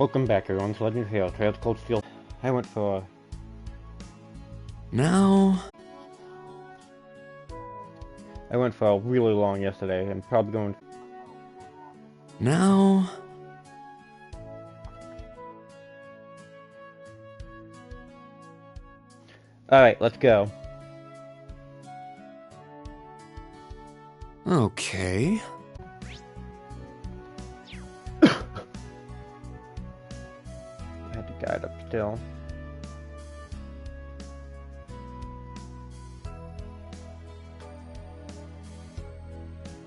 Welcome back, everyone, to Legend of Halo Trails Cold Steel. I went for Now... a really long yesterday. I'm probably going... Now... Alright, let's go. Okay... I had to guide up still.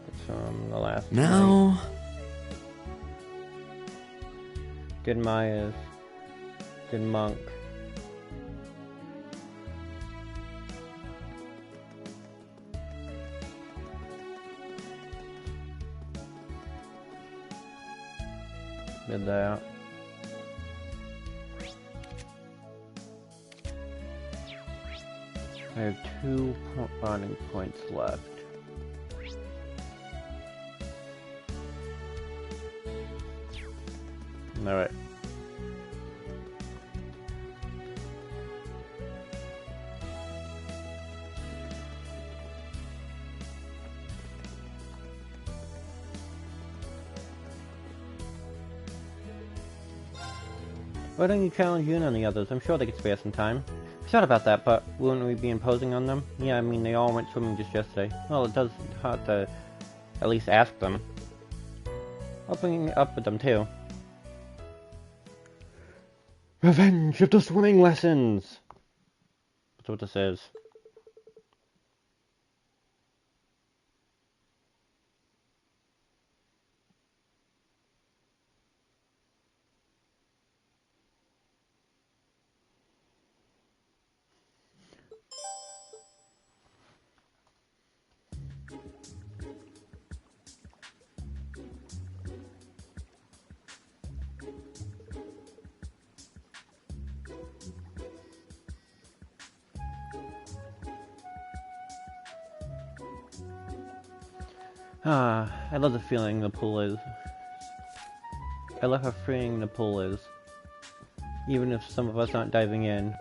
It's from the last night. Now... Good Myers. Good Monk. Did that. I have 2 bonding points left. Alright. Why don't you challenge Yuna and the others? I'm sure they could spare some time. I thought about that, but wouldn't we be imposing on them? Yeah, I mean, they all went swimming just yesterday. Well, it does hurt to at least ask them. I'll bring it up with them, too. Revenge of the swimming lessons! That's what this is. I love the feeling the pool is. I love how freeing the pool is. Even if some of us aren't diving in. It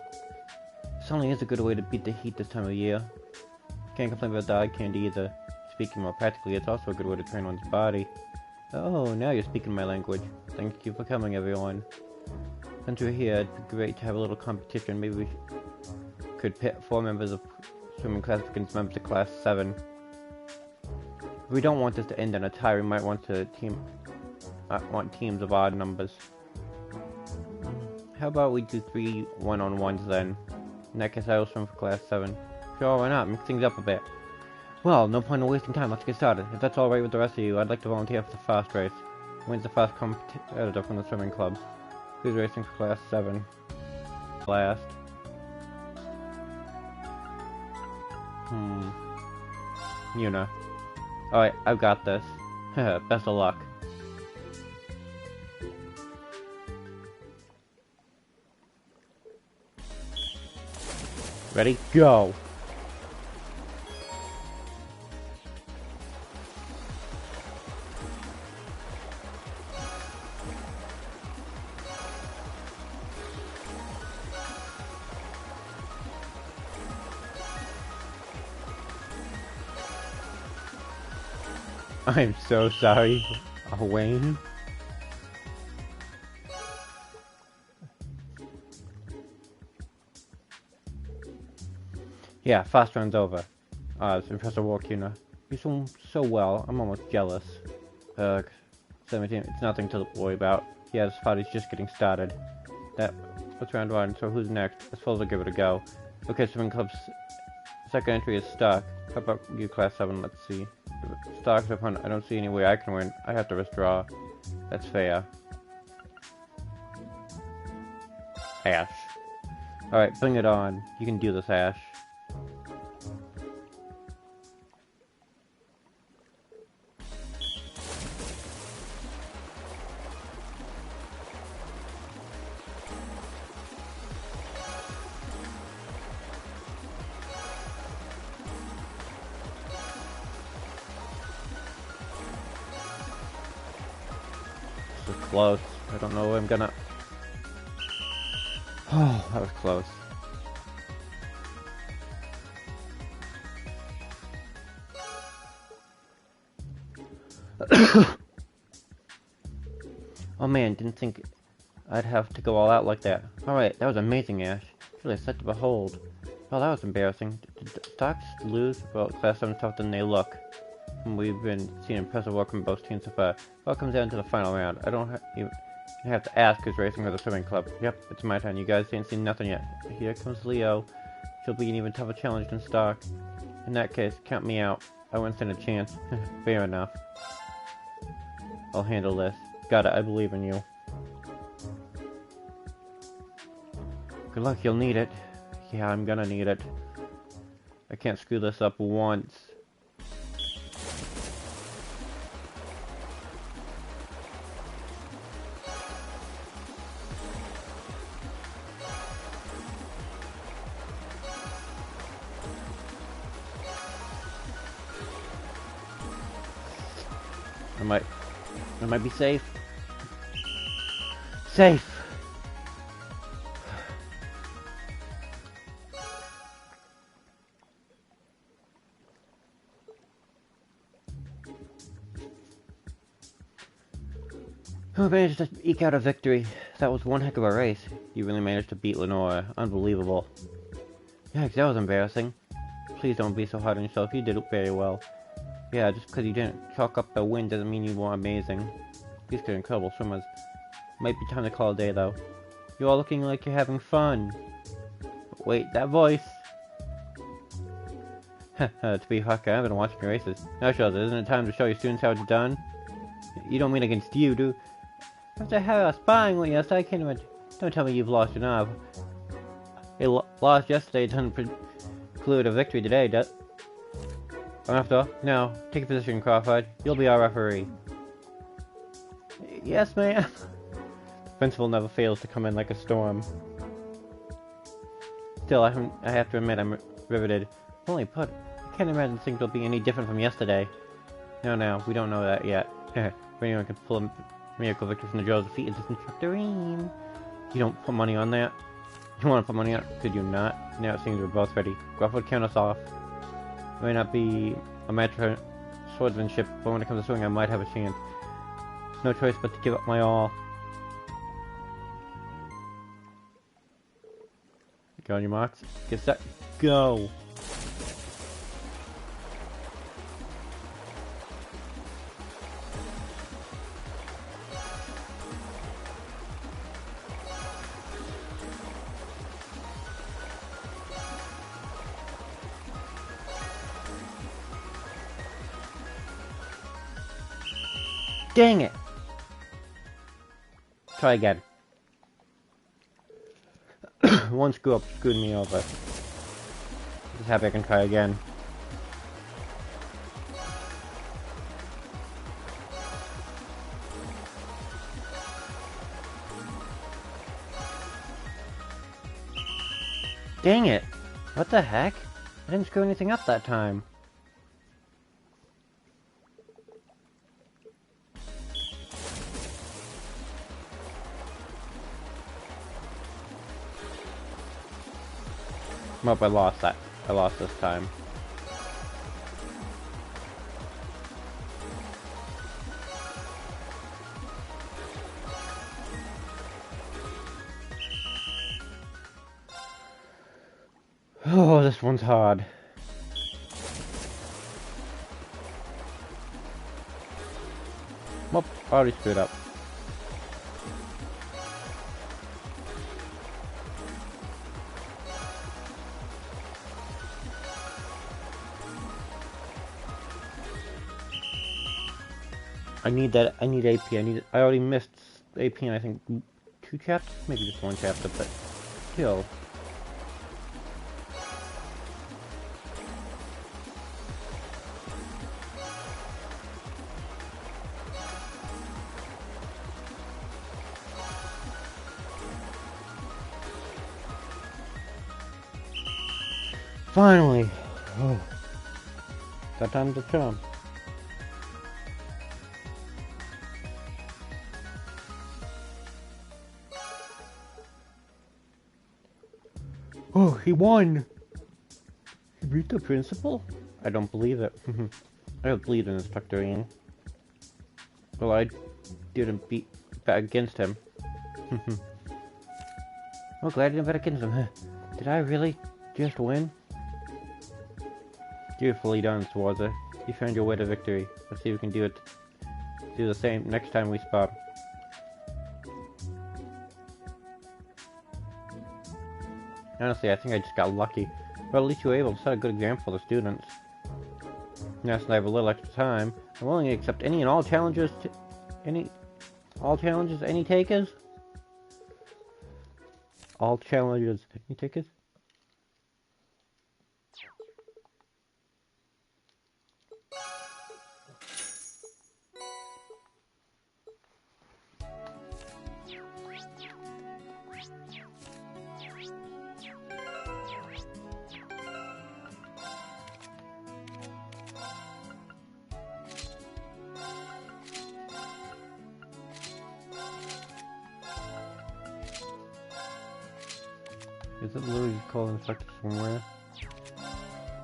certainly is a good way to beat the heat this time of year. Can't complain about the eye candy either. Speaking more practically, it's also a good way to train one's body. Oh, now you're speaking my language. Thank you for coming, everyone. Since we're here, it'd be great to have a little competition. Maybe we could pit 4 members of swimming class against members of class 7. If we don't want this to end in a tie, we might want to want teams of odd numbers. How about we do 3 one-on-ones then? In that case, I will swim for class 7. Sure, why not? Mix things up a bit. Well, no point in wasting time. Let's get started. If that's alright with the rest of you, I'd like to volunteer for the fast race. Wins the fast competitor from the swimming club. Who's racing for class 7? Last. Yuna. Alright, I've got this. Best of luck. Ready? Go! I'm so sorry, Wayne. Yeah, fast round's over. It's Professor Warkina. You swim so well, I'm almost jealous. 17, it's nothing to worry about. Yeah, this party's just getting started. What's round 1, so who's next? I suppose I'll give it a go. Okay, swimming club's second entry is Stark. How about you, class 7? Let's see. Stark's opponent, I don't see any way I can win. I have to withdraw. That's fair. Ash. Alright, bring it on. You can do this, Ash. Close. I don't know. I'm gonna Oh, that was close. Oh man, didn't think I'd have to go all out like that. Alright, that was amazing, Ash. Really a sight to behold. Well, that was embarrassing. Did Stocks lose? Well, Class 7 tougher than they look. We've been seeing impressive work from both teams so far. Well, it comes down to the final round. I don't even have to ask who's racing for the swimming club. Yep, it's my turn. You guys ain't seen nothing yet. Here comes Leo. She'll be an even tougher challenge than Stock. In that case, count me out. I wouldn't stand a chance. Fair enough. I'll handle this. Got it, I believe in you. Good luck, you'll need it. Yeah, I'm gonna need it. I can't screw this up once. I might be safe. Safe! Who managed to eke out a victory? That was one heck of a race. You really managed to beat Lenora. Unbelievable. Yikes, that was embarrassing. Please don't be so hard on yourself. You did it very well. Yeah, just because you didn't chalk up the win doesn't mean you were amazing. These are incredible swimmers. Might be time to call it a day, though. You're all looking like you're having fun. Wait, that voice! To be Hawkeye, I've been watching your races. Now, Shelter, isn't it time to show your students how it's done? You don't mean against you, do? After having a sparring with us, I can't even... Don't tell me you've lost your knob. A loss yesterday doesn't preclude a victory today, does... After all, now, take a position, Crawford. You'll be our referee. Yes, ma'am. The principal never fails to come in like a storm. Still, I have to admit I'm riveted. Only put, I can't imagine things will be any different from yesterday. No, we don't know that yet. If anyone can pull a miracle victory from the jaws of defeat, it's Instructor Reem. You don't put money on that? You want to put money on it? Could you not? Now it seems we're both ready. Crawford, count us off. It may not be a match for swordsmanship, but when it comes to swing, I might have a chance. No choice but to give up my all. Go on your marks. Get set. Go! Dang it! Try again. One screw up screwed me over. Just happy I can try again. Dang it! What the heck? I didn't screw anything up that time. Nope, I lost that. I lost this time. Oh, this one's hard. Nope, already screwed up. I need that. I need AP. I already missed AP in I think 2 chapters, maybe just 1 chapter, but still. Finally! Oh. Got time to jump. Oh, he won! He beat the principal? I don't believe it. I don't believe in Inspector Ian. Well, I didn't bet against him. Oh, glad I didn't bet against him. Did I really just win? Beautifully done, Swaza. You found your way to victory. Let's see if we can do the same next time we spot. Honestly, I think I just got lucky. But at least you were able to set a good example for the students. Now since I have a little extra time, I'm willing to accept any and all challenges any takers? All challenges, any takers? Is it literally called Inspector somewhere?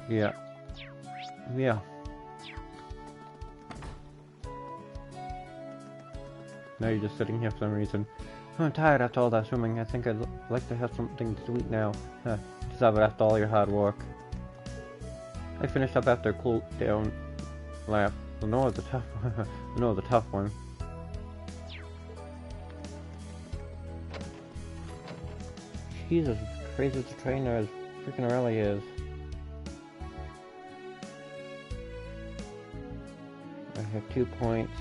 Yeah. Yeah. Now you're just sitting here for some reason. I'm tired after all that swimming. I think I'd like to have something to eat now. Just have it after all your hard work. I finished up after a cool down lap. No, it's a tough one. No, the tough one. Jesus, as crazy as the trainer as freaking really is. I have 2 points.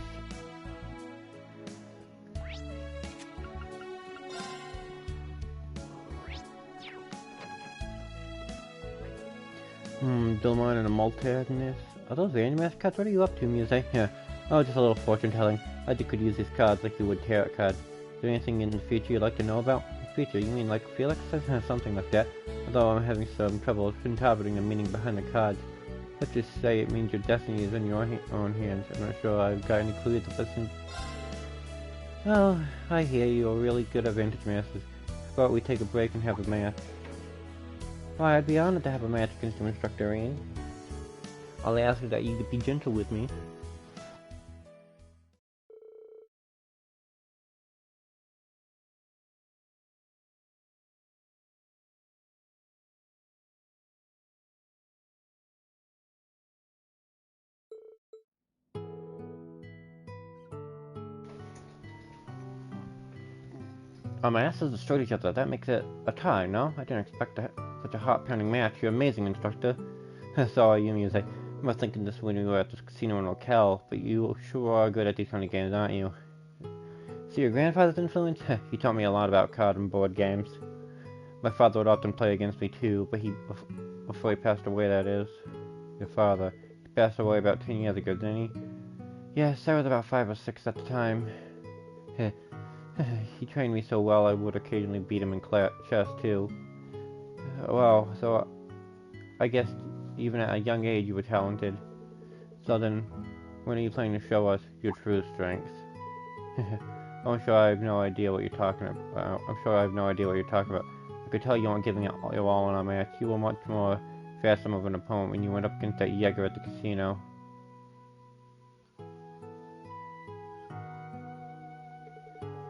Dilmon and a Multagnus. Are those the Animask cards? What are you up to, Muse? Yeah. Oh, just a little fortune telling. I think you could use these cards like you would tarot cards. Is there anything in the future you'd like to know about? Future? You mean like Felix? Something like that. Although I'm having some trouble interpreting the meaning behind the cards. Let's just say it means your destiny is in your own hands. I'm not sure I've got any clues to listen. Well, I hear you're really good at Vantage Masters. How about we take a break and have a match? Why, I'd be honored to have a match against your instructor, Ian. I'll ask that you could be gentle with me. Our masters destroyed each other. That makes it a tie, no? I didn't expect such a heart-pounding match. You're amazing, instructor. Sorry, you music. I was thinking this when we were at the casino in Locale, but you sure are good at these kind of games, aren't you? See your grandfather's influence? He taught me a lot about card and board games. My father would often play against me too, but before he passed away, that is. Your father. He passed away about 10 years ago, didn't he? Yes, I was about 5 or 6 at the time. He trained me so well I would occasionally beat him in chess too. Well, so I guess even at a young age you were talented. So then, when are you planning to show us your true strength? I'm sure I have no idea what you're talking about. I could tell you aren't giving it your all in our match. You were much more fearsome of an opponent when you went up against that Jaeger at the casino.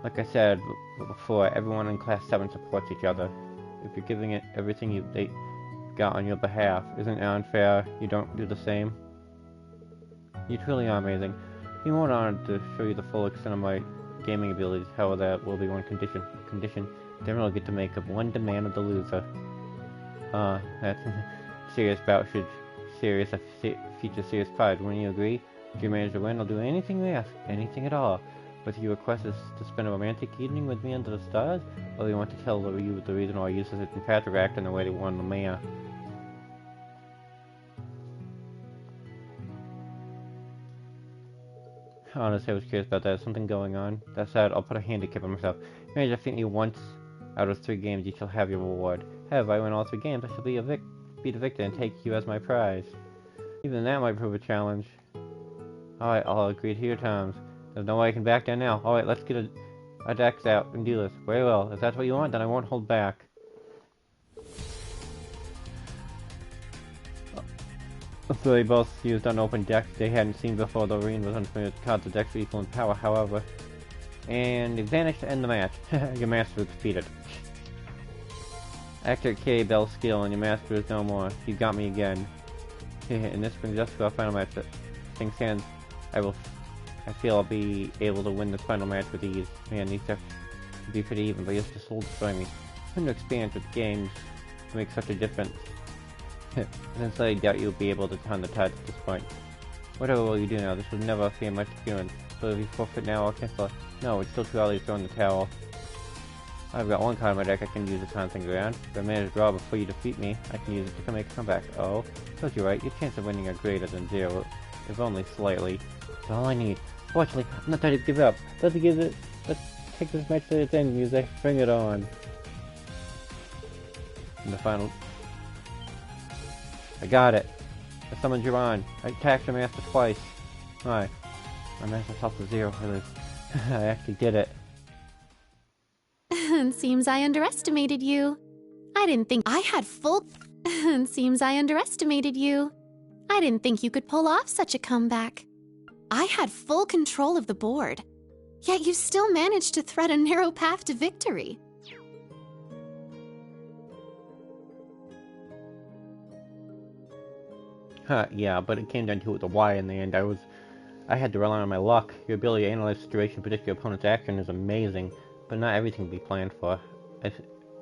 Like I said before, everyone in Class 7 supports each other. If you're giving it everything they got on your behalf, isn't it unfair you don't do the same? You truly are amazing. Be more honored to show you the full extent of my gaming abilities. However, that will be one condition. Then we'll get to make up one demand of the loser. That serious bout should feature serious prize. Wouldn't you agree? If you manage to win, I'll do anything you ask, anything at all. Whether you request us to spend a romantic evening with me under the stars, or you want to tell you the reason why I use it in Patrick act in the way they won the mayor. Honestly, I was curious about that. Is something going on? That said, I'll put a handicap on myself. Manage to defeat me once out of 3 games, you shall have your reward. However, I win all 3 games, I shall be the victor and take you as my prize. Even that might prove a challenge. Alright, I'll agree to your terms. There's no way I can back down now. Alright, let's get a decks out and do this. Very well. If that's what you want, then I won't hold back. So they both used unopened decks they hadn't seen before. The Arena was unfamiliar with cards. The decks were equal in power, however. And it vanished to end the match. Your master was defeated. Actor K. Bell skill, and your master is no more. You got me again. And this brings us to our final match. Things stand. I feel I'll be able to win this final match with ease. Man, these decks could be pretty even, but you're just soul destroying me. Couldn't expand with games to make such a difference. Since I doubt you'll be able to turn the tide at this point. Whatever will you do now? This will never appear much appearance. So if you forfeit now, I'll cancel. No, it's still too early to throw in the towel. I've got one card in my deck I can use to turn things around. If I manage to draw before you defeat me, I can use it to make a comeback. Oh, told you right. Your chances of winning are greater than 0, if only slightly. That's all I need. Fortunately, I'm not ready to give up. Let's take this match to its end, music. Bring it on. In the final... I got it. I summoned Jiran. I attacked your master twice. Hi. My master's health is 0 for this. I actually did it. Seems I underestimated you. I didn't think I had full... Seems I underestimated you. I didn't think you could pull off such a comeback. I had full control of the board. Yet you still managed to thread a narrow path to victory. Yeah, but it came down to it with a Y in the end. I had to rely on my luck. Your ability to analyze the situation, predict your opponent's action is amazing, but not everything can be planned for.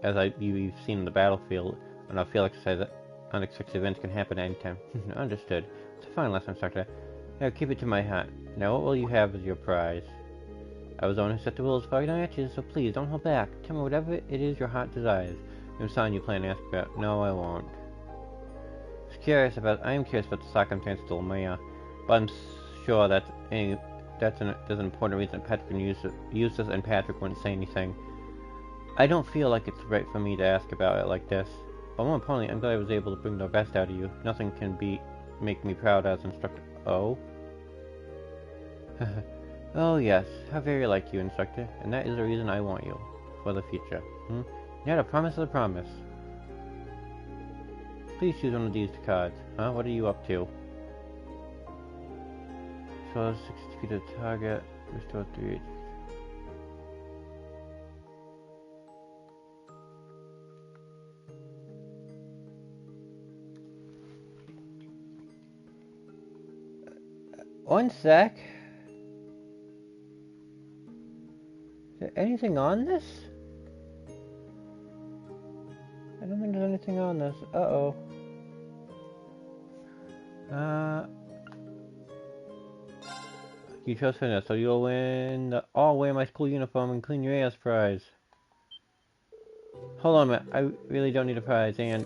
You've seen in the battlefield, and I feel like that unexpected events can happen at any time. Understood. It's a fine lesson, Instructor. Now keep it to my hat. Now what will you have as your prize? I was the one who set the rules for our matches, so please don't hold back. Tell me whatever it is your heart desires. I'm sorry you plan to ask about. No, I won't. I am curious about the circumstance of Lamia, but I'm sure there's an important reason Patrick and Eustace and Patrick wouldn't say anything. I don't feel like it's right for me to ask about it like this, but more importantly, I'm glad I was able to bring the best out of you. Nothing can make me proud as Instructor. Oh? Oh yes, how very like you, Instructor, and that is the reason I want you for the future. You had a promise is a promise. Please choose one of these cards. Huh? What are you up to? So 60 feet of target. Restore 3. One sec. Is there anything on this? I don't think there's anything on this. Uh-oh. You chose fitness, so you'll win I'll wear my school uniform and clean your ass prize. Hold on a minute, I really don't need a prize, and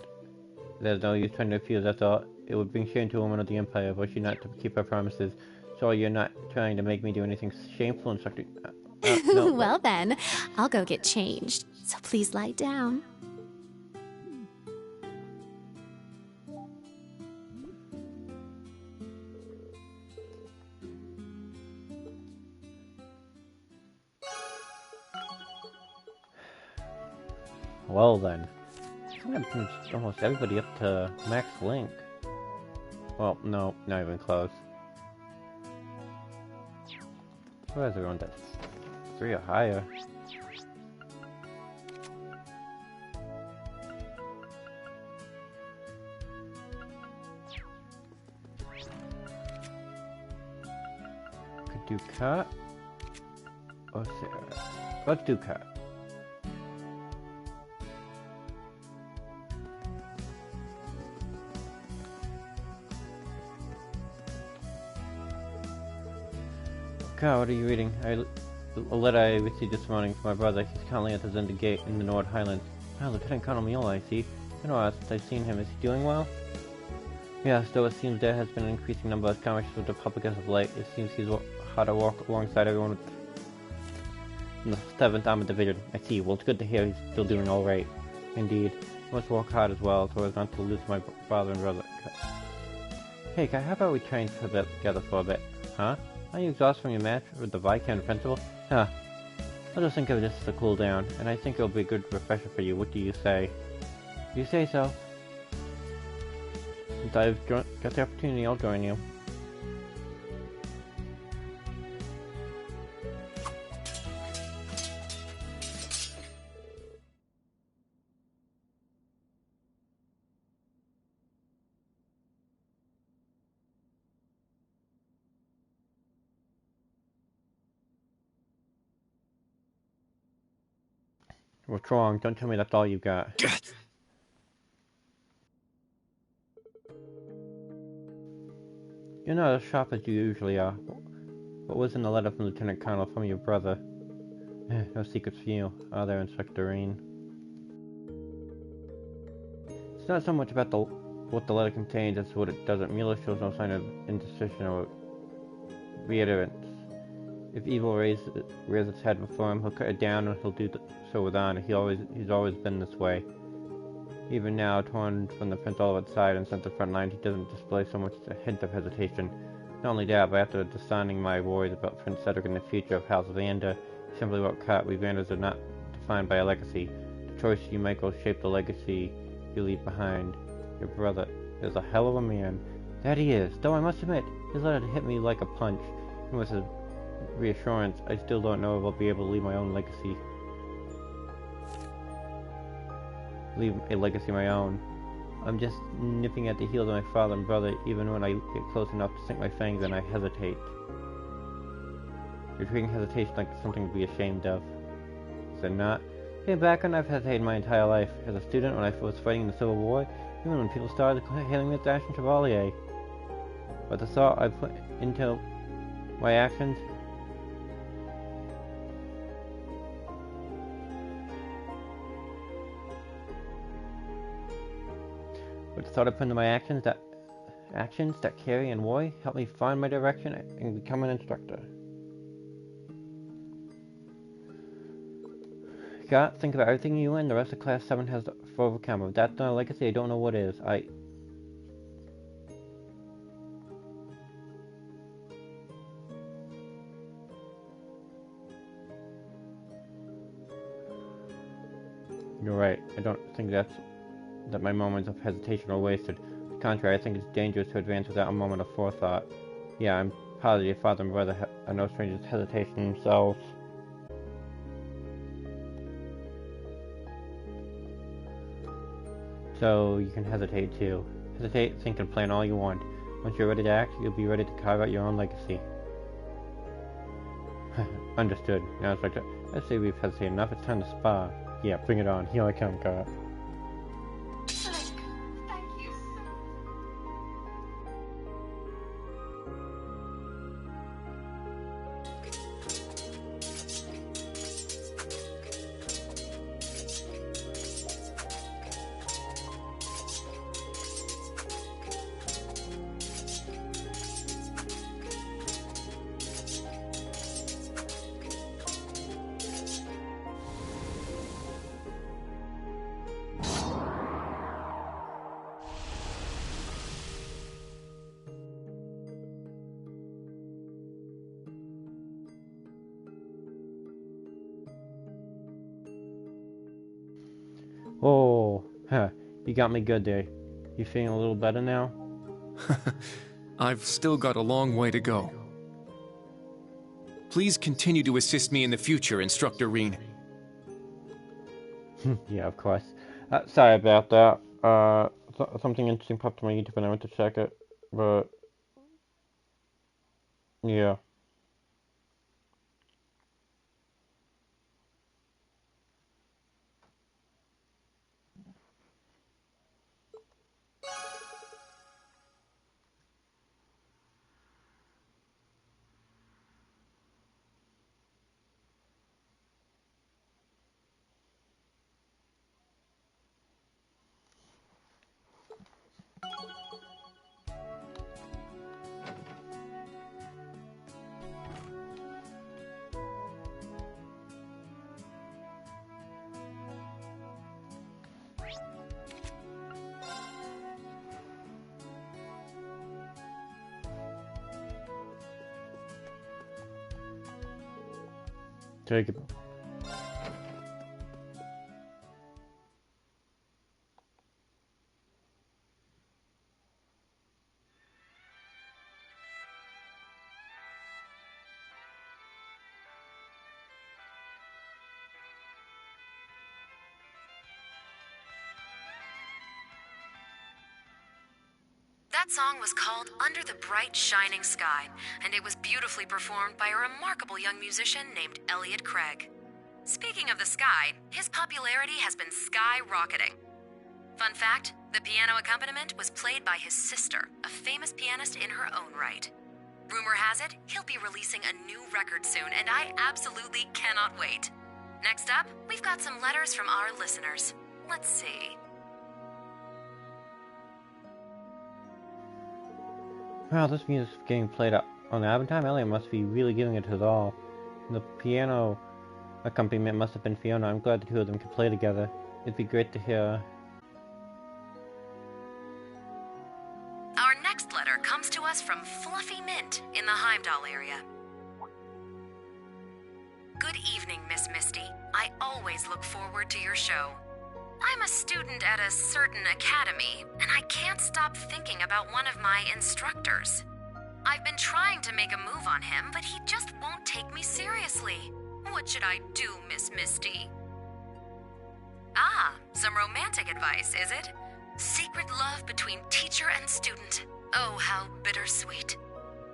there's no use trying to refuse, that's all. It would bring shame to a woman of the Empire, were she not to keep her promises. So you're not trying to make me do anything shameful, Instructor? No. Well then, I'll go get changed, so please lie down. Well then, I think that brings almost everybody up to max link. Well, no, not even close. Who has everyone at 3 or higher? Could do Kat or Sarah. Let's do Kat. God, what are you reading? A letter I received this morning from my brother. He's currently at the Zenda Gate in the Nord Highlands. Ah, Lieutenant Colonel Miola, I see. I know since I've seen him. Is he doing well? Yes, though it seems there has been an increasing number of skirmishes with the public as of late. It seems he's hard to walk alongside everyone in the 7th Armored Division. I see. Well, it's good to hear he's still doing alright. Indeed. I must work hard as well, so as not to lose my father and brother. Hey, how about we train together for a bit? Huh? Are you exhausted from your match with the Viscount Principal? Huh. I'll just think of this as a cool down, and I think it'll be a good refresher for you. What do you say? You say so. Since I've got the opportunity, I'll join you. What's wrong? Don't tell me that's all you got. You're not as sharp as you usually are. What was in the letter from Lieutenant Colonel from your brother? No secrets for you, are there, Inspector Rean? It's not so much about what the letter contains as what it doesn't. Mueller shows no sign of indecision or reiterance. If evil rears its head before him, he'll cut it down, and he'll do so with honor. He's always been this way. Even now, torn from the Prince Olivet side and sent to the front line, he doesn't display so much as a hint of hesitation. Not only that, but after discerning my worries about Prince Cedric and the future of House Vander, he simply wrote cut. We Vanders are not defined by a legacy. The choice you make will shape the legacy you leave behind. Your brother is a hell of a man. That he is, though I must admit, his letter hit me like a punch, and with his reassurance, I still don't know if I'll be able to leave my own legacy. Leave a legacy of my own. I'm just nipping at the heels of my father and brother. Even when I get close enough to sink my fangs in, I hesitate. You're treating hesitation like something to be ashamed of. Is it not? Looking back on, I've hesitated my entire life. As a student, when I was fighting in the Civil War, even when people started hailing me as the Ashen Chevalier. But the thought I put into my actions, actions that Carrie and Roy helped me find my direction and become an instructor. Scott, think about everything you and the rest of Class 7 has for overcome. If that's not a legacy, I don't know what is. You're right. I don't think that my moments of hesitation are wasted. On the contrary, I think it's dangerous to advance without a moment of forethought. Yeah, I'm positive father and brother are no strangers to hesitation themselves. So you can hesitate too. Hesitate, think, and plan all you want. Once you're ready to act, you'll be ready to carve out your own legacy. Understood. Now it's like, I say we've hesitated enough, it's time to spar. Yeah, bring it on. Here I come, Kara. Thank you Oh, you got me good there. You feeling a little better now? I've still got a long way to go. Please continue to assist me in the future, Instructor Rean. Yeah, of course. Sorry about that. Something interesting popped up on my YouTube and I went to check it, but yeah. Take it. That song was called Under the Bright Shining Sky, and it was beautifully performed by a remarkable young musician named Elliot Craig. Speaking of the sky, his popularity has been skyrocketing. Fun fact, the piano accompaniment was played by his sister, a famous pianist in her own right. Rumor has it, he'll be releasing a new record soon, and I absolutely cannot wait. Next up, we've got some letters from our listeners. Let's see. Wow, this music's getting played up on album time. Elliot must be really giving it his all. The piano accompaniment must have been Fiona. I'm glad the two of them could play together. It'd be great to hear. Our next letter comes to us from Fluffy Mint in the Heimdall area. Good evening, Miss Misty. I always look forward to your show. I'm a student at a certain academy, and I can't stop thinking about one of my instructors. I've been trying to make a move on him, but he just won't take me seriously. What should I do, Miss Misty? Ah, some romantic advice, is it? Secret love between teacher and student. Oh, how bittersweet.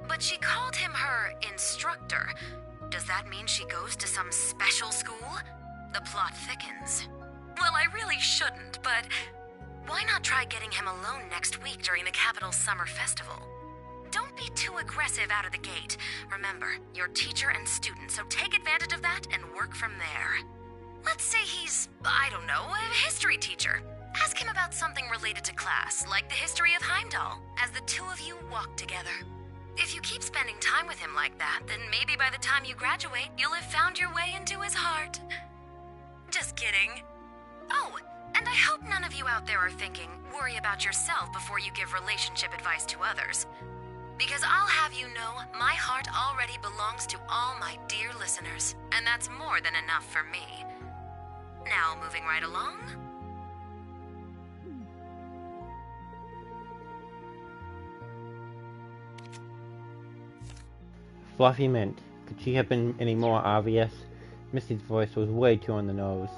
But she called him her instructor. Does that mean she goes to some special school? The plot thickens. Well, I really shouldn't, but why not try getting him alone next week during the Capital Summer Festival? Don't be too aggressive out of the gate. Remember, you're teacher and student, so take advantage of that and work from there. Let's say he's, I don't know, a history teacher. Ask him about something related to class, like the history of Heimdall, as the two of you walk together. If you keep spending time with him like that, then maybe by the time you graduate, you'll have found your way into his heart. Just kidding. Oh, and I hope none of you out there are thinking, worry about yourself before you give relationship advice to others. Because I'll have you know, my heart already belongs to all my dear listeners, and that's more than enough for me. Now, moving right along. Fluffy Mint. Could she have been any more obvious? Misty's voice was way too on the nose.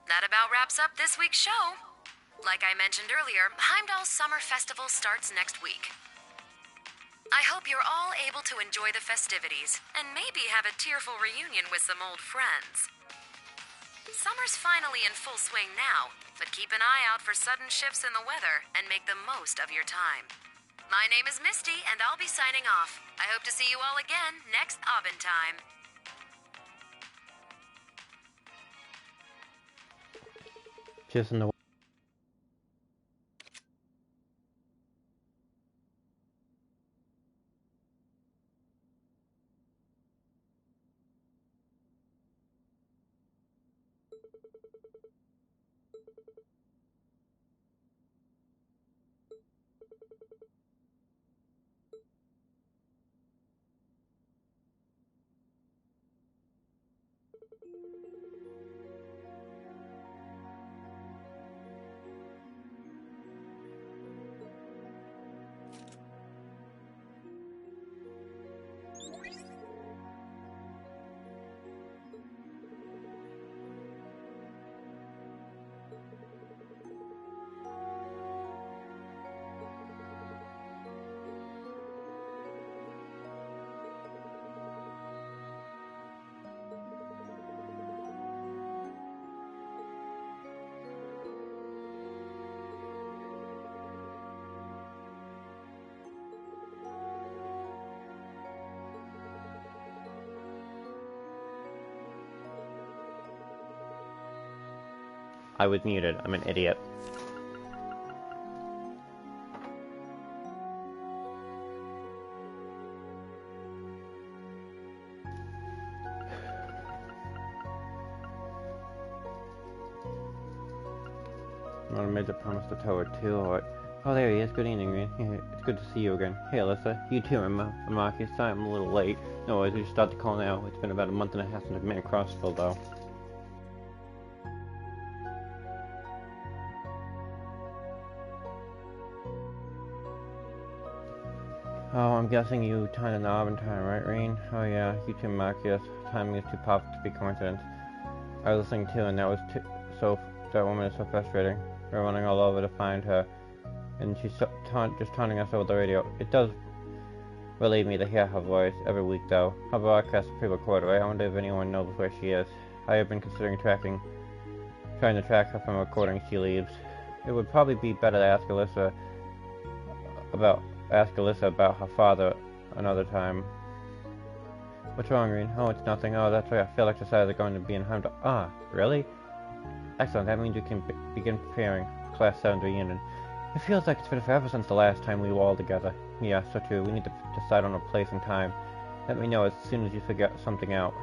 That about wraps up this week's show. Like I mentioned earlier, Heimdall's Summer Festival starts next week. I hope you're all able to enjoy the festivities, and maybe have a tearful reunion with some old friends. Summer's finally in full swing now, but keep an eye out for sudden shifts in the weather and make the most of your time. My name is Misty, and I'll be signing off. I hope to see you all again next Aubin time. Just in the I was muted. I'm an idiot. I made the promise to tell her too. Oh, there he is. Good evening, man. Yeah, it's good to see you again. Hey, Alyssa. You too, Marcus. Sorry I'm a little late. No worries, we should start the call now. It's been about a month and a half since I've been in Crossville, though. Oh, I'm guessing you timed the knob in time, right, Reen? Oh yeah, you too, Marcus. Timing is too perfect to be coincidence. I was listening too, and that woman is so frustrating. We're running all over to find her, and she's just taunting us over the radio. It does relieve me to hear her voice every week, though. Her broadcast is pre-recorded, right? I wonder if anyone knows where she is. I have been considering trying to track her from a recording she leaves. It would probably be better to ask Alyssa about her father another time. What's wrong, Reen? Oh, it's nothing. Oh, that's right. I feel exercises are going to be in harm to... Ah, really? Excellent. That means we can begin preparing Class 7 reunion. It feels like it's been forever since the last time we were all together. Yeah, so too. We need to decide on a place and time. Let me know as soon as you figure something out.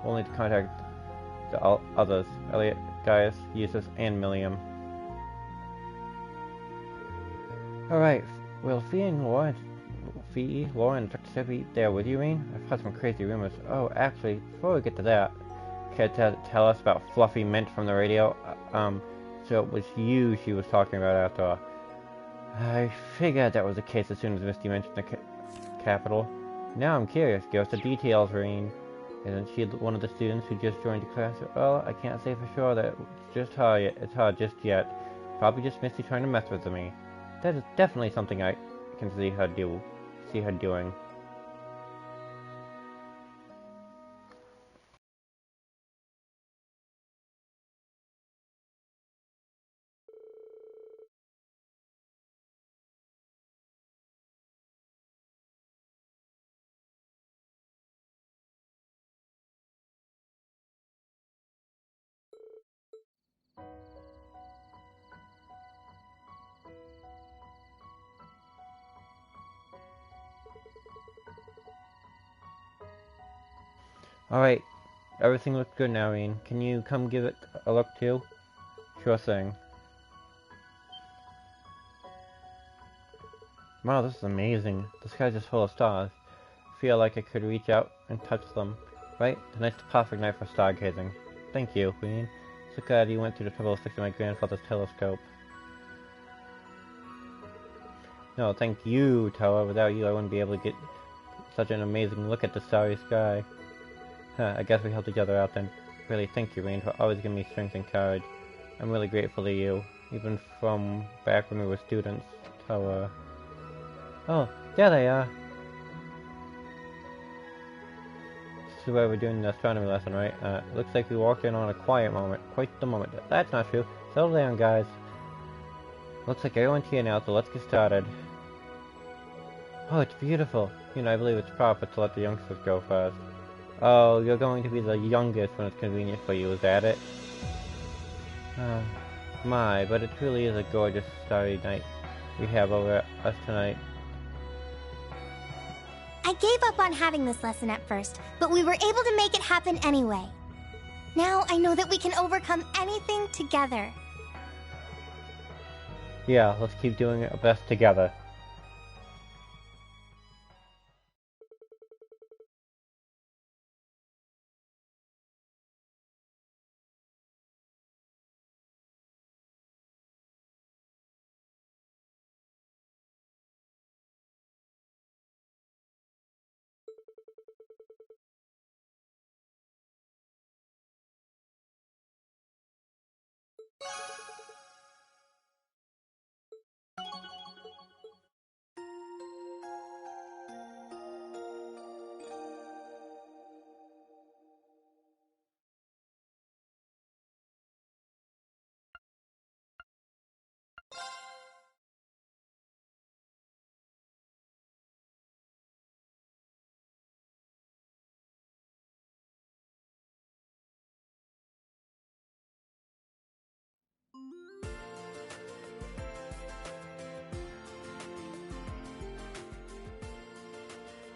We'll need to contact the others. Elliot, Gaius, Eustace, and Milliam. Alright. Will Fee and Lauren and Dr. be there with you, Reen? I've heard some crazy rumors. Oh, actually, before we get to that, can you tell us about Fluffy Mint from the radio? So it was you she was talking about after all. I figured that was the case as soon as Misty mentioned the capital. Now I'm curious. Give us the details, Reen. Isn't she one of the students who just joined the class? Well, I can't say for sure that it's her just yet. Probably just Misty trying to mess with me. That is definitely something I can see her doing. Alright, everything looks good now, Reen. Can you come give it a look too? Sure thing. Wow, this is amazing. The sky's just full of stars. I feel like I could reach out and touch them. Right? Tonight's the perfect night for stargazing. Thank you, Reen. So glad you went through the trouble of fixing my grandfather's telescope. No, thank you, Toa. Without you, I wouldn't be able to get such an amazing look at the starry sky. I guess we helped each other out then. Really, thank you, Reen, for always giving me strength and courage. I'm really grateful to you, even from back when we were students. So, oh, there they are! This is where we're doing the astronomy lesson, right? Looks like we walked in on a quiet moment. Quite the moment. That's not true. Settle down, guys. Looks like everyone's here now, so let's get started. Oh, it's beautiful. You know, I believe it's proper to let the youngsters go first. Oh, you're going to be the youngest when it's convenient for you, is that it? My, but it truly is a gorgeous starry night we have over us tonight. I gave up on having this lesson at first, but we were able to make it happen anyway. Now I know that we can overcome anything together. Yeah, let's keep doing our best together.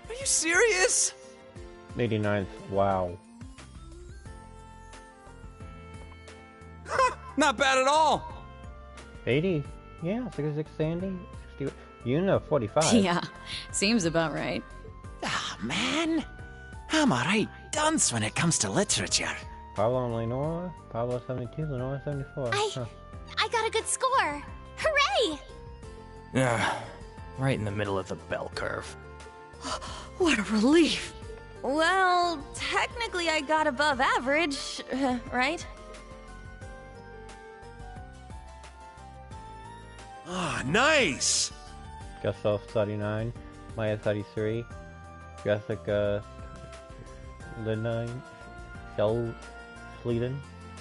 Are you serious? 89th, wow. Not bad at all. 80? Yeah, 66 Sandy, 60... You know 45. Yeah, seems about right. Ah, man. I'm a right dunce when it comes to literature. Pablo and Lenora? Pablo 72, Lenora 74. I got a good score. Hooray! Yeah, Right in the middle of the bell curve. What a relief! Well, technically I got above average, right? Ah, nice! Gustav 39, Maya 33, Jessica Lidnine, Shell Sleeden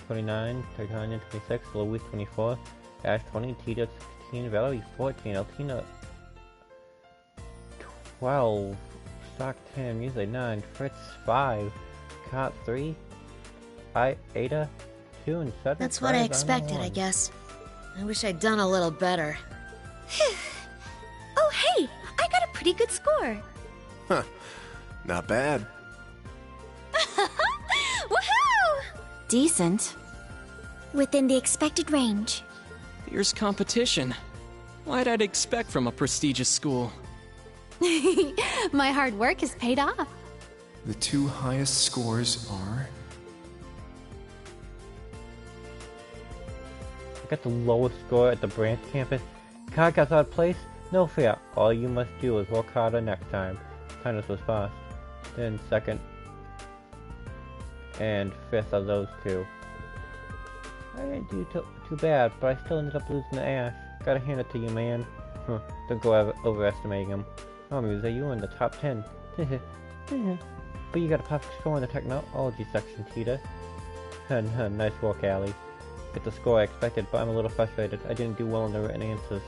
29, Titania 26, Louis 24, Ash 20, Tita 16, Valerie 14, Altina 12, Stock 10, Music 9, Fritz 5, Cot 3, Ada 2, and 7. That's what I expected, I guess. I wish I'd done a little better. Oh, hey! I got a pretty good score. Huh. Not bad. Woohoo! Decent. Within the expected range. Fierce competition. Why'd I expect from a prestigious school? My hard work has paid off. The two highest scores are... I got the lowest score at the branch campus. Card got third place? No fear. All you must do is work harder next time. Kindness was first. Then second. And fifth of those two. I didn't do too bad, but I still ended up losing to Ash. Gotta hand it to you, man. Don't go overestimating him. Oh, Musa, you were in the top 10. But you got a perfect score in the technology section, Tita. Nice work, Allie. Get the score I expected, but I'm a little frustrated. I didn't do well in the written answers.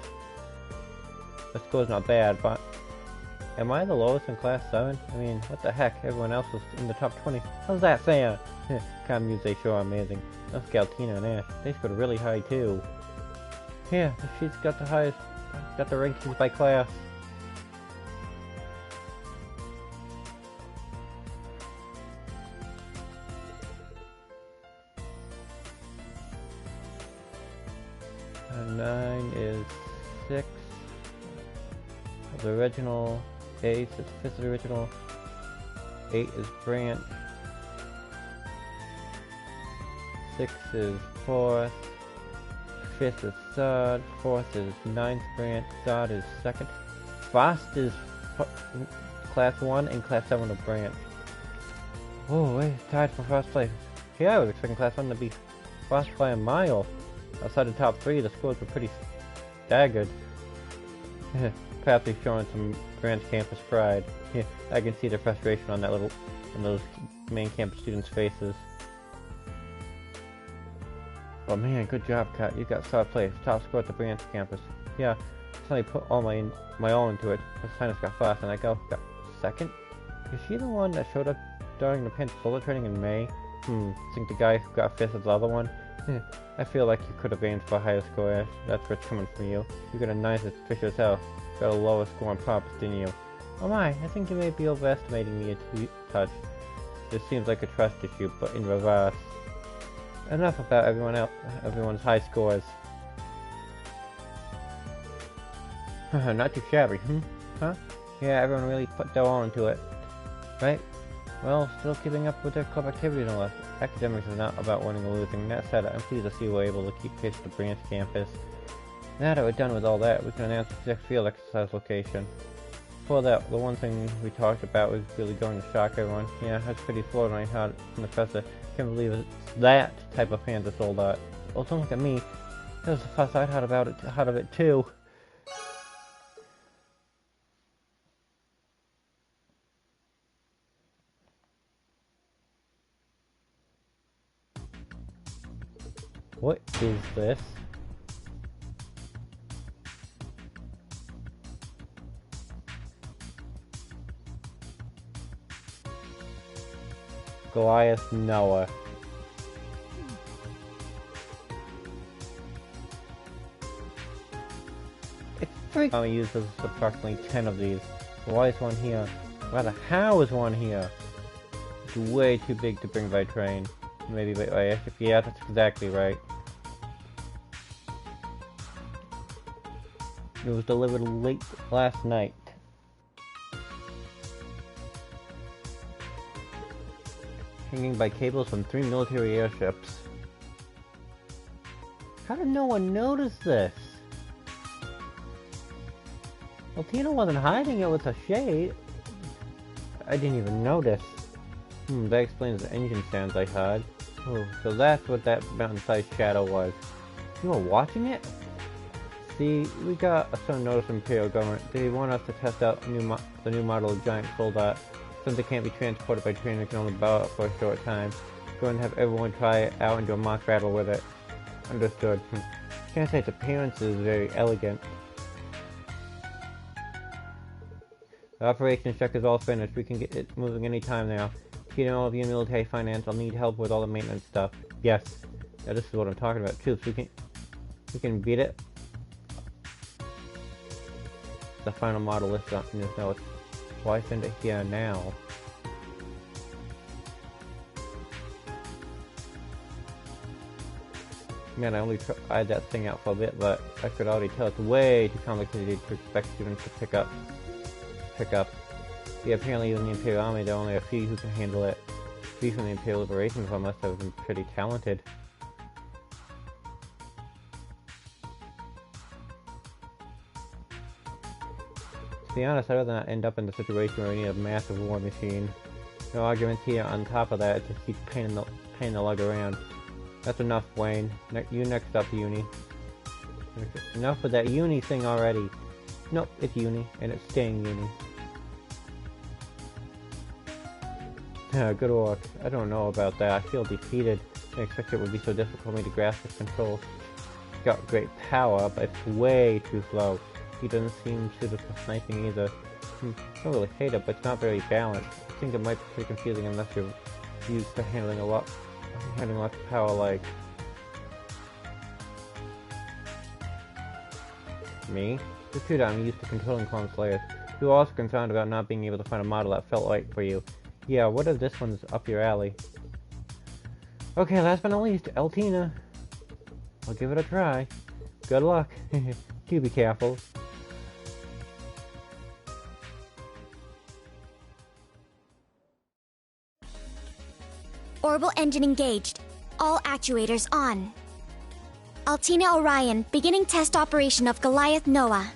The score's not bad, but... Am I the lowest in class 7? I mean, what the heck? Everyone else was in the top 20. How's that fair? Come Muse, sure are amazing. Let's Tina and Ash. They scored really high, too. Yeah, the sheet's got the highest... Got the rankings by class. And 9 is 6. The original. 8 is 5th of the original. 8 is branch. 6 is 4th. 5th is 3rd. 4th is 9th branch. 3rd is 2nd. Frost is class 1 and class 7 of branch. Oh, wait, tied for first place. Yeah, I was expecting class 1 to be Frost by a mile. Outside the top 3, the scores were pretty staggered. Perhaps he's showing some branch campus pride. I can see the frustration on those main campus students' faces. Oh man, good job, Kat. You got third place, top score at the branch campus. Yeah, I suddenly put all my all into it. Sinus got first, and I got second. Is she the one that showed up during the Panther Solar training in May? Think the guy who got 5th is the other one? I feel like you could have aimed for a higher score, Ash. That's what's coming from you. You got a nice Fisher's Hell. Got a lower score on purpose, didn't you? Oh my, I think you may be overestimating me a touch. This seems like a trust issue, but in reverse. Enough about everyone's high scores. Not too shabby, Huh? Yeah, everyone really put their all into it. Right? Well, still keeping up with their club activity no less. Academics is not about winning or losing. That said, I'm pleased to see we're able to keep pace with the branch campus. Now that we're done with all that, we can announce the next field exercise location. Before that, the one thing we talked about was really going to shock everyone. Yeah, that's pretty floating when I heard it from the professor. Can't believe it's that type of Panther sold out. Well, don't look at me. That was the first I'd heard of it too. What is this? Goliath Noah. It's pretty common uses approximately 10 of these. Why is one here? Rather, how is one here? It's way too big to bring by train. Maybe by airship. Yeah, that's exactly right. It was delivered late last night. Hanging by cables from 3 military airships. How did no one notice this? Well, Tina wasn't hiding it with a shade. I didn't even notice. That explains the engine sounds I heard. Oh, so that's what that mountain-sized shadow was. You were watching it? See, we got some notice from Imperial government. They want us to test out the new model of giant soldat. Since they can't be transported by train, they can only bow out for a short time. Go and have everyone try it out and do a mock battle with it. Understood. Can't say its appearance is very elegant. The operations check is all finished. We can get it moving anytime now. Getting all of you in military finance, I'll need help with all the maintenance stuff. Yes. Yeah, this is what I'm talking about. Troops, we can beat it. The final model list in this note. Why send it here now? Man, I only tried that thing out for a bit, but I could already tell it's way too complicated to expect students to pick up. Yeah, apparently in the Imperial Army there are only a few who can handle it. Few from the Imperial Liberation Front must have been pretty talented. To be honest, I'd rather not end up in the situation where we need a massive war machine. No arguments here. On top of that, it just keeps painting the lug around. That's enough, Wayne. You next up, Uni. Enough with that Uni thing already. Nope, it's Uni, and it's staying Uni. Good work. I don't know about that. I feel defeated. I expect it would be so difficult for me to grasp its controls. It's got great power, but it's way too slow. He doesn't seem suited for sniping either. I don't really hate it, but it's not very balanced. I think it might be pretty confusing unless you're used to handling lots of power like me. It's true that I'm used to controlling Clone Slayers. You were also concerned about not being able to find a model that felt right for you. Yeah, what if this one's up your alley? Okay, last but not least, Eltina. I'll give it a try. Good luck. You be careful. Orbital engine engaged. All actuators on. Altina Orion, beginning test operation of Goliath Noah.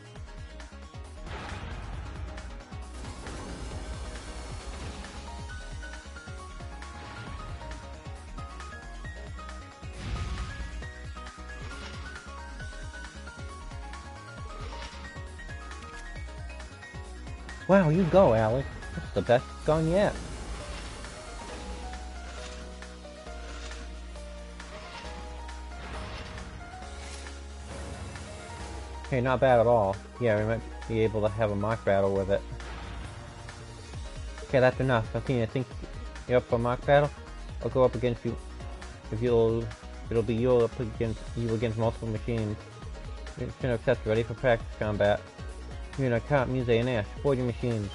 Wow, you go, Alex. That's the best gun yet. Okay, not bad at all. Yeah, we might be able to have a mock battle with it. Okay, that's enough. Altina, I think you're up for a mock battle? I'll go up against you. It'll be you up against multiple machines. You're accept, ready for practice combat. You're in a Cop, Muse, and Ash. Board your machines.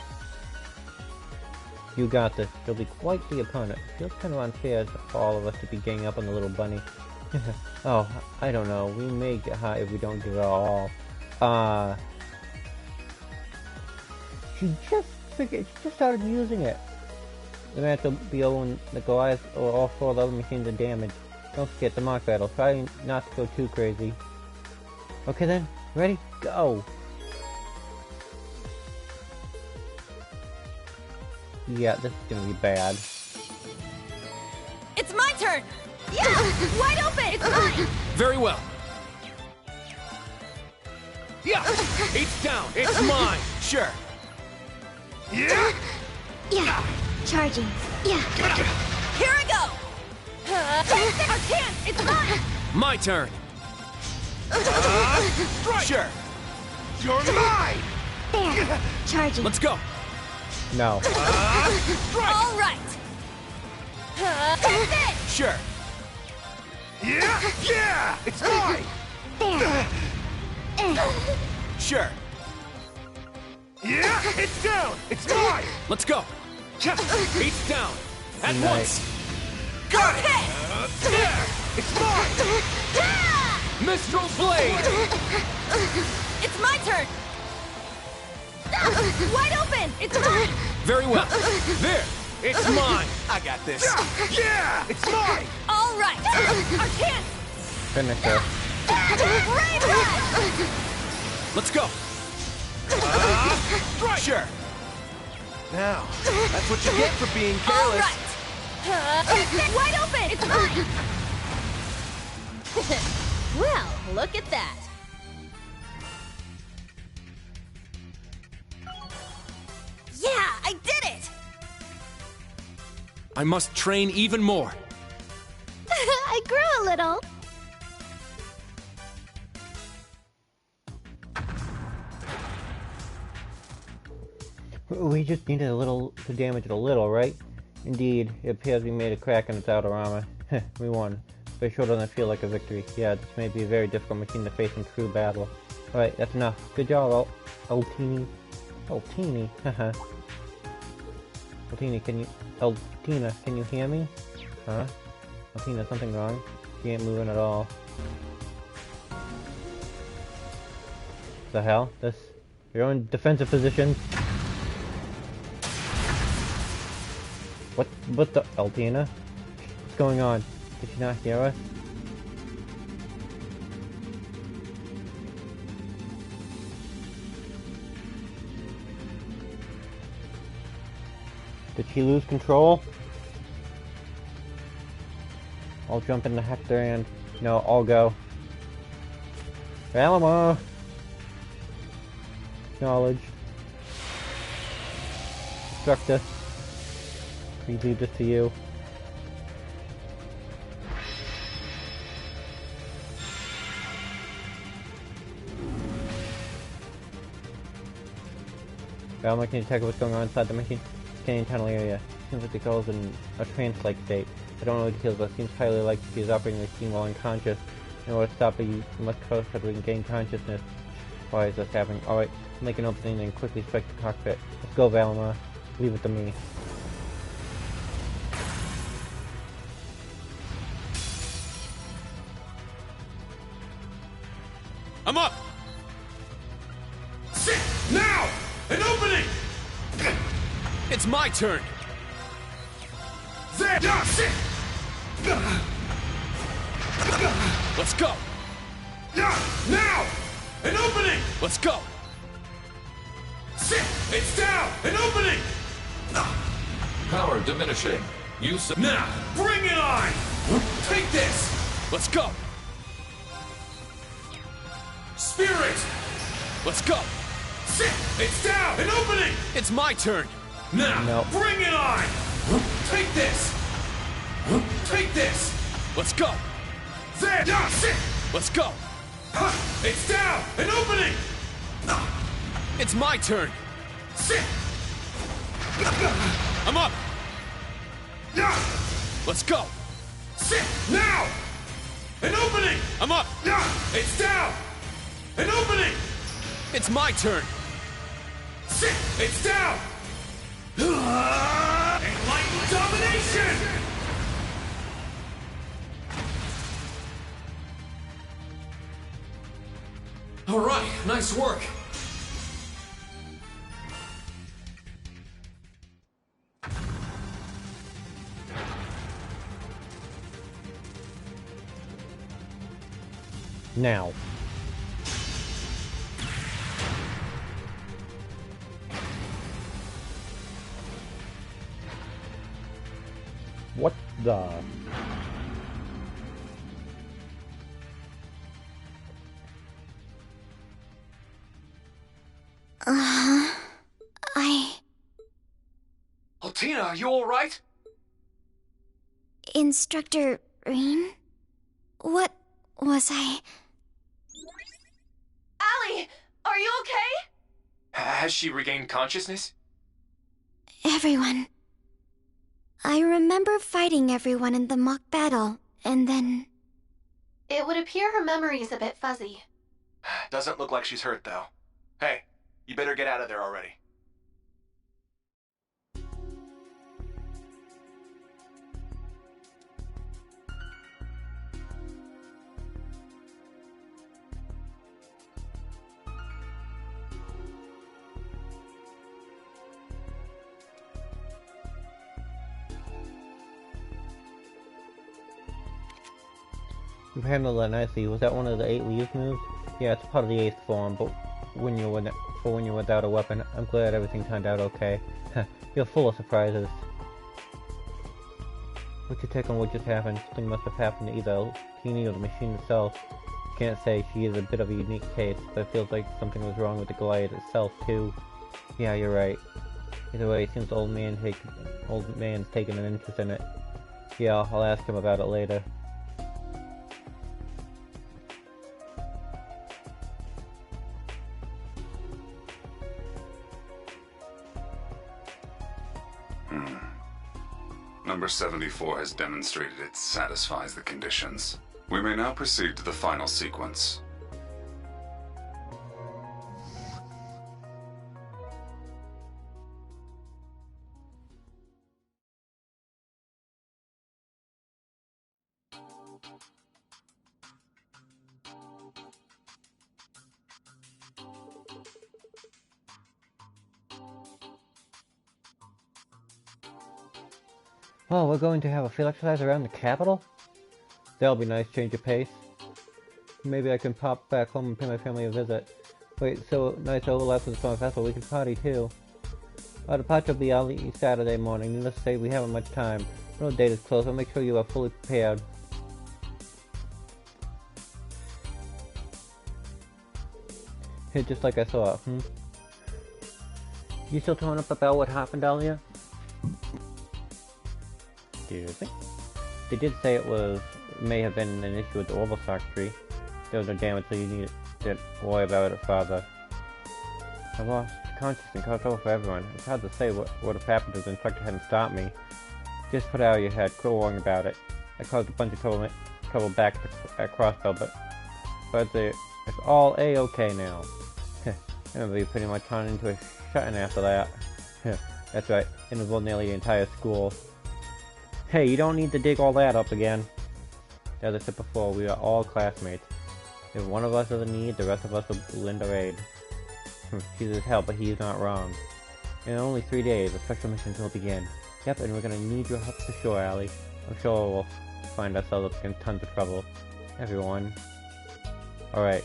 You got this. You'll be quite the opponent. It feels kind of unfair for all of us to be ganging up on the little bunny. Oh, I don't know. We may get high if we don't give it all. She just started using it. The match will be over when the Goliath or all four of the other machines are damaged. Don't forget the mock battle. Try not to go too crazy. Okay then, ready? Go! Yeah, this is gonna be bad. It's my turn! Yeah! Wide open! It's mine! Very well. Yeah! It's down! It's mine! Sure. Yeah! Charging. Yeah. Here I go! Our chance! It's mine! My turn! Sure. You're mine! There. Charging. Let's go! No. All right! That's it! Sure. Yeah! It's mine! There. Sure. Yeah! It's down! It's mine! Let's go! It's down! At once! Got it! There! It's mine! Mistral Blade! It's my turn! Wide open! It's mine! Very well. There! It's mine! I got this. Yeah! It's mine! All right! Our chance! Finish it. Brave Red! Let's go! Sure. Now, that's what you get for being careless. All right. Wide open! It's mine! Well, look at that. Yeah, I did it! I must train even more. I grew a little. We just needed a little to damage it a little, right? Indeed, it appears we made a crack in its outer armor. We won. But it sure doesn't feel like a victory. Yeah, this may be a very difficult machine to face in true battle. Alright, that's enough. Good job, Altini. Altini? Haha. Altini, can you... Altina, can you hear me? Huh? Altina, something wrong? She ain't moving at all. The hell? This... You're in defensive position. What the... Altina? What's going on? Did she not hear us? Did she lose control? I'll jump into Hector and... No, I'll go. Alamo! Acknowledged. Instructor. We leave this to you. Alamo, can you check what's going on inside the machine? Scanning tunnel area. Seems like the girl's in a trance-like state. I don't know the details, but it seems highly likely she is operating the machine while unconscious. In order to stop her, you must cause her to regain consciousness. Why is this happening? Alright, make an opening and quickly strike the cockpit. Let's go, Valma. Leave it to me. I'm up! Sit! Now! An opening! It's my turn! There! Sit! Let's go! Now! An opening! Let's go! Sit! It's down! An opening! Power diminishing. Use... Now! Bring it on! Take this! Let's go! Spirit! Let's go! Sit! It's down! An opening! It's my turn! Now! No. Bring it on! Take this! Take this! Let's go! There! Sit! Let's go! It's down! An opening! It's my turn! Sit! I'm up! Let's go! Sit! Now! An opening! I'm up! It's down! An opening! It's my turn! Sit! It's down! Enlightened domination! All right, nice work. Now. What the... Altina, are you alright? Instructor Rean? What was I... Allie, are you okay? Has she regained consciousness? Everyone. I remember fighting everyone in the mock battle, and then... It would appear her memory is a bit fuzzy. Doesn't look like she's hurt, though. Hey, you better get out of there already. You've handled that nicely. Was that one of the 8 leaves moves? Yeah, it's part of the 8th form, but when you're without a weapon. I'm glad everything turned out okay. You're full of surprises. What's your take on what just happened? Something must have happened to either Teeny or the machine itself. Can't say. She is a bit of a unique case, but it feels like something was wrong with the Goliath itself too. Yeah, you're right. Either way, it seems the old man's taking an interest in it. Yeah, I'll ask him about it later. Number 74 has demonstrated it satisfies the conditions. We may now proceed to the final sequence. Oh, we're going to have a field exercise around the capital? That'll be nice, change of pace. Maybe I can pop back home and pay my family a visit. Wait, so nice overlap with the summer festival, we can party too. Our departure will be early Saturday morning, needless to say we haven't much time. No date is close, I'll make sure you are fully prepared. Hey, just like I saw, You still torn up about what happened earlier? Excuse me. They did say it may have been an issue with the orbital circuitry. There was no damage, so you didn't worry about it further. I lost consciousness and caused trouble for everyone. It's hard to say what would have happened if the instructor hadn't stopped me. Just put it out of your head, quit worrying about it. I caused a bunch of trouble back at Crossbell, but it's all A-okay now. I remember you pretty much turned into a shut-in after that. That's right, involved nearly the entire school. Hey, you don't need to dig all that up again. As I said before, we are all classmates. If one of us is in need, the rest of us will lend our aid. She's his help, but he's not wrong. In only 3 days, the special missions will begin. Yep, and we're gonna need your help for sure, Allie. I'm sure we'll find ourselves up in tons of trouble. Everyone. Alright.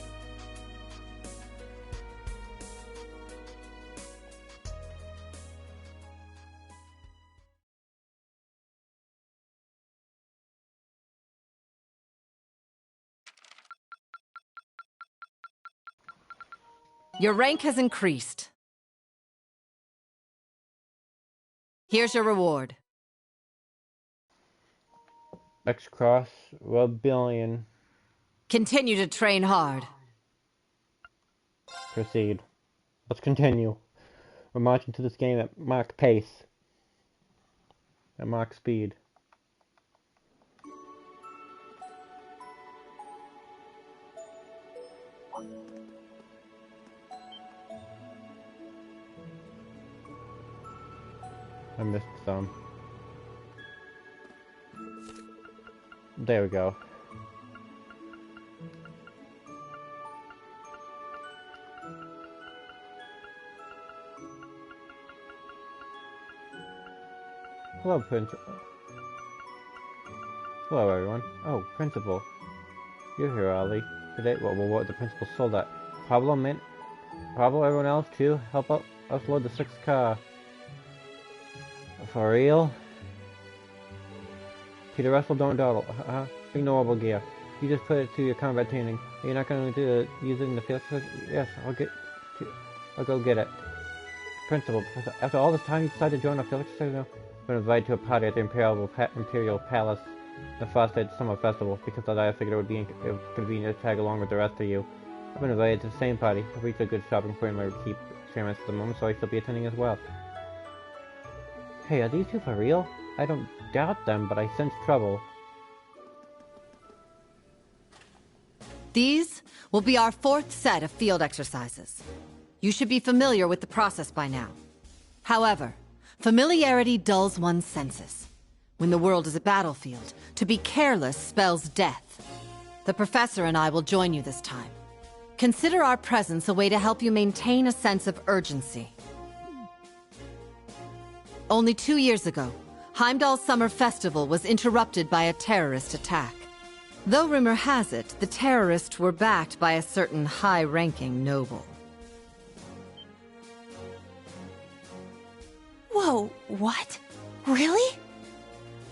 Your rank has increased. Here's your reward. X-Cross Rebellion. Continue to train hard. Proceed. Let's continue. We're marching to this game at Mach pace. At Mach speed. I missed some. There we go. Hello, Principal. Hello, everyone. Oh, Principal. You're here, Ollie. Today, what the Principal sold that. Pablo, everyone else, too? Help us load the 6th car. For real? Peter Russell, don't dawdle. Ignorable gear. You just put it to your combat training. You're not going to do it using the field. Yes, I'll go get it. Principal, after all this time, you decided to join our field exercise now? I've been invited to a party at the Imperial Palace, the Frosted Summer Festival, because I figured it would be convenient to tag along with the rest of you. I've been invited to the same party. I've reached a good shopping point in my keep experiments at the moment, so I shall be attending as well. Hey, are these two for real? I don't doubt them, but I sense trouble. These will be our 4th set of field exercises. You should be familiar with the process by now. However, familiarity dulls one's senses. When the world is a battlefield, to be careless spells death. The professor and I will join you this time. Consider our presence a way to help you maintain a sense of urgency. Only 2 years ago, Heimdall's Summer Festival was interrupted by a terrorist attack. Though rumor has it, the terrorists were backed by a certain high-ranking noble. Whoa, what? Really?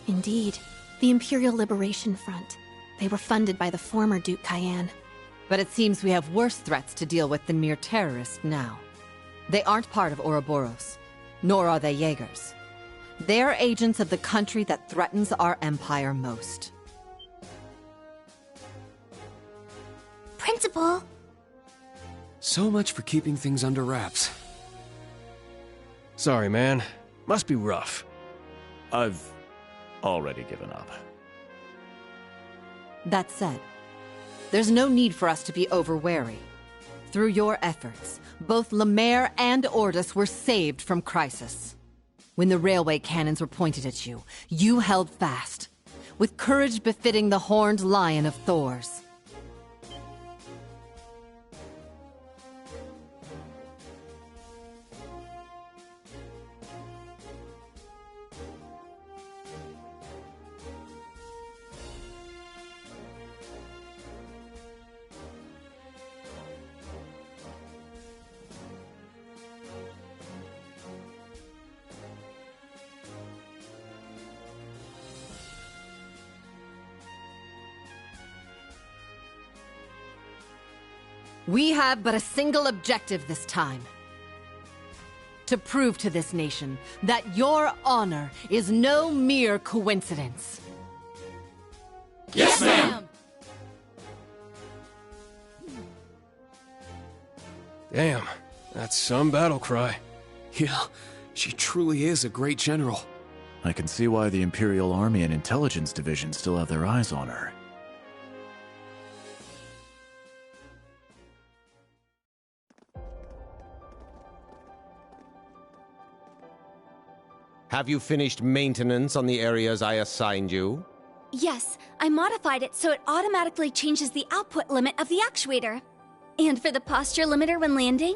Indeed. The Imperial Liberation Front. They were funded by the former Duke Cayenne. But it seems we have worse threats to deal with than mere terrorists now. They aren't part of Ouroboros, nor are they Jaegers. They're agents of the country that threatens our empire most. Principal! So much for keeping things under wraps. Sorry, man. Must be rough. I've already given up. That said, there's no need for us to be over-wary. Through your efforts, both Lemaire and Ordis were saved from crisis. When the railway cannons were pointed at you, you held fast, with courage befitting the horned lion of Thors. We have but a single objective this time. To prove to this nation that your honor is no mere coincidence. Yes, ma'am! Damn, that's some battle cry. Yeah, she truly is a great general. I can see why the Imperial Army and Intelligence Division still have their eyes on her. Have you finished maintenance on the areas I assigned you? Yes, I modified it so it automatically changes the output limit of the actuator. And for the posture limiter when landing?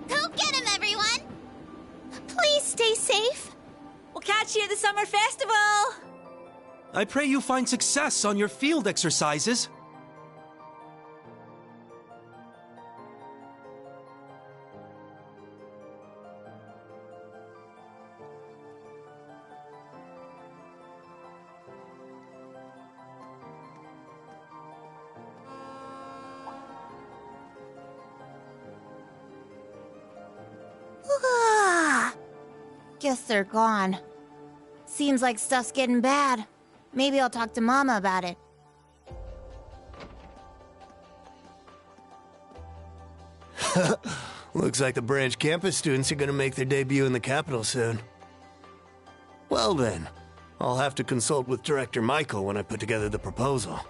Go get him, everyone! Please stay safe. We'll catch you at the summer festival! I pray you find success on your field exercises. Guess they're gone. Seems like stuff's getting bad. Maybe I'll talk to Mama about it. Looks like the branch campus students are gonna make their debut in the capital soon. Well then, I'll have to consult with Director Michael when I put together the proposal.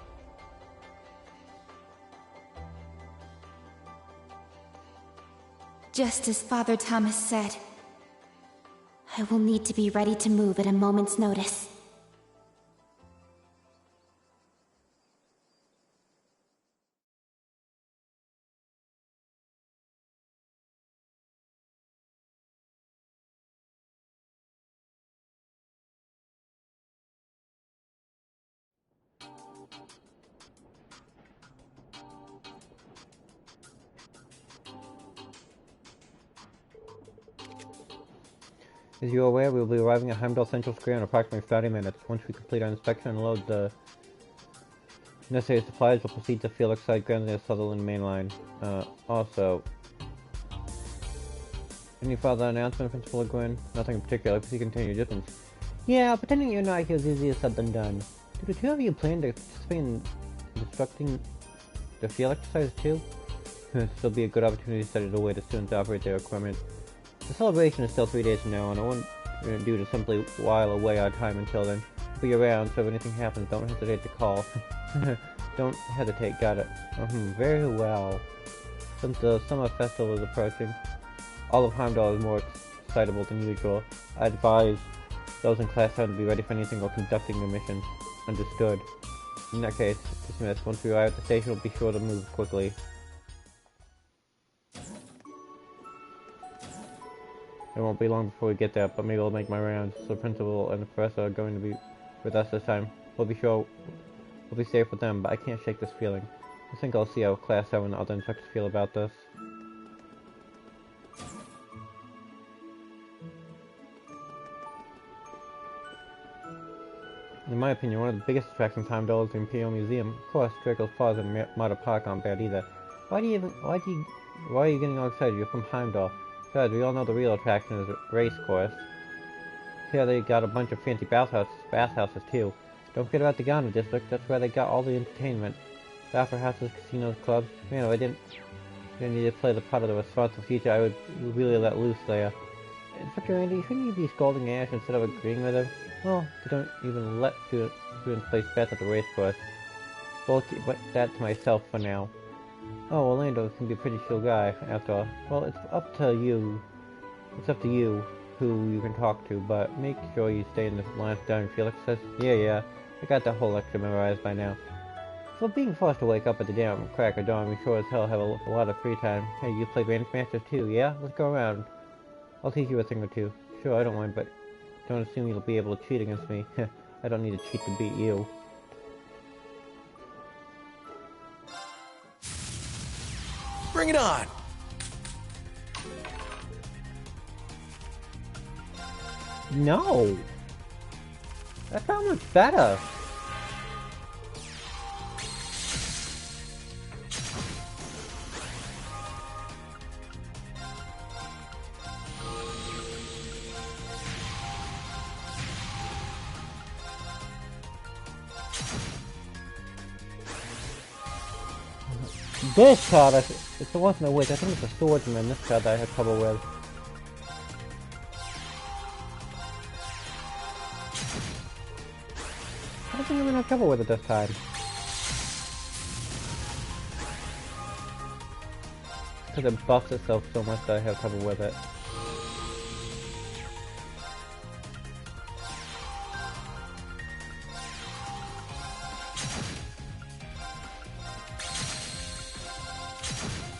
Just as Father Thomas said, I will need to be ready to move at a moment's notice. As you are aware, we will be arriving at Heimdall Central Square in approximately 30 minutes. Once we complete our inspection and load the necessary supplies, we'll proceed to Felix Side Ground near Sutherland Main Line. Also, any further announcement, Principal Le Guin? Nothing in particular. Please continue your distance. Yeah, pretending you're not here is easier said than done. Do the two of you plan to participate in constructing the field exercise too? This will be a good opportunity to study the way the students operate their equipment. The celebration is still 3 days from now, and I won't do to simply while away our time until then. I'll be around, so if anything happens, don't hesitate to call. Don't hesitate, got it. Very well. Since the summer festival is approaching, all of Heimdall is more excitable than usual. I advise those in class time to be ready for anything while conducting the mission. Understood. In that case, dismissed. Once we arrive at the station, we'll be sure to move quickly. It won't be long before we get there, but maybe I'll make my rounds. So the principal and the professor are going to be with us this time. We'll be sure we'll be safe with them, but I can't shake this feeling. I think I'll see how Class 7 and other instructors feel about this. In my opinion, one of the biggest attractions in Heimdall is the Imperial Museum. Of course, Draco's Falls and Marta Park aren't bad either. Why are you getting all excited? You're from Heimdall. Besides, we all know the real attraction is a race course. Here they got a bunch of fancy bathhouses too. Don't forget about the Ghana district, that's where they got all the entertainment. The opera houses, casinos, clubs. Man, if I didn't need to play the part of the responsible teacher, I would really let loose there. Inspector Randy, shouldn't you be scolding Ash instead of agreeing with him? Well, they don't even let students place bets at the race course. Well, I'll keep that to myself for now. Oh, Orlando can be a pretty chill guy, after all. Well, it's up to you. It's up to you who you can talk to, but make sure you stay in this line down. Felix says, yeah, I got that whole lecture memorized by now. So being forced to wake up at the damn crack of dawn, we sure as hell have a lot of free time. Hey, you play Grandmaster Masters too, yeah? Let's go around. I'll teach you a thing or two. Sure, I don't mind, but don't assume you'll be able to cheat against me. I don't need to cheat to beat you. Bring it on! No! That's not much better! This card, it's the one from the witch. I think it's a swordsman, this card that I had trouble with. I don't think I'm gonna have trouble with it this time. Because it buffs itself so much that I have trouble with it.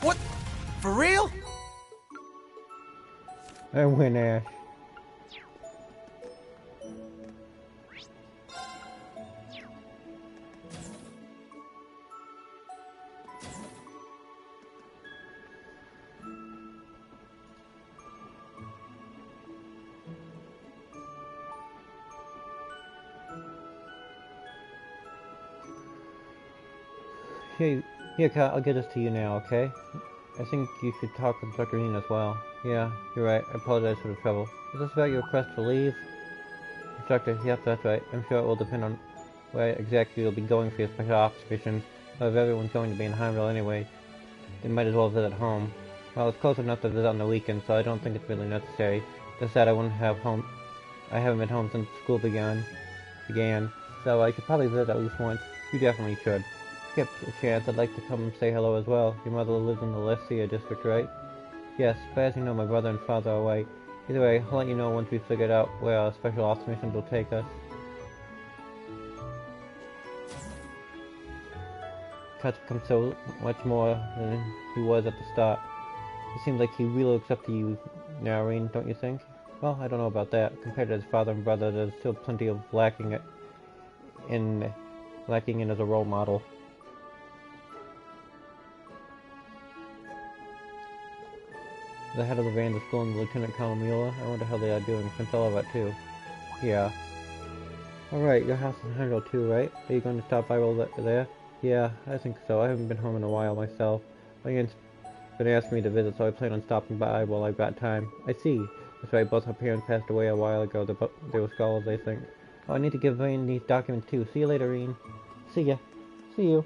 What? For real? I win, Ash. Here, Kat, I'll get this to you now, okay? I think you should talk with Dr. Ian as well. Yeah, you're right. I apologize for the trouble. Is this about your request for leave? Instructor, yep, that's right. I'm sure it will depend on where exactly you'll be going for your special ops missions. But if everyone's going to be in Heimdall anyway, they might as well visit home. Well, it's close enough to visit on the weekend, so I don't think it's really necessary. Just that I haven't been home since school began, so I should probably visit at least once. You definitely should. Skip a chance, I'd like to come and say hello as well. Your mother lives in the Lescia district, right? Yes, but as you know, my brother and father are away. Either way, I'll let you know once we've figured out where our special ops missions will take us. Kut's become so much more than he was at the start. It seems like he really looks up to you now, Rean, don't you think? Well, I don't know about that. Compared to his father and brother, there's still plenty of lacking in as a role model. The head of the Vanda School and Lieutenant Colonel Mueller. I wonder how they are doing. Pentelovat too. Yeah. Alright, your house is in Heimdall too, right? Are you going to stop by while there? Yeah, I think so. I haven't been home in a while myself. My aunt's been asking me to visit, so I plan on stopping by while I've got time. I see. That's right, both her parents passed away a while ago. They were scholars, I think. Oh, I need to give Rean these documents too. See you later, Rean. See ya. See you.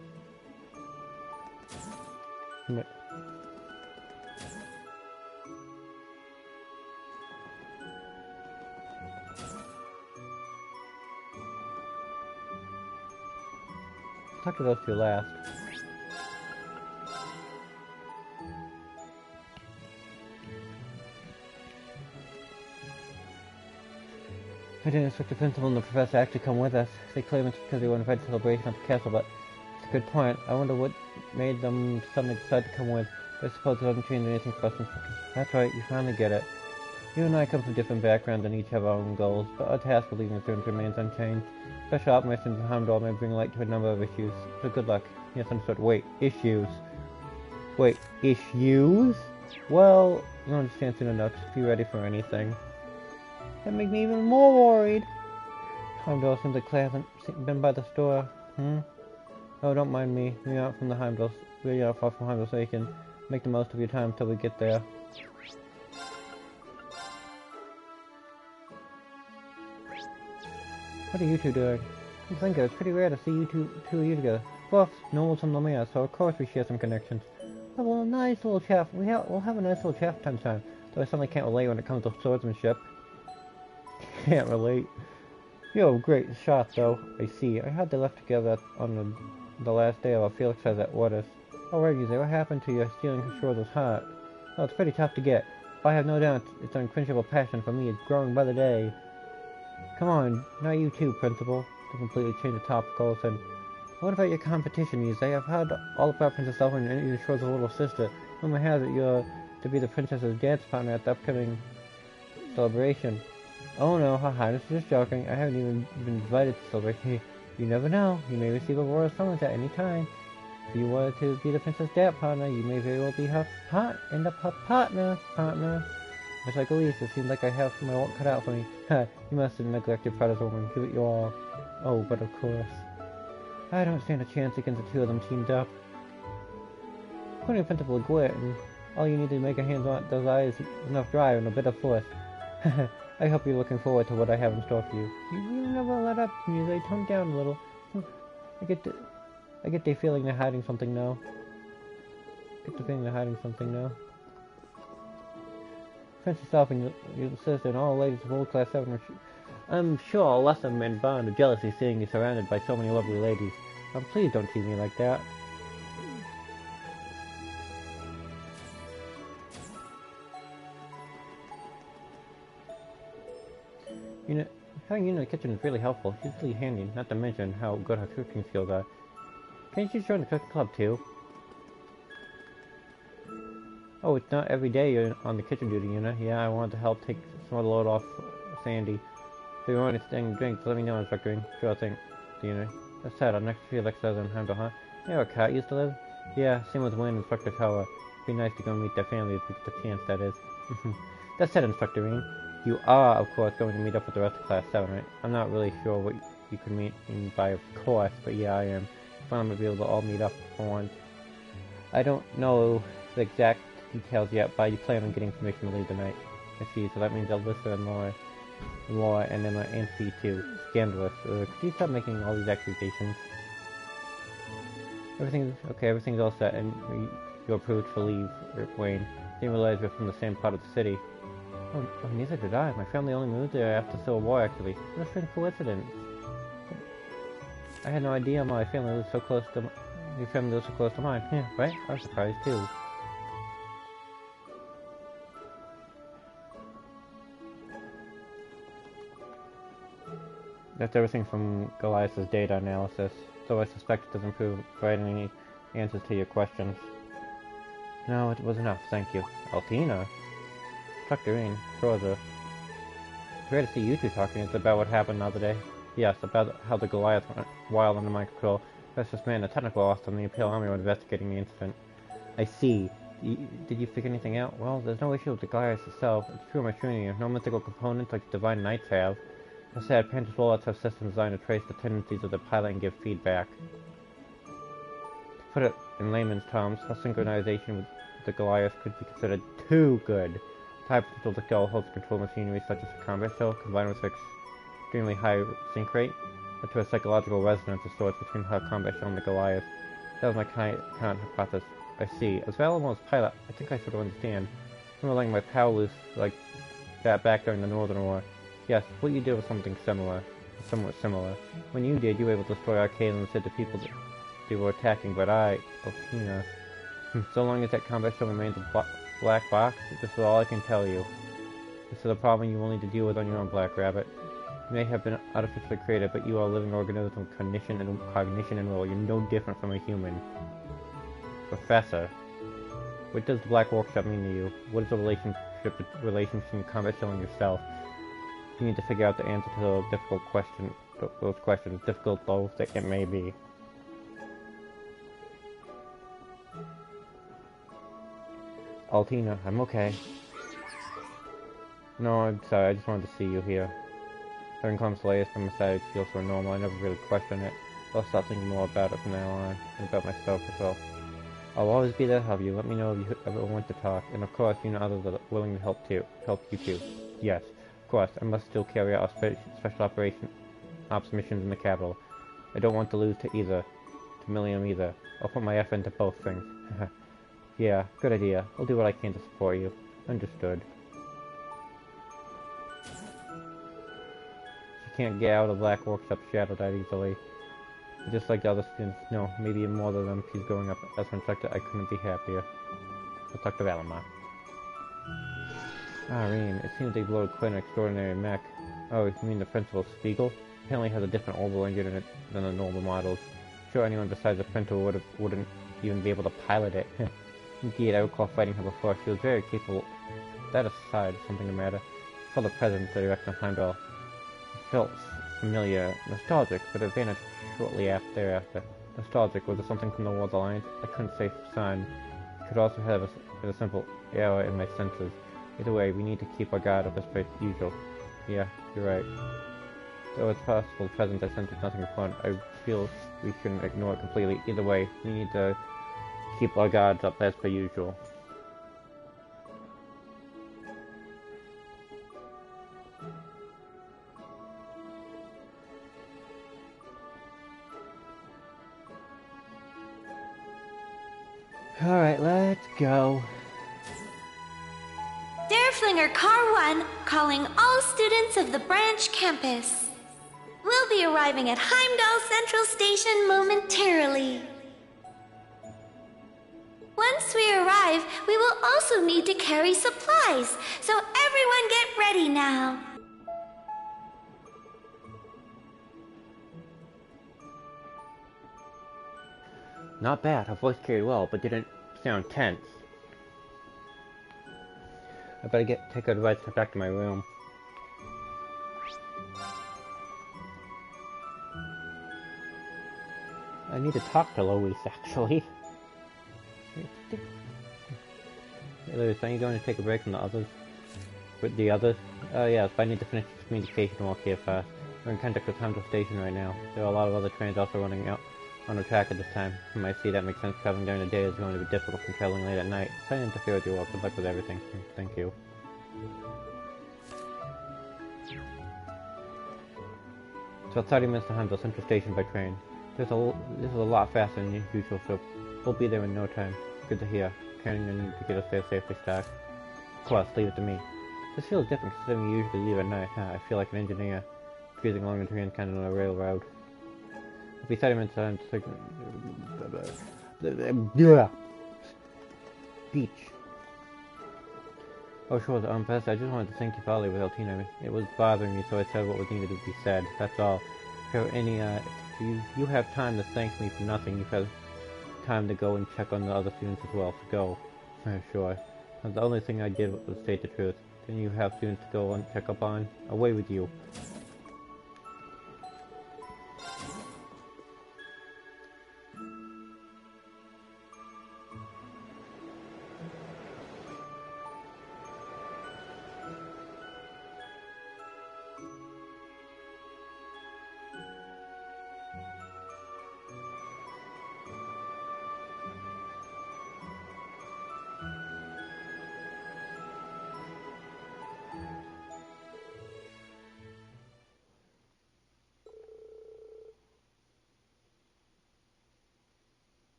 Talk to those two last. I didn't expect the principal and the professor to actually come with us. They claim it's because they were invited to celebration at the castle, but it's a good point. I wonder what made them suddenly decide to come with. But I suppose it doesn't change anything for us. That's right, you finally get it. You and I come from different backgrounds and each have our own goals, but our task of leading the students remains unchanged. Special op missions in Heimdall may bring light to a number of issues, so good luck. Yes, understood. Wait, issues. Wait, issues? Well, you'll understand soon enough. Just be ready for anything. That makes me even more worried. Heimdall seems like Claire hasn't been by the store. Oh, don't mind me. We aren't from the Heimdall. We are far from Heimdall, so you can make the most of your time until we get there. What are you two doing? I'm thinking it's pretty rare to see you two of you together. Buffs, nobles from Lemire, so of course we share some connections. Well, a nice little chat. We'll have a nice little chat from time to time. Though I certainly can't relate when it comes to swordsmanship. Can't relate. You're a great shot, though. I see. I heard they left together on the last day of our field exercise at Waters. Oh, Reggie, what happened to your stealing Schroeder's heart? Oh, it's pretty tough to get. But I have no doubt its unquenchable passion for me is growing by the day. Come on, not you too, Principal. To completely change the topic, all of a sudden. What about your competition news? I have heard all about Princess Elfin and even Schroeder's little sister. Rumor has it you're to be the princess's dance partner at the upcoming celebration. Oh no, Her Highness is just joking. I haven't even been invited to celebrate. You never know. You may receive a royal summons at any time. If you wanted to be the princess dance partner, you may very well be her partner. It's like Elise, it seems like I have my work cut out for me. Ha, you must have neglected Prada's woman. Give it your all. Oh, but of course. I don't stand a chance against the two of them teamed up. According to Principal Gwit, all you need to make a hand on those eyes enough drive and a bit of force. I hope you're looking forward to what I have in store for you. You never let up, Muse. Tone down a little. I get the feeling they're hiding something now. Princess Elfin, your sister, and all the ladies of Old Class 7 I'm sure I'll lessen men bond of jealousy seeing you surrounded by so many lovely ladies. Please don't tease me like that. You know, having you in the kitchen is really helpful. She's really handy, not to mention how good her cooking skills are. Can't you join the cooking club too? Oh, it's not every day you're on the kitchen duty, you know? Yeah, I wanted to help take some of the load off Sandy. If you want anything to drink, let me know, Inspector Green. Sure thing, you know. That's sad, our next field exercise in Heimdall, huh? You know where Kat used to live? Yeah, same with Wayne and Inspector Tower. It'd be nice to go meet their family if we get the chance, that is. That said, Inspector Green, you are, of course, going to meet up with the rest of Class 7, right? I'm not really sure what you could mean by of course, but yeah, I am. Fun to be able to all meet up for once. I don't know the exact details yet, but I plan on getting permission to leave tonight. I see, so that means Alyssa and Laura, and then Nancy too. Scandalous. Could you stop making all these accusations? Everything's all set, and you're approved for leave, Wayne. Didn't realize we're from the same part of the city. Oh, neither did I. My family only moved there after the Civil War, actually. What a strange coincidence. I had no idea my family was so close to your family was so close to mine. Yeah, right? I was surprised too. That's everything from Goliath's data analysis, so I suspect it doesn't provide any answers to your questions. No, it was enough, thank you. Altina? Dr. Ian, Schroeder. Great to see you two talking. It's about what happened the other day. Yes, about how the Goliath went wild under my control. Precious man, a technical loss on the Imperial Army were investigating the incident. I see. Did you figure anything out? Well, there's no issue with the Goliath itself. It's true machinery, no mythical components like the Divine Knights have. I said, Panthers rollouts have systems designed to trace the tendencies of the pilot and give feedback. To put it in layman's terms, a synchronization with the Goliath could be considered too good. The high potential to kill host control machinery such as the combat shell, combined with its extremely high sync rate, led to a psychological resonance of sorts between her combat shell and the Goliath. That was my current hypothesis. I see. As valuable as pilot, I think I sort of understand. I'm letting my power loose like that back during the Northern War. Yes, what you did was something similar. Somewhat similar. When you did, you were able to destroy Arcade and said to people that they were attacking, but Altina. So long as that combat shell remains a black box, this is all I can tell you. This is a problem you will need to deal with on your own, Black Rabbit. You may have been artificially created, but you are a living organism with cognition and will. You're no different from a human. Professor, what does the Black Workshop mean to you? What is the relationship between combat shell and yourself? You need to figure out the answer to those difficult questions, difficult though that it may be. Altina, I'm okay. No, I'm sorry, I just wanted to see you here. Having Constellatus by my side feels so normal, I never really questioned it. I'll start thinking more about it from now on, and about myself as well. I'll always be there to help you. Let me know if you ever want to talk. And of course, you know others that are willing to help you too. Yes, of course, I must still carry out our special ops missions in the capital. I don't want to lose to Millennium either. I'll put my effort into both things. Yeah, good idea. I'll do what I can to support you. Understood. She can't get out of Black Workshop's shadow that easily. Just like the other students, no, maybe more than them, she's going up as an instructor. I couldn't be happier. I'll talk to Valimar. Reem, it seems they've loaded quite an extraordinary mech. Oh, you mean the Principal Spiegel? Apparently has a different orbital engine in it than the normal models. Sure, anyone besides the Principal wouldn't even be able to pilot it. Indeed, I recall fighting her before. She was very capable. That aside, something the matter. For the present, the direction of Heimdall. It felt familiar, nostalgic, but it vanished shortly thereafter. Nostalgic, was it something from the World Alliance? I couldn't say for certain. It could also have been a simple error in my senses. Either way, we need to keep our guard up as per usual. Yeah, you're right. Though it's possible the present I sense is nothing fun, I feel we shouldn't ignore it completely. Either way, we need to keep our guards up as per usual. Alright, let's go. Dareflinger Car 1 calling all students of the branch campus. We'll be arriving at Heimdall Central Station momentarily. Once we arrive, we will also need to carry supplies, so everyone get ready now. Not bad, her voice carried well, but didn't sound tense. I better take advice and back to my room. I need to talk to Lois, actually. Hey Lois, are you going to take a break from the others? With the others? Yes, but I need to finish this communication work here fast. We're in contact with Heimdall Station right now. There are a lot of other trains also running out on the track at this time. You might see that makes sense. Traveling during the day is going to be difficult from traveling late at night. So I interfere with your work. Good luck with everything. Thank you. So 30 minutes to Heimdall Central Station by train. This is a lot faster than usual, so we'll be there in no time. Good to hear. Counting on you to get us there safely, Stark. Of course, leave it to me. This feels different considering we usually leave at night. I feel like an engineer cruising along the train kind of on a railroad. It'll be 30 minutes time to Beach. Oh sure, Professor, I just wanted to thank you for all with Altina. It was bothering me, so I said what was needed to be said. That's all. If you have time to thank me for nothing, you've had time to go and check on the other students as well, so go. Sure. The only thing I did was state the truth. Then you have students to go and check up on. Away with you.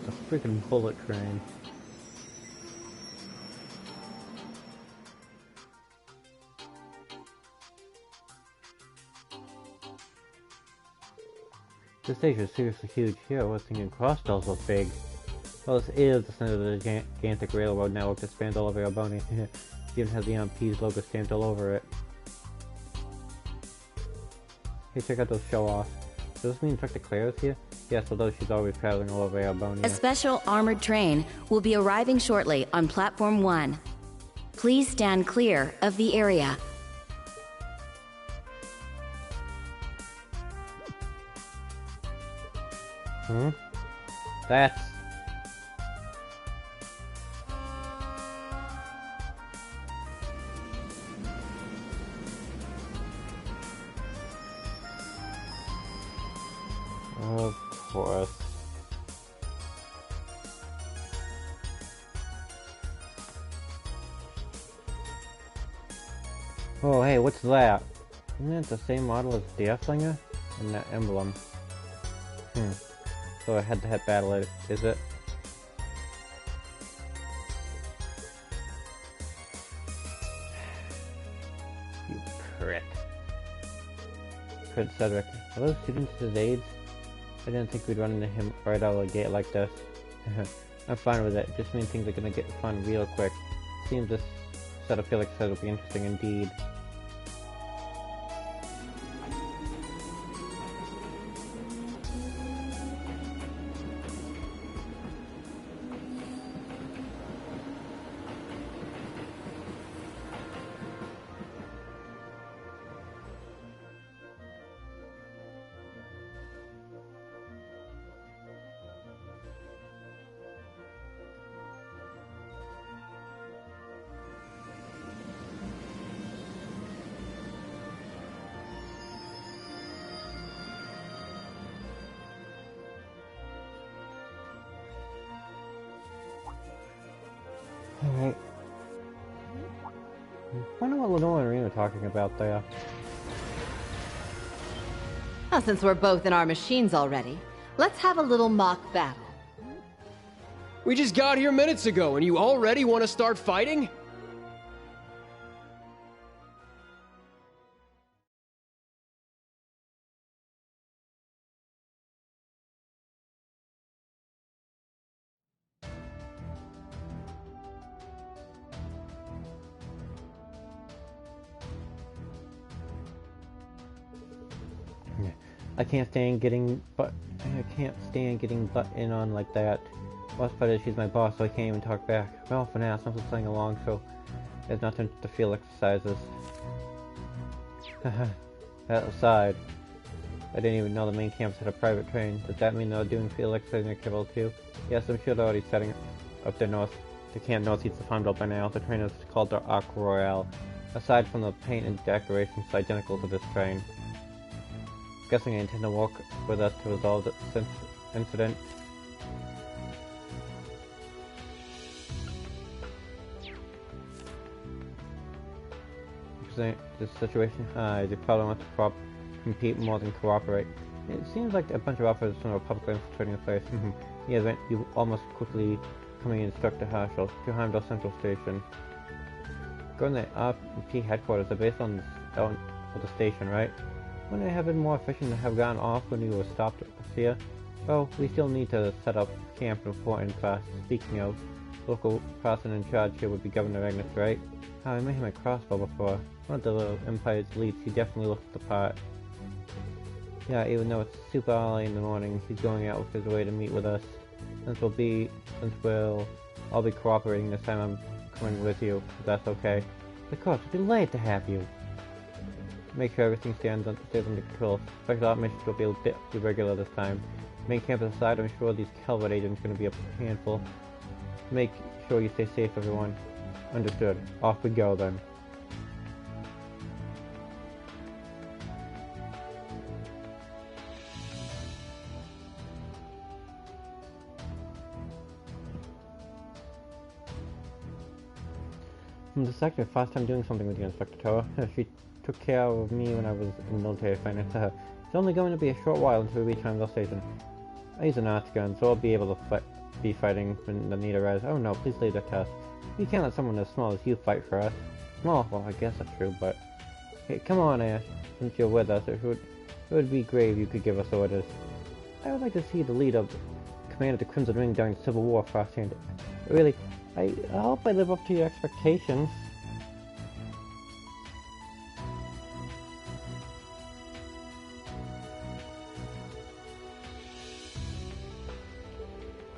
The freaking bullet train. This station is seriously huge. Here I was thinking Crossbell's so big. Well, this is the center of the gigantic railroad network that spans all over Albania. It even has the MP's logo stamped all over it. Hey, check out those show-offs. Does this mean Inspector Claire is here? Yes, although she's always traveling all over Albania. A special armored train will be arriving shortly on Platform 1. Please stand clear of the area. Hmm? That's... Of course. Oh, hey, what's that? Isn't it the same model as the Deathslinger? And that emblem. So a head-to-head battle, is it? You prick. Prince Cedric. Are those students his aides? I didn't think we'd run into him right out of the gate like this. I'm fine with it. It just means things are gonna get fun real quick. Seems this set of Felix said will be interesting indeed. Alright. I wonder what Lenore and Rena are talking about there. Now, since we're both in our machines already, let's have a little mock battle. We just got here minutes ago, and you already want to start fighting? I can't stand getting butt in on like that. Worst part is she's my boss, so I can't even talk back. Well, for now, Snuffle's playing along, so there's nothing to field exercises. That aside, I didn't even know the main campus had a private train. Does that mean they're doing field exercising at Kibble too? Yes, I'm sure they're already setting up their camp northeast of Heimdall by now. The train is called the Arc Royale. Aside from the paint and decorations identical to this train. Guessing I intend to walk with us to resolve this incident. This situation, they probably want to compete more than cooperate. It seems like a bunch of offers from the Republic are infiltrating the place. Yeah, you almost quickly coming Instructor Herschel to Heimdall Central Station. Going to the RP headquarters, the base on the station, right? Wouldn't it have been more efficient to have gone off when we were stopped here? Well, we still need to set up camp before in class. Speaking of, local person in charge here would be Governor Agnes, right? I met him at Crossbow before. One of the Empire's elites, he definitely looks the part. Yeah, even though it's super early in the morning, he's going out of his way to meet with us. Since we'll all be cooperating this time, I'm coming with you, if that's okay. Of course, we'd be glad to have you. Make sure everything stays under control. Special op missions will be a bit irregular this time. Main campus aside, I'm sure these Calvert agents are going to be a handful. Make sure you stay safe, everyone. Understood. Off we go then. From the sector, first time doing something with the Inspector Toa. She took care of me when I was in military finance. It's only going to be a short while until we reach Heimdall Station. I use an arts gun, so I'll be able to be fighting when the need arises. Oh no, please leave the test. You can't let someone as small as you fight for us. Small? Well, I guess that's true, but... Hey, come on, Ash. Since you're with us, it would be great if you could give us orders. I would like to see the lead of command of the Crimson Ring during the Civil War firsthand. Really, I hope I live up to your expectations.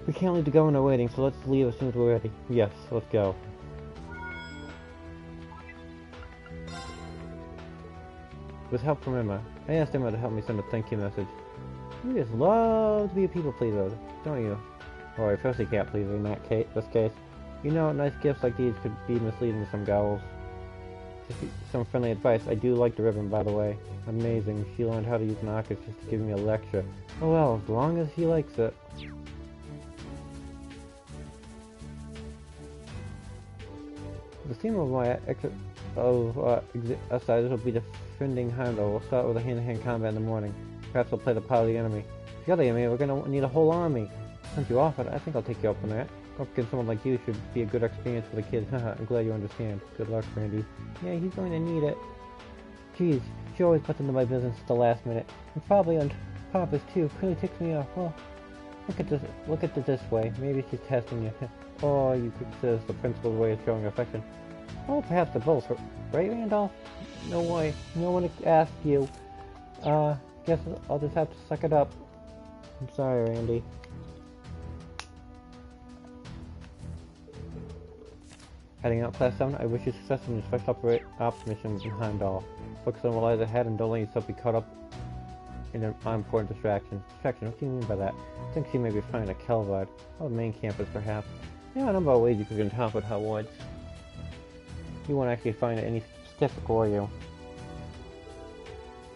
We can't leave the governor waiting, so let's leave as soon as we're ready. Yes, let's go. With help from Emma. I asked Emma to help me send a thank you message. You just love to be a people pleaser, don't you? Or a pussycat pleaser in this case. You know, nice gifts like these could be misleading to some gals. Just some friendly advice. I do like the ribbon, by the way. Amazing. She learned how to use Noctis just to give me a lecture. Oh well, as long as he likes it. The theme of my exercises will be defending Heimdall. We'll start with a hand-to-hand combat in the morning. Perhaps we'll play the part of the enemy. Together, we're gonna need a whole army. Since you offered, I think I'll take you up on that. Up against someone like you should be a good experience for the kids. Haha, I'm glad you understand. Good luck, Randy. Yeah, he's going to need it. Geez, she always puts into my business at the last minute. And probably on purpose too. Really ticks me off. Well, look at it this way. Maybe she's testing you. Or you could say it's the principal's way of showing affection. Oh, perhaps they're both. Right, Randolph? No way. No one asked you. Guess I'll just have to suck it up. I'm sorry, Randy. Heading out Class 7, I wish you success in your special ops mission in Heimdall. Focus on what lies ahead and don't let yourself be caught up in an unimportant distraction. Distraction? What do you mean by that? I think she may be finding a Kelvard. Oh, the main campus, perhaps. There are a number of ways you could get on top of Hogwarts. You won't actually find it any specific, will you?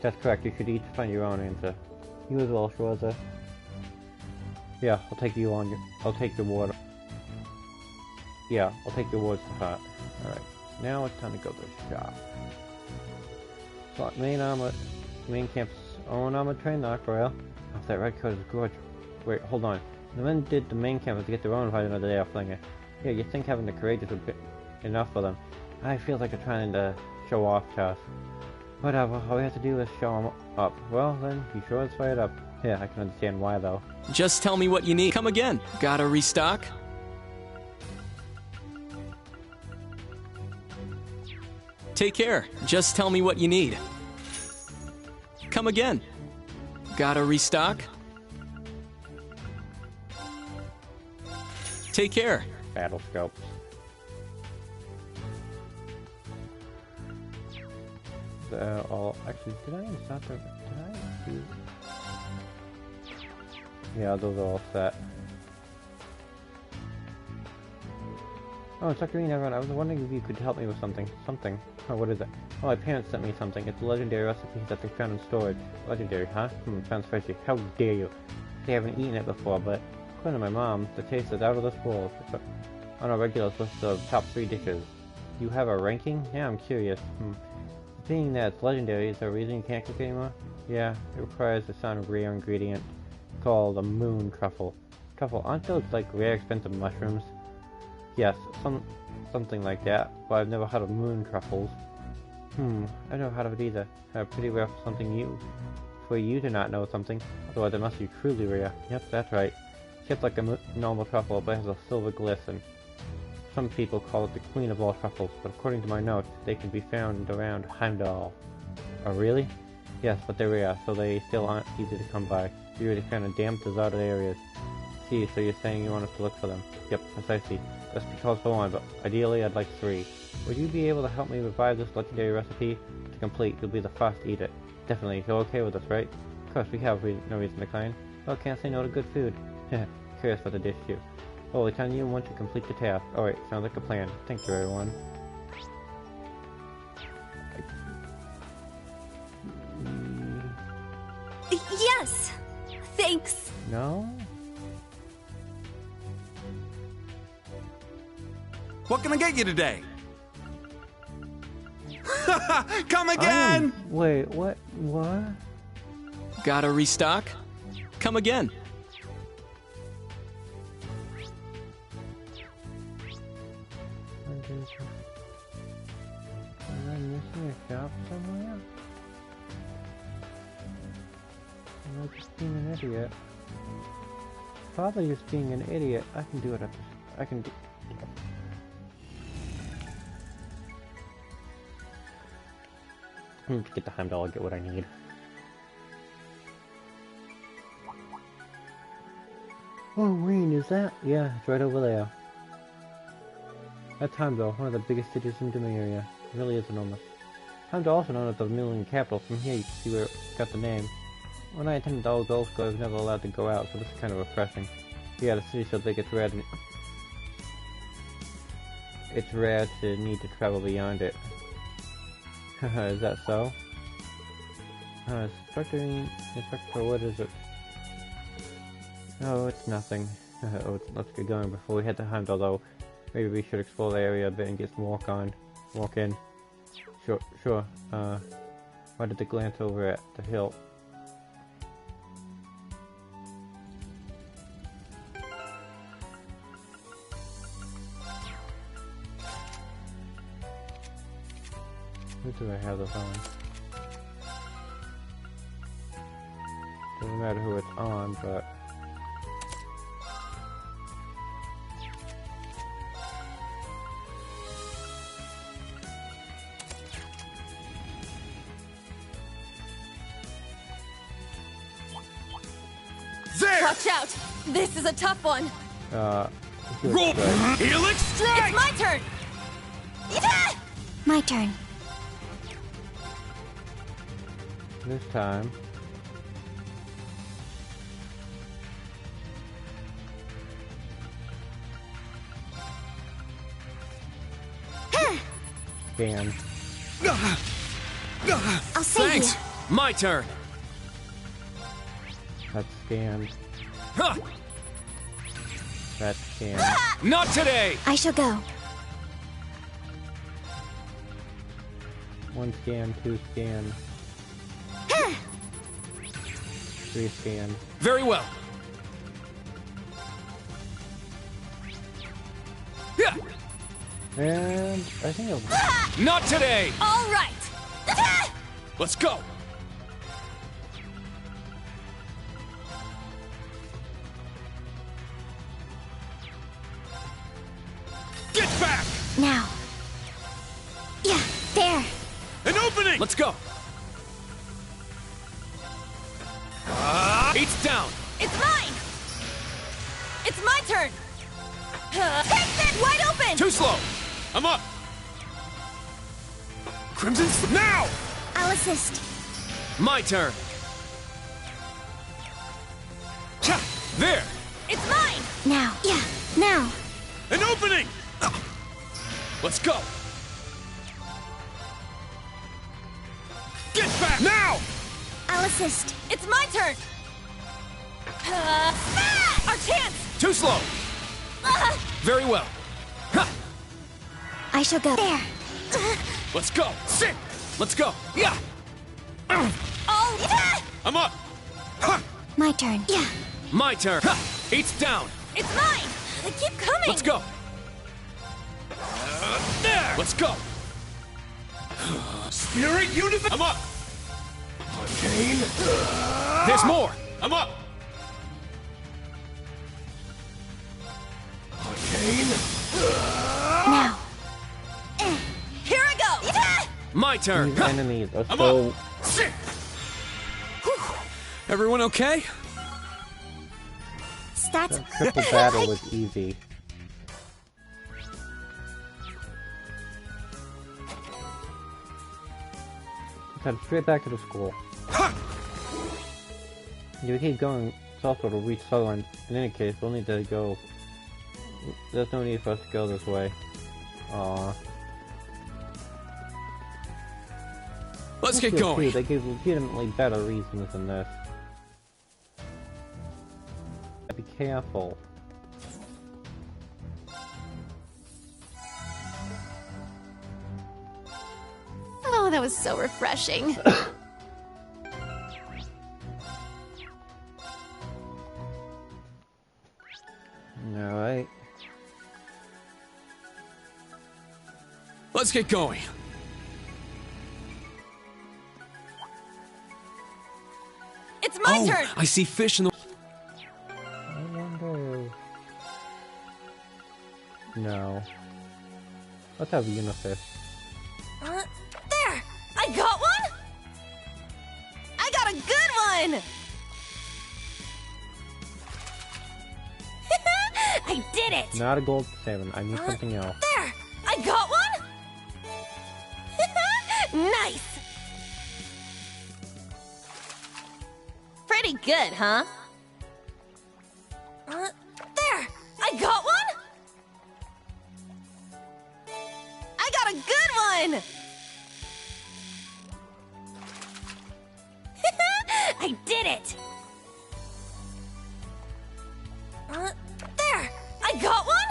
That's correct. You should each find your own answer. You as well, Schwarzer. Yeah, I'll take your ward. Yeah, I'll take your words to heart. Alright, now it's time to go to the shop. Slot main campus own armored train, Knockroyal. Oh, that red coat is gorgeous. Wait, hold on. The men did the main campus to get their own fight another day off Flinger. Yeah, you think having the courageous would be enough for them. I feel like they're trying to show off to us. Whatever, all we have to do is show them up. Well, then, be sure to fight up. Yeah, I can understand why, though. Just tell me what you need. Come again. Gotta restock? Take care. Just tell me what you need. Come again. Gotta restock? Take care. Battle scopes. Actually, did I install the... Did I do... Yeah, those are all set. Oh, Dr. everyone, I was wondering if you could help me with something. Oh, what is it? Oh, my parents sent me something. It's a legendary recipe that they found in storage. Legendary, huh? Sounds fishy. How dare you? They haven't eaten it before, but according to my mom, the taste is out of this world. It's on our regular list of top 3 dishes. You have a ranking? Yeah, I'm curious. Being that it's legendary, is there a reason you can't cook anymore? Yeah, it requires a certain rare ingredient called a moon truffle. Truffle, aren't those like rare expensive mushrooms? Yes, something like that, but I've never heard of moon truffles. I never heard of it either. Pretty rare for for you to not know something, otherwise it must be truly rare. Yep, that's right. Shaped like a normal truffle, but it has a silver glisten. Some people call it the queen of all truffles, but according to my notes, they can be found around Heimdall. Oh really? Yes, but they're rare, so they still aren't easy to come by. You're really found in damp, deserted areas. See, so you're saying you want us to look for them? Yep, precisely. Recipe calls for 1, but ideally I'd like 3. Would you be able to help me revive this legendary recipe? To complete, you'll be the first to eat it. Definitely, you're okay with us, right? Of course, we have no reason to decline. Well, can't say no to good food. Curious for the dish too. Well, it's on you want to complete the task. Alright, sounds like a plan. Thank you, everyone. Yes! Thanks! No? What can I get you today? Come again! Wait, what? What? Gotta restock? Come again. Am I missing a shop somewhere? Am I just being an idiot? Probably just being an idiot. I can do it at this. I can do... I need to get the Heimdall and get what I need. Oh, Wayne, is that? Yeah, it's right over there. That's Heimdall, one of the biggest cities in the area. It really is enormous. Heimdall, also known as the Vermilion capital. From here you can see where it got the name. When I attended all Gulf School, I was never allowed to go out, so this is kind of refreshing. Yeah, the city's so big it's rare to need to travel beyond it. Is that so? Inspector, what is it? Oh, it's nothing. Let's get going before we head to Heimdall, though. Maybe we should explore the area a bit and get some walk in. Sure. Why did they glance over at the hill? Who do I have this on? Doesn't matter who it's on, but... There! Watch out! This is a tough one! Roll! Helix strike! It's my turn! My turn. This time... Scan. I'll save Thanks! you. My turn! That's scanned. Huh. That's scanned. Not today! I shall go. 1 scan, 2 scan. 3 scan. Very well. Yeah. And I think it'll... Not today! All right! Let's go! Get back! Now. Yeah, there. An opening! Let's go! Eight's down! It's mine! It's my turn! Take this! Wide open! Too slow! I'm up! Crimson now! I'll assist. My turn! Cha! There! It's mine! Now. Yeah, now. An opening! Let's go! Get back! Now! I'll assist. It's my turn! Our chance! Too slow! Very well. Ha! I shall go. There. Let's go! Sit! Let's go! Yeah! Oh! I'm up! Ha! My turn. Yeah. My turn! Ha! Eight's down! It's mine! They keep coming! Let's go! There! Let's go! Spirit Universe! I'm up! Arcane! There's more! I'm up! Arcane! Now. Here I go! My turn! These enemies are I'm so... up! Sit! Everyone okay? Stats. That triple battle was easy. Let's head straight back to the school. If we keep going, it's also to reach Southern. In any case, we'll need to go... There's no need for us to go this way. Aww. Let's get going. They give legitimately better reasons than this. Be careful. Oh, that was so refreshing. Alright. Let's get going. It's my turn! I see fish in the... I wonder... No. Let's have Unifish. There! I got one! I got a good one! I did it! Not a gold salmon. I need something else. There! I got one! Nice! Pretty good, huh? There! I got one! I got a good one! I did it! There! I got one!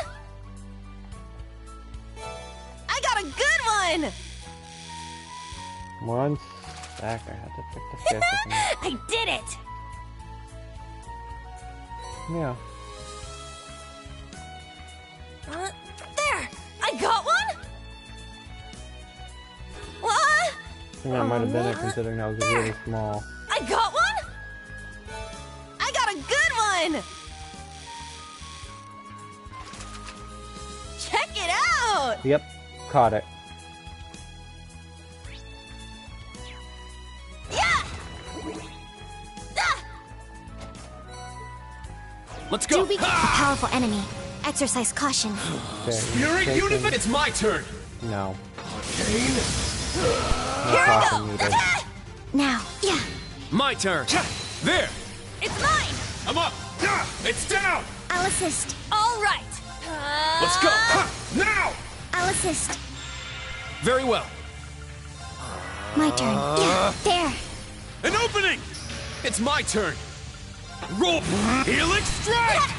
I got a good one! One sec, I had to pick the fifth. I did it! Yeah. There! I got one! What? I think that might have been it, considering that was really small. I got one! I got a good one! Check it out! Yep, caught it. Yeah! Let's go! Do we get a powerful enemy? Exercise caution. Spirit Universe! It's my turn! No. Arcane! Here I go! Now, yeah. My turn! There! It's mine! I'm up! It's down! I'll assist. All right! Let's go! Now! I'll assist. Very well. My turn. Yeah, there. An opening! It's my turn! Roll! Helix strike!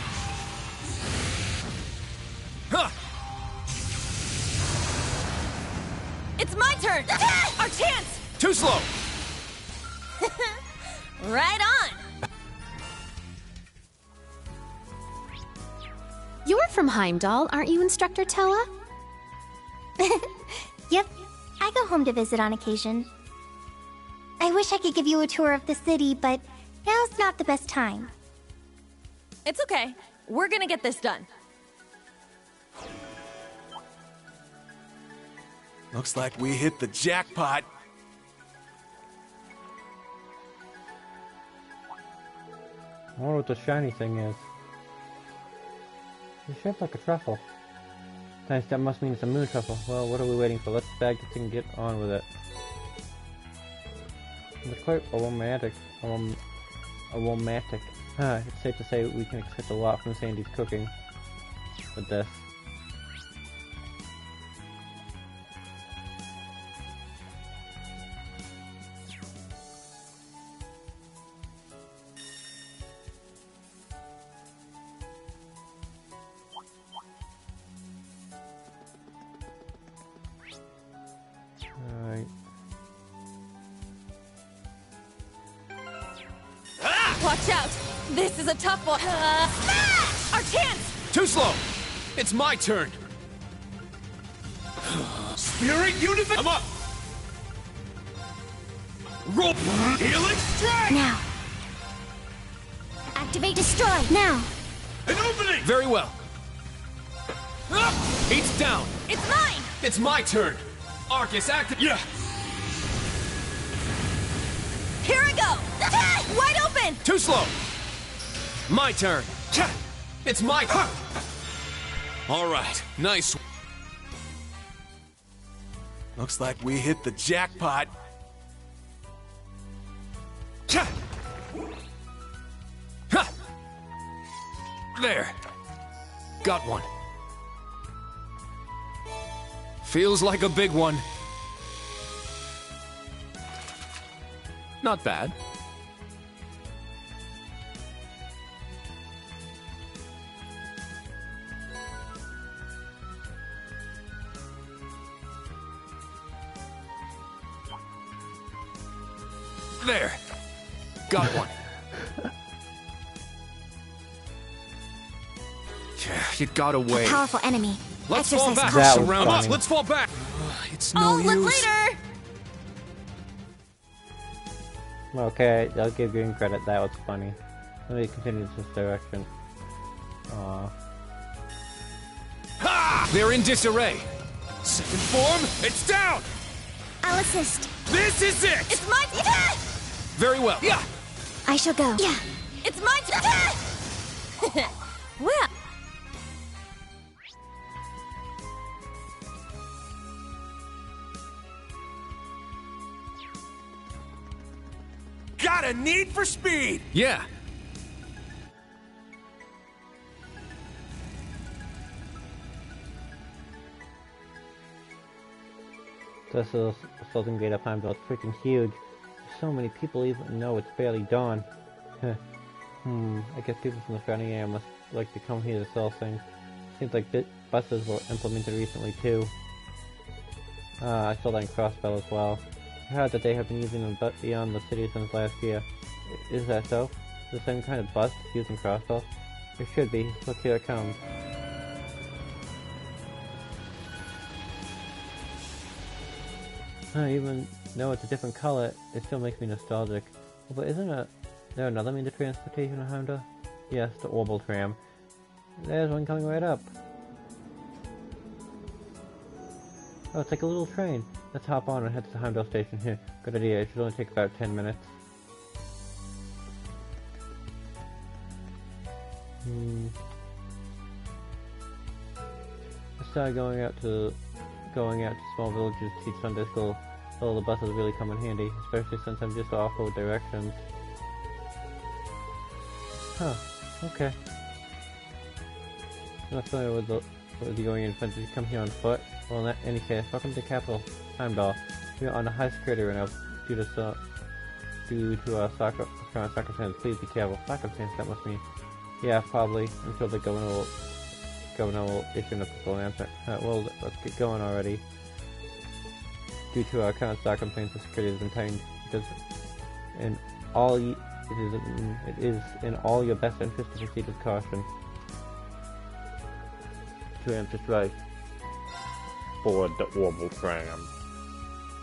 Huh! It's my turn! Our chance! Too slow! Right on! You're from Heimdall, aren't you, Instructor Tella? Yep, I go home to visit on occasion. I wish I could give you a tour of the city, but now's not the best time. It's okay. We're gonna get this done. Looks like we hit the jackpot. I wonder what the shiny thing is. It's shaped like a truffle. Nice, that must mean it's a moon truffle. Well, what are we waiting for? Let's bag the thing and get on with it. It's quite aromatic. Aromatic. It's safe to say we can expect a lot from Sandy's cooking with this. Alright. Watch out! This is a tough one! Smash! Our chance! Too slow! It's my turn! Spirit Universe! I'm up! Roll! Helix strike! Now. Activate destroy! Now! An opening! Very well. Up! Heat's down! It's mine! It's my turn! Arcus active! Yeah! Here I go! Wide open! Too slow! My turn! It's my turn! Alright, nice. Looks like we hit the jackpot. There. Got one. Feels like a big one. Not bad. There. Got one. Yeah, it got away. A powerful enemy. Let's Exercise fall back. caution. Surround us. Let's fall back. It's no use. Later! Okay, I'll give you credit. That was funny. Let me continue this direction. Aww. Ha! They're in disarray. Second form, it's down. I'll assist. This is it. It's my turn! Very well. Yeah. I shall go. Yeah. It's my turn! Well... got a need for speed! Yeah. This is Southern Gate of Heimdall. It's freaking huge. So many people even know it's barely dawn. I guess people from the surrounding area must like to come here to sell things. Seems like buses were implemented recently too. I saw that in Crossbell as well. I heard that they have been using them beyond the city since last year. Is that so? The same kind of bus used in Crossbell? It should be. Look, here it comes. Even though it's a different color, it still makes me nostalgic. But isn't there another means of transportation in Heimdall? Yes, the Orbital Tram. There's one coming right up. Oh, it's like a little train. Let's hop on and head to the Heimdall station here. Good idea, it should only take about 10 minutes. I started going out to small villages to teach Sunday school. Well, the buses really come in handy, especially since I'm just off-road directions. Huh, okay. I'm not familiar with the going in front. Did you come here on foot? Well, in any case, welcome to capital Heimdall. We're on a high security right now due to soccer fans. Please be careful. Soccer fans, that must mean. Yeah, probably. I'm sure the governor will issue an official announcement. Well, let's get going already. Due to our current circumstances, security has been tightened because it is in all your best interest to proceed with caution. 2 a.m. just right. Board the Orbital Tram.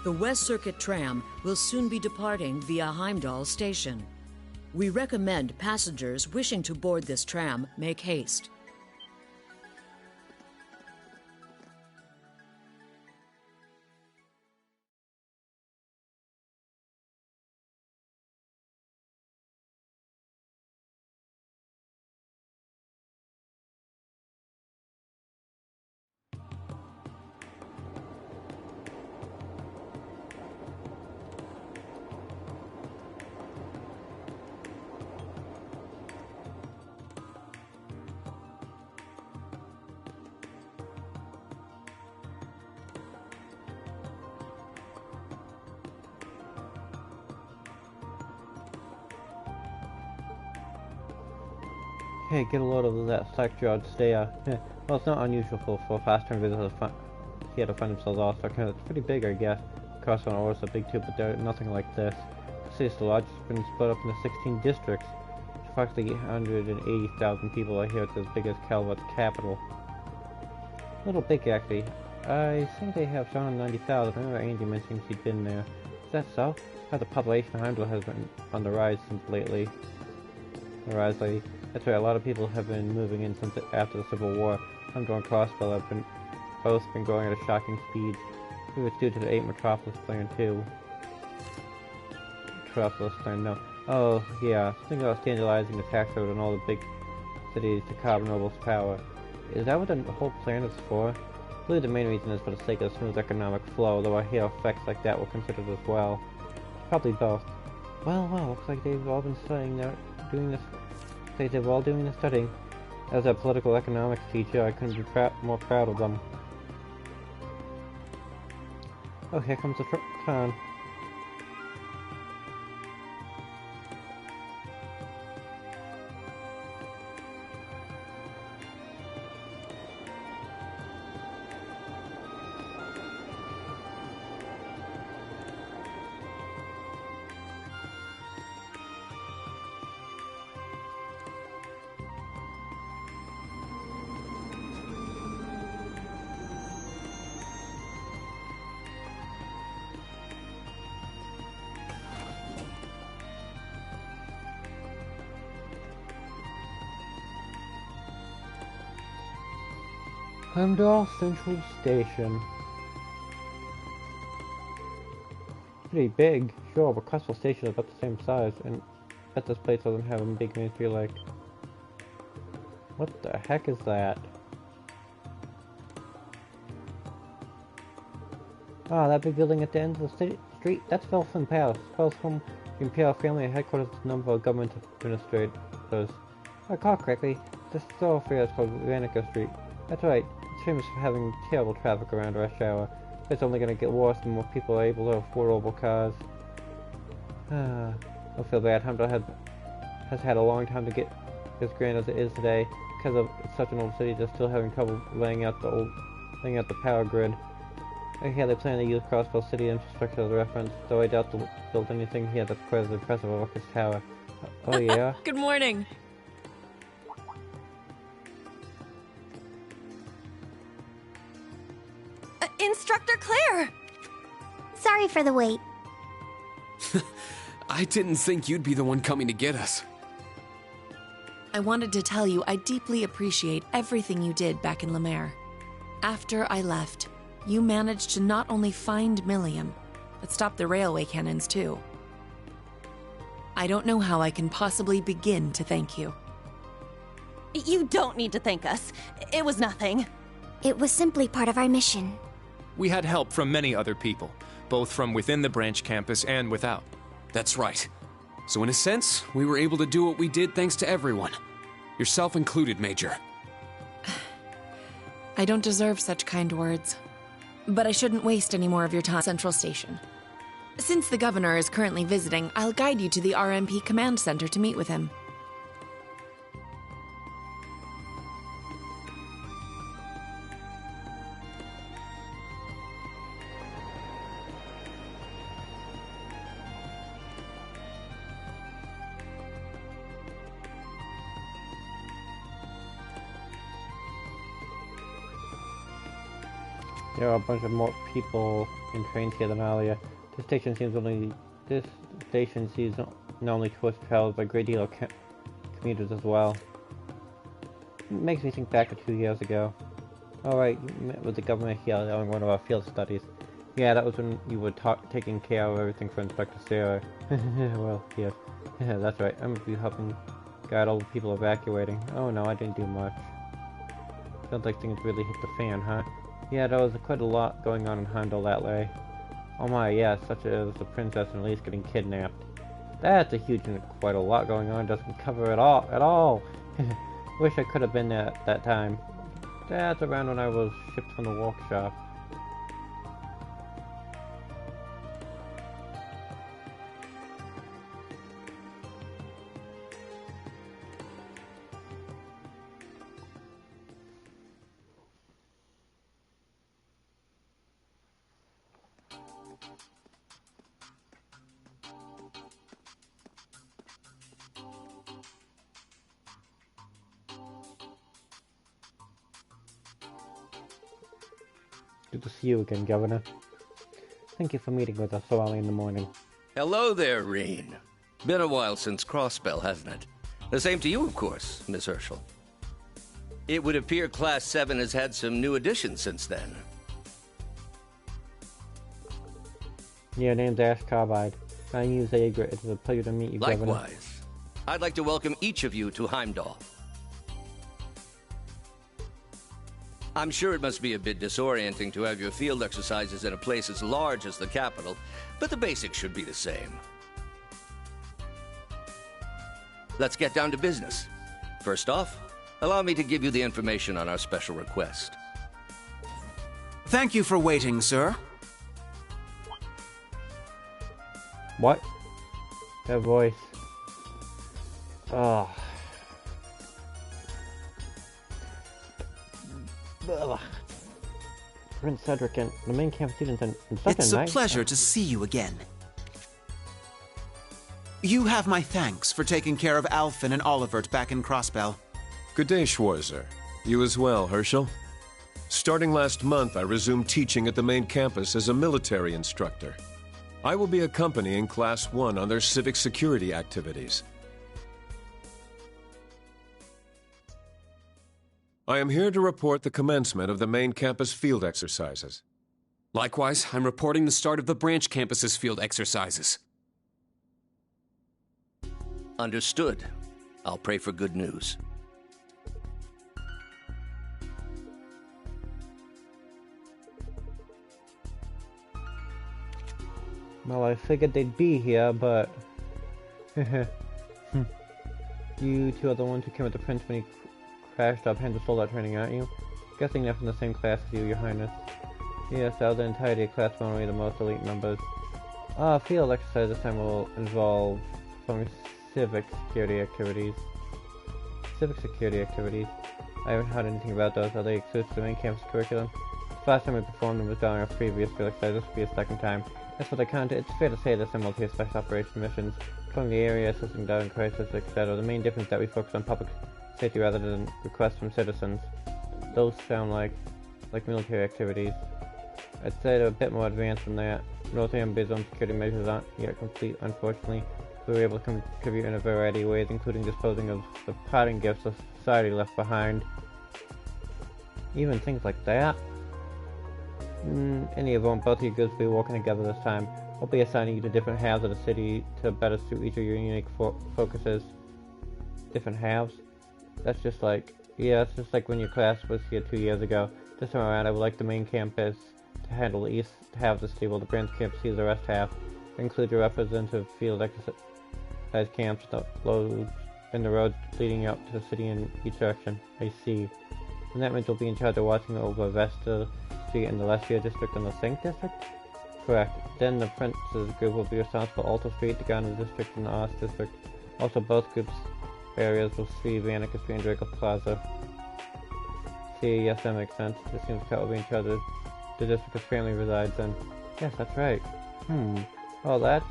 The West Circuit Tram will soon be departing via Heimdall Station. We recommend passengers wishing to board this tram make haste. Hey, get a load of that slack-jawed stare. Well, it's not unusual for fast-turn visitors here to find themselves awestruck. It's pretty big, I guess. Crossbell and Oris are big too, but they're nothing like this. The city's the largest, has been split up into 16 districts. Approximately 880,000 people are here. It's as big as Calvert's capital. A little big, actually. I think they have 790,000. I remember Angie mentioning she'd been there. Is that so? How the population of Heimdall has been on the rise since lately. That's right, a lot of people have been moving in since after the Civil War. Heimdall and Crossbell have both been growing at a shocking speed. Maybe it's due to the 8 Metropolis plan too. Metropolis plan, no. Oh, yeah, think about standardizing the tax rate on all the big cities to curb Noble's power. Is that what the whole plan is for? Really the main reason is for the sake of smooth economic flow, though I hear effects like that were considered as well. Probably both. Well, looks like they've all been studying doing this. They're all doing the studying. As a political economics teacher, I couldn't be more proud of them. Oh, here comes the turn. Heimdall Central Station. Pretty big, sure, but Crossbell Station is about the same size, and I bet this place doesn't have a big mainstream like. What the heck is that? Ah, that big building at the end of the street, that's Velfin Palace. Spells home The Imperial family headquarters a number of government administrators. If I recall correctly, this thoroughfare is called Vanica Street. That's right, it's famous for having terrible traffic around rush hour. It's only going to get worse the more people are able to afford affordable cars. I feel bad. Heimdall has had a long time to get as grand as it is today. Because of it's such an old city, they're still having trouble laying out the power grid. I hear they plan to use Crossbell City infrastructure as a reference, though I doubt they'll build anything here that's quite as impressive as Orcus Tower. Oh yeah? Good morning. Instructor Claire! Sorry for the wait. I didn't think you'd be the one coming to get us. I wanted to tell you I deeply appreciate everything you did back in Lemaire. After I left, you managed to not only find Millium, but stop the railway cannons too. I don't know how I can possibly begin to thank you. You don't need to thank us. It was nothing. It was simply part of our mission. We had help from many other people, both from within the branch campus and without. That's right. So in a sense, we were able to do what we did thanks to everyone. Yourself included, Major. I don't deserve such kind words. But I shouldn't waste any more of your time at Central Station. Since the governor is currently visiting, I'll guide you to the RMP Command Center to meet with him. There are a bunch of more people in trains here than earlier. This station seems not only tourist travelers, but a great deal of commuters as well. It makes me think back to 2 years ago. Alright, you met with the governor here on one of our field studies. Yeah, that was when you were taking care of everything for Inspector Sarah. Well, yes. That's right, I'm gonna be helping guide all the people evacuating. Oh no, I didn't do much. Sounds like things really hit the fan, huh? Yeah, there was quite a lot going on in Heimdall that way. Oh my, yeah, such as the princess and Elise getting kidnapped. That's a huge and quite a lot going on, doesn't cover it all at all. Wish I could have been there at that time. That's around when I was shipped from the workshop. Good to see you again, Governor. Thank you for meeting with us so early in the morning. Hello there, Reen. Been a while since Crossbell, hasn't it? The same to you, of course, Miss Herschel. It would appear Class 7 has had some new additions since then. Yeah, name's Ash Carbide. I'm Yu Zagra. It's a pleasure to meet you, Governor. Likewise. I'd like to welcome each of you to Heimdall. I'm sure it must be a bit disorienting to have your field exercises in a place as large as the capital, but the basics should be the same. Let's get down to business. First off, allow me to give you the information on our special request. Thank you for waiting, sir. What? That voice. Oh. Ugh. Prince Cedric and the main camp students and such It's a a nice... pleasure to see you again. You have my thanks for taking care of Alphen and Olivert back in Crossbell. Good day, Schwarzer. You as well, Herschel. Starting last month, I resumed teaching at the main campus as a military instructor. I will be accompanying Class 1 on their civic security activities. I am here to report the commencement of the main campus field exercises. Likewise, I'm reporting the start of the branch campus's field exercises. Understood. I'll pray for good news. Well, I figured they'd be here, but You two are the ones who came with the prince when he crashed up Hand of Soldat training, aren't you? Guessing they're from the same class as you, your highness. Yes, out of the entirety of class 1, only the most elite members. Field exercise this time will involve performing civic security activities. Civic security activities? I haven't heard anything about those. Are they exclusive to the main campus curriculum? The last time we performed them was during our previous field exercise. This will be a second time. That's what I counted. It's fair to say they're similar to your special operation missions, controlling the area, assisting during crisis, etc. The main difference is that we focus on public safety rather than requests from citizens. Those sound like military activities. I'd say they're a bit more advanced than that. Northam's own security measures aren't yet complete, unfortunately. We were able to contribute in a variety of ways, including disposing of the parting gifts the society left behind. Even things like that? In any event, both of you goods will be working together this time. I'll be assigning you to different halves of the city to better suit each of your unique focuses. Different halves? That's just like... yeah, it's just like when your class was here 2 years ago. This time around, I would like the main campus to handle the east half of the stable, the branch campus sees the rest half. Include your representative field exercise camps, the loads, and the roads leading out to the city in each direction. I see. And that means we'll be in charge of watching over Vesta Street in the Lestia district and the Sink district? Correct. Then the Prince's group will be responsible for Alta Street, the Ghana district, and the Ost district. Also, both groups' areas will see Vanica Street and Draco Plaza. See, yes, that makes sense. It seems Cat will be in charge of the district his family resides in. Yes, that's right. Oh, that's...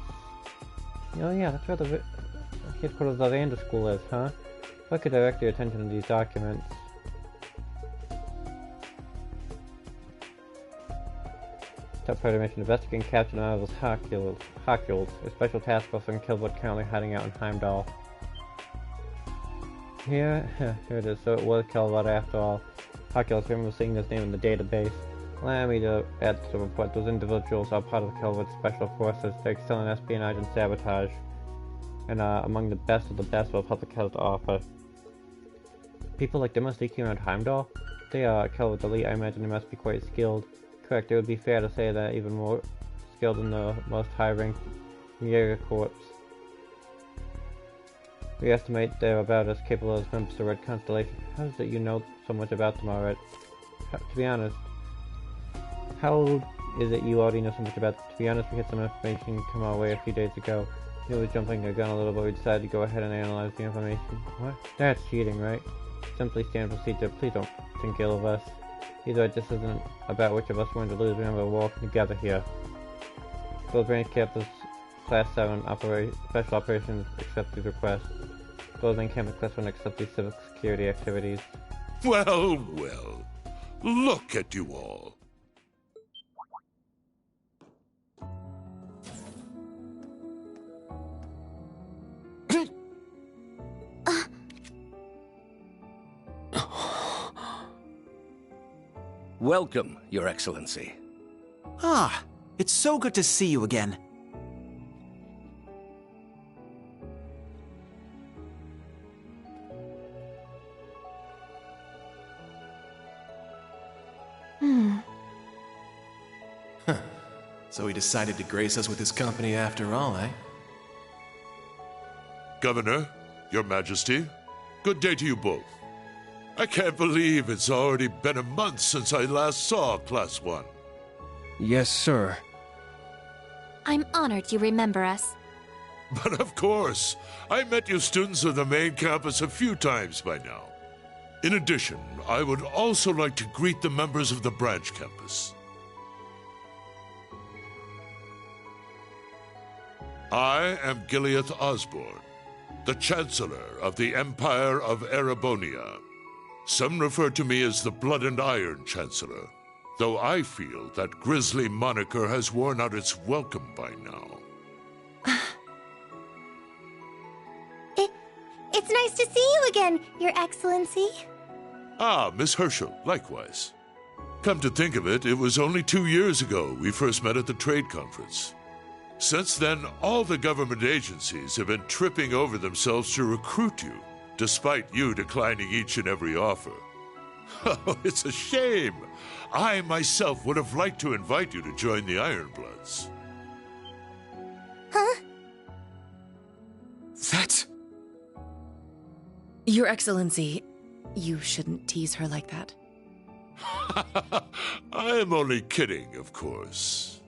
oh yeah, that's where the headquarters of Vander School is, huh? If I could direct your attention to these documents. Top priority mission: investigate and capture Marvel's Hawkules, a special task force on Kilwood currently hiding out in Heimdall. Here it is. So it was Kilwood after all. Hawkules, remember seeing this name in the database. Allow me to add to the report. Those individuals are part of Kilwood's special forces. They excel in espionage and sabotage, and are among the best of the best what public has to offer. People like them are sneaking around Heimdall? They are Kilwood's elite. I imagine they must be quite skilled. Correct, it would be fair to say that even more skilled than the most high-ranked Jaeger Corps. We estimate they're about as capable as members of the Red Constellation. How is it you know so much about them already? To be honest, how is it you already know so much about them? To be honest, we had some information come our way a few days ago. It was jumping the gun a little, but we decided to go ahead and analyze the information. What? That's cheating, right? Simply standard procedure. Please don't think ill of us. Either way, this isn't about which of us wins or lose. Remember, we're working together here. Gold Branch Campus Class 7 Special Operations accept these requests. Gold Branch Campus Class 1 accept these civic security activities. Well, well. Look at you all. Welcome, Your Excellency. Ah, it's so good to see you again. So he decided to grace us with his company after all, eh? Governor, Your Majesty, good day to you both. I can't believe it's already been a month since I last saw Class 1. Yes, sir. I'm honored you remember us. But of course, I met you students of the main campus a few times by now. In addition, I would also like to greet the members of the branch campus. I am Gileath Osborne, the Chancellor of the Empire of Erebonia. Some refer to me as the Blood and Iron Chancellor, though I feel that grisly moniker has worn out its welcome by now. It's nice to see you again, Your Excellency. Ah, Miss Herschel, likewise. Come to think of it, it was only 2 years ago we first met at the trade conference. Since then, all the government agencies have been tripping over themselves to recruit you, despite you declining each and every offer. Oh, it's a shame. I myself would have liked to invite you to join the Ironbloods. Huh? Your Excellency, you shouldn't tease her like that. I am only kidding, of course.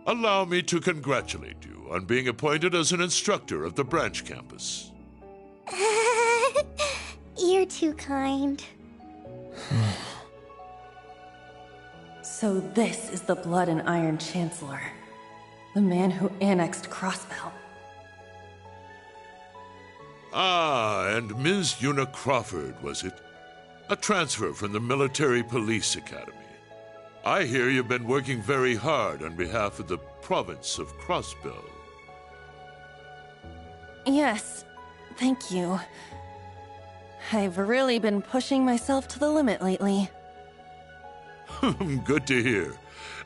Allow me to congratulate you on being appointed as an instructor of the branch campus. You're too kind. So this is the Blood and Iron Chancellor. The man who annexed Crossbell. Ah, and Ms. Una Crawford, was it? A transfer from the Military Police Academy. I hear you've been working very hard on behalf of the province of Crossbell. Yes, thank you. I've really been pushing myself to the limit lately. Good to hear.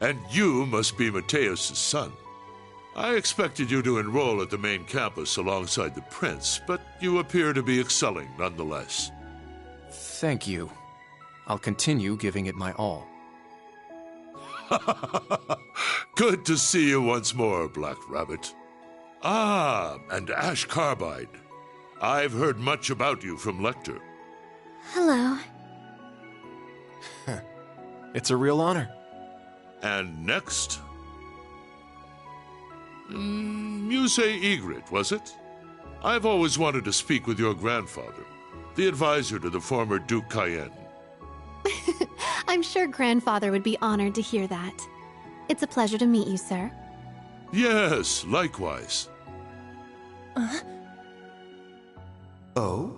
And you must be Mateus' son. I expected you to enroll at the main campus alongside the prince, but you appear to be excelling nonetheless. Thank you. I'll continue giving it my all. Good to see you once more, Black Rabbit. Ah, and Ash Carbide. I've heard much about you from Lecter. Hello. It's a real honor. And next? Muse Egret, was it? I've always wanted to speak with your grandfather, the advisor to the former Duke Cayenne. I'm sure Grandfather would be honored to hear that. It's a pleasure to meet you, sir. Yes, likewise. Oh?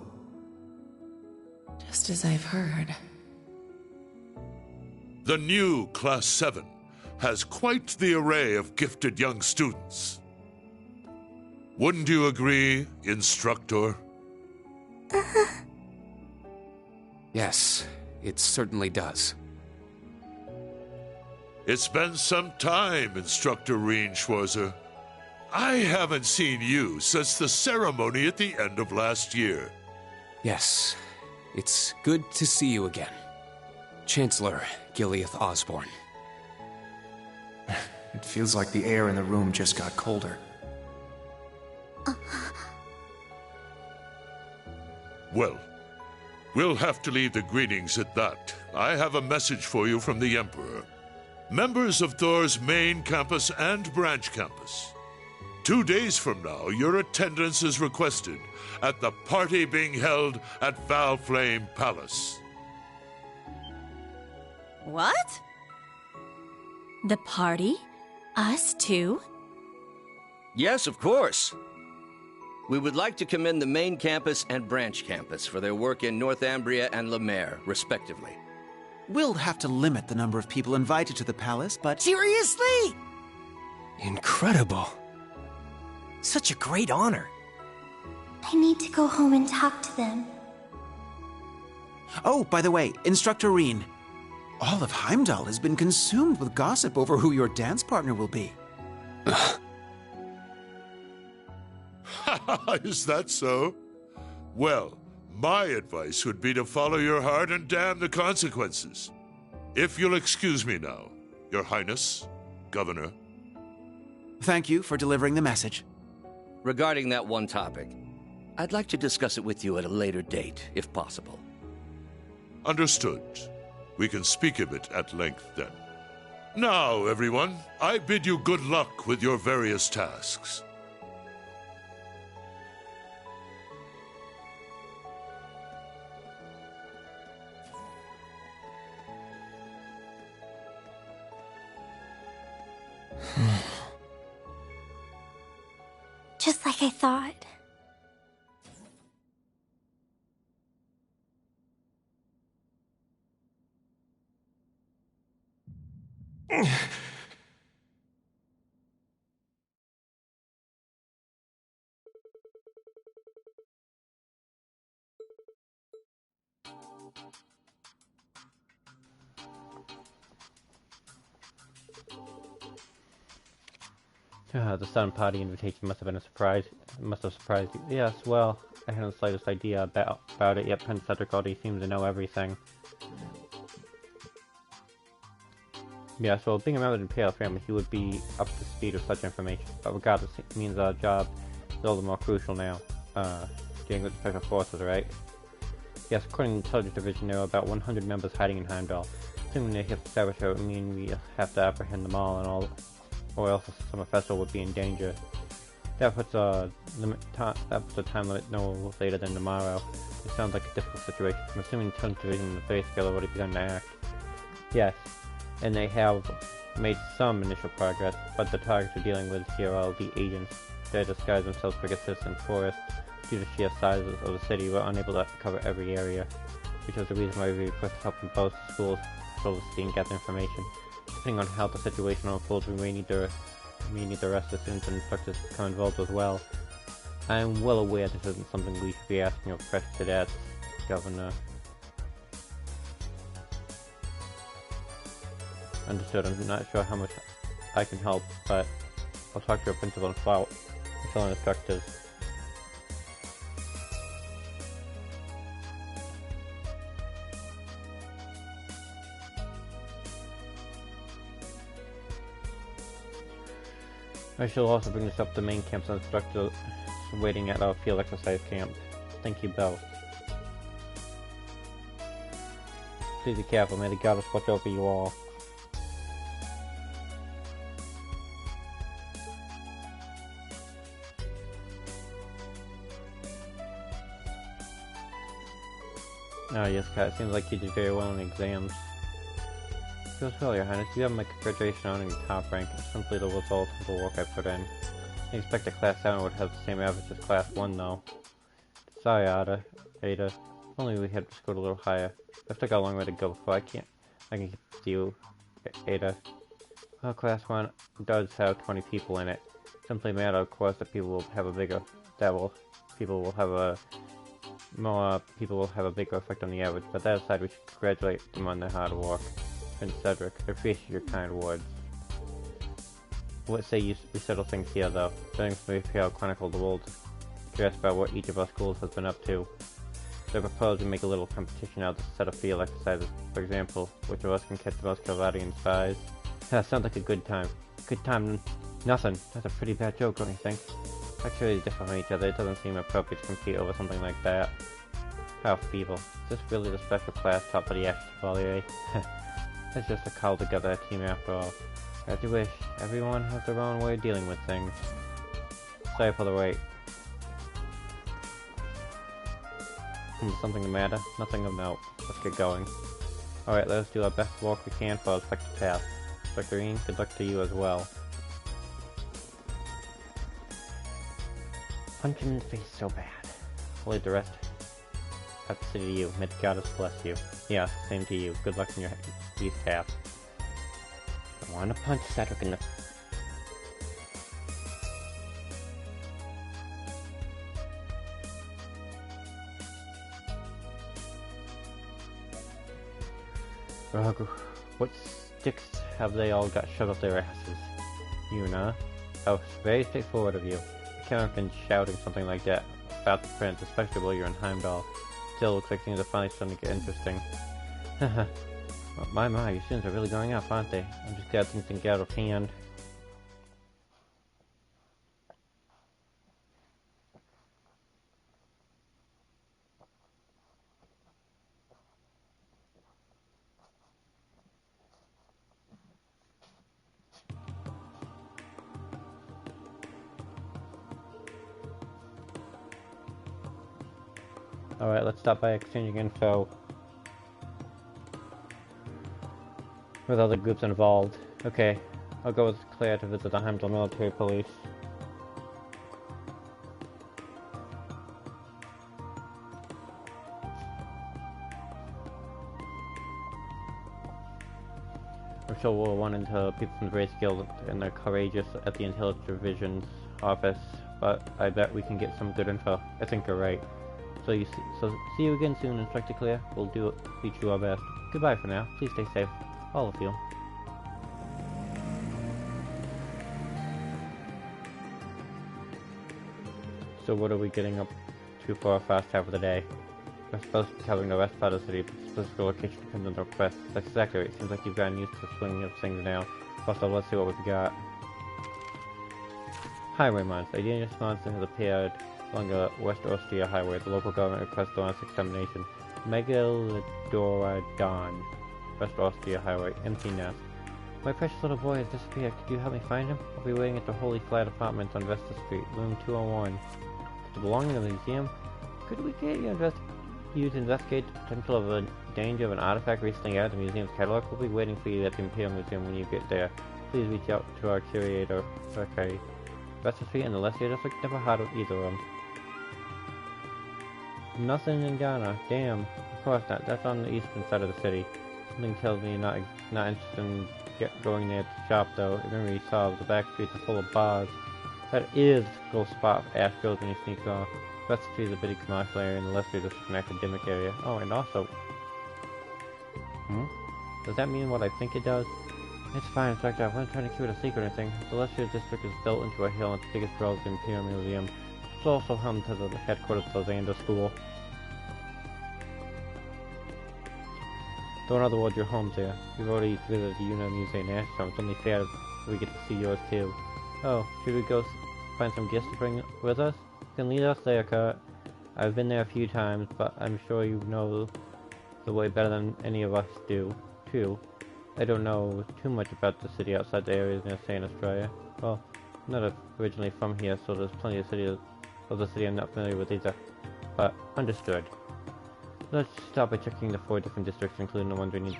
Just as I've heard. The new Class 7 has quite the array of gifted young students. Wouldn't you agree, Instructor? Yes, it certainly does. It's been some time, Instructor Reen Schwarzer. I haven't seen you since the ceremony at the end of last year. Yes, it's good to see you again. Chancellor Gileath Osborne. It feels like the air in the room just got colder. Well, we'll have to leave the greetings at that. I have a message for you from the Emperor. Members of Thor's main campus and branch campus. 2 days from now, your attendance is requested at the party being held at Valflame Palace. What? The party? Us too? Yes, of course. We would like to commend the main campus and branch campus for their work in Northumbria and Lemaire, respectively. We'll have to limit the number of people invited to the palace, but... Seriously? Incredible. Such a great honor. I need to go home and talk to them. Oh, by the way, Instructor Reen. All of Heimdall has been consumed with gossip over who your dance partner will be. Is that so? Well, my advice would be to follow your heart and damn the consequences. If you'll excuse me now, Your Highness, Governor. Thank you for delivering the message. Regarding that one topic, I'd like to discuss it with you at a later date, if possible. Understood. We can speak of it at length then. Now, everyone, I bid you good luck with your various tasks. Just like I thought. The Sun Party invitation must have been a surprise. Must have surprised you. Yes, well, I hadn't the slightest idea about it, yet Prince Cedric already seems to know everything. Yes, well, being a member of the Imperial family, he would be up to speed with such information. But regardless, it means our job is all the more crucial now. Dealing with the special forces, right? Yes, according to the Intelligence Division, there are about 100 members hiding in Heimdall. Assuming they hit the saboteur, it would mean we have to apprehend them all, and all, or else the Summer Festival would be in danger. That puts a time limit no later than tomorrow. It sounds like a difficult situation. I'm assuming the Intelligence Division and the Faith Scale have already begun to act. Yes, and they have made some initial progress, but the targets we're dealing with here are the agents. They disguise themselves for assistant tourists. Due to sheer sizes of the city, we're unable to cover every area, which is the reason why we request help from both schools so the city and gather information. Depending on how the situation unfolds, we may need the rest of the students and instructors to become involved as well. I am well aware this isn't something we should be asking of Fresh Cadets, Governor. Understood. I'm not sure how much I can help, but I'll talk to your principal and fellow instructors. I shall also bring this up to main camp's instructors waiting at our field exercise camp. Thank you both. Please be careful, may the goddess watch over you all. Oh yes, Kat, it seems like you did very well in the exams. Goes well, Your Highness. You have my graduation honor in top rank. It's simply the result of the work I put in. I expect a Class 7 would have the same average as Class 1, though. Sorry, Ada. If only we had scored a little higher. I've still got a long way to go before I can get to you, Ada. Well, Class 1 does have 20 people in it. Simply a matter, of course, that people will have a bigger effect on the average, but that aside, we should congratulate them on their hard work. Prince Cedric, I appreciate your kind words. Let's say we settle things here, though. During the APL Chronicle, the world curious about what each of our schools has been up to. So I propose we make a little competition out of a set of field exercises. For example, which of us can catch the most Calvadian spies? That sounds like a good time. Good time, nothing. That's a pretty bad joke, don't you think? Actually, differ from each other. It doesn't seem appropriate to compete over something like that. How feeble. Is this really the special class taught by the Ash Chevalier? It's just a call together team after all. I do wish everyone has their own way of dealing with things. Sorry for the wait. Something the matter? Nothing of note. Let's get going. Alright, let us do our best work we can for our respective tasks. Instructor Ian, good luck to you as well. Punch in the face so bad. I'll leave the rest up to you. May the goddess bless you. Yeah, same to you. Good luck in your these tasks. I want to punch Cedric in the... Ugh, what sticks have they all got shoved up their asses? Yuna? Oh, very straightforward of you. I can't imagine shouting something like that about the prince, especially while you're in Heimdall. Still looks like things are finally starting to get interesting. Haha. Well, my, your students are really going up, aren't they? I'm just glad things didn't get out of hand. Alright, let's start by exchanging info with other groups involved. Okay, I'll go with Claire to visit the Heimdall Military Police. I'm sure we'll run into people from the Race Guild and they're courageous at the Intelligence Division's office, but I bet we can get some good info. I think you're right. So see you again soon, Instructor Claire. We'll do our best. Goodbye for now. Please stay safe. All of you. So what are we getting up to for our first half of the day? We're supposed to be covering the west part of the city, but the specific location depends on the request. That's exactly right. It seems like you've gotten used to the swinging of things now. Also, let's see what we've got. Highway monster. A dangerous monster has appeared along the West Austria highway. The local government requests the honest extermination. Megalodon. West Austria Highway. Empty nest. My precious little boy has disappeared. Could you help me find him? I'll be waiting at the Holy Flat Apartments on Vesta Street, room 201. To belonging to the museum? Could we get you to investigate the potential of a danger of an artifact recently added to the museum's catalog? We'll be waiting for you at the Imperial Museum when you get there. Please reach out to our curator. Okay. Vesta Street and the Lesser District? Never heard of either of them. Nothing in Ghana. Damn. Of course not. That's on the eastern side of the city. Something tells me you're not interested in going there to shop, though. If memory solves, the back streets are full of bars. That is the typical spot Ash goes when he sneaks off. Vesta Street is a busy commercial area and the Lesser District an academic area. Oh, and also... Does that mean what I think it does? It's fine, Inspector. I wasn't trying to keep it a secret or anything. The Lesser District is built into a hill and its biggest draw is the Imperial Museum. It's also home to the headquarters of the Xander School. So in other words, your home's there. We've already visited the Una Museum in Ashtown. It's only fair we get to see yours too. Oh, should we go find some gifts to bring with us? You can lead us there, Kurt. I've been there a few times, but I'm sure you know the way better than any of us do, too. I don't know too much about the city outside the areas near St. Australia. Well, I'm not originally from here, so there's plenty of the city I'm not familiar with either. But, understood. Let's start by checking the 4 different districts, including the ones we need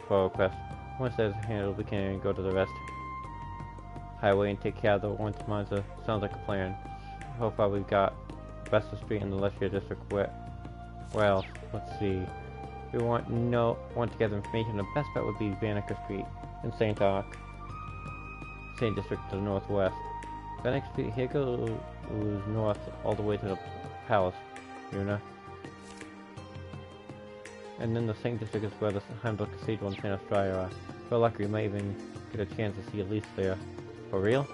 for our quest. Once that's handled, we can go to the rest highway and take care of the ones Monza. Sounds like a plan. So far we've got Vesta Street and the Lesser District. Where else? Let's see. We want to gather information. The best bet would be Vanica Street and St. District to the northwest. Vanica Street here goes north all the way to the palace, Una. And then the St. District is where the Heimdall Cathedral and St. Australia are. If we're lucky, we might even get a chance to see Elise there. For real?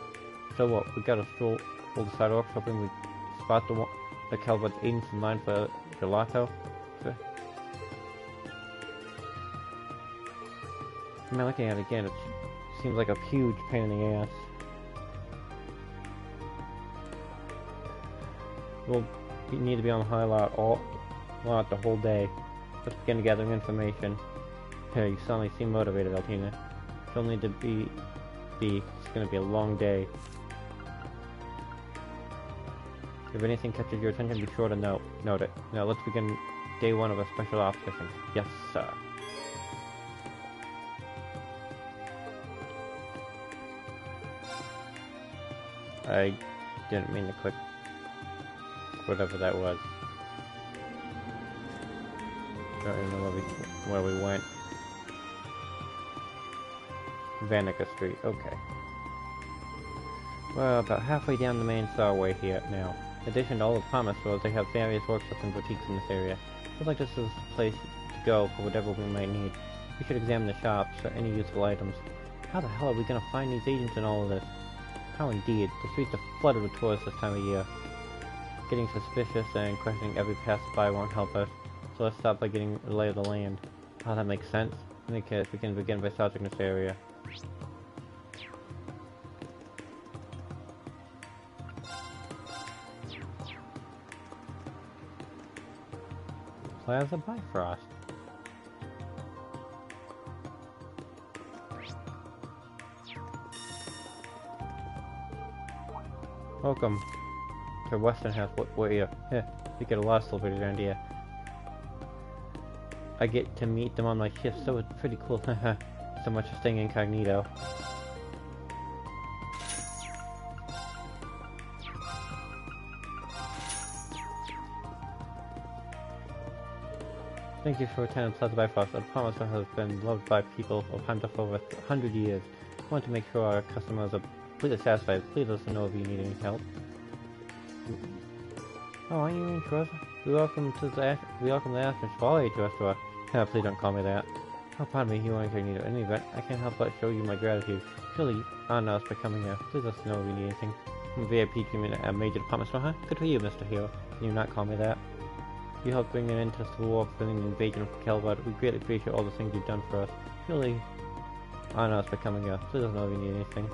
So what, we gotta stroll the sidewalks hoping we spot the Calvert's agents in line for gelato? I mean, looking at it again, it seems like a huge pain in the ass. We'll need to be on the high lot the whole day. Let's begin gathering information. Hey, you suddenly seem motivated, Altina. She'll need to be. It's gonna be a long day. If anything catches your attention, be sure to note it. Now let's begin day 1 of a special ops mission. Yes, sir. I didn't mean to click whatever that was. Don't even know where we went. Vanica Street, okay. We're about halfway down the main starway here now. In addition to all the promise stores, they have various workshops and boutiques in this area. Looks like this is the place to go for whatever we might need. We should examine the shops for any useful items. How the hell are we gonna find these agents in all of this? How indeed. The streets are flooded with tourists this time of year. Getting suspicious and questioning every passerby won't help us. So let's start by getting a lay of the land. Oh, that makes sense. In any case, we can begin by searching this area. Plaza Bifrost. Welcome to Western House. What you? You get a lot of celebrities around here. I get to meet them on my shift, so it's pretty cool. So much for staying incognito. Thank you for attending Plaza Bifrost. I promise it has been loved by people of Heimdall for over 100 years. I want to make sure our customers are completely satisfied. Please let us know if you need any help. Oh, aren't you in Trevor? We welcome the Aspen Chevalier to our store. Please don't call me that. Oh, pardon me, you are incognito. In any event, I can't help but show you my gratitude. Surely honor us by coming here. Please let us know if you need anything. VIP treatment at a major department store, huh? Good for you, Mr. Hero. Can you not call me that? You helped bring an end to the war, preventing the invasion of Calvert. We greatly appreciate all the things you've done for us. Surely honor us by coming here. Please let us know if you need anything.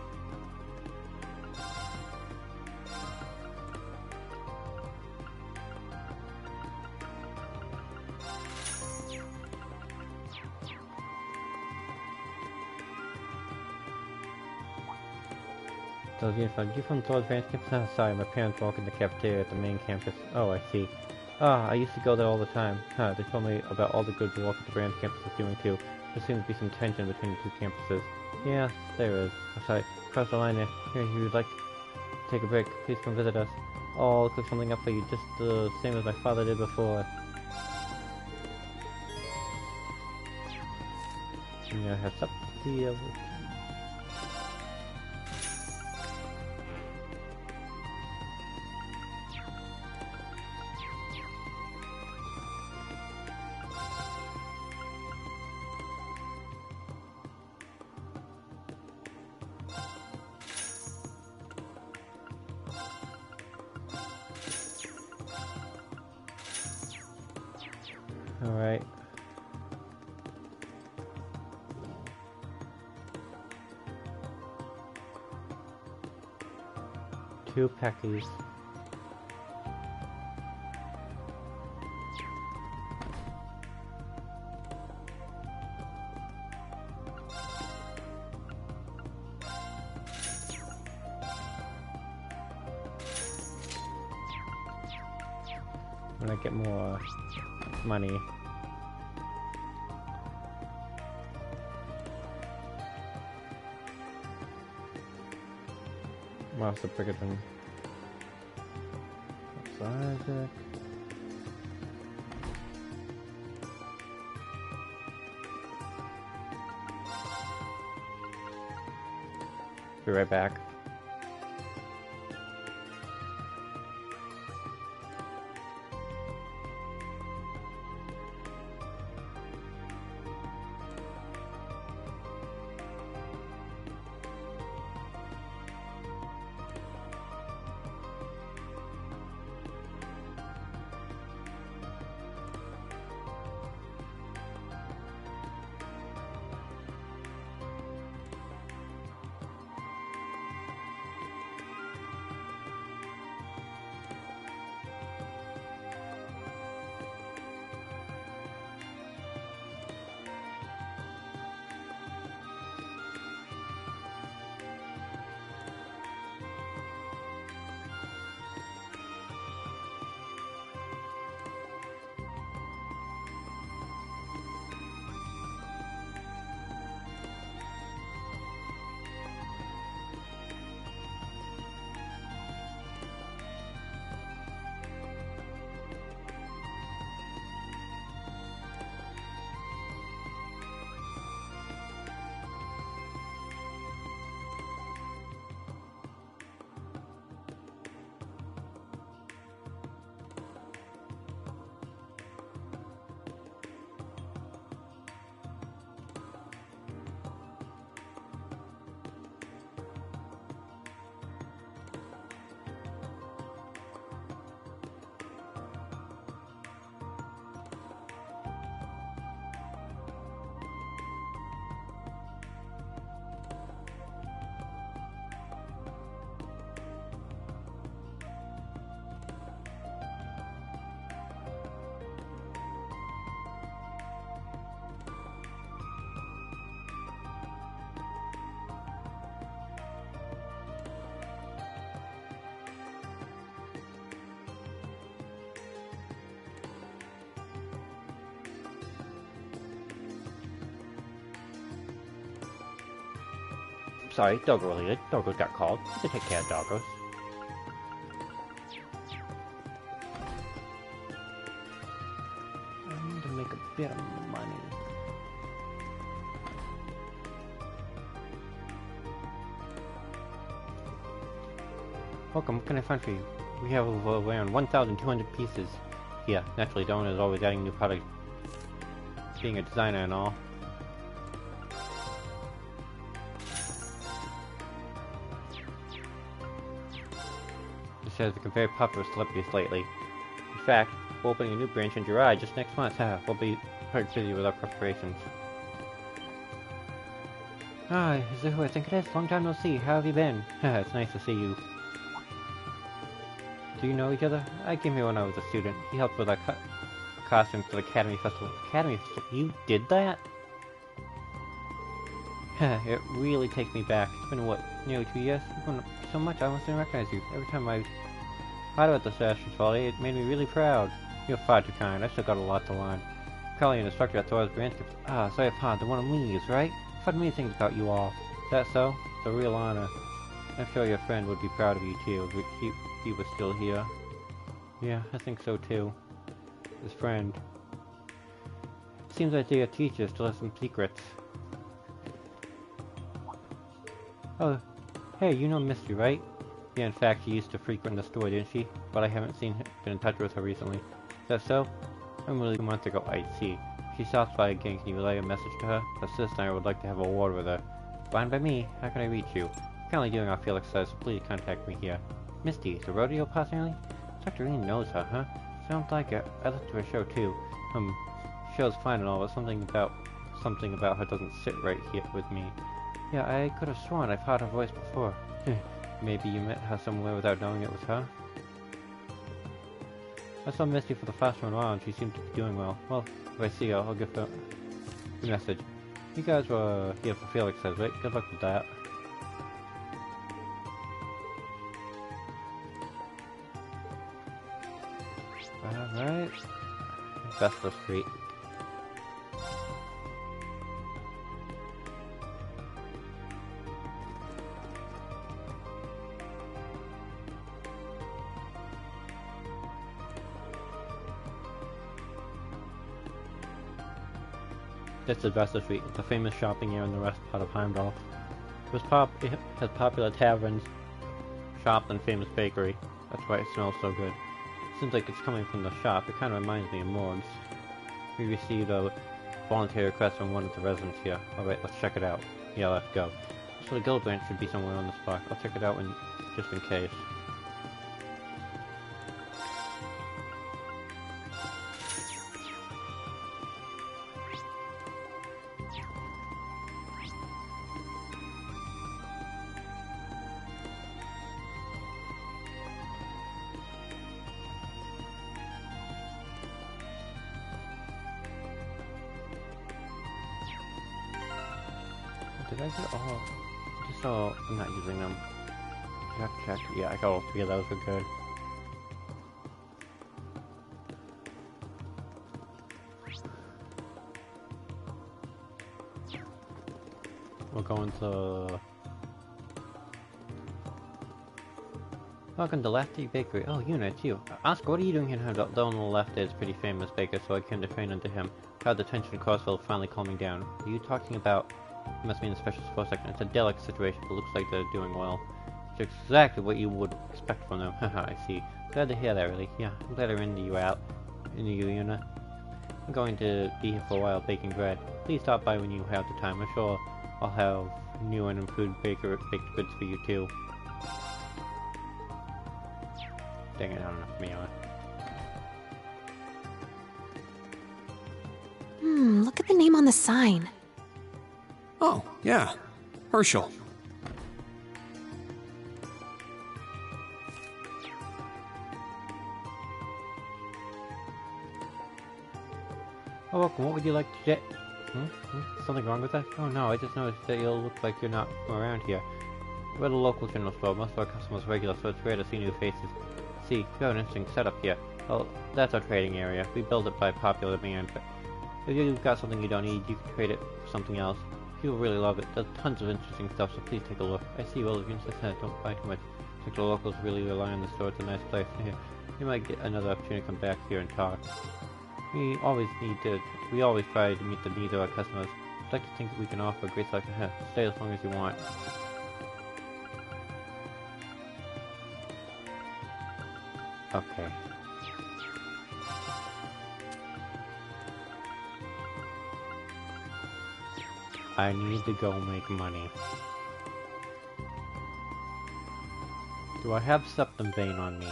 Those uniforms. You from Thor's Branch campus? Oh, sorry, my parents work in the cafeteria at the main campus. Oh, I see. Ah, I used to go there all the time. Huh, they told me about all the good work at the branch campus is doing too. There seems to be some tension between the two campuses. Yes, there is. Oh, sorry, across the line there. Here, if you'd like to take a break, please come visit us. Oh, I'll cook something up for you, just the same as my father did before. And I have something to be able to... Alright. Two packies. When I get more money. Wow, so bigger than Isaac. Be right back. Sorry, doggo related. Doggos got called. They take care of doggos. I need to make a bit of money. Welcome, what can I find for you? We have around 1,200 pieces. Yeah, naturally, Dawn is always adding new products. Being a designer and all. Says become very popular with celebrities lately. In fact, we're opening a new branch in Jirai just next month. We'll be quite busy with our preparations. Ah, is it who I think it is? Long time no see. How have you been? It's nice to see you. Do you know each other? I came here when I was a student. He helped with our costumes for the Academy Festival. Academy Festival? You did that? It really takes me back. It's been, what, nearly 2 years? You've grown up so much I almost didn't recognize you. Every time I heard about the Sebastian's Folly, it made me really proud. You're far too kind. I still got a lot to learn. Currently an instructor at Thor's Branch. Sorry, Pod, the one of Leaves, right? I've heard many things about you all. Is that so? It's a real honor. I'm sure your friend would be proud of you, too, if he was still here. Yeah, I think so, too. His friend. Seems like their teacher still has some secrets. Oh, hey, you know Misty, right? Yeah, in fact, she used to frequent the store, didn't she? But I haven't been in touch with her recently. Is that so? I'm really 2 months ago, I see. If she stops by again, can you relay a message to her? Her sister and I would like to have a word with her. Fine by me. How can I reach you? I'm currently doing our Felix says, so please contact me here. Misty, the rodeo possibly? Dr. Rean knows her, huh? Sounds like it. I listened to her show too. Show's fine and all, but something about her doesn't sit right here with me. Yeah, I could have sworn I've heard her voice before. Maybe you met her somewhere without knowing it was her? I saw Misty for the first one while and she seemed to be doing well. Well, if I see her, I'll give her a message. You guys were here for Felix says, right? Good luck with that. Alright. Vesper Street. This is Vesper Street. It's a famous shopping area in the west part of Heimdall. It has popular taverns, shop, and famous bakery. That's why it smells so good. Seems like it's coming from the shop. It kind of reminds me of Morg's. We received a voluntary request from one of the residents here. Alright, let's check it out. Yeah, let's go. So the guild branch should be somewhere on this block. I'll check it out just in case. Did I get all? Just all. I'm not using them. Check. Yeah, I got all 3 of those. We're good. We're going to. Welcome to Lefty Bakery. Oh, Yuna, it's you. Oscar, what are you doing here? The one on the left is a pretty famous baker, so I came to train under him. How the tension in Crossville finally calming down. Are you talking about? It must be in the special support section. It's a delicate situation, but looks like they're doing well. It's exactly what you would expect from them. Haha, I see. Glad to hear that, really. Yeah, I'm glad I ran into you, Yuna. I'm going to be here for a while baking bread. Please stop by when you have the time. I'm sure I'll have new and improved baked goods for you, too. Dang it, I don't know if me on. Look at the name on the sign. Oh, yeah. Herschel. Oh, welcome. What would you like to get? Something wrong with that? Oh no, I just noticed that you look like you're not from around here. We're the local general store. Most of our customers are regular, so it's rare to see new faces. See, we have an interesting setup here. Well, that's our trading area. We build it by popular demand, but if you've got something you don't need, you can trade it for something else. People really love it. There's tons of interesting stuff, so please take a look. I see, well, if you insist on it, don't buy too much. I think the locals really rely on the store. It's a nice place. You might get another opportunity to come back here and talk. We always try to meet the needs of our customers. I'd like to think that we can offer a great selection. Stay as long as you want. Okay. I need to go make money. Do I have Septum Vein on me?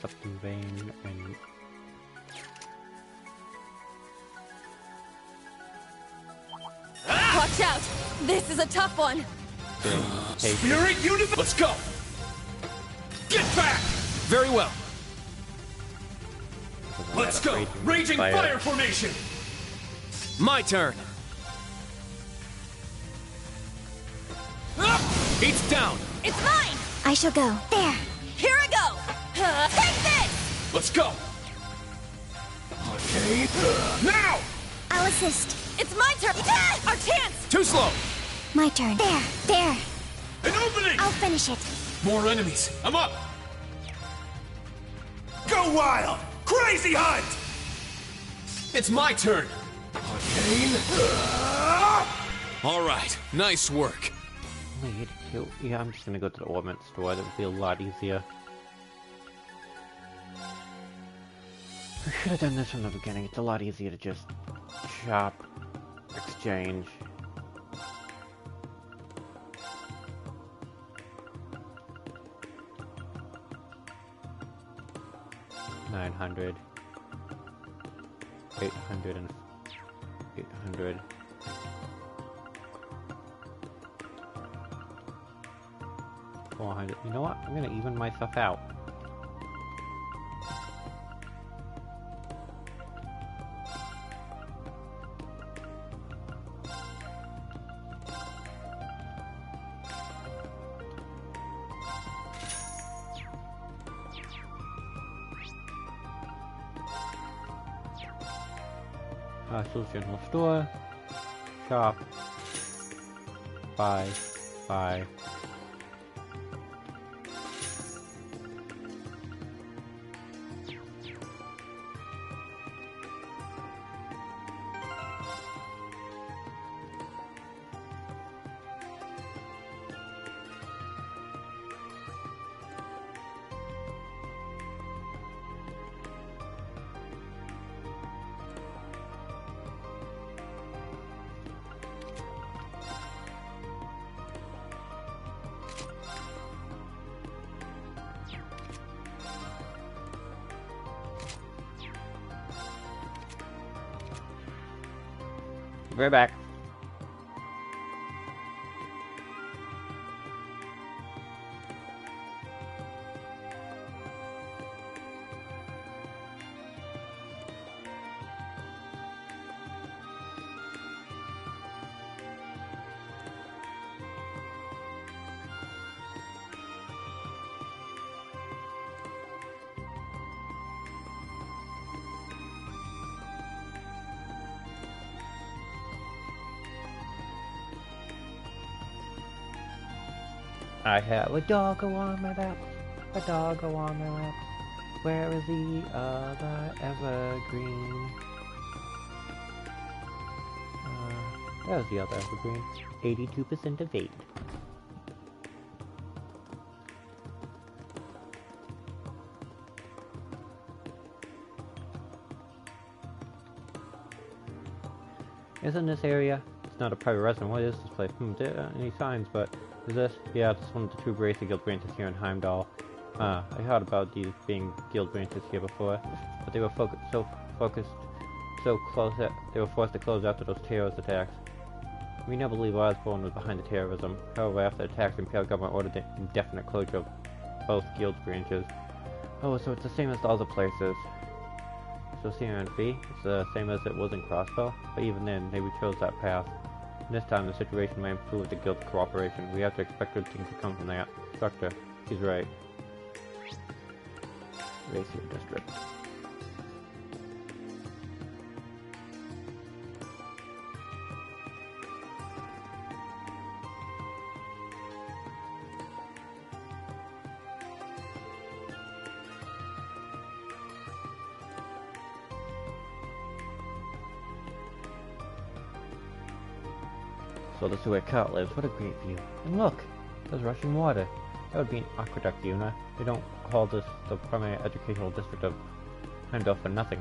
Septum Vein and... Watch out! This is a tough one! Spirit Universe! Let's go! Get back! Very well. Let's go! Raging fire formation! My turn! Heat's down! It's mine! I shall go. There! Here I go! Take this! Let's go! Okay. Now! I'll assist. It's my turn! Our chance! Too slow! My turn. There! An opening! I'll finish it. More enemies! I'm up! Go wild! Crazy hunt! It's my turn! Arcane! Alright, nice work. Wait, yeah, I'm just gonna go to the ornament store. That would be a lot easier. I should have done this from the beginning. It's a lot easier to just shop, exchange. $900, 800 and 800. $400. You know what? I'm gonna even myself out. General store, shop, buy. Right back. I have a doggo on my lap, a doggo on my lap. Where is the other evergreen? There's the other evergreen. 82% of 8. Isn't this area? It's not a private residence. What is this place? There aren't any signs, but is this? Yeah, it's one of the 2 Bracer Guild branches here in Heimdall. I heard about these being guild branches here before, but they were so close that they were forced to close after those terrorist attacks. We now believe Osborn was behind the terrorism. However, after the attacks, the Imperial government ordered the indefinite closure of both guild branches. Oh, so it's the same as the other places. So CRNV, it's the same as it was in Crossbell, but even then, they chose that path. And this time, the situation may improve with the guild cooperation. We have to expect good things to come from that structure. He's right. Racier District. So this is where Kurt lives. What a great view. And look! There's rushing water. That would be an aqueduct, Yuna. They don't call this the primary educational district of Heimdall for nothing.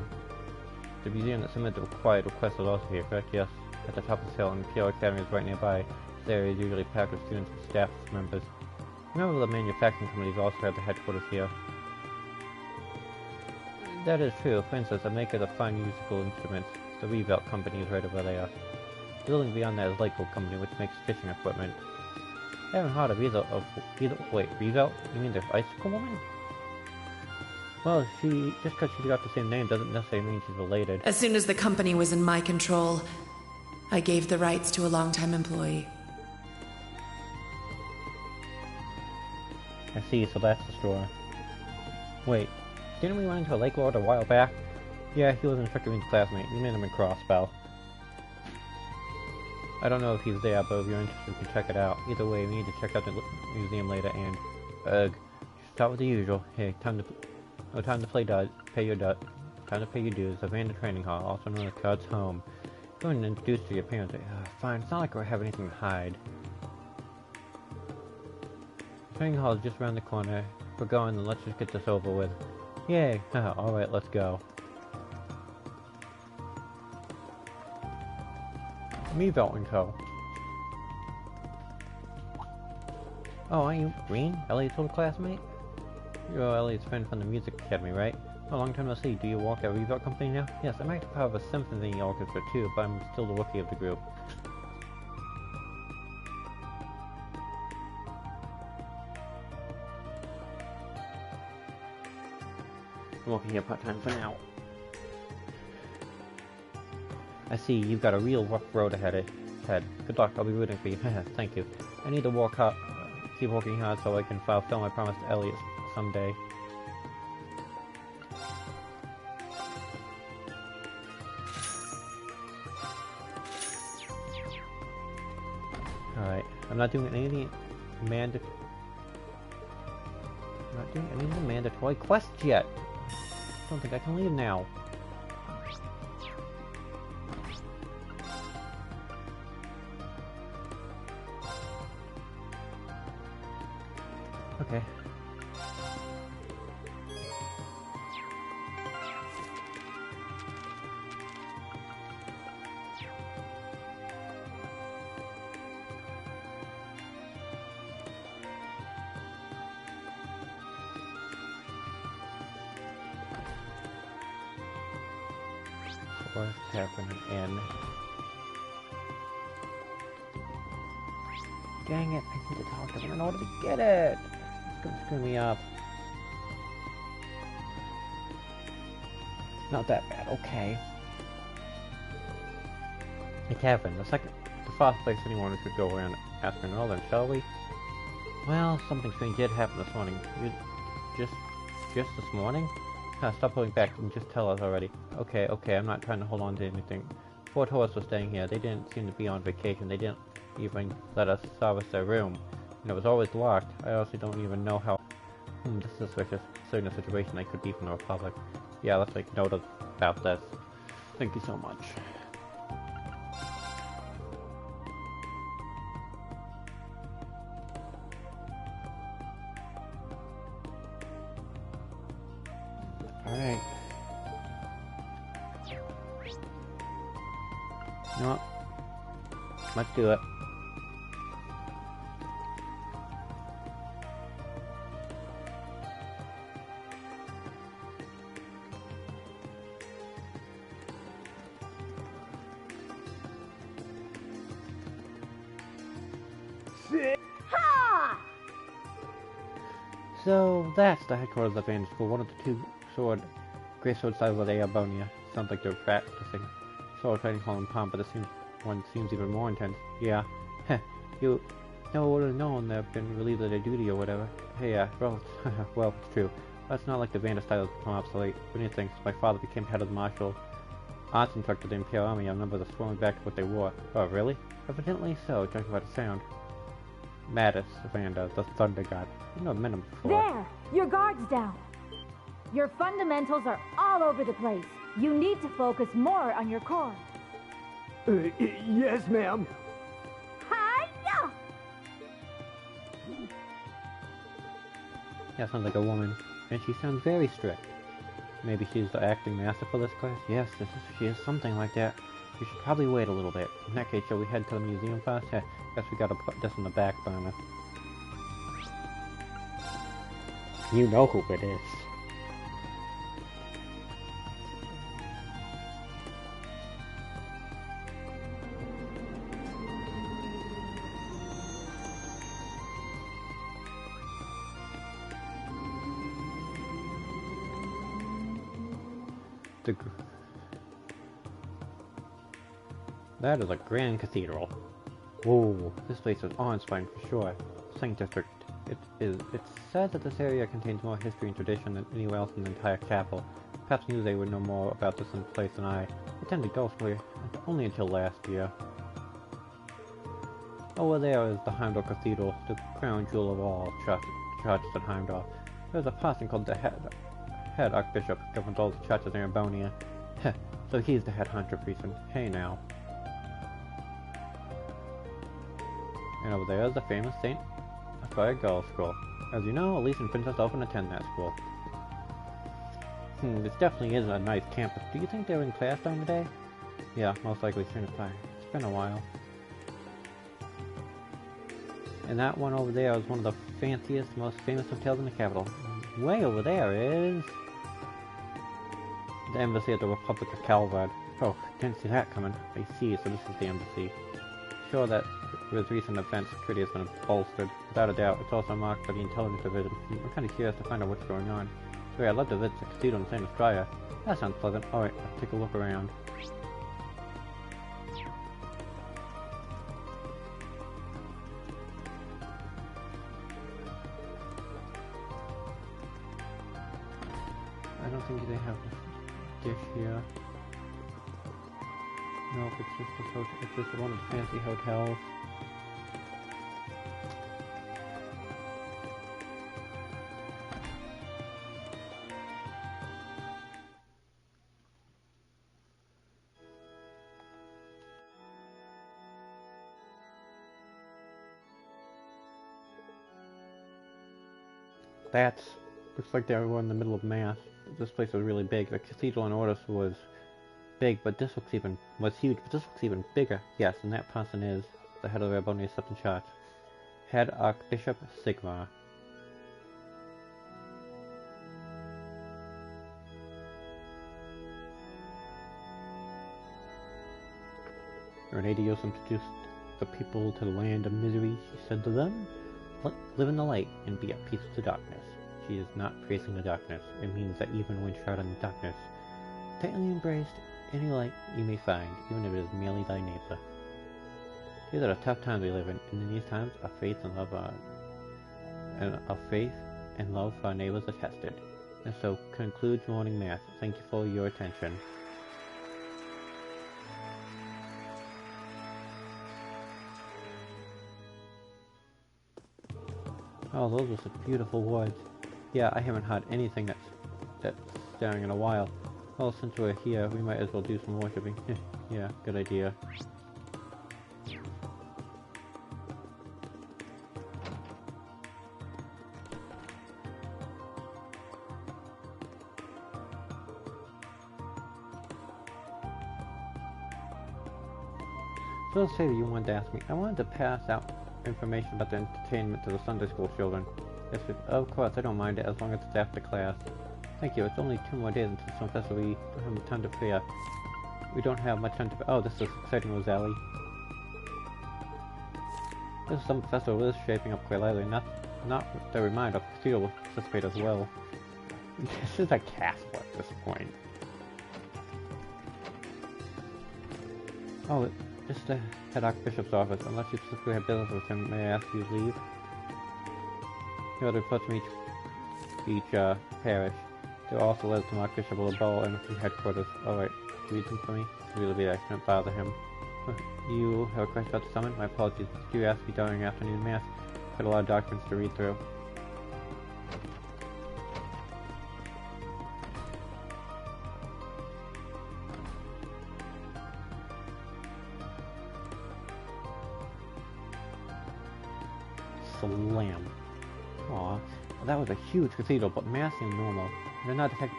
The museum that submitted the required request is also here, correct? Yes. At the top of the hill, and the PO Academy is right nearby. This area is usually packed with students and staff members. Remember, the manufacturing companies also have their headquarters here. That is true. For instance, a maker of fine musical instruments. The Revelt company is right over there. The building beyond that is Lakewood Company, which makes fishing equipment. I haven't heard of either. Wait, Revelt? You mean the Icicle Woman? Well, just because she's got the same name doesn't necessarily mean she's related. As soon as the company was in my control, I gave the rights to a longtime employee. I see, so that's the store. Wait, didn't we run into a Lake Lord a while back? Yeah, he was Inspector Reen's classmate. We met him in Crossbell. I don't know if he's there, but if you're interested, you can check it out. Either way, we need to check out the museum later, and... just start with the usual. Hey, time to pay your dues. The Vanda Training Hall, also known as God's Home. Go and introduce to your parents. Fine, it's not like I have anything to hide. Training Hall is just around the corner. If we're going, then let's just get this over with. Yay! Alright, let's go. Me, Belt and Co. Oh, are you Reen? Elliot's old classmate? You're Elliot's friend from the Music Academy, right? A long time no see. Do you walk at Reebok Company now? Yes, I'm actually part of a symphony orchestra too, but I'm still the rookie of the group. I'm working here part-time for now. I see, you've got a real rough road ahead. Good luck, I'll be rooting for you. Thank you. I need to keep working hard so I can fulfill my promise to Elliot someday. Alright, I'm not doing any mandatory quests yet. I don't think I can leave now. Okay. What's happening in? Dang it, I need to talk to them in order to get it! It's gonna screw me up. Not that bad, okay. Hey Catherine, the fast place anyone could go around asking all then, shall we? Well, something strange did happen this morning. Just this morning? Stop holding back and just tell us already. Okay, I'm not trying to hold on to anything. Four tourists were staying here. They didn't seem to be on vacation. They didn't even let us service their room. And it was always locked. I honestly don't even know how... this is suspicious. Considering the situation, they could be from the Republic. Yeah, let's make note about this. Thank you so much. Alright. You know what? Let's do it. So that's the headquarters of Vanda School, one of the two Great Sword styles of Aeobonia. Sounds like they're practicing. Sword training hall in Palm, but this one seems even more intense. Yeah. You never would have known they've been relieved of their duty or whatever. Hey, yeah, well, it's true. That's not like the Vanda style has become obsolete. What do you think? My father became head of the martial arts instructor of the Imperial Army. I remember the swarming back to what they wore. Oh, really? Evidently so, judging by the sound. Mattis, Vanda, the Thunder God. I've never met him before. There! Your guard's down! Your fundamentals are all over the place. You need to focus more on your core. Yes, ma'am. Hi-ya! Yeah, sounds like a woman. And she sounds very strict. Maybe she's the acting master for this class? Yes, she is something like that. You should probably wait a little bit. In that case, shall we head to the museum first? Guess we gotta put this in the back burner. You know who it is. That is a grand cathedral. Whoa, this place is awe-inspiring for sure. Saint District. It's said that this area contains more history and tradition than anywhere else in the entire capital. Perhaps knew they would know more about this place than I. Attended Ghostly only until last year. Over there is the Heimdall Cathedral, the crown jewel of all churches at Heimdall. There's a person called the head Archbishop who governs all the churches in Erebonia. So he's the head hunter priest, and hey now. And over there is the famous St. Aphria Girls' School. As you know, Elise and Princess often attend that school. This definitely is a nice campus. Do you think they were in class during the day? Yeah, most likely during the time. It's been a while. And that one over there is one of the fanciest, most famous hotels in the capital. Way over there is the embassy of the Republic of Calvard. Oh, didn't see that coming. I see, so this is the embassy. Sure that with recent events, security has been bolstered. Without a doubt, it's also marked by the intelligence division. I'm kind of curious to find out what's going on. So yeah, I'd love to visit the Cathedral in St. Aphria. That sounds pleasant. Alright, let's take a look around. I don't think they have a dish here. No, it's just a hotel. It's just one of the fancy hotels. Looks like they were in the middle of mass. This place was really big. The cathedral in Ordis was big, but this was huge, but this looks even bigger. Yes, and that person is the head of the Erebonia Septon Church. Head Archbishop Sigmar. Renadios introduced the people to the land of misery, she said to them. Live in the light and be at peace with the darkness. She is not praising the darkness. It means that even when shrouded in darkness, tightly embraced any light you may find, even if it is merely thy neighbor. These are the tough times we live in, and in these times our faith and love for our neighbors are tested. And so concludes morning mass. Thank you for your attention. Oh, those are some beautiful woods. Yeah, I haven't had anything that's staring in a while. Well, since we're here, we might as well do some worshipping. Yeah, good idea. So let's say that you wanted to ask me. I wanted to pass out information about the entertainment to the Sunday school children. Yes, of course, I don't mind it as long as it's after class. Thank you, it's only 2 more days until some festival. We don't have time to fear. We don't have much time to... Oh, this is exciting, Rosalie. This summer festival is shaping up quite lively. Not to remind of Cathedral will participate as well. This is a castle at this point. Oh, it's the head Archbishop's office. Unless you specifically have business with him, may I ask you to leave? Here are the reports from each parish. There are also letters from Archbishop Lebel and from headquarters. Alright, read them for me. Really, I shouldn't bother him. You have a question about the summon? My apologies. You asked me during afternoon mass. Quite a lot of documents to read through. Slam. Aw, that was a huge cathedral, but mass seemed normal. I did not detect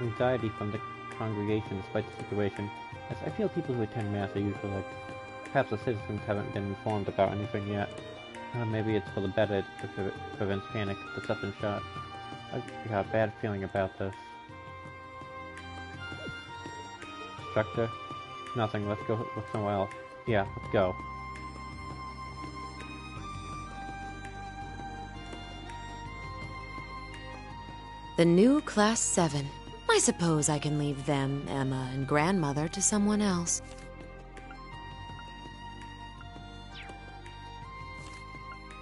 anxiety from the congregation despite the situation. As I feel people who attend mass are usually like, perhaps the citizens haven't been informed about anything yet. Maybe it's for the better if it prevents panic. The Septon Church. I got a bad feeling about this. Instructor? Nothing, let's go look somewhere else. Yeah, let's go. The new Class 7. I suppose I can leave them, Emma, and grandmother to someone else.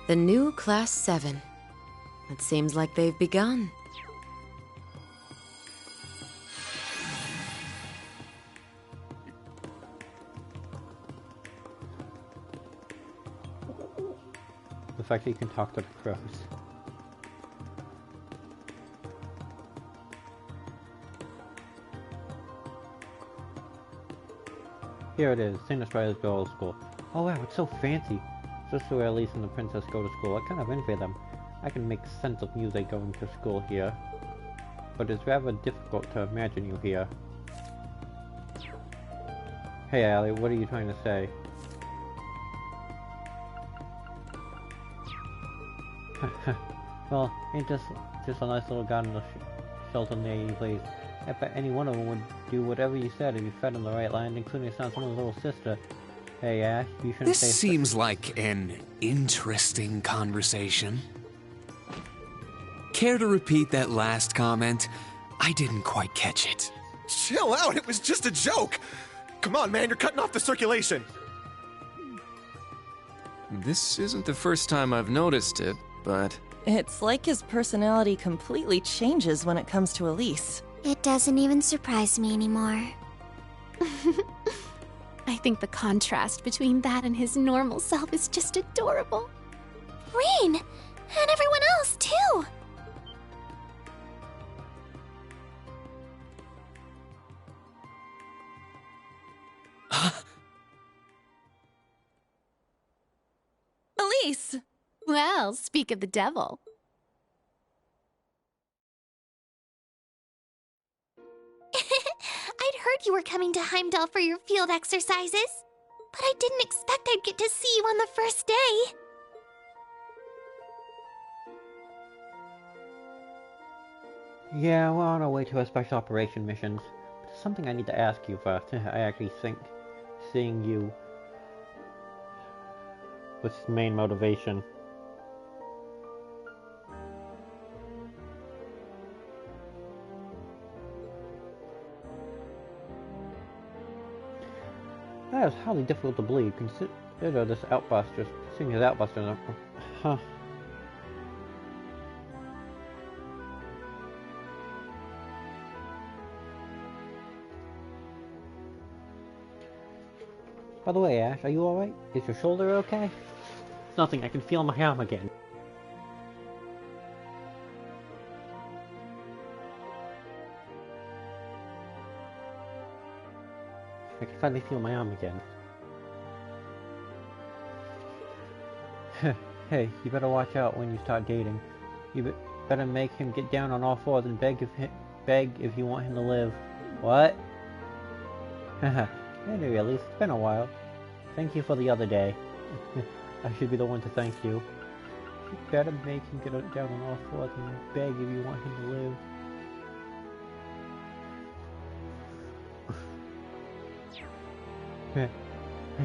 The new Class 7. It seems like they've begun. The fact that you can talk to the crows. Here it is, St. Estrada's Girls' School. Oh wow, it's so fancy. Just where Elise and the princess go to school. I kind of envy them. I can make sense of music going to school here. But it's rather difficult to imagine you here. Hey Allie, what are you trying to say? Well, ain't just a nice little garden of shelter near you, please. I bet any one of them would do whatever you said if you fed them the right line, including it sounds someone's little sister. Hey Ash, you shouldn't say— This seems like an interesting conversation. Care to repeat that last comment? I didn't quite catch it. Chill out, it was just a joke! Come on, man, you're cutting off the circulation! This isn't the first time I've noticed it, but... It's like his personality completely changes when it comes to Elise. It doesn't even surprise me anymore. I think the contrast between that and his normal self is just adorable. Rean! And everyone else, too! Elise! Well, speak of the devil. I'd heard you were coming to Heimdall for your field exercises, but I didn't expect I'd get to see you on the first day. Yeah, we're on our way to our special operation missions. But there's something I need to ask you first. I actually think seeing you was the main motivation. That is highly difficult to believe. Consider this outburst, just seeing his outburst in Huh. By the way, Ash, are you alright? Is your shoulder okay? It's nothing, I can feel my arm again. I can finally feel my arm again. Hey, you better watch out when you start dating. You better make him get down on all fours and beg if you want him to live. What? Haha. Anyway, at least it's been a while. Thank you for the other day. I should be the one to thank you. You better make him get down on all fours and beg if you want him to live. I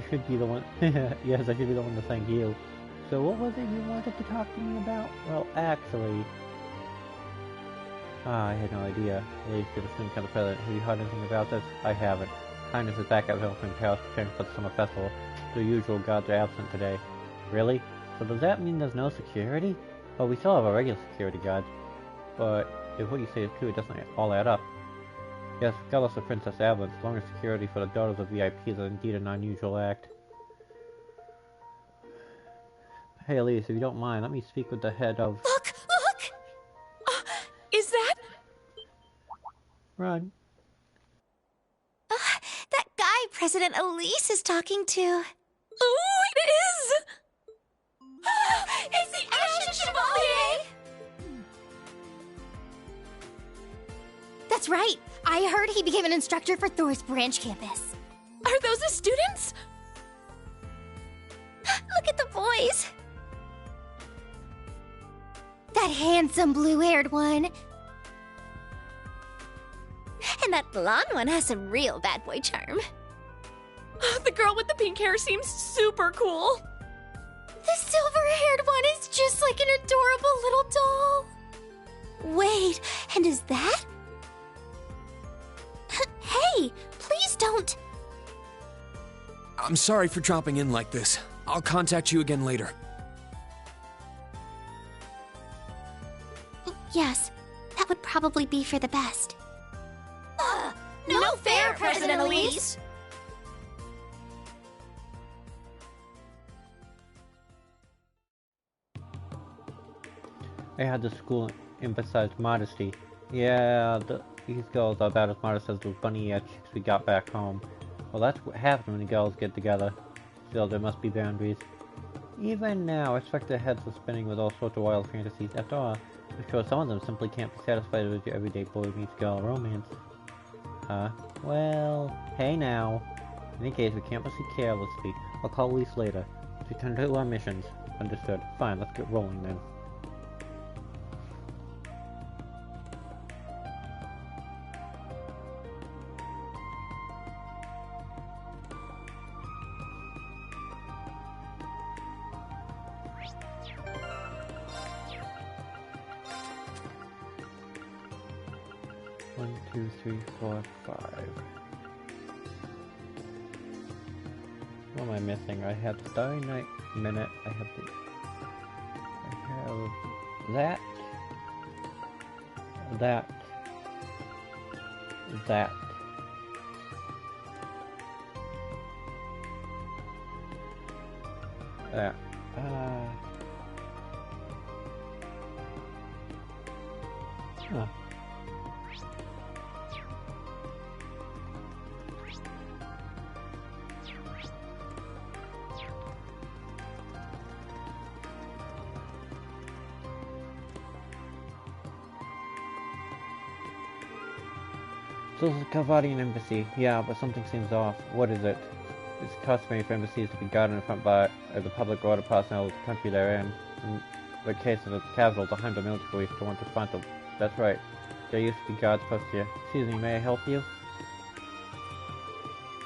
should be the one. Yes, I should be the one to thank you. So what was it you wanted to talk to me about? Well, actually... I had no idea. At least you're the student kind of president. Have you heard anything about this? I haven't. Highness is back at Hilton Palace preparing for the summer festival. The usual guards are absent today. Really? So does that mean there's no security? Well, we still have our regular security guards. But if what you say is true, it doesn't all add up. Yes, regardless of Princess Avalyn's, longer security for the daughters of VIPs is indeed an unusual act. Hey Elise, if you don't mind, let me speak with the head of... Look! Is that... Run. That guy President Elise is talking to. Ooh, it is! It's the Ashen Chevalier! That's right! I heard he became an instructor for Thor's branch campus. Are those the students? Look at the boys! That handsome blue-haired one. And that blonde one has some real bad boy charm. The girl with the pink hair seems super cool. The silver-haired one is just like an adorable little doll. Wait, and is that? Hey, please don't. I'm sorry for dropping in like this. I'll contact you again later. Yes, that would probably be for the best. No fair, President Elise! I had the school emphasize modesty. Yeah, these girls are about as modest as those bunny chicks we got back home. Well, that's what happens when the girls get together. Still, there must be boundaries. Even now, I expect their heads are spinning with all sorts of wild fantasies. After all, I'm sure some of them simply can't be satisfied with your everyday boy meets girl romance. Huh? Well, hey now. In any case, we can't proceed carelessly. I'll call Elise later. Let's return to our missions. Understood. Fine, let's get rolling then. One, 2, 3, 4, 5. What am I missing? I have the Starry Night Minute. I have that. That. Huh. So this is Calvadian Embassy. Yeah, but something seems off. What is it? It's customary for embassies to be guarded in front by the public order personnel of the country they're in. In the case of the capital, the Heimdall military police don't want to front them. That's right. There used to be guards posted here. Excuse me, may I help you?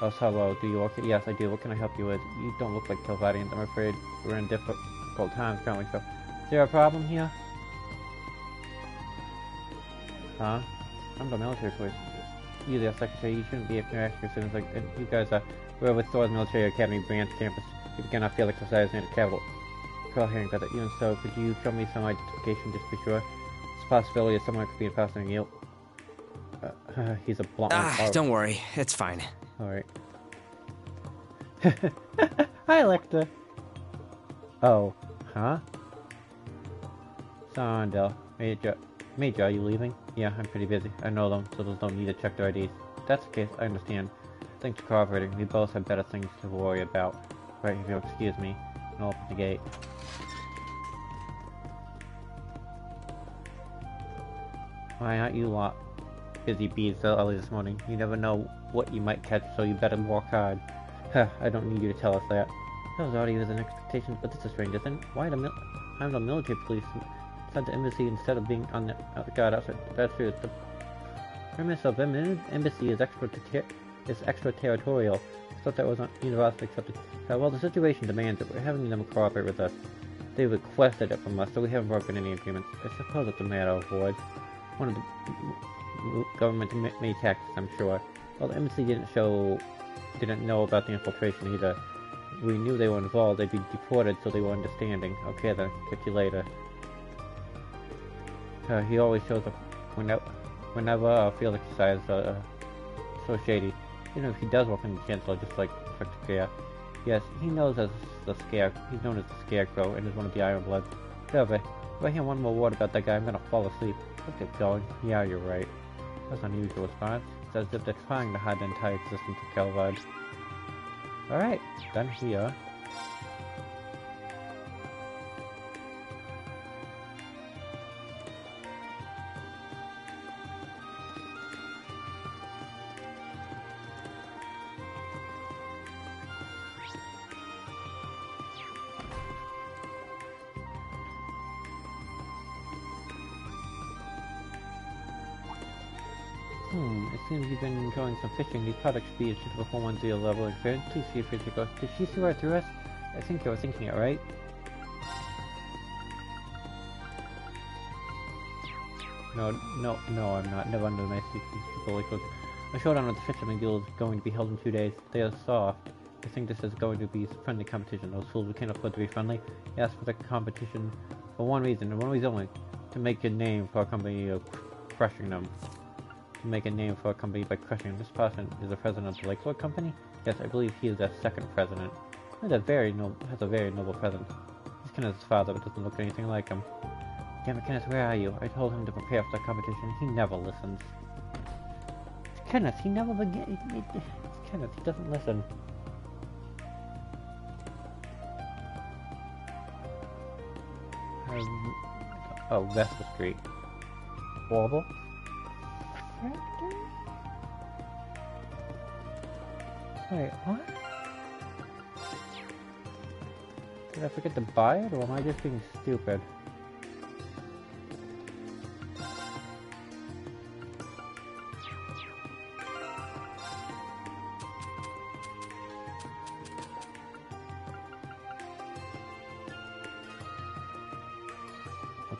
Oh, hello. Do you okay? Yes, I do. What can I help you with? You don't look like Calvadians. I'm afraid we're in difficult times currently, so... Is there a problem here? Huh? I'm the military police. You there, Secretary. You shouldn't be harassing your citizens like you guys are. We're with Thor's Military Academy branch campus. We began our field exercise near the capital. Call hearing about that. Even so, could you show me some identification just to be sure? It's a possibility that someone could be impersonating you. He's a blunt one. Don't worry. It's fine. Alright. Hi, Lecter. Oh. Huh? Sondel. Major, are you leaving? Yeah, I'm pretty busy. I know them, so there's no need to check their IDs. If that's the case, I understand. Thanks for cooperating. We both have better things to worry about. Right, if you'll excuse me, I'll open the gate. Why aren't you lot busy bees so early this morning? You never know what you might catch, so you better work hard. Huh, I don't need you to tell us that. That was already within expectations, but this is strange, isn't it? Why I'm the military police inside the embassy instead of being on the guard outside. That's true. The premise of an embassy is extraterritorial. I thought that was not universally accepted. Well, the situation demands it. We're having them cooperate with us. They requested it from us, so we haven't broken any agreements. I suppose it's a matter of words. One of the government made taxes, I'm sure. Well, the embassy didn't know about the infiltration either. We knew they were involved. They'd be deported, so they were understanding. Okay then, catch you later. He always shows up whenever our field exercise so shady. You know, if he does work in the Chancellor, just like Inspector Gaia. Yes, he knows as the he's known as the Scarecrow and is one of the Ironbloods. However, if I hear one more word about that guy, I'm gonna fall asleep. Let's get going. Yeah, you're right. That's an unusual response. It's as if they're trying to hide the entire existence of Calvad. Alright, done here. It seems you've been enjoying some fishing. These products should be achieved before 1-0 level experience. Please feel free to go. Did she see right through us? I think you were thinking it, right? No, I'm not. Never underestimate these people. Like, A showdown with the Fisherman Guild is going to be held in 2 days. They are soft. I think this is going to be friendly competition. Those fools who can't afford to be friendly ask for the competition for one reason, and one reason only: to make a name for a company of crushing them. To make a name for a company by crushing them. This person is the president of the Lakesword Company? Yes, I believe he is their second president. He has a very noble presence. He's Kenneth's father, but doesn't look anything like him. Damn it, Kenneth, where are you? I told him to prepare for the competition. He never listens. It's Kenneth, he never begins. It's Kenneth, he doesn't listen. Oh, Vesta Street. Horrible. Wait, what? Did I forget to buy it, or am I just being stupid?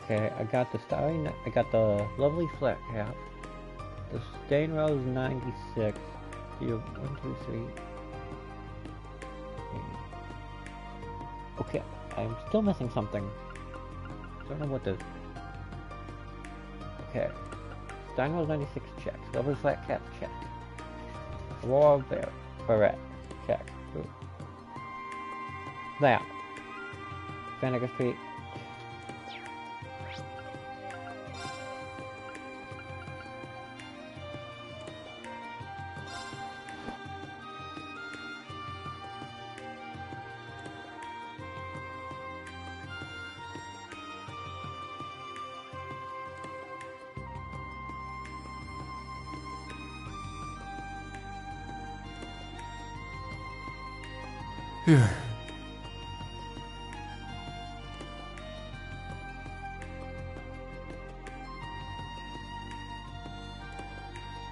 Okay, I got the I got the lovely flat cap. The stain row is 96. So you have 1, 2, 3. Okay, I'm still missing something. Don't know what this. Okay, stain row 96 check. Lovely flat cap check. Aurora Barrett check. Ooh. That. Vinegar Street.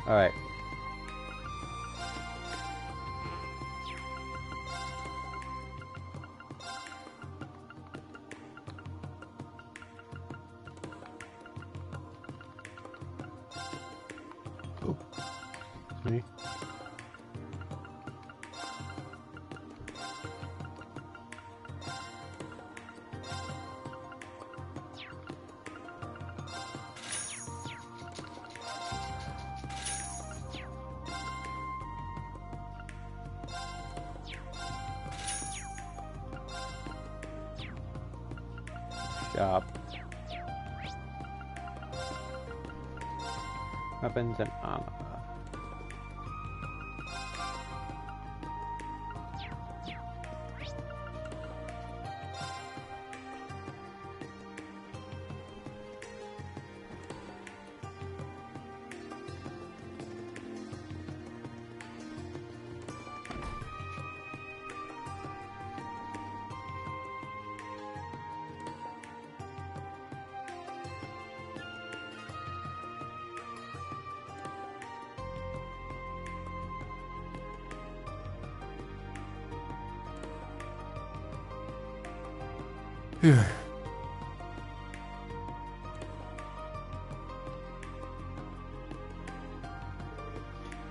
Alright. Oh. Me. Shop. Weapons and armor.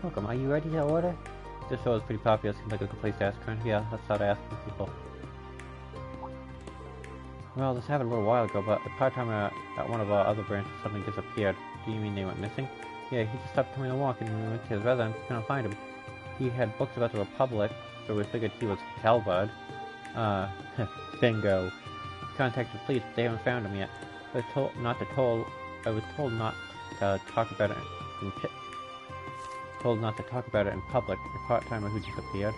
Welcome, are you ready to order? This show is pretty popular, seems like a good place to ask current. Yeah, that's how to ask people. Well, this happened a little while ago, but a part-timer at one of our other branches suddenly disappeared. Do you mean they went missing? Yeah, he just stopped coming to walk, and when we went to his residence, we couldn't find him. He had books about the Republic, so we figured he was Calvard. Bingo. Contacted the police, but they haven't found him yet. I was told not to talk about it in public. The part-timer who disappeared.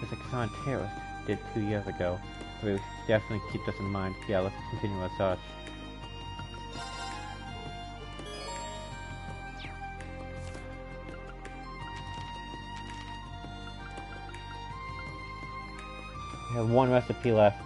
This Exxon terrorist did 2 years ago. We should definitely keep this in mind. Yeah, let's continue our search. We have one recipe left.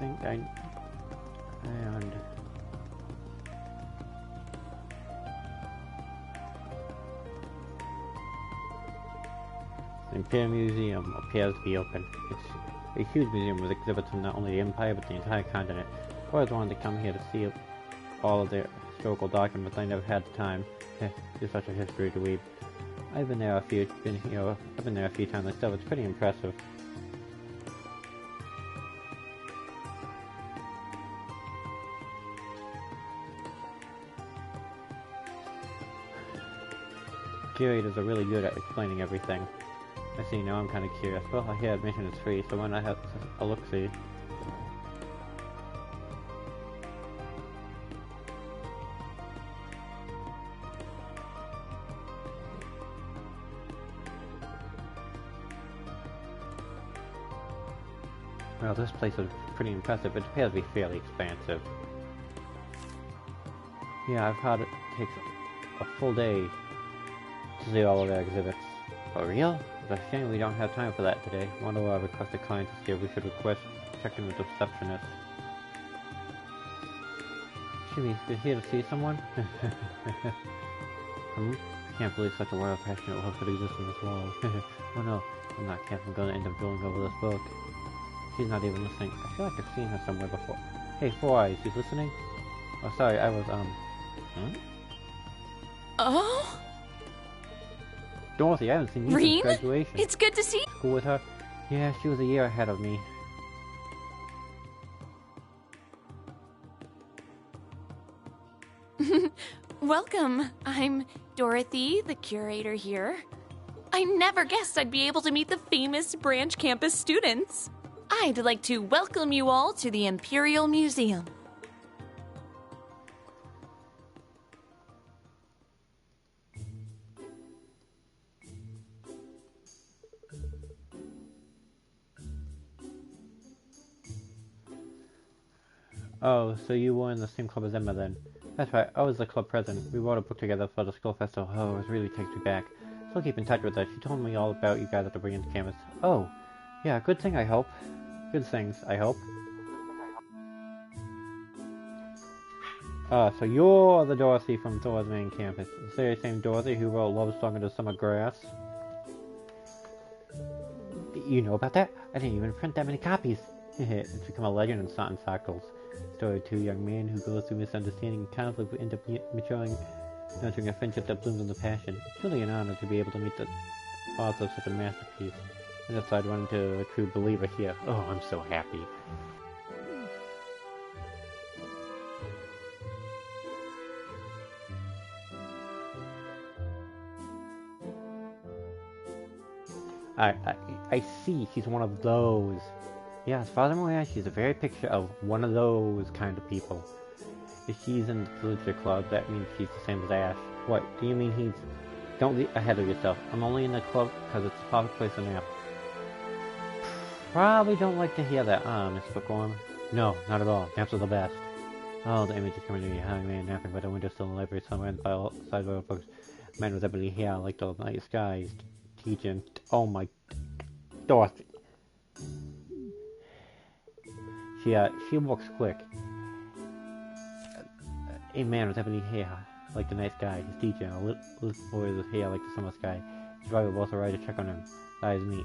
think I... And... The Imperial Museum appears to be open. It's a huge museum with exhibits from not only the Empire, but the entire continent. I always wanted to come here to see all of the historical documents. I never had the time. There's such a history to read. I've been there a few times myself. It's pretty impressive. Curators are really good at explaining everything. I see, now I'm kind of curious. Well, I hear admission is free, so why not have a look-see? Well, this place is pretty impressive. It appears to be fairly expansive. Yeah, I've heard it takes a full day to see all of their exhibits. For real? It's a shame we don't have time for that today. Wonder why I requested clients this year. We should request check-in with the receptionist. Shimmy, you're here to see someone? I can't believe such a wild, passionate love could exist in this world. Oh no, I'm not careful. I'm gonna end up drooling over this book. She's not even listening. I feel like I've seen her somewhere before. Hey, Four Eyes, you listening? Oh, sorry, I was, Oh? Dorothy, I haven't seen you since graduation. It's good to see School with her? Yeah, she was a year ahead of me. Welcome. I'm Dorothy, the curator here. I never guessed I'd be able to meet the famous branch campus students. I'd like to welcome you all to the Imperial Museum. Oh, so you were in the same club as Emma then? That's right, I was the club president. We wrote a book together for the school festival. Oh, it really takes me back. Still keep in touch with her. She told me all about you guys at the Brilliant Campus. Oh, yeah, good thing I hope. Good things, I hope. So you're the Dorothy from Thor's main campus. Is the same Dorothy who wrote Love Song into Summer Grass? You know about that? I didn't even print that many copies. It's become a legend in certain circles. Story of two young men who go through misunderstanding and conflict but end up maturing, nurturing a friendship that blooms into passion. It's really an honor to be able to meet the author of such a masterpiece. And that's why I'd run into a true believer here. Oh, I'm so happy. I see she's one of those. Yes, furthermore, she's a very picture of one of those kind of people. If she's in the literature club, that means she's the same as Ash. What, do you mean he's... Don't get ahead of yourself. I'm only in the club because it's the perfect place to nap. Probably don't like to hear that, Miss Bookworm. No, not at all. Naps are the best. Oh, the image is coming to me. Young man napping by the windowsill in the library somewhere in the side of books. Man with ebony hair like the night skies. Teaching. Oh my... Dorothy. She walks quick. A man with ebony hair, like the night sky. He's teaching. A little boy with hair like the summer sky. His driver both arrived to check on him. That is me.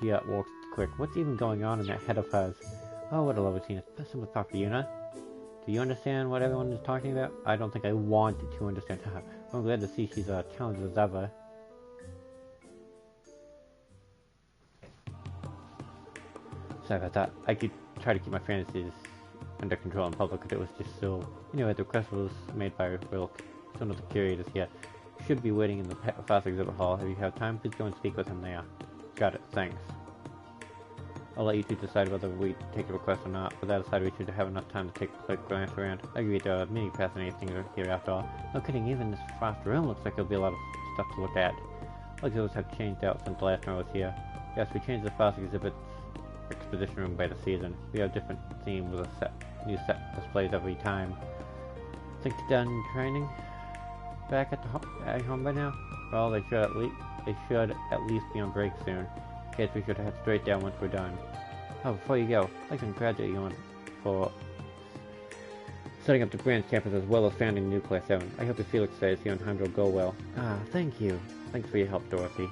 She walks quick. What's even going on in that head of hers? Oh, what a lovely scene. It's someone talk to Yuna. Do you understand what everyone is talking about? I don't think I wanted to understand. I'm glad to see she's talented as ever. Sorry about that. I could try to keep my fantasies under control in public, but it was just so... Anyway, the request was made by Wilk. He's one of the curators here. Should be waiting in the fast exhibit hall. If you have time, please go and speak with him there. Got it, thanks. I'll let you two decide whether we take a request or not. With that aside, we should have enough time to take a quick glance around. I agree, there are many fascinating things here after all. No kidding, even this frost room looks like there'll be a lot of stuff to look at. All exhibits have changed out since the last time I was here. Yes, we changed the fast exhibit exposition room by the season. We have different themes with a new set displays every time. Think they're done training? Back at home by now? Well, they should at least be on break soon. In case we should head straight down once we're done. Oh, before you go, I'd like to congratulate you on for setting up the branch campus as well as founding New Class 7. I hope your Felix stays here on Heimdall go well. Ah, thank you. Thanks for your help, Dorothy.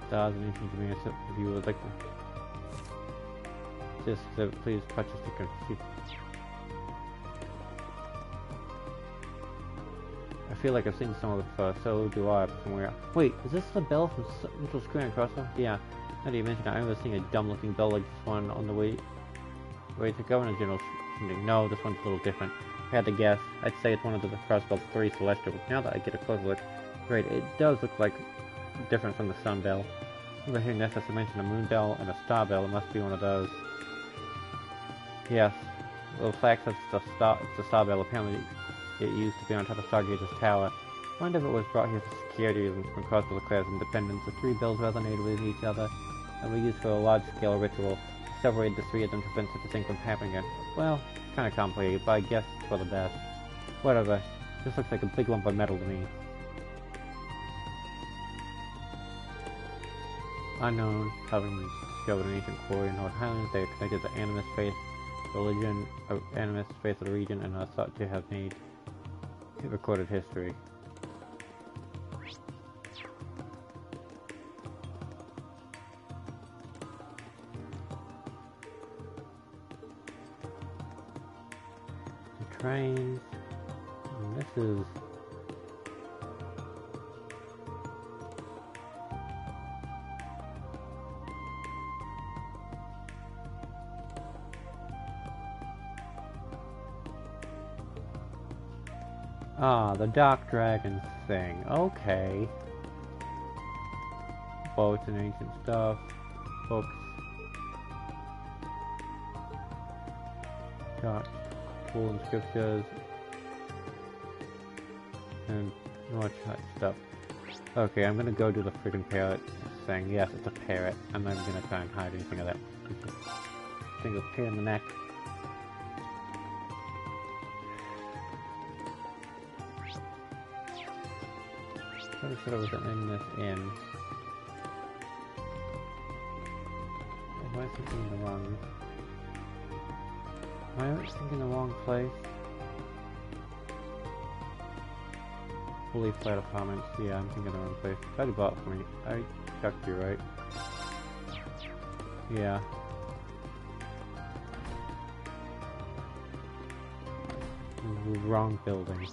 Stars and anything to me, if you would like to. Just please purchase the config. I feel like I've seen some of it before, so do I somewhere. Wait, is this the bell from Central Square and Crossroads? Yeah, now that you mention it, I remember seeing a dumb looking bell like this one on the way to Governor General's meeting. No, this one's a little different. If I had to guess, I'd say it's one of the Crossbell's 3 celestial. Now that I get a closer look, great, it does look like different from the Sun Bell. I remember hearing Nessus mention a Moon Bell and a Star Bell. It must be one of those. Yes, the fact that it's the Star Bell. Apparently it used to be on top of Stargaze's tower. I wonder if it was brought here for security reasons when Crossbell declares independence. The 3 bells resonated with each other and were used for a large-scale ritual to separate the 3 of them to prevent such a thing from happening again. Well, kind of complicated, but I guess it's for the best. Whatever. This looks like a big lump of metal to me. Unknown, having discovered an ancient quarry in North Highlands, they are connected to Animus faith, religion, Animus faith of the region, and are thought to have made recorded history. The trains. And this is. Ah, the Dark Dragon thing. Okay. Boats and ancient stuff. Books. Got cool inscriptions. And more stuff. Okay, I'm gonna go do the friggin' parrot thing. Yes, it's a parrot. I'm not even gonna try and hide anything of that. Single pain in the neck. I said I wasn't in this inn. Why am I thinking the wrong? Am I thinking the wrong place? Fully flat apartments. Yeah, I'm thinking the wrong place. Somebody bought it for me. I checked you, right? Yeah. Wrong building.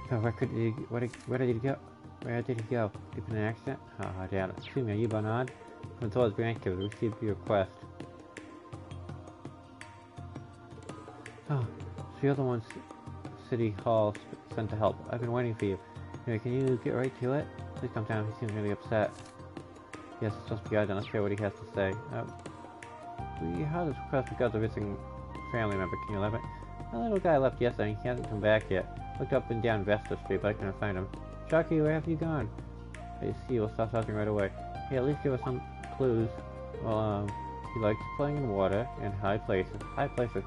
Oh, where did he go? Where did he go? Deep in an accident? Oh, damn it. Excuse me, are you Bernard? From towards grandkids, we received your request. Oh, so you're the one City Hall sent to help. I've been waiting for you. Anyway, can you get right to it? Please come down, he seems really upset. Yes, it's supposed to be let's hear what he has to say. We heard this request because of missing family member. Can you elaborate? The little guy left yesterday, he hasn't come back yet. Looked up and down Vesta Street, but I couldn't find him. Sharky, where have you gone? I see, we'll stop talking right away. Hey, at least give us some clues. Well, he likes playing in water and high places. High places?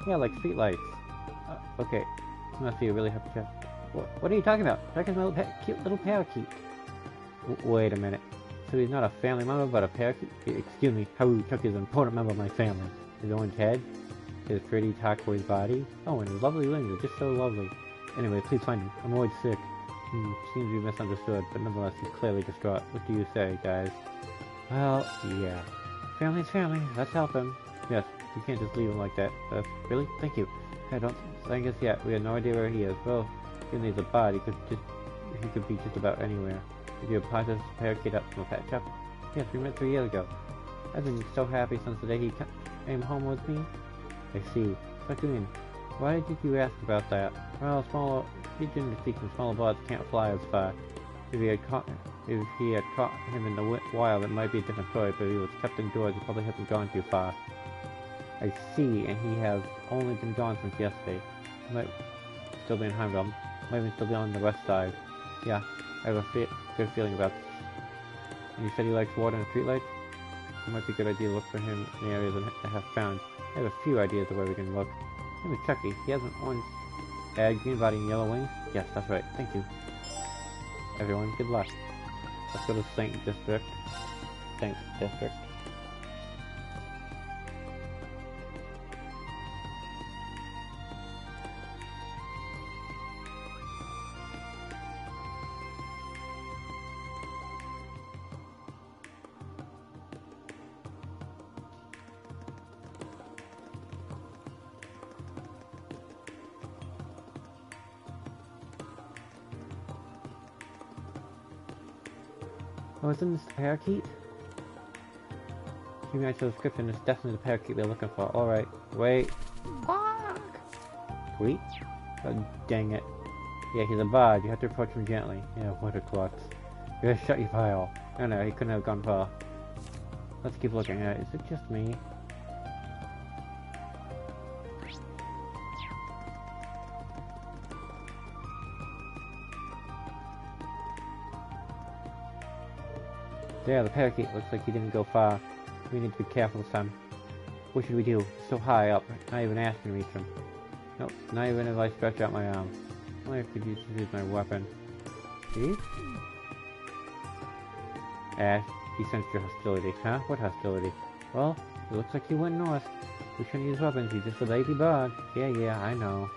Yeah, like streetlights. Okay, this must be a really happy chap. What are you talking about? Sharky's my cute little parakeet. Wait a minute. So he's not a family member, but a parakeet? Excuse me, Chucky is an important member of my family. His orange head, his pretty turquoise body. Oh, and his lovely wings are just so lovely. Anyway, please find him. I'm always sick. He seems to be misunderstood, but nonetheless he's clearly distraught. What do you say, guys? Well, yeah. Family's family. Let's help him. Yes, you can't just leave him like that. Really? Thank you. I guess yet. We had no idea where he is. Well, given he's a bot, he could be just about anywhere. Did you apply this parakeet up from a pet shop? Yes, we met 3 years ago. I've been so happy since the day he came home with me. I see. What do you mean? Why did you ask about that? Well, he didn't speak from smaller bots can't fly as far. If he had caught him in the wild, it might be a different story, but if he was kept indoors, he probably hasn't gone too far. I see, and he has only been gone since yesterday. He might still be in Heimdall. Might even still be on the west side. Yeah, I have a good feeling about this. And you said he likes water and streetlights? It might be a good idea to look for him in the areas I have found. I have a few ideas of where we can look. Name is Chucky. He has an orange bag, green body, and yellow wings? Yes, that's right. Thank you. Everyone, good luck. Let's go to Saint District. Saint District. Oh, isn't this the parakeet? You match the description, it's definitely the parakeet we're looking for. Alright, wait. Sweet. Oh, dang it. Yeah, he's a bard. You have to approach him gently. Yeah, what a klutz. You gotta shut your file. No, he couldn't have gone far. Let's keep looking. Is it just me? Yeah, the parakeet looks like he didn't go far. We need to be careful this time. What should we do? He's so high up. Not even Ash can reach him. Nope, not even if I stretch out my arm. Only if I could use my weapon. See? Ash, he sensed your hostility. Huh? What hostility? Well, it looks like he went north. We shouldn't use weapons. He's just a lazy bug. Yeah, I know.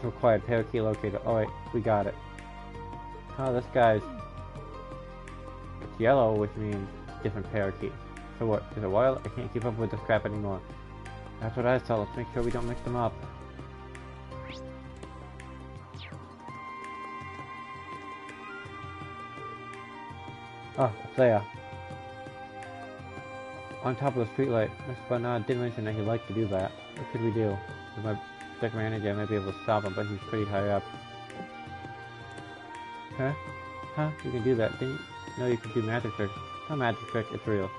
Required parakeet locator. Alright, we got it. Oh, this guy's... It's yellow, which means different parakeet. So what? Is it wild? I can't keep up with this crap anymore. That's what I thought. Let's make sure we don't mix them up. Oh, it's there. On top of the streetlight. Mr. Barnard did mention that he liked to do that. What should we do? With my stick manager, I might be able to stop him, but he's pretty high up. Huh? Huh? You can do that. Didn't you know you could do magic tricks? It's not magic trick, it's real.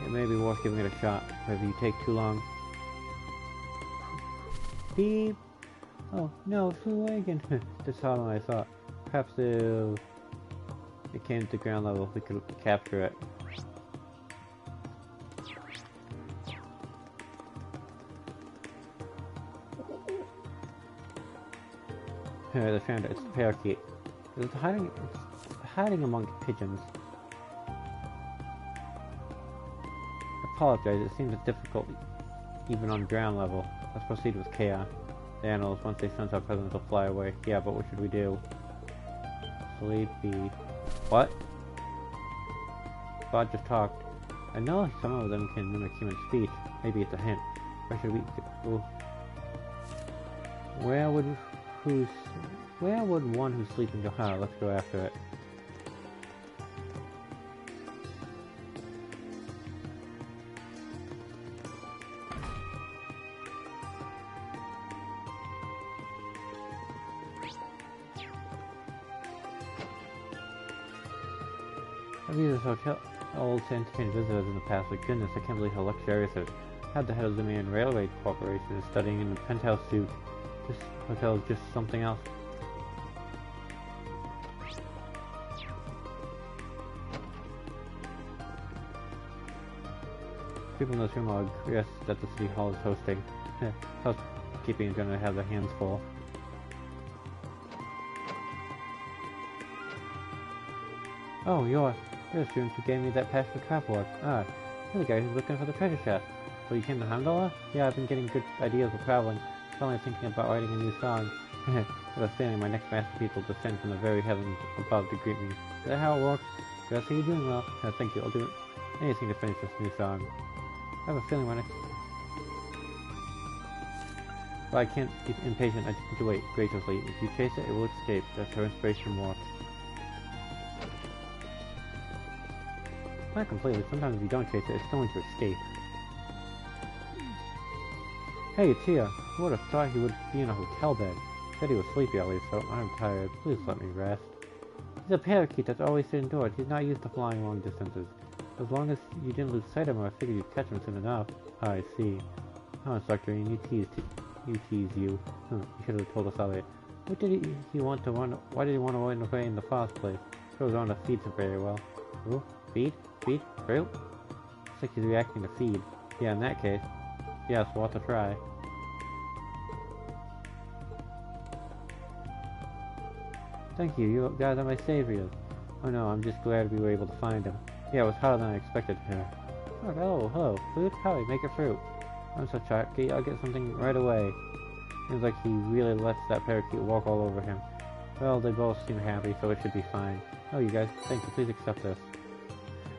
It may be worth giving it a shot, but if you take too long... Beep! Oh, no, it flew away again. That's harder than I thought. Perhaps if it came to ground level, we could capture it. I found it. It's the parakeet. It's hiding among pigeons. I apologize, it seems difficult even on ground level. Let's proceed with chaos. The animals, once they sense our presence, will fly away. Yeah, but what should we do? Sleepy. What? Bot just talked. I know some of them can mimic human speech. Maybe it's a hint. Where should we go? Where would one who's sleeping go? Huh, let's go after it. I've used this hotel to entertain visitors in the past, but goodness, I can't believe how luxurious it is. Had the head of the Mayan Railway Corporation is studying in the penthouse suite. This hotel is just something else. People in this room are agreed that the city hall is hosting. keeping gonna have their hands full. Oh, you're the student who gave me that pass for traveler. Ah, you're the guy who's looking for the treasure chest. So you came to Heimdall? Yeah, I've been getting good ideas for traveling. Finally thinking about writing a new song. I have a feeling my next masterpiece will descend from the very heavens above to greet me. Is that how it works? Yes, you're doing well. Thank you, I'll do anything to finish this new song. I have a feeling my next... But I can't be impatient, I just need to wait graciously. If you chase it, it will escape. That's how inspiration works. Not completely. Sometimes if you don't chase it, it's going to escape. Hey, it's here. Who would have thought he would be in a hotel bed? Said he was sleepy at least, so I'm tired. Please let me rest. He's a parakeet that's always indoors. He's not used to flying long distances. As long as you didn't lose sight of him, I figured you'd catch him soon enough. Oh, I see. Oh, Instructor, you tease you. You should have told us earlier. What did he want to run? Why did he want to run away in the first place? He was on to feed him very well. Ooh, feed? Feed? Fruit? Looks like he's reacting to feed. Yeah, in that case. Yes, worth a try. Thank you, you guys are my saviors. Oh no, I'm just glad we were able to find him. Yeah, it was harder than I expected here. Oh, hello, food? Hurry, make it fruit. I'm so chalky, I'll get something right away. Seems like he really lets that parakeet walk all over him. Well, they both seem happy, so it should be fine. Oh, you guys, thank you, please accept this.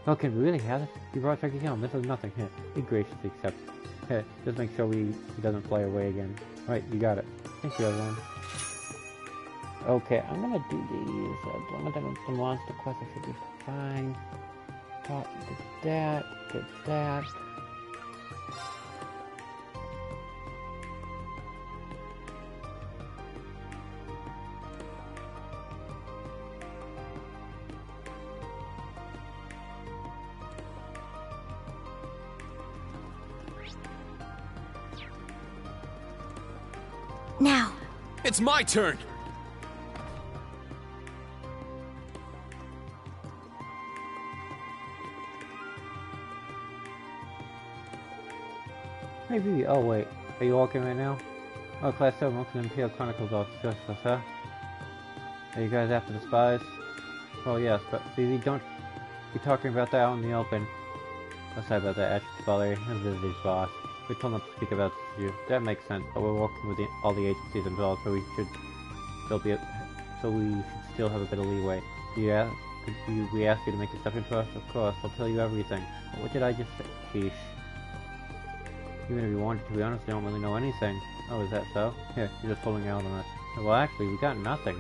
Oh, can we really have it? You brought Chucky home, this is nothing. Here, he graciously accepts. Here, just make sure he doesn't fly away again. Right, you got it. Thank you, everyone. Okay, I'm gonna do these. As long as I don't some monster quests, I should be fine. Get that. Now. It's my turn! Maybe. Oh wait, are you walking right now? Oh, Class 7, welcome to Imperial Chronicles of Justice, huh? Are you guys after the spies? Well, yes, but Vivi, don't be talking about that out in the open. I'm sorry about that, Ash's father and Vivi's boss. We told them to speak about this issue. That makes sense, but we're working with all the agencies involved, so we should still have a bit of leeway. We asked you to make exception to us? Of course, I'll tell you everything. But what did I just say? Sheesh. Even if you wanted to be honest, they don't really know anything. Oh, is that so? Here, you're just holding out on us. Well, actually, we got nothing.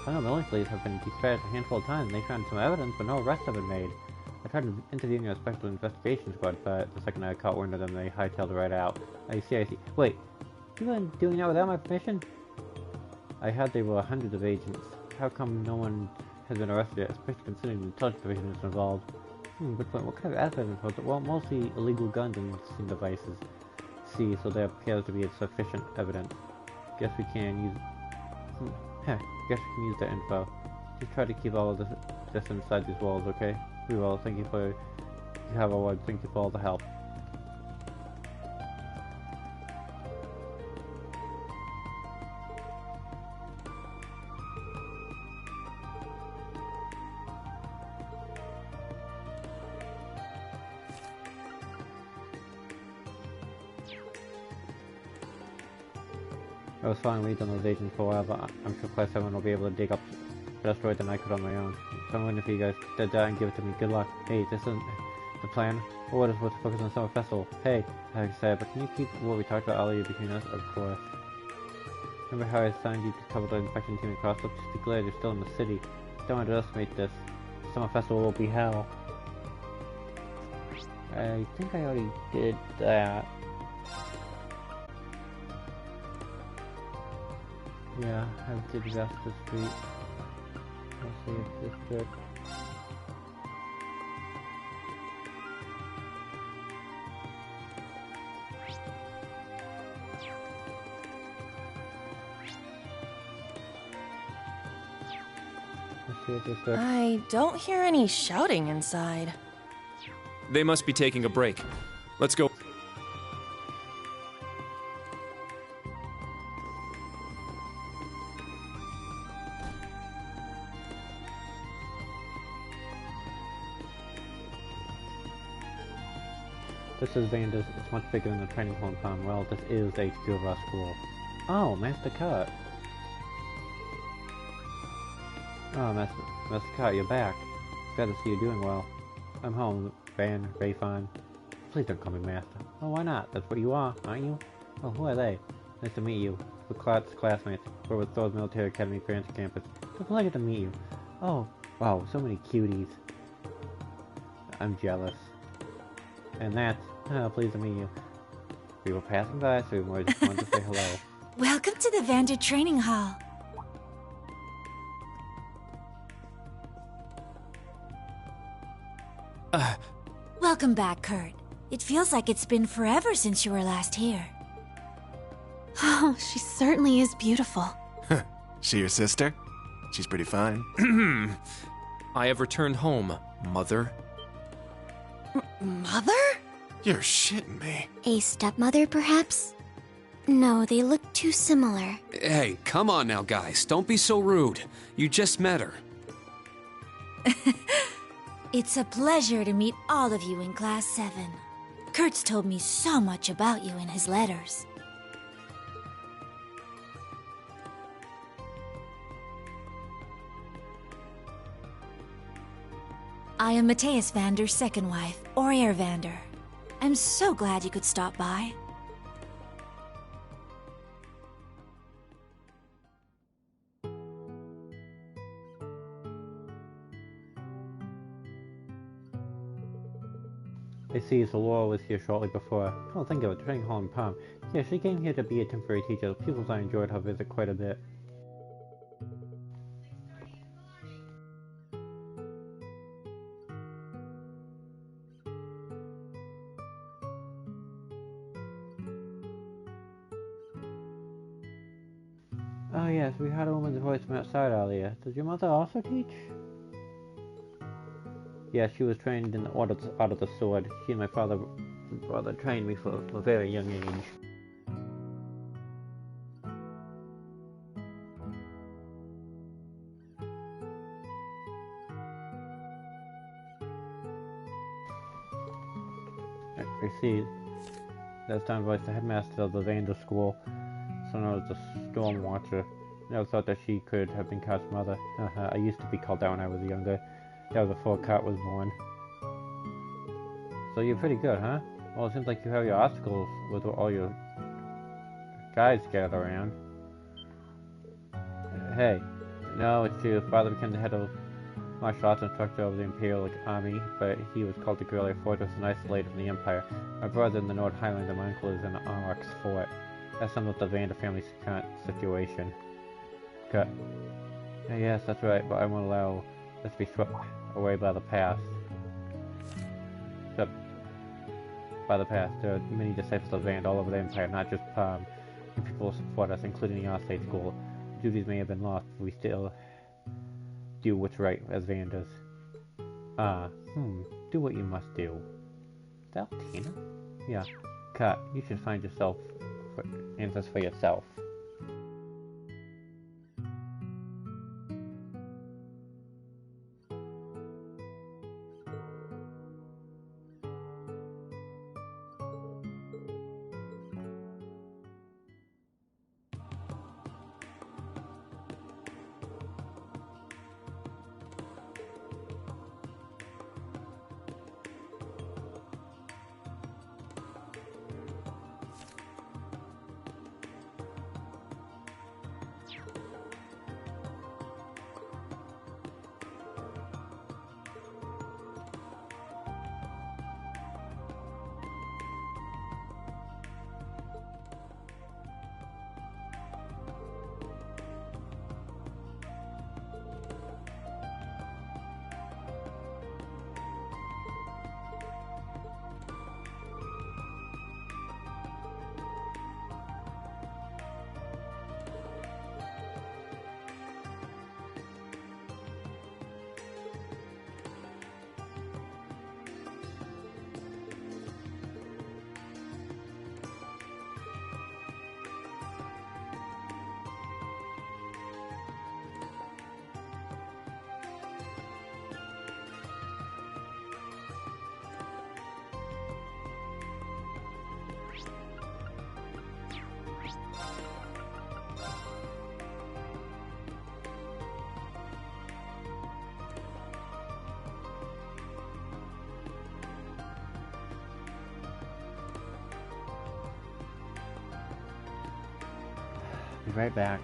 I know military police have been dispatched a handful of times, and they found some evidence, but no arrests have been made. I tried interviewing a special investigation squad, but the second I caught wind of them, they hightailed it right out. I see. Wait, you been doing that without my permission? I heard there were hundreds of agents. How come no one has been arrested yet, especially considering the intelligence division is involved? Good point. What kind of evidence was it? Well, mostly illegal guns and scene devices. See, so there appears to be sufficient evidence. Guess we can use... guess we can use that info. Just try to keep all of this inside these walls, okay? We will. Thank you for... You have our word. Thank you for all the help. I was following leads on those agents for a while, but I'm sure Class 7 will be able to dig up the asteroid than I could on my own. So I'm wondering if you guys did that and give it to me. Good luck. Hey, this isn't the plan. What is to focus on Summer Festival? Hey, like I said, but can you keep what we talked about earlier between us? Of course. Remember how I assigned you to cover the infection team across? Let's just be glad you're still in the city. Don't underestimate this. Summer Festival will be hell. I think I already did that. Yeah, I did Justice Street. Let's see if this good. Let's see if this good. I don't hear any shouting inside. They must be taking a break. Let's go. This is Vanda's. It's much bigger than the training hall in Palm. Well, this is HQ of our school. Oh, Master Cut. Oh, Master Cut, you're back. Glad to see you doing well. I'm home, Van, Rayfon. Please don't call me Master. Oh, why not? That's what you are, aren't you? Oh, who are they? Nice to meet you. We're classmates. We're with Thor's Military Academy Branch Campus. So glad to meet you. Oh, wow, so many cuties. I'm jealous. And that's, pleased to meet you. We were passing by, so we just wanted to say hello. Welcome to the Vander Training Hall. Welcome back, Kurt. It feels like it's been forever since you were last here. Oh, she certainly is beautiful. She your sister? She's pretty fine. I have returned home, Mother. Mother? You're shitting me. A stepmother, perhaps? No, they look too similar. Hey, come on now, guys. Don't be so rude. You just met her. It's a pleasure to meet all of you in Class 7. Kurt's told me so much about you in his letters. I am Mateus Vander's second wife, Aurier Vander. I'm so glad you could stop by. I see, so Laura was here shortly before. Oh, think of it, training hall in Palm. Yeah, she came here to be a temporary teacher. The pupils I enjoyed her visit quite a bit. Oh yes, we heard a woman's voice from outside earlier. Does your mother also teach? Yeah, she was trained in the Order of the Sword. She and my father trained me for a very young age. I see. That's Don Voice, the headmaster of the Vander School, so known as the Storm Watcher. I never thought that she could have been Kart's mother. I used to be called that when I was younger. That was before Kart was born. So you're pretty good, huh? Well, it seems like you have your obstacles with all your guys gathered around. Hey, no, it's true. Father became the head of martial arts instructor of the Imperial Army, but he was called to Guerrilla Fortress and isolated from the Empire. My brother in the North Highland of my uncle is in Anarch's fort. That's some of the Vander family's current situation. Cut. Yes, that's right, but I won't allow this to be swept away by the past. Swept by the past. There are many disciples of Vander all over the Empire, not just Palm. And people support us, including our state school. Duties may have been lost, but we still do what's right as Vanders. Do what you must do. Is that Tina? Yeah. Cut, you should find yourself answers for yourself. Be right back.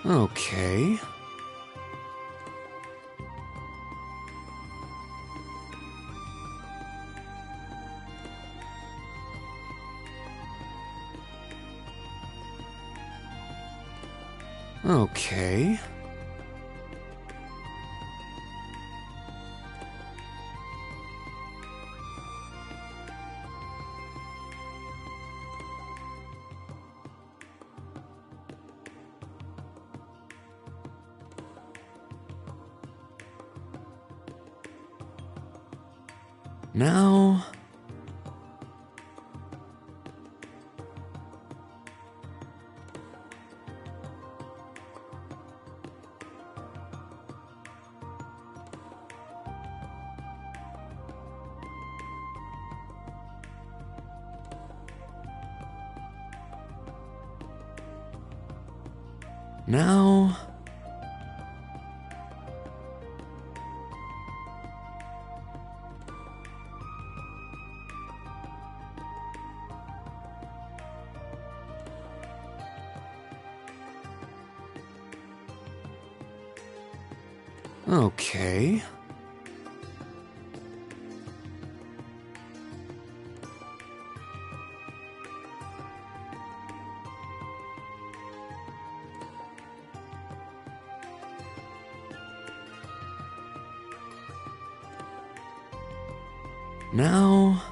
Okay. Okay. Now... Now... Okay. Now...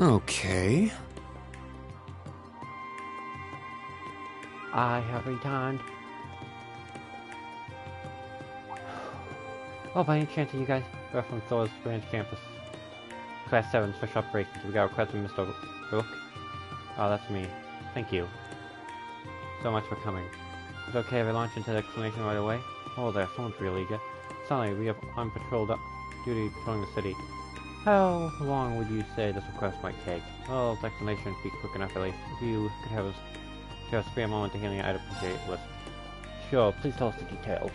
Okay. I have returned. Oh, by any chance you guys are from Thor's branch campus? Class 7 special operations. We got a request from Mr. Rook. Oh, that's me. Thank you so much for coming. It's okay if I launch into the explanation right away? Oh there, someone's real eager. Suddenly, we have on patrol duty patrolling the city. How long would you say this request might take? Well, this explanation would be quick enough at least. If you could have us give us a spare moment to hear me, I'd appreciate it. Listen. Sure, please tell us the details.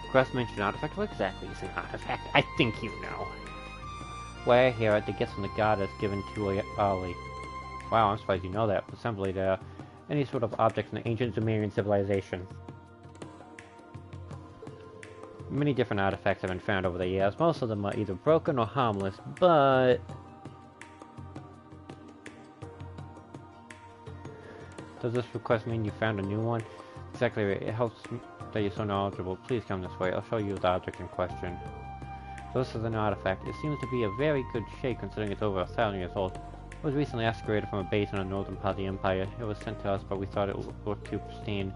Request mentioned artifact? What exactly is an artifact? I think you know. Why I hear it, the gifts from the goddess given to Ali. Wow, I'm surprised you know that. Assembly to any sort of objects in the ancient Sumerian civilization. Many different artifacts have been found over the years. Most of them are either broken or harmless, but... Does this request mean you found a new one? Exactly right. It helps that you're so knowledgeable. Please come this way. I'll show you the object in question. So this is an artifact. It seems to be a very good shape considering it's over 1,000 years old. It was recently excavated from a base in the northern part of the Empire. It was sent to us, but we thought it looked too pristine.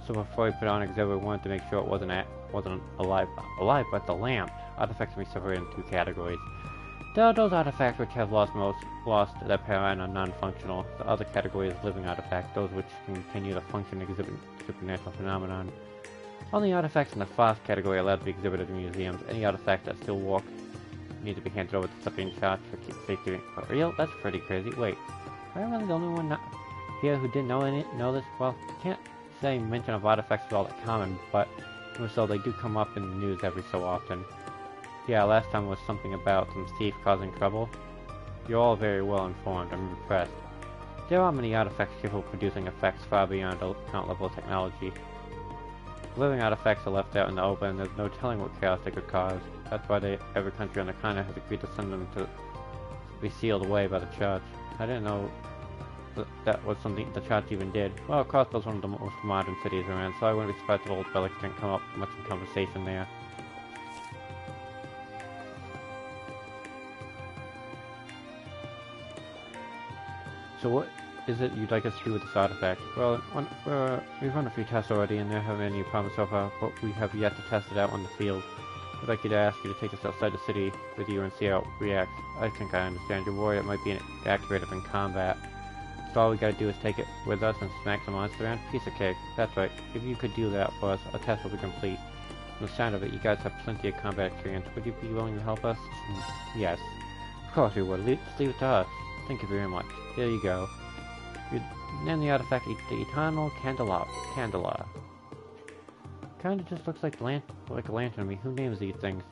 So before we put it on exhibit, we wanted to make sure it wasn't alive, but the lamp. Artifacts can be separated in two categories. There are those artifacts which have lost their power and are non-functional. The other category is living artifacts, those which continue to function and exhibit supernatural phenomenon. Only artifacts in the fast category are allowed to be exhibited in museums. Any artifacts that still walk need to be handed over to something in charge for safety. For real? That's pretty crazy. Wait, am I really the only one here who didn't know this? Well, can't say mention of artifacts is all that common, but even so, they do come up in the news every so often. Yeah, last time was something about some thief causing trouble. You're all very well informed. I'm impressed. There are many artifacts capable of producing effects far beyond account level technology. Living artifacts are left out in the open, and there's no telling what chaos they could cause. That's why every country on the continent has agreed to send them to be sealed away by the church. I didn't know that was something the church even did. Well, Crossbell's one of the most modern cities around, so I wouldn't be surprised if old relics didn't come up much in conversation there. So is it you'd like us to do with this artifact? Well, we've run a few tests already, and there haven't been any problems so far, but we have yet to test it out on the field. I'd like you to ask you to take us outside the city with you and see how it reacts. I think I understand your worry it might be inaccurate in combat. So all we gotta do is take it with us and smack the monster around. Piece of cake. That's right. If you could do that for us, a test will be complete. From the sound of it, you guys have plenty of combat experience. Would you be willing to help us? Yes. Of course we would. Just leave it to us. Thank you very much. Here you go. You name the artifact the Eternal Candela. Kinda just looks like a lantern to me. Who names these things?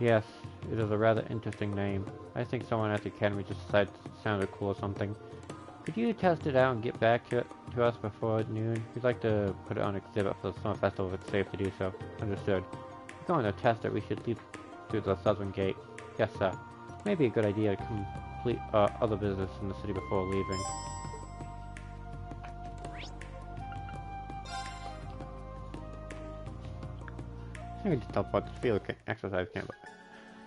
Yes, it is a rather interesting name. I think someone at the Academy just decided it sounded cool or something. Could you test it out and get back to us before noon? We'd like to put it on exhibit for the Summer Festival if it's safe to do so. Understood. If we're going to test it, we should leave through the southern gate. Yes, sir. Maybe a good idea to complete other business in the city before leaving. I think I just teleport this field exercise camp.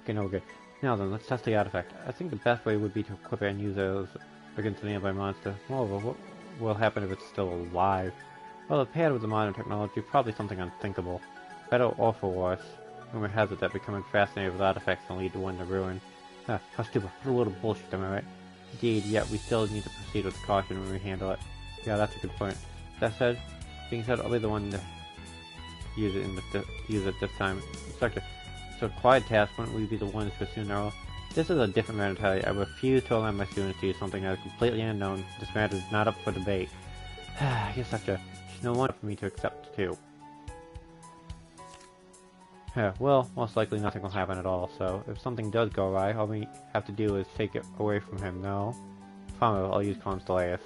Okay, no, we're good. Now then, let's test the artifact. I think the best way would be to equip it and use it against a nearby monster. Moreover, what will happen if it's still alive? Well, paired with the modern technology, probably something unthinkable. Better or for worse. Rumor has it that becoming fascinated with artifacts can lead to one to ruin. How stupid. What a little bullshit, am I right? Indeed, yet we still need to proceed with caution when we handle it. Yeah, that's a good point. That said, being said, I'll be the one to use it this time. Instructor, so quiet task, wouldn't we be the ones to assume our... This is a different matter entirely. I refuse to allow my students to use something that is completely unknown. This matter is not up for debate. You're such a... no one for me to accept, too. Well, most likely nothing will happen at all, so if something does go awry, all we have to do is take it away from him, no? Fine, I'll use Constellaeus.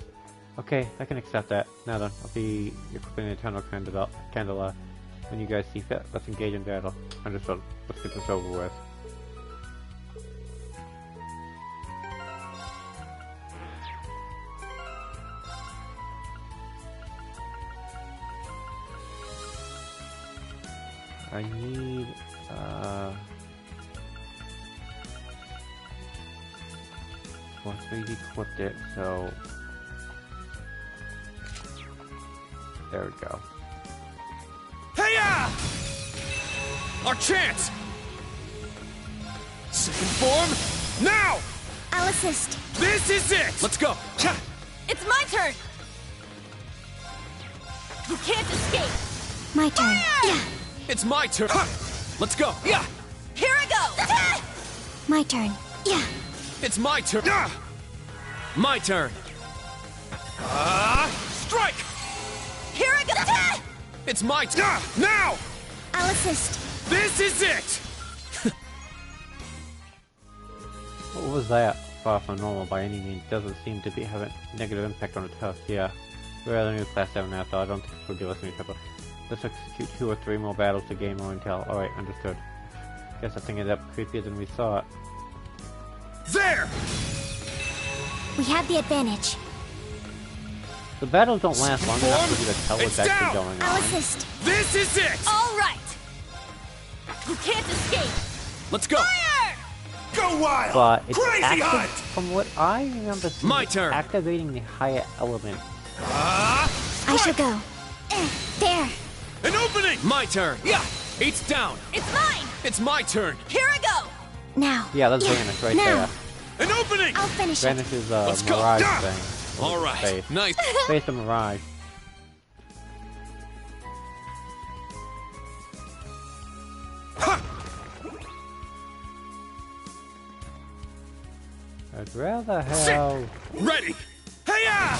Okay, I can accept that. Now then, I'll be equipping the Eternal Candela when you guys see fit. Let's engage in battle. Understood. Let's get this over with. I need, once we equipped it, so, there we go. Hey-ya! Our chance! Second form, now! I'll assist. This is it! Let's go! It's my turn! You can't escape! My turn. Yeah. It's my turn! Let's go! Yeah! Here I go! My turn. Yeah. It's my turn! My turn! Strike! Here I go! It's my turn! Now! I'll assist. This is it! What was that? Far from normal by any means. Doesn't seem to be having a negative impact on the test. Yeah. We're at a new class 7 now, so I don't think this will give us any trouble. Let's execute 2 or 3 more battles to gain more intel. Alright, understood. Guess that thing ended up creepier than we thought. There! We have the advantage. The battles don't last long enough for you to tell what's actually going on. I'll assist. This is it! All right! You can't escape! Let's go! Fire! Go wild! But it's Crazy hunt! From what I remember, my turn! Activating the higher element. I shall go. There! An opening! My turn! Yeah! It's down! It's mine! It's my turn! Here I go! Now! Yeah, that's Vanish right now. there. An opening! I'll finish Vanish is Let's go. Mirage Yeah. thing. Alright, Face. nice! Face of Mirage. I'd rather have... Ready! Hey-ya!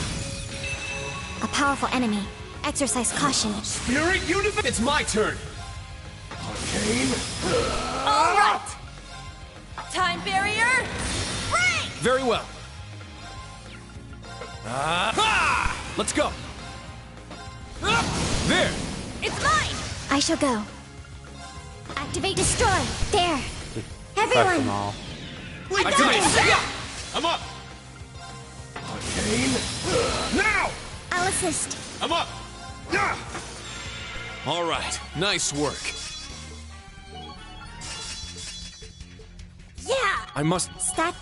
A powerful enemy. Exercise caution. Spirit Universe! It's my turn! Arcane! All right! Time barrier, break! Very well. Let's go! There! It's mine! I shall go. Activate destroy. There. Crush them Everyone. all. I got it! Yeah. I'm up! Arcane! Now! I'll assist. I'm up! Yeah. All right, nice work. Yeah! I must... Stat.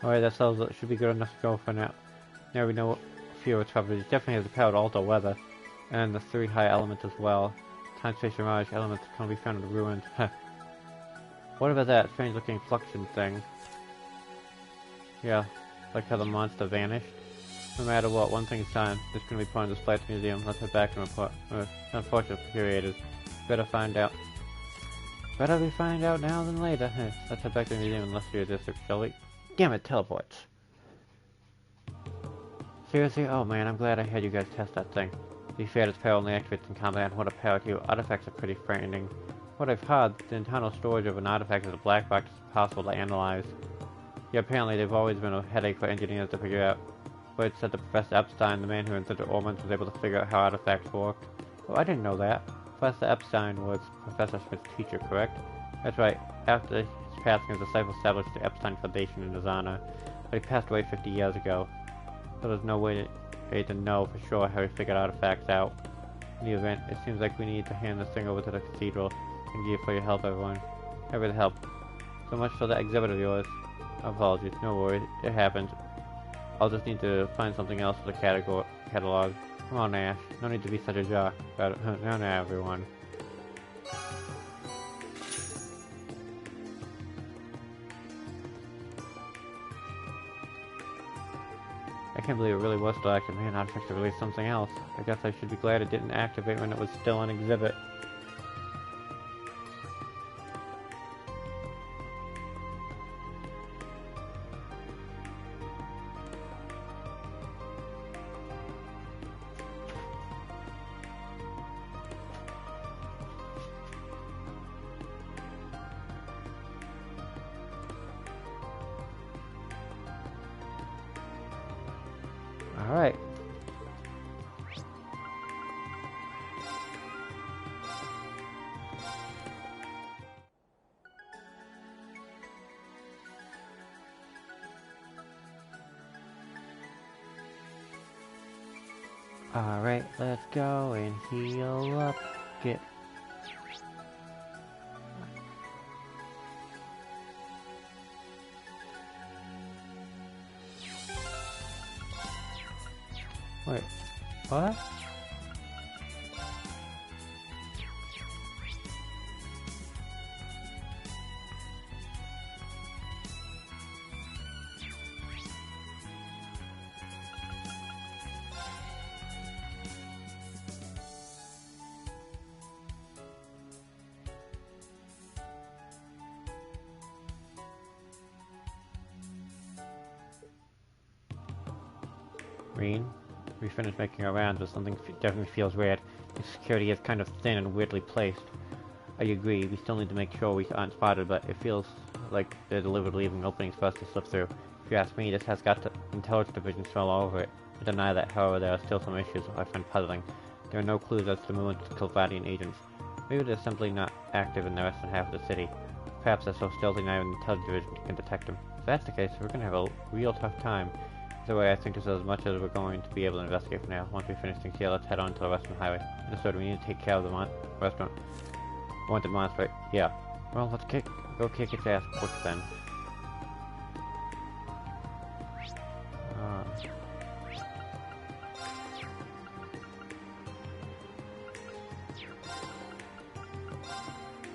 Alright, that should be good enough to go for now. Now we know what Fury coverage. It definitely has the power to alter weather. And the 3 high elements as well. Time, space, and mirage elements can be found in the ruins. What about that strange looking fluxion thing? Yeah, like how the monster vanished. No matter what, one thing's time. It's gonna be put on display at the museum. Let's head back and report. Unfortunate for curators. Better find out. Better we find out now than later. Let's head back to the museum and let's do this, shall we? Damn it, teleports. Seriously? Oh man, I'm glad I had you guys test that thing. To be fair, this power only activates in combat, and what a power to you. Artifacts are pretty frightening. What I've heard, the internal storage of an artifact is a black box is impossible to analyze. Yeah, apparently they've always been a headache for engineers to figure out. But it said that Professor Epstein, the man who invented Ormond, was able to figure out how artifacts worked. Well, I didn't know that. Professor Epstein was Professor Smith's teacher, correct? That's right. After his passing, his disciple established the Epstein Foundation in his honor. But he passed away 50 years ago. So there's no way to know for sure how he figured artifacts out. In the event, it seems like we need to hand this thing over to the cathedral. Thank you for your help, everyone. Happy to help. So much for that exhibit of yours. Apologies, no worries, it happened. I'll just need to find something else for the catalog. Come on, Ash. No need to be such a jock about it. No, everyone. I can't believe it really was still active. Man, artifacts have released something else. I guess I should be glad it didn't activate when it was still on exhibit. Alright. Alright, let's go and heal up. Get. Wait, what? Reen? We finished making our rounds, but something definitely feels weird. The security is kind of thin and weirdly placed. I agree, we still need to make sure we aren't spotted, but it feels like they're deliberately leaving openings for us to slip through. If you ask me, this has got the intelligence division smell all over it. I deny that, however, there are still some issues I find puzzling. There are no clues as to the movement of Kilvadian agents. Maybe they're simply not active in the western half of the city. Perhaps they're so stealthy not even the intelligence division can detect them. If that's the case, we're going to have a real tough time. Either way, I think this is as much as we're going to be able to investigate for now. Once we finish things here, let's head on to the Western Highway. Understood, we need to take care of the restaurant. Wanted monster, right? Yeah. Well, let's go kick its ass quick then.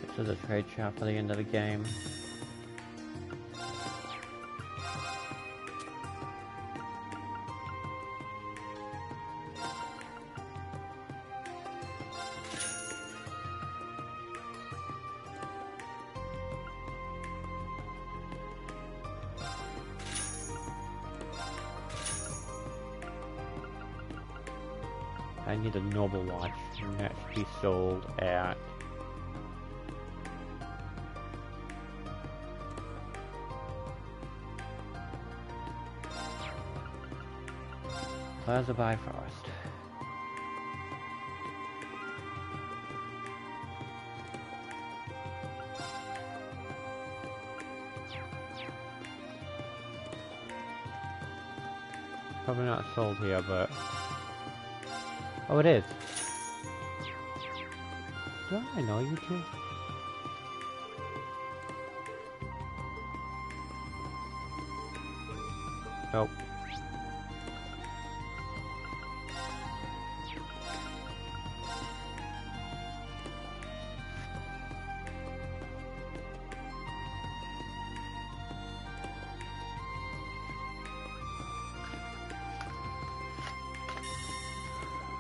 This is a trade shop for the end of the game. I need a noble watch, and that should be sold at Plaza Bifrost. Probably not sold here, but oh, it is. Do I know you two? Nope.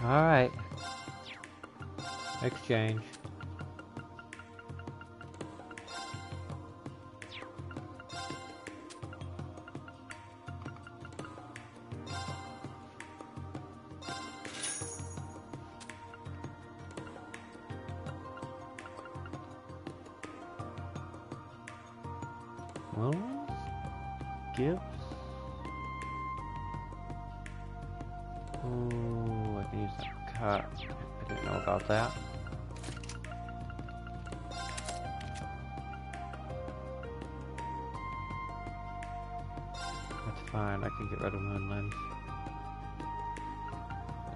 Alright. Exchange. Well, gifts. Ooh, I can use that cut. I didn't know about that. That's fine, I can get rid of Moonlands.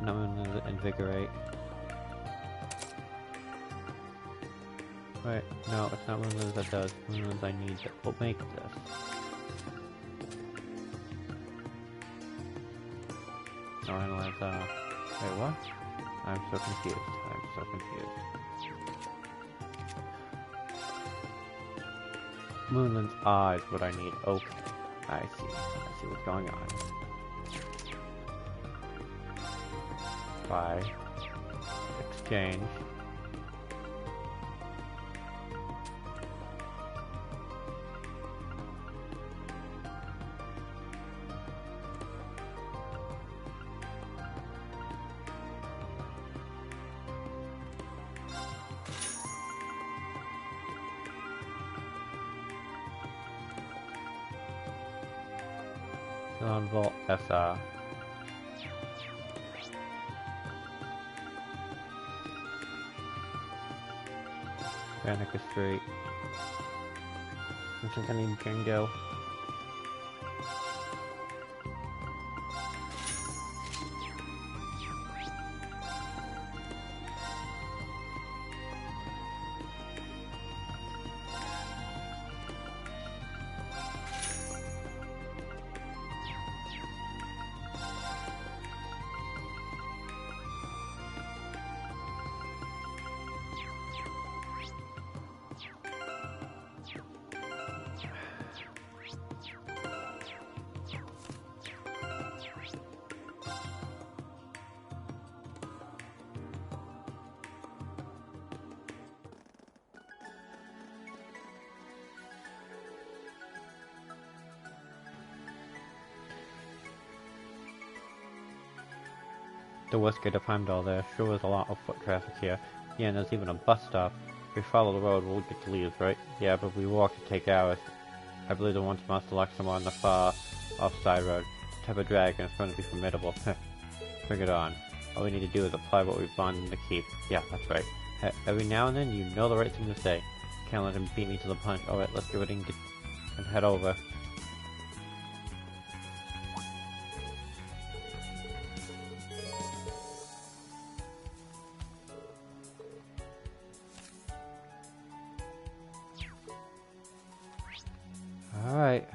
No, Moonlands Invigorate. Wait, no, it's not Moonlands that does. Moonlands I need that will make this. No, analyze, wait, what? I'm so confused. I'm so confused. Moonland's eyes, what I need. Okay. I see what's going on. Buy. Exchange. Vault SR. Vanica Street. I think I need Jingo. The west gate of Heimdall, there sure is a lot of foot traffic here. Yeah, and there's even a bus stop. If we follow the road, we'll get to Leaves, right? Yeah, but if we walk, it take hours. I believe the ones must select somewhere on the far off-side road. Type of dragon, it's going to be formidable. Bring it on. All we need to do is apply what we've learned in the keep. Yeah, that's right. Every now and then, you know the right thing to say. Can't let him beat me to the punch. Alright, let's get ready and head over. Alright.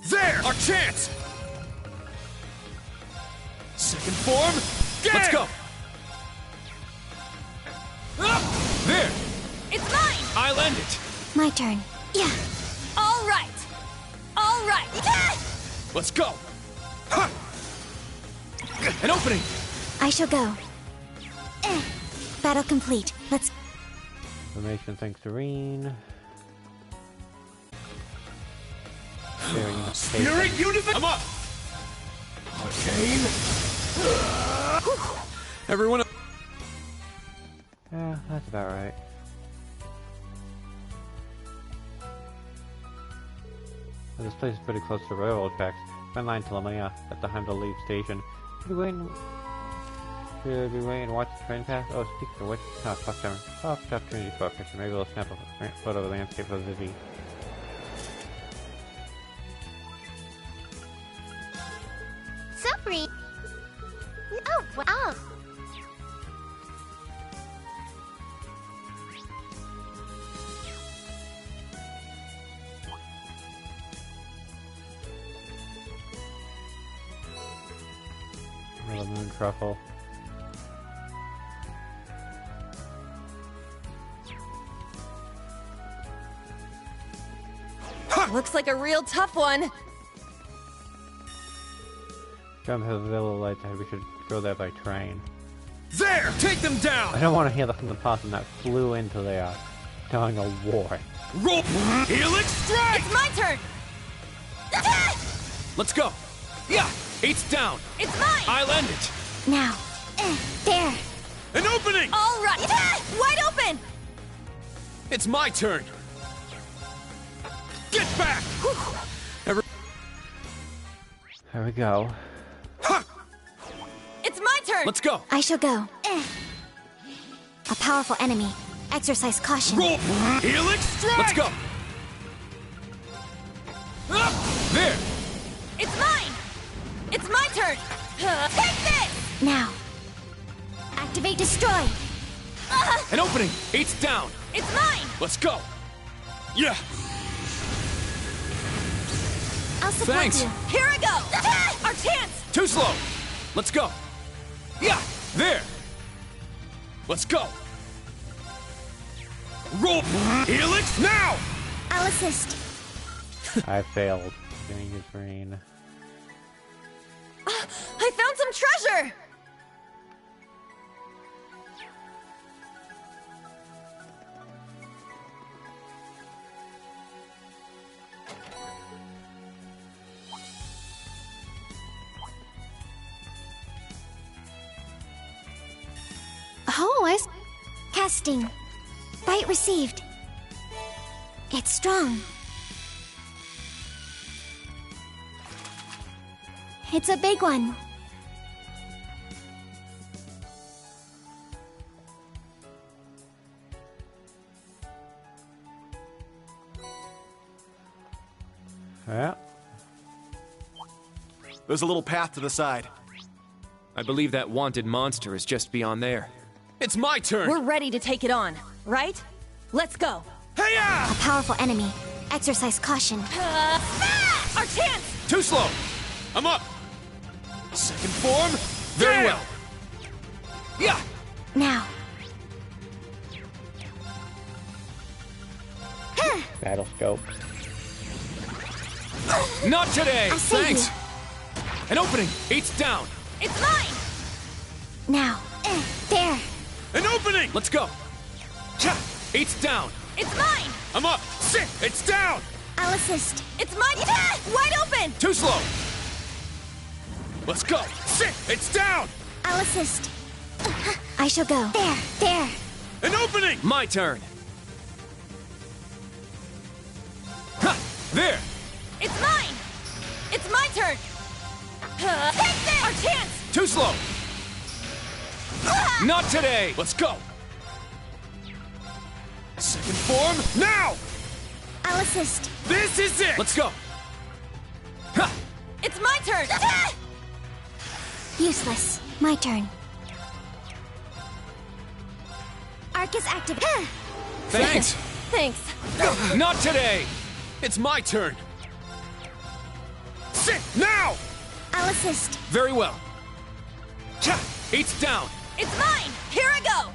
There! Our chance! Second form, get Let's go! There! It's mine! I'll end it! My turn. Yeah. All right! All right! Let's go! Ha! An opening! I shall go. Battle complete. Let's... Information thanks to Rean. Spirit Universe! I'm up! Arcane! Everyone... Yeah, that's about right. This place is pretty close to railroad tracks. Red line to Lamia at the Heimdall Leave station. Should we wait and watch the train pass? Oh, speaking of which, fuck them. Oh, opportunity for a picture. Maybe we'll snap a photo of the landscape of Vivi. Sorry. Oh, wow. truffle. Looks like a real tough one. Jump to the Villa Lights. We should go there by train. There! Take them down! I don't want to hear from the person that flew into there during a war. Roll! Helix strike! It's my turn! Let's go! Yeah! 8's down! It's mine! I'll end it! Now. There. An opening! All right! Wide open! It's my turn! Get back! There we go. It's my turn! Let's go! I shall go. A powerful enemy. Exercise caution. Roll! Helix strike! Let's go! There! It's mine! It's my turn! Take this! Now. Activate destroy. An opening! 8's down! It's mine! Let's go! Yeah! I'll support Thanks. you. Here I go! Our chance! Too slow! Let's go! Yeah! There! Let's go! Roll! Helix now! I'll assist. I failed. Gonna use green. I found some treasure! Oh, Casting. Bite received. It's strong. It's a big one. Yeah. There's a little path to the side. I believe that wanted monster is just beyond there. It's my turn! We're ready to take it on, right? Let's go! Hey-ya! A powerful enemy. Exercise caution. Our chance! Too slow! I'm up! Second form! Very well! Yeah! Now. Battle scope. Not today! I'll save Thanks! you. An opening! 8's down! It's mine! Now. There. An opening! Let's go! Cha! 8's down! It's mine! I'm up! Sit! It's down! I'll assist. It's mine! Wide open! Too slow! Let's go! Sit! It's down! I'll assist. I shall go. There. There. An opening! My turn! Ha! There! It's mine! It's my turn! Take this! Our chance! Too slow! Not today! Let's go! Second form, now! I'll assist. This is it! Let's go! Ha! It's my turn! Useless. My turn. Arc is active. Thanks! Thanks. Not today! It's my turn! Sit now! I'll assist. Very well. Cha! 8's down! It's mine! Here I go!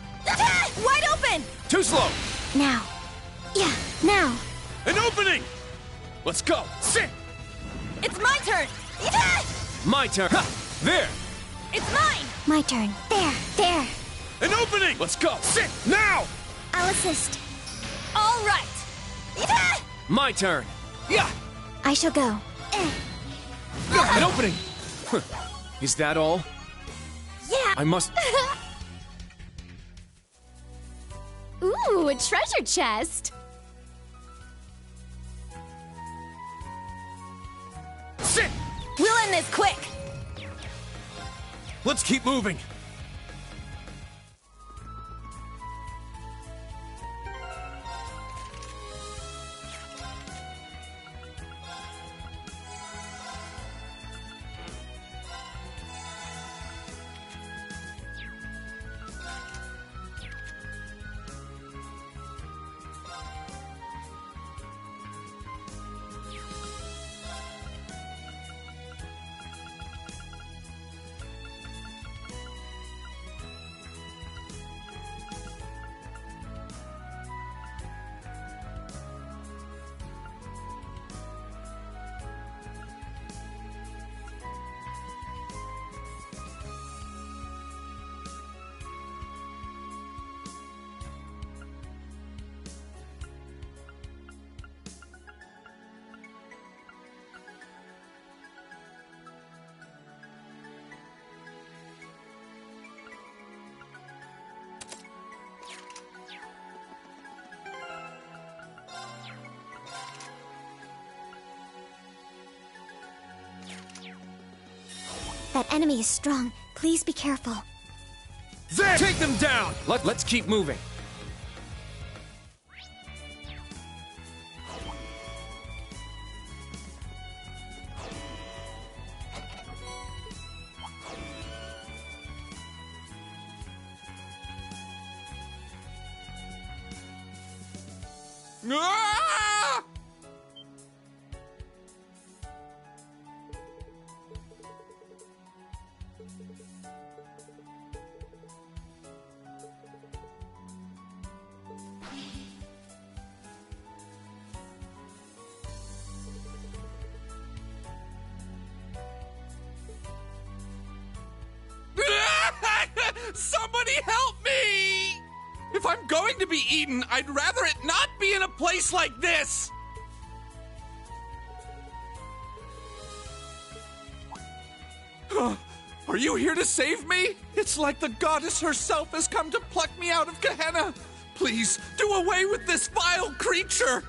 Wide open! Too slow! Now. Yeah, now. An opening! Let's go! Sit! It's my turn! My turn! Ha! There! It's mine! My turn. There. There. An opening! Let's go! Sit! Now! I'll assist. All right! My turn! Yeah! I shall go. An opening! Is that all? Yeah! I must... Ooh, a treasure chest! Sit! We'll end this quick! Let's keep moving! That enemy is strong. Please be careful. There! Take them down! Let's keep moving. Ah! Somebody help me! If I'm going to be eaten, I'd rather it not be in a place like this! Are you here to save me? It's like the goddess herself has come to pluck me out of Gehenna! Please, do away with this vile creature!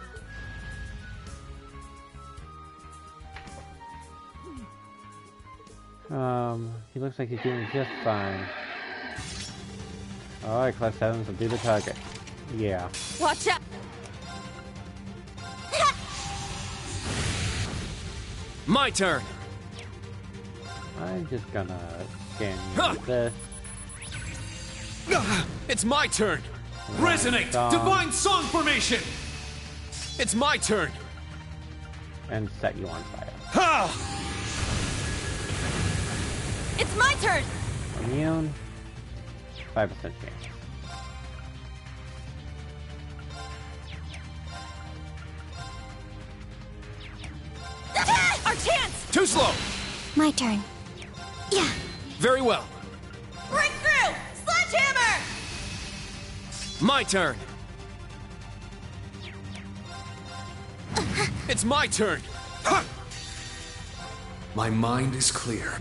He looks like he's doing just fine. Alright, Class 7, so do the target. Yeah. Watch out! My turn! I'm just gonna scan you with this. It's my turn! Resonate! Divine Song Formation! It's my turn! And set you on fire. Ha! It's my turn! Immune. 5% chance. Our chance! Too slow! My turn. Yeah. Very well. Break through! Sledgehammer! My turn! It's my turn! My mind is clear.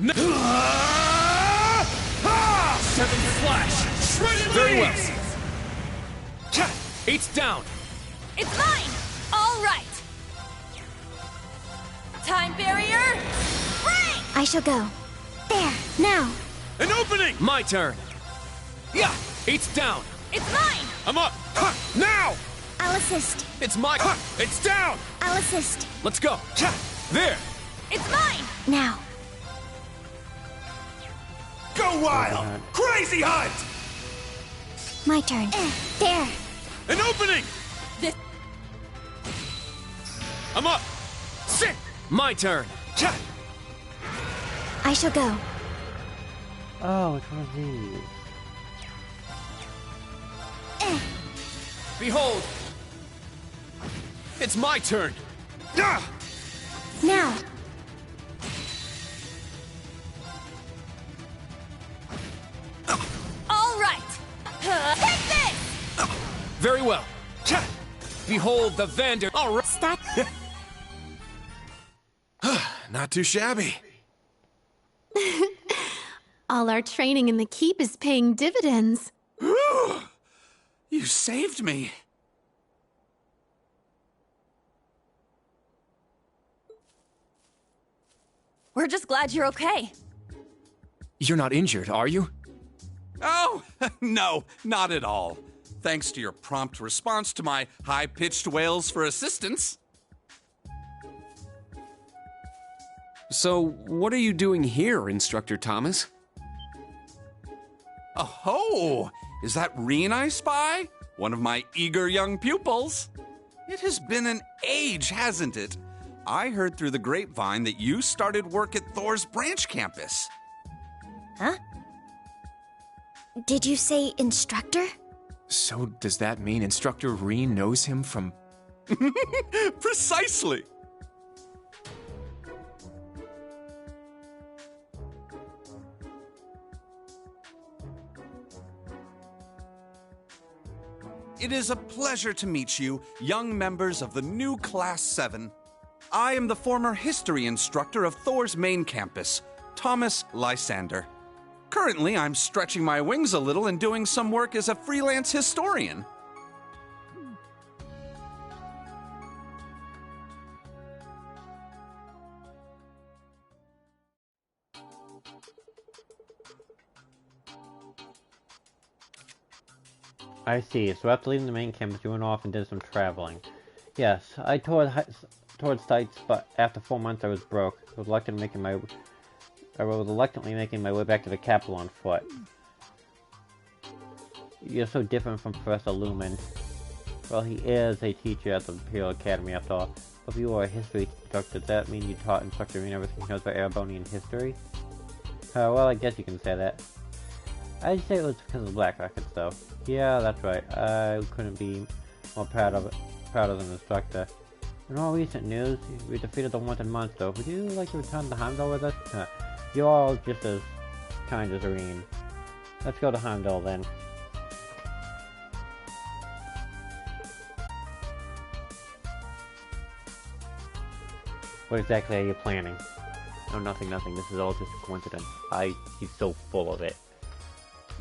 Seventh Flash! Very well. Eight's down! It's mine! All right! Time barrier! Break! I shall go. There, now. An opening! My turn! Yeah! Eight's down! It's mine! I'm up! Now! I'll assist. It's my... It's down! I'll assist. Let's go! There! It's mine! Now. Go wild! Crazy hunt! My turn. There. An opening! This... I'm up! Sit! My turn! I shall go. Oh, which one of these? Behold! It's my turn! Now. All right! Take this! Very well. Behold the Vander... All right. Stat. Not too shabby. All our training in the keep is paying dividends. You saved me. We're just glad you're okay. You're not injured, are you? Oh, no, not at all. Thanks to your prompt response to my high-pitched wails for assistance. So, what are you doing here, Instructor Thomas? Oh, is that Reen I spy? One of my eager young pupils. It has been an age, hasn't it? I heard through the grapevine that you started work at Thor's branch campus. Huh? Did you say instructor? So does that mean Instructor Reen knows him from... Precisely. It is a pleasure to meet you, young members of the new Class 7. I am the former history instructor of Thor's main campus, Thomas Lysander. Currently, I'm stretching my wings a little and doing some work as a freelance historian. I see. So after leaving the main campus, you went off and did some traveling. Yes, I toured sites, but after 4 months I was broke. I was reluctantly making my way back to the capital on foot. You're so different from Professor Lumen. Well, he is a teacher at the Imperial Academy after all. If you were a history instructor, does that mean you taught Instructor Rean everything he knows about Erebonian history? Well, I guess you can say that. I'd say it was because of the Black Records, though. Yeah, that's right. I couldn't be more proud of an instructor. In all recent news, we defeated the Wanted Monster. Would you like to return to Heimdall with us? You're all just as kind as Rean. Let's go to Heimdall, then. What exactly are you planning? Oh, nothing. This is all just a coincidence. He's so full of it.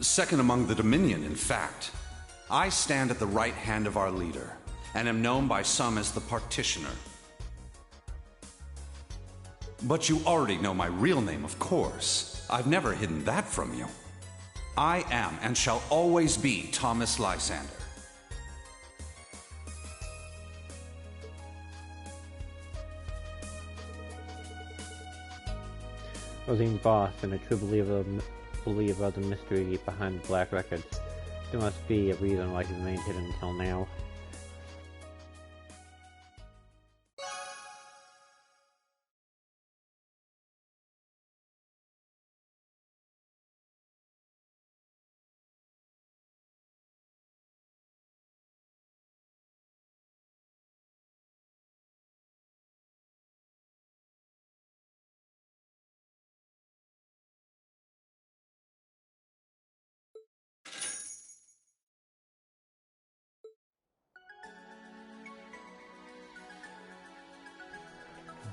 Second among the Dominion, in fact. I stand at the right hand of our leader, and am known by some as the Partitioner. But you already know my real name, of course. I've never hidden that from you. I am, and shall always be, Thomas Lysander. Rosine's boss and a true believer of the mystery behind the Black Records. There must be a reason why he's remained hidden until now.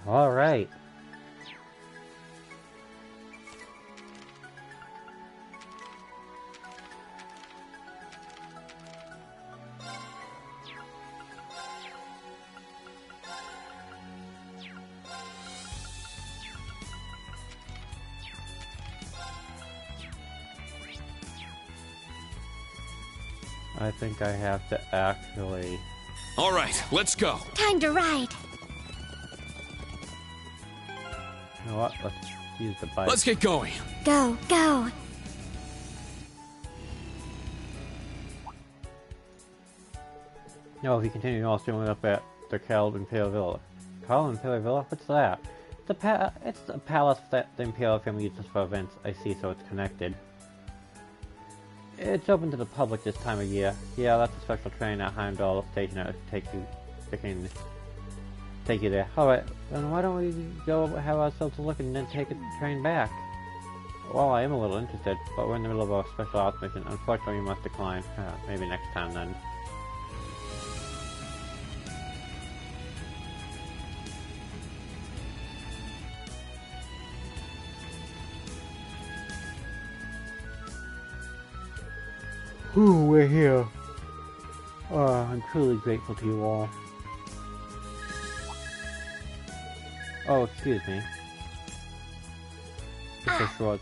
Alright. I think I have to actually... Alright, let's go! Time to ride! You know what? Let's use the bike. Let's get going! Go! No, if you continue north, you'll end up at the Cal Imperial Villa. Cal Imperial Villa? What's that? It's a palace that the Imperial family uses for events. I see, so it's connected. It's open to the public this time of year. Yeah, that's a special train at Heimdall Station that can take you there. Alright, then why don't we go have ourselves a look and then take a train back? Well, I am a little interested, but we're in the middle of a special ops mission. Unfortunately, we must decline. Maybe next time then. Ooh, we're here. I'm truly grateful to you all. Oh, excuse me.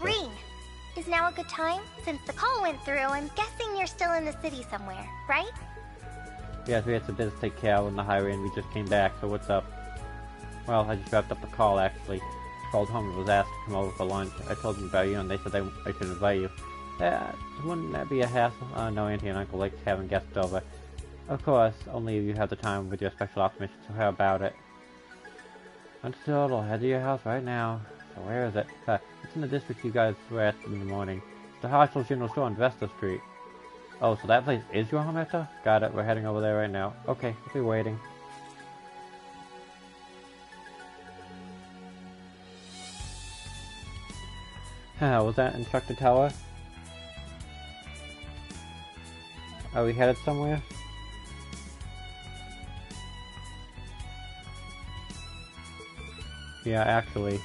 Rean! Is now a good time? Since the call went through, I'm guessing you're still in the city somewhere, right? Yes, we had some business to take care of on the highway and we just came back, so what's up? Well, I just wrapped up the call, actually. Called home and was asked to come over for lunch. I told them about you and they said I should invite you. Wouldn't that be a hassle? No, Auntie and Uncle like having guests over. Of course, only if you have the time with your special ops mission, so how about it? Understood, I'll head to your house right now. So where is it? It's in the district you guys were at in the morning. It's the Harshall's General Store on Vesta Street. Oh, so that place is your home, Esther? Got it, we're heading over there right now. Okay, we'll be waiting. Was that Instructor Tower? Are we headed somewhere? Yeah, actually.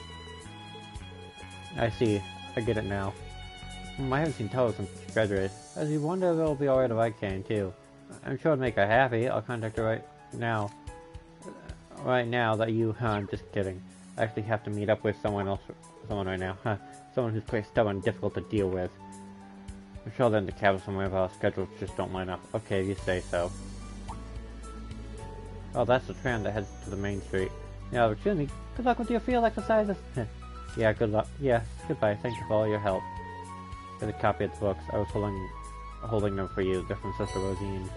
I see. I get it now. I haven't seen Towa since she graduated. I do wonder if it'll be alright if I can, too. I'm sure it'd make her happy. I'll contact her right now. Right now that you... I'm just kidding. I actually have to meet up with someone right now. Someone who's quite stubborn and difficult to deal with. I'm sure they're in the cabin somewhere, but our schedules just don't line up. Okay, you say so. Oh, that's the tram that heads to the main street. Yeah, excuse me. Good luck with your field exercises. Yeah, good luck. Yeah, goodbye. Thank you for all your help. Here's a copy of the books. I was holding them for you. They're from Sister Rosine.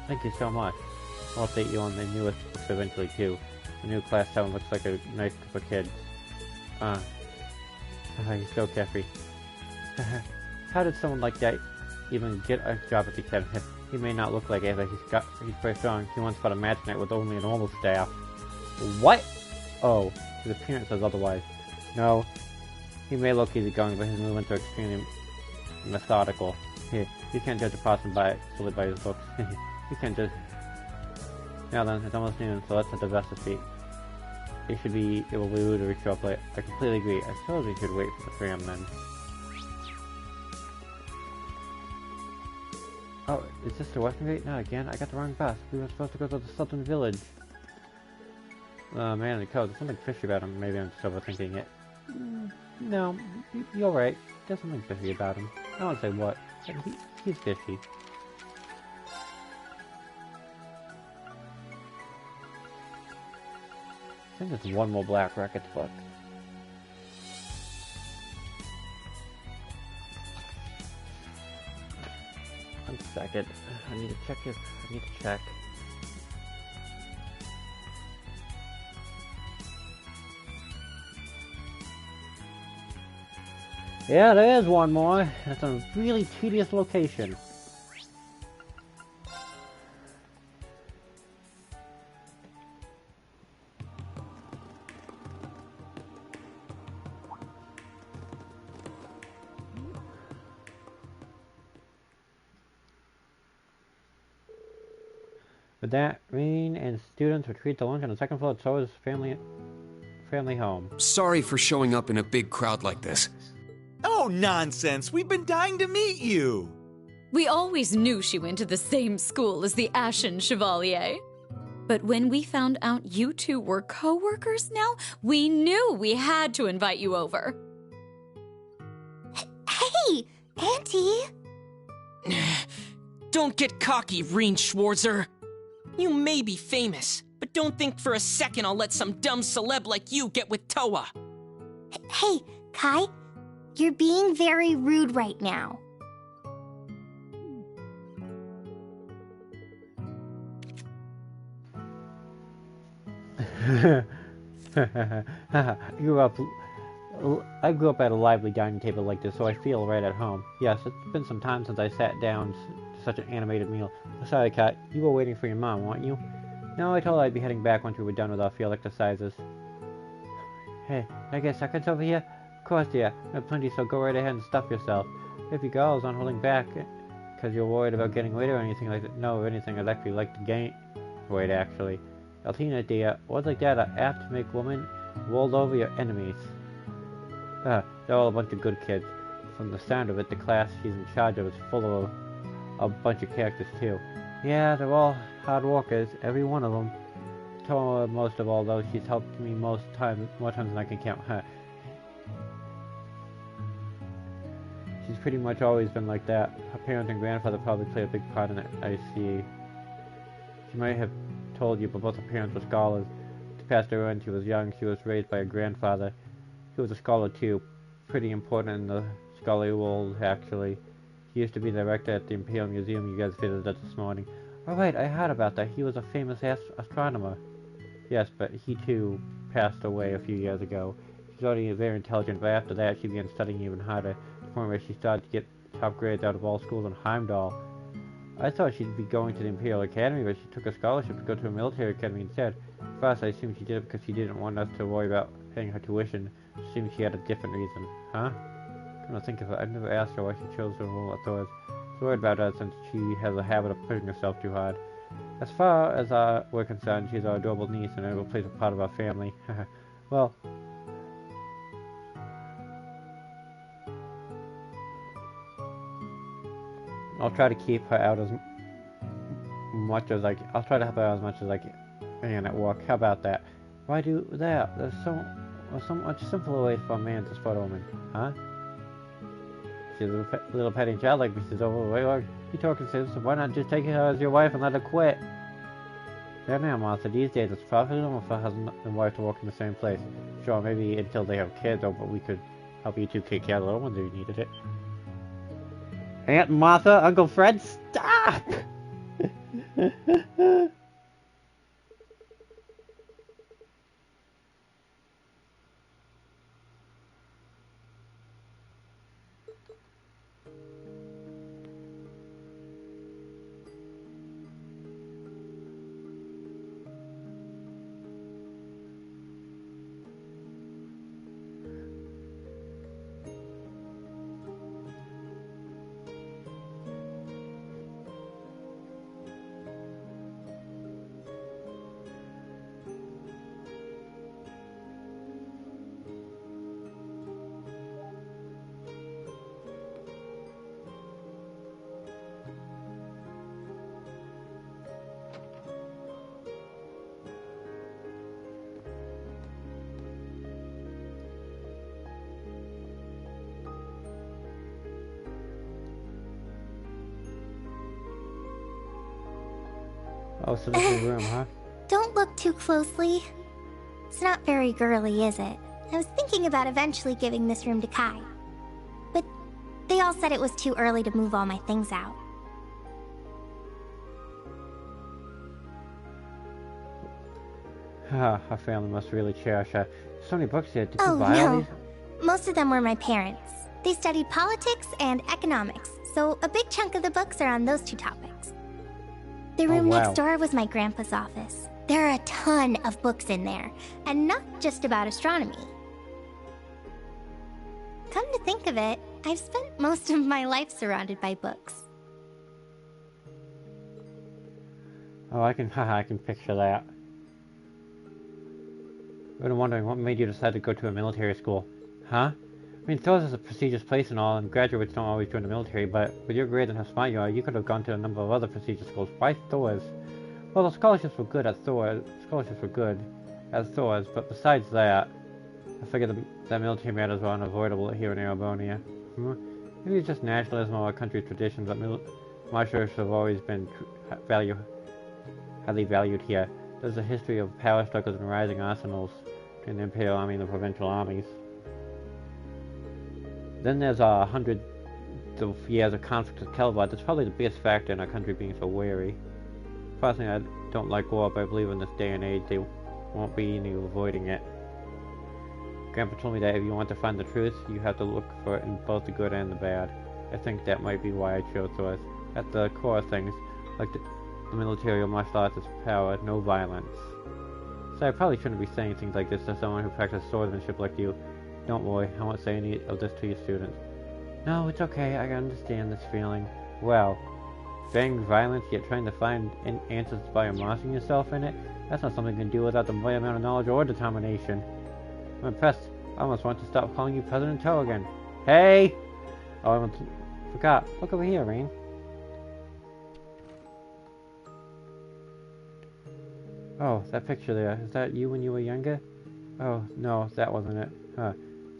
Thank you so much. I'll update you on the newest books eventually, too. The new Class 7 looks like a nice group of kids. You're so carefree. How did someone like that even get a job at the academy? He may not look like it, but he's very strong. He once fought a match night with only a normal staff. What? Oh, his appearance says otherwise. No, he may look easygoing, but his movements are extremely methodical. You can't judge a person solely by his looks. You can't just... Now then, it's almost noon, so let's head to Vesta Street. It will be rude to show up late. I completely agree. I suppose we should wait for the tram then. Oh, is this the Western Gate? Not again. I got the wrong bus. We were supposed to go to the Southern Village. Man in the coat. There's something fishy about him. Maybe I'm just overthinking it. No, you're right. There's something fishy about him. I don't say what, but he's fishy. I think there's one more Black Records book. One second. I need to check it. I need to check. Yeah, there is one more. That's a really tedious location. With that, Rean and students retreat to lunch on the second floor of Sora's family home. Sorry for showing up in a big crowd like this. Oh, nonsense! We've been dying to meet you! We always knew she went to the same school as the Ashen Chevalier. But when we found out you two were co-workers now, we knew we had to invite you over. Hey, Auntie! Don't get cocky, Rean Schwarzer. You may be famous, but don't think for a second I'll let some dumb celeb like you get with Towa. Hey, Kai, you're being very rude right now. I grew up at a lively dining table like this, so I feel right at home. Yes, it's been some time since I sat down to such an animated meal. Sorry, Kat, you were waiting for your mom, weren't you? No, I told her I'd be heading back once we were done with our field exercises. Hey, I get seconds over here? Of course, dear. I have plenty, so go right ahead and stuff yourself. If you girls aren't holding back because you're worried about getting weight or anything like that. No, anything I'd actually like to gain weight, actually. Altina, dear, words like that are apt to make women roll over your enemies. They're all a bunch of good kids. From the sound of it, the class she's in charge of is full of a bunch of characters, too. Yeah, they're all hard workers, every one of them. Towa most of all, though. She's helped me more times than I can count. She's pretty much always been like that. Her parents and grandfather probably play a big part in it, I see. She might have told you, but both her parents were scholars. She passed away when she was young. She was raised by her grandfather. He was a scholar, too. Pretty important in the scholarly world, actually. He used to be director at the Imperial Museum you guys visited this morning. Oh, right, I heard about that. He was a famous astronomer. Yes, but he, too, passed away a few years ago. She's already very intelligent, but after that she began studying even harder, to the point where she started to get top grades out of all schools in Heimdall. I thought she'd be going to the Imperial Academy, but she took a scholarship to go to a military academy instead. First, I assumed she did it because she didn't want us to worry about paying her tuition. It seemed she had a different reason. Huh? Come to think of it, I've never asked her why she chose to enroll at Thor's. I was worried about her since she has a habit of pushing herself too hard. As far as we're concerned, she's our adorable niece and a replaceable part of our family. Well, I'll try to keep her out as much as I'll try to help her out as much as I can at work. How about that? Why do that? There's so much simpler ways for a man to support a woman, huh? She's a little petting child like Mrs. Overway. You talking sis, why not just take her as your wife and let her quit? There now, Martha, these days it's perfectly normal for husband and wife to work in the same place. Sure, maybe until they have kids, but we could help you two take care of the little ones if you needed it. Aunt Martha, Uncle Fred, stop! Oh, so this is the room, huh? Don't look too closely. It's not very girly, is it? I was thinking about eventually giving this room to Kai. But they all said it was too early to move all my things out. Our family must really cherish her. So many books here. Did you Oh, buy all no. these? Most of them were my parents. They studied politics and economics, so a big chunk of the books are on those two topics. The room wow. next door was my grandpa's office. There are a ton of books in there, and not just about astronomy. Come to think of it, I've spent most of my life surrounded by books. Oh, I can picture that. I've been wondering what made you decide to go to a military school. Huh? I mean, Thor's is a prestigious place and all, and graduates don't always join the military, but with your grades and how smart you are, you could have gone to a number of other prestigious schools. Why Thor's? Well, the scholarships were good at Thor's, but besides that, I figured that military matters were unavoidable here in Erebonia. Maybe it's just nationalism or our country's traditions, but martial have always been highly valued here. There's a history of power struggles and rising arsenals between the Imperial Army and the provincial armies. Then there's 100 of years of conflict with Kelbot. That's probably the biggest factor in our country being so wary. Personally, I don't like war, but I believe in this day and age there won't be any avoiding it. Grandpa told me that if you want to find the truth, you have to look for it in both the good and the bad. I think that might be why I chose Thor's. At the core of things, like the military or martial arts is power, no violence. So I probably shouldn't be saying things like this to someone who practices swordsmanship like you. Don't worry, I won't say any of this to your students. No, it's okay, I understand this feeling. Well, being violence yet trying to find answers by immersing yourself in it, that's not something you can do without the right amount of knowledge or determination. I'm impressed. I almost want to stop calling you President Toe again. Hey! Oh, I forgot. Look over here, Rain. Oh, that picture there. Is that you when you were younger? Oh, no, that wasn't it. Huh.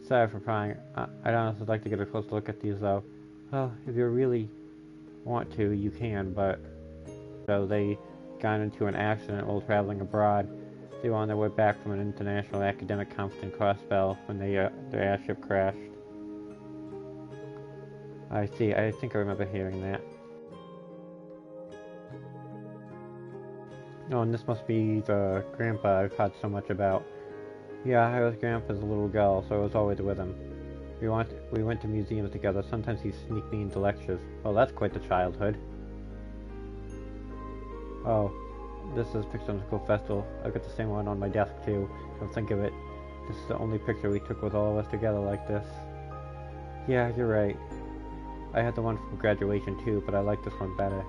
Sorry for prying. I'd honestly like to get a close look at these, though. Well, if you really want to, you can, but... So they got into an accident while traveling abroad. They were on their way back from an international academic conference in Crossbell when their airship crashed. I see. I think I remember hearing that. Oh, and this must be the grandpa I've heard so much about. Yeah, I was grandpa's little girl, so I was always with him. We went to museums together. Sometimes he'd sneak me into lectures. Oh, that's quite the childhood. Oh, this is Picture on the School Festival. I've got the same one on my desk too. Come think of it, this is the only picture we took with all of us together like this. Yeah, you're right. I had the one from graduation too, but I like this one better.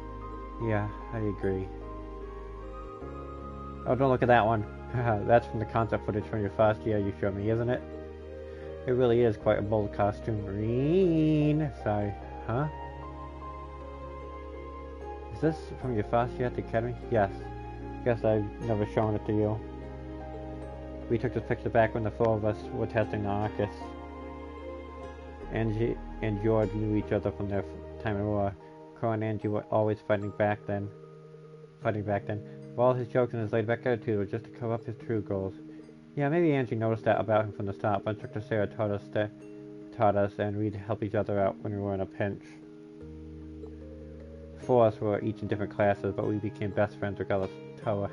Yeah, I agree. Oh, don't look at that one. That's from the concept footage from your first year you showed me, isn't it? It really is quite a bold costume. Green. Sorry. Huh? Is this from your first year at the academy? Yes. Guess I've never shown it to you. We took this picture back when the four of us were testing the Arcus. Angie and George knew each other from their time in war. Crow and Angie were always fighting back then. But all his jokes and his laid-back attitude were just to cover up his true goals. Yeah, maybe Angie noticed that about him from the start, but Instructor Sarah taught us, and we'd help each other out when we were in a pinch. 4 of us were each in different classes, but we became best friends regardless. Toa.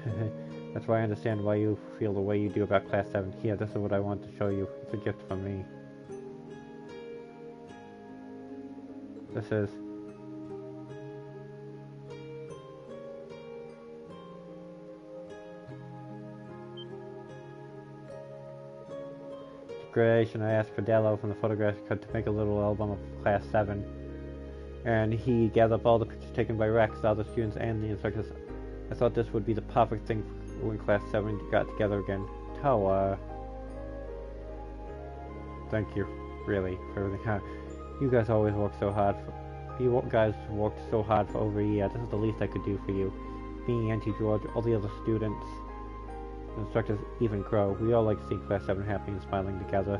That's why I understand why you feel the way you do about Class 7. Here, this is what I want to show you. It's a gift from me. This is... Graduation, I asked Fidello from the photograph cut to make a little album of Class 7. And he gathered up all the pictures taken by Rex, the other students, and the instructors. I thought this would be the perfect thing for when Class 7 got together again. Toa. Thank you, really, for everything. You guys always work so hard. You guys worked so hard for over a year. This is the least I could do for you. Me, Auntie George, all the other students, instructors, even Crow. We all like seeing Class 7 happy and smiling together.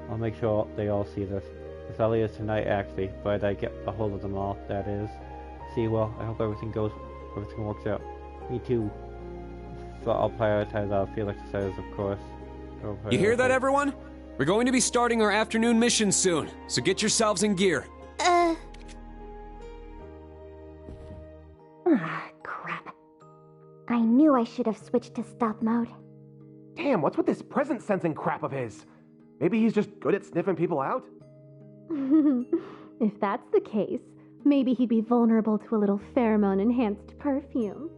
I'll make sure they all see this. It's early as tonight, actually, but I get a hold of them all, that is. See, well, I hope everything works out. Me too. So I'll prioritize our field exercises, of course. You hear that, everyone? We're going to be starting our afternoon mission soon, so get yourselves in gear. Crap. I knew I should have switched to stealth mode. Damn, what's with this presence sensing crap of his? Maybe he's just good at sniffing people out? If that's the case, maybe he'd be vulnerable to a little pheromone-enhanced perfume.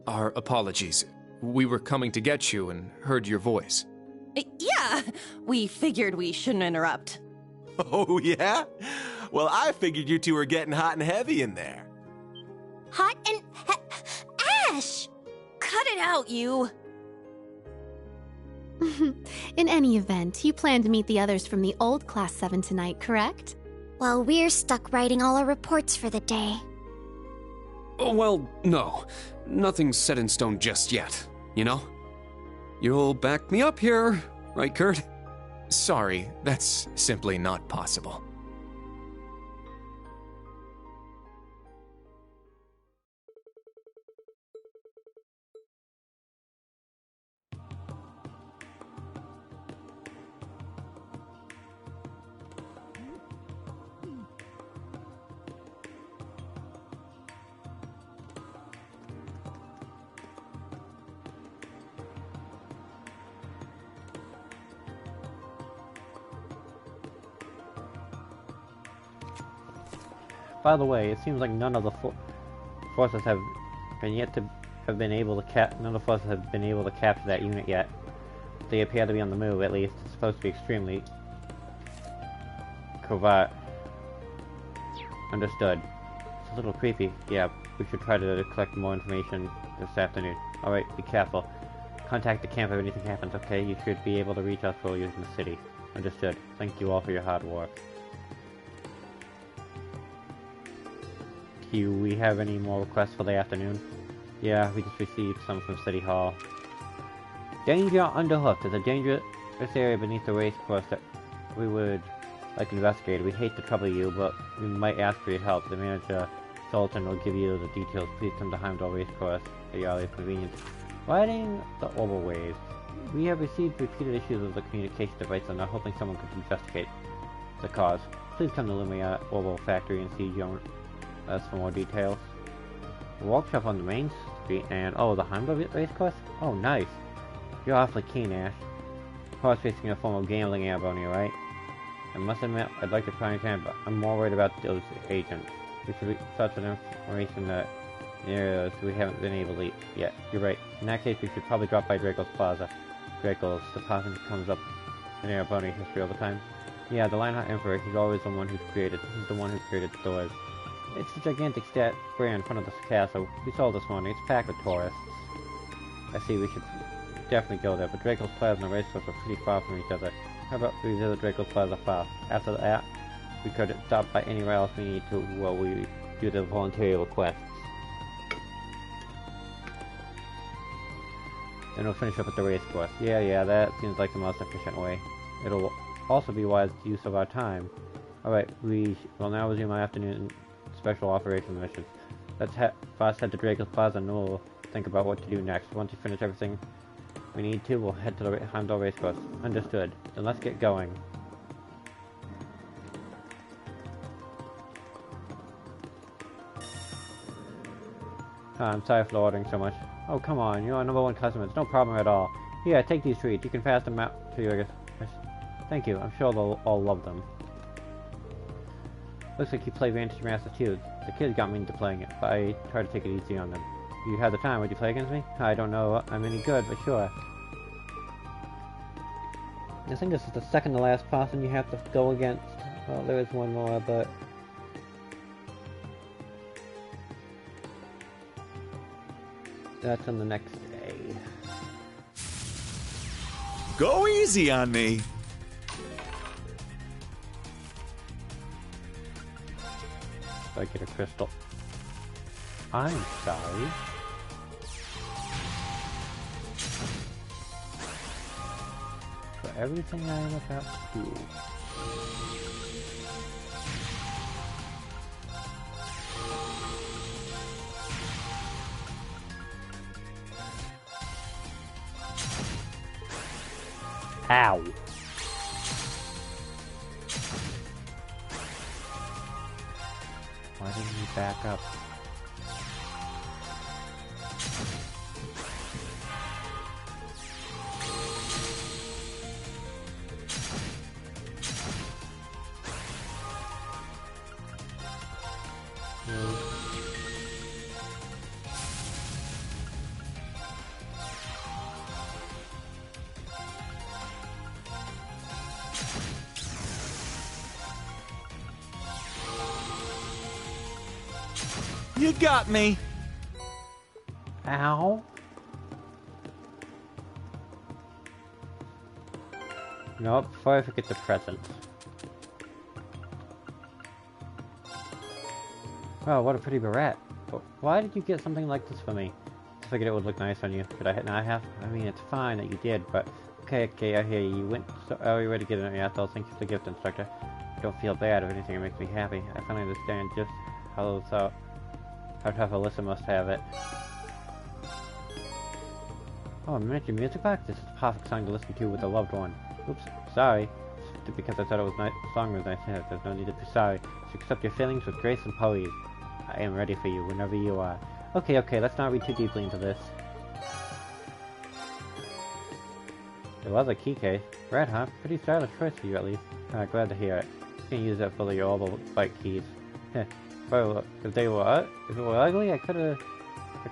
Our apologies. We were coming to get you and heard your voice. Yeah, we figured we shouldn't interrupt. Oh, yeah? Well, I figured you two were getting hot and heavy in there. Hot and... Ash! Cut it out, you! In any event, you plan to meet the others from the old Class 7 tonight, correct? Well, we're stuck writing all our reports for the day. Oh, well, no. Nothing's set in stone just yet, you know? You'll back me up here, right, Kurt? Sorry, that's simply not possible. By the way, it seems like none of the forces have been able to capture that unit yet. They appear to be on the move, at least. It's supposed to be extremely covert. Understood. It's a little creepy. Yeah, we should try to collect more information this afternoon. Alright, be careful. Contact the camp if anything happens, okay? You should be able to reach us while using the city. Understood. Thank you all for your hard work. Do we have any more requests for the afternoon? Yeah, we just received some from City Hall. Danger Underhoof. There's a dangerous area beneath the race course that we would like to investigate. We hate to trouble you, but we might ask for your help. The manager, Sultan, will give you the details. Please come to Heimdall Race Course at your earliest convenience. Riding the Orbital Waves. We have received repeated issues with the communication device and are hoping someone could investigate the cause. Please come to Lumia Orbital Factory and see Joan for more details. The workshop on the main street and the Heimdall Race Course? Oh, nice. You're awfully keen, Ash. Horse racing in a form of gambling, Amboni, right? I must admit, I'd like to try and can, but I'm more worried about those agents. We should search for information that areas we haven't been able to yet. You're right. In that case, we should probably drop by Draco's Plaza. Draco's department comes up in Amboni history all the time. Yeah, the Lionheart Emperor, he's always the one who created stores. It's a gigantic square in front of this castle. We saw this morning. It's packed with tourists. I see, we should definitely go there, but Draco's Plaza and the racecourse are pretty far from each other. How about we visit Draco's Plaza first? After that, we could stop by anywhere else we need to while we do the voluntary requests. Then we'll finish up with the race course. Yeah, that seems like the most efficient way. It'll also be wise use of our time. Alright, we will now resume our afternoon special operations missions. Let's fast head to Draco's Plaza and we'll think about what to do next. Once we finish everything we need to, we'll head to the Heimdall race course. Understood. Then let's get going. I'm sorry for ordering so much. Oh, come on, you're our #1 customer. It's no problem at all. Here, take these treats. You can pass them out to your... Thank you. I'm sure they'll all love them. Looks like you play Vantage Master too. The kids got me into playing it, but I try to take it easy on them. If you had the time, would you play against me? I don't know I'm any good, but sure. I think this is the second to last person you have to go against. Well, there is one more, but... that's on the next day. Go easy on me! If I get a crystal. I'm sorry. For everything I am about to do. Ow. Why didn't you back up? You got me! Ow. Nope, before I forget the presents. Oh, what a pretty barrette. Why did you get something like this for me? I figured it would look nice on you. Should I not have? I mean, it's fine that you did, but... Okay, I hear you. You went so... Oh, you're ready to get it. Yeah, so thank you for the gift, instructor. I don't feel bad. If anything, it makes me happy. I finally understand just how tough Alyssa must have it. Oh, a miniature music box? This is the perfect song to listen to with a loved one. Oops, sorry. Because I thought it was nice. The song was nice. There's no need to be sorry. Just accept your feelings with grace and poise. I am ready for you whenever you are. Okay, let's not read too deeply into this. There was a key case. Red, huh? Pretty stylish choice for you, at least. Glad to hear it. You can use that for your orbital bike keys. Heh. Well, if it were ugly, I could have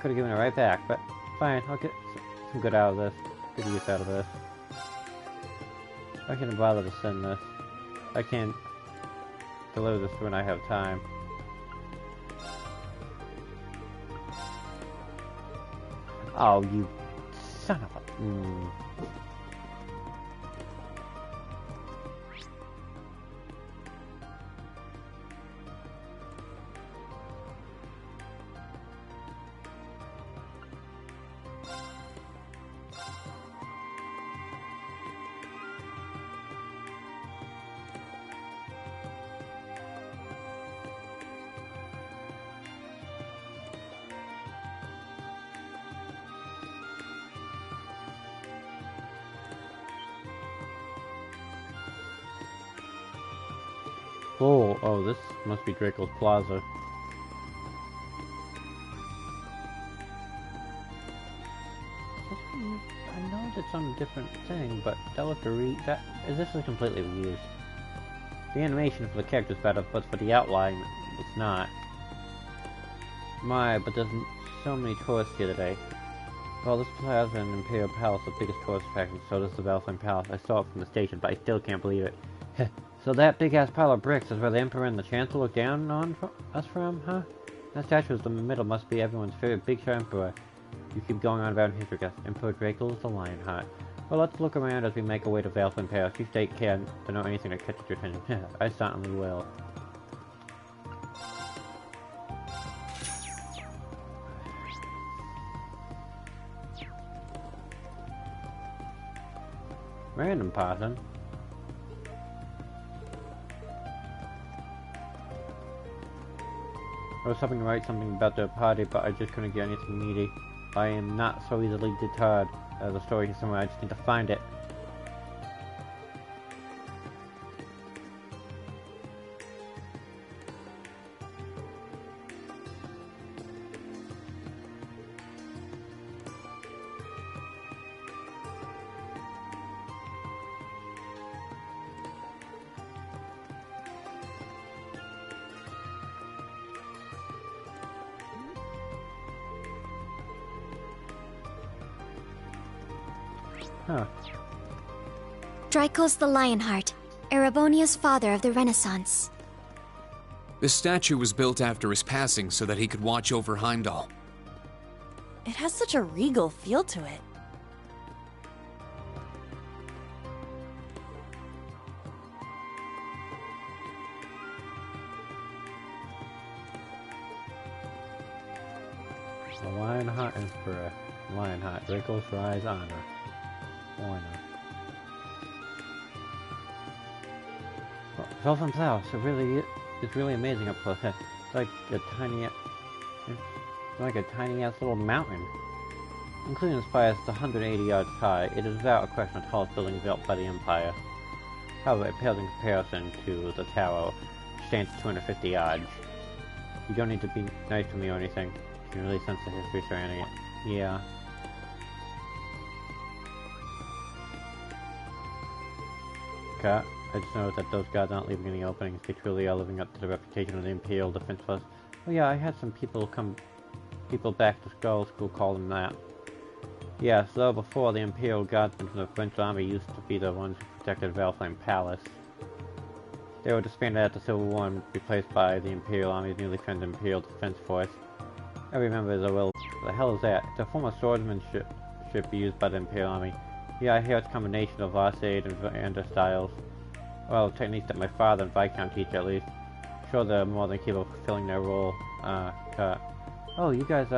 given it right back. But fine, I'll get some good out of this. Good use out of this. I can't bother to send this. I can't deliver this when I have time. Oh, you son of a... Oh, this must be Draco's Plaza. I know it's on a different thing, but that looked this is completely reused. The animation for the character's better, but for the outline, it's not. But there's so many tourists here today. Well, this plaza and Imperial Palace are the biggest tourist attraction, so does the Valheim Palace. I saw it from the station, but I still can't believe it. So that big-ass pile of bricks is where the Emperor and the Chancellor look down on us from, huh? That statue in the middle must be everyone's favorite big show Emperor. You keep going on about history, guys. Emperor Draco is the Lionheart. Well, let's look around as we make our way to Valheim Palace. You take care to know anything that catches your attention. I certainly will. Random person. I was hoping to write something about the party, but I just couldn't get anything meaty. I am not so easily deterred. The story is somewhere, I just need to find it. Huh. Dracos the Lionheart, Erebonia's father of the Renaissance. The statue was built after his passing so that he could watch over Heimdall. It has such a regal feel to it. The Lionheart Emperor. Lionheart. Dracos Rise Honor. Honor. Well, from South, it's really amazing up close. It's like a tiny ass little mountain. Including the spire, it's 180 yards high. It is without a question the tallest building built by the Empire. However, it pales in comparison to the tower, which stands 250 yards. You don't need to be nice to me or anything. You can really sense the history surrounding it. Yeah. Okay. I just noticed that those guards aren't leaving any openings. They truly are living up to the reputation of the Imperial Defense Force. Oh yeah, I had some people back to Skull School call them that. Yeah, so before, the Imperial Guardsmen from the French Army used to be the ones who protected Valflame Palace. They were disbanded at the Civil War and replaced by the Imperial Army's newly founded Imperial Defense Force. Every member is a will. What the hell is that? It's a former swordsmanship used by the Imperial Army. Yeah, I hear it's a combination of Arcade and Vander styles. Well, techniques that my father and Viscount teach, at least. I'm sure they're more than capable of fulfilling their role. Cut. Oh, you guys,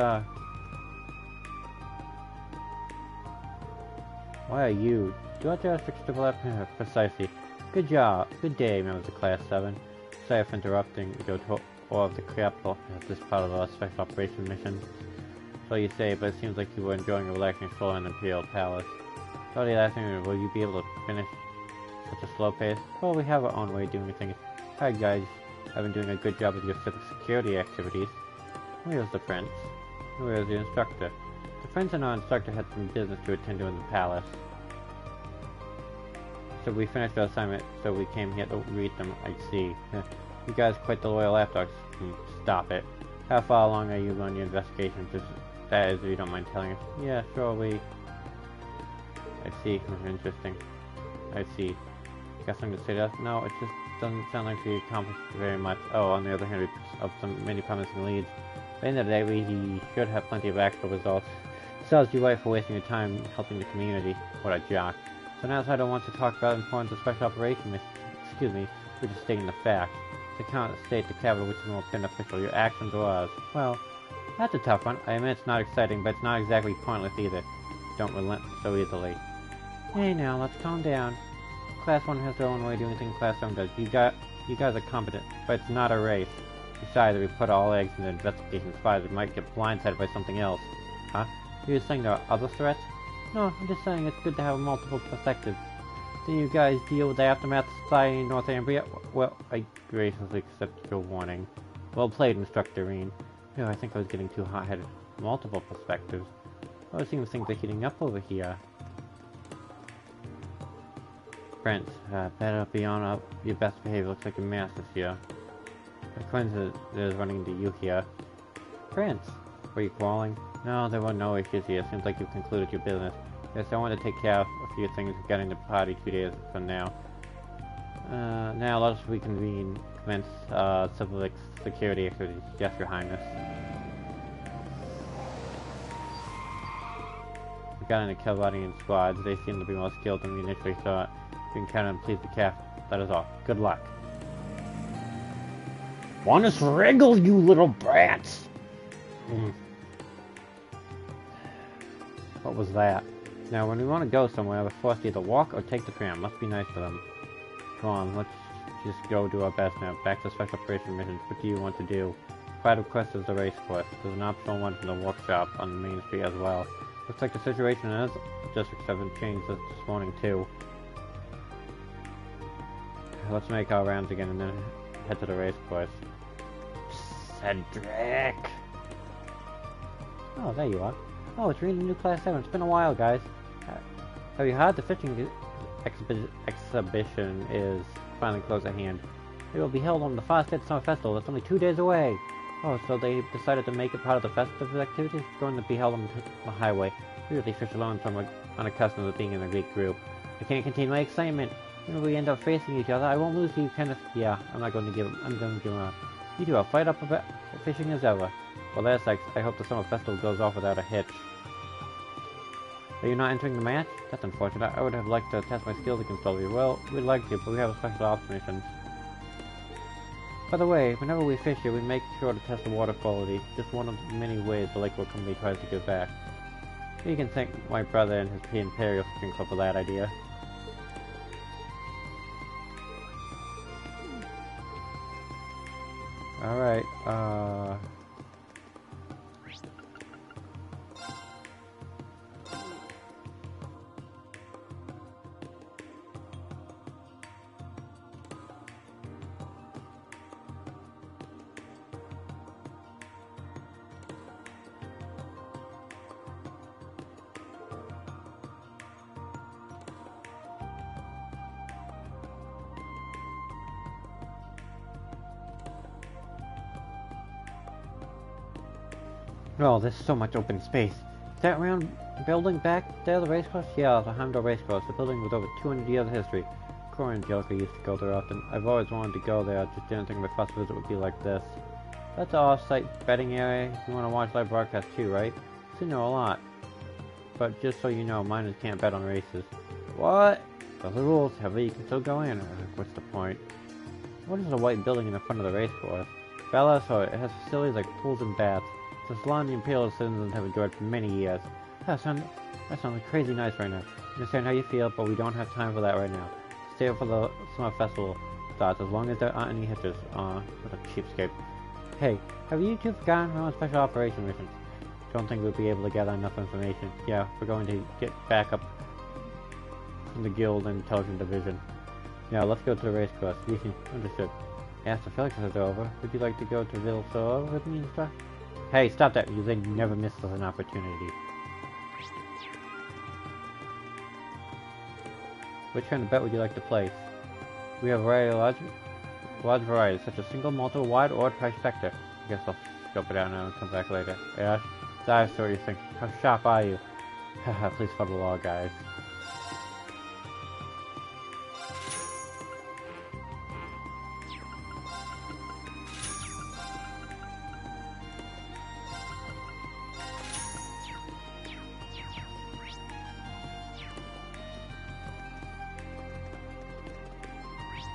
Why are you? Do I just fix the left? Precisely. Good job. Good day, members of Class 7. Sorry for interrupting your tour of the capital as this part of our special operation mission. So you say, but it seems like you were enjoying a relaxing stroll in the Imperial Palace. Sorry, last thing, will you be able to finish such a slow pace? Well, we have our own way of doing things. Hi guys, I've been doing a good job with your civic security activities. Where's the prince? Where's the instructor? The prince and our instructor had some business to attend to in the palace. So we finished our assignment, so we came here to read them. I see. You guys quite the loyal lapdogs. Stop it. How far along are you on your investigation? That is, if you don't mind telling us. Yeah, sure, I see. Interesting. I see. Got something to say to us? No, it just doesn't sound like we accomplished very much. Oh, on the other hand, we picked up many promising leads. At the end of the day, we should have plenty of actual results. Besides, you're right for wasting your time helping the community. What a jock. So now I don't want to talk about the importance of special operations. Excuse me, we're just stating the fact. To count state the capital, which is more beneficial, your actions or ours. Well, that's a tough one. I admit it's not exciting, but it's not exactly pointless either. Don't relent so easily. Hey now, let's calm down. Class 1 has their own way of doing things Class 7 does. You guys are competent, but it's not a race. Besides, if we put all eggs in the investigation spies, we might get blindsided by something else. Huh? You're saying there are other threats? No, I'm just saying it's good to have multiple perspectives. Didn't you guys deal with the aftermath of society in Northumbria? Well, I graciously accept your warning. Well played, Instructor Reen. No, I think I was getting too hot-headed. Multiple perspectives. Well, it seems things are heating up over here. Prince, better be on up. Your best behavior. Looks like a mess this year. The coincidence is running into you here. Prince, were you quarreling? No, there were no issues here. Seems like you've concluded your business. Yes, I want to take care of a few things regarding the party 2 days from now. Now let us reconvene. Commence civil security activities. Yes, Your Highness. We got into Kelvadian squads. They seem to be more skilled than we initially thought. We can count on please the calf. That is all. Good luck. Want us wriggle, you little brats! What was that? Now, when we want to go somewhere, we're forced to either walk or take the tram. Must be nice to them. Come on, let's just go do our best now. Back to special operation missions. What do you want to do? Private quest is the race course. There's an optional one from the workshop on the main street as well. Looks like the situation in District 7 changed this morning too. Let's make our rounds again and then head to the race course. Cedric! Oh, there you are. Oh, it's reading the new Class 7. It's been a while, guys. Have you heard the fishing exhibition is finally close at hand? It will be held on the Farstead Summer Festival. That's only 2 days away. Oh, so they decided to make it part of the festive activities? It's going to be held on the highway. Usually fish alone, so I'm unaccustomed to being in a big group. I can't contain my excitement. When we end up facing each other, I won't lose you, Kenneth. Yeah, I'm going to give up. You two will fight up about fishing as ever. Well, that's like, I hope the summer festival goes off without a hitch. Are you not entering the match? That's unfortunate. I would have liked to test my skills against all of you. Well, we'd like to, but we have a special ops mission. By the way, whenever we fish here, we make sure to test the water quality. Just one of the many ways the Lakewood Company tries to give back. You can thank my brother and his Imperial Fishing Club for that idea. Alright, oh, there's so much open space. Is that round building back there the racecourse? Yeah, the Heimdall Racecourse. The building with over 200 years of history. Cora and Angelica used to go there often. I've always wanted to go there, I just didn't think my first visit would be like this. That's an off-site betting area. You want to watch live broadcast too, right? So you know a lot. But just so you know, minors can't bet on races. What? Those are the rules. However, you can still go in. What's the point? What is the white building in the front of the racecourse? Bella saw it. It has facilities like pools and baths. It's a salon the Imperial citizens have enjoyed for many years. That sounds crazy nice right now. I understand how you feel, but we don't have time for that right now. Stay up for the summer festival starts, as long as there aren't any hitches. What a cheapskate. Hey, have you two forgotten we're on special operation missions? Don't think we'll be able to gather enough information. Yeah, we're going to get back up from the Guild and Intelligence Division. Yeah, let's go to the race course. Understood. After Felix is over, would you like to go to Vilsor with me and stuff? Hey, stop that! You then never miss an opportunity. Which kind of bet would you like to place? We have a large variety, such as single, multiple, wide, or trifecta. I guess I'll scope it out now and come back later. Yeah, I see what you think. How sharp are you? Haha, please follow the law, guys.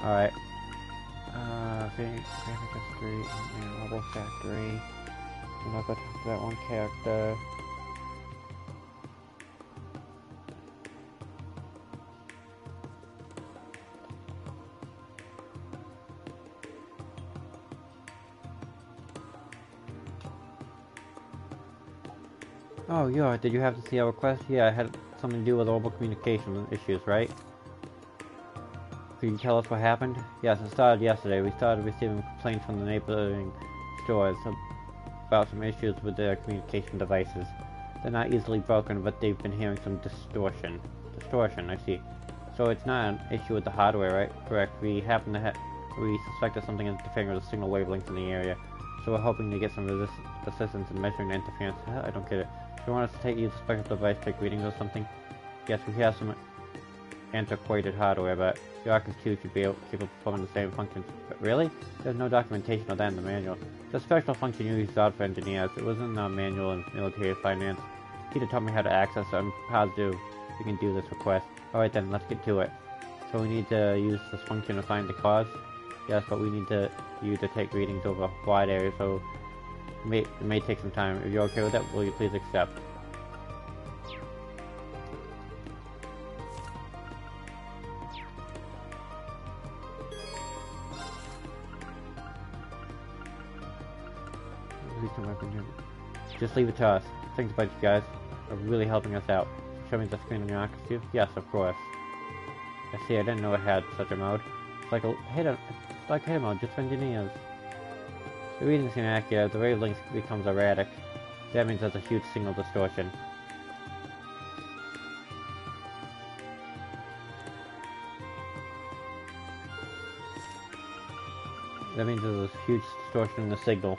Alright. Graphic Street, Mobile Factory. I'm not gonna talk to that one character. Oh, yeah, did you have to see our request? Yeah, it had something to do with orbital communication issues, right? Could you tell us what happened? Yes, it started yesterday. We started receiving complaints from the neighboring stores about some issues with their communication devices. They're not easily broken, but they've been hearing some distortion. Distortion, I see. So it's not an issue with the hardware, right? Correct. We suspected something interfering with the signal wavelengths in the area. So we're hoping to get some assistance in measuring the interference. I don't get it. Do you want us to take you to the special device, take readings or something? Yes, we have some antiquated hardware, but the Arcus 2 should be able to perform the same functions. But really? There's no documentation of that in the manual. The special function used for engineers. It was in the manual in military finance. Peter taught me how to access it. I'm positive we can do this request. Alright then, let's get to it. So we need to use this function to find the cause? Yes, but we need you to take readings over a wide area, so it may take some time. If you're okay with that, will you please accept? Just leave it to us. Thanks, bunch, you guys. Are really helping us out. Show me the screen on your Oculus too? Yes, of course. I see, I didn't know it had such a mode. It's like hidden mode, just for engineers. The readings seem accurate, the wavelength becomes erratic. That means there's a huge signal distortion. That means there's a huge distortion in the signal.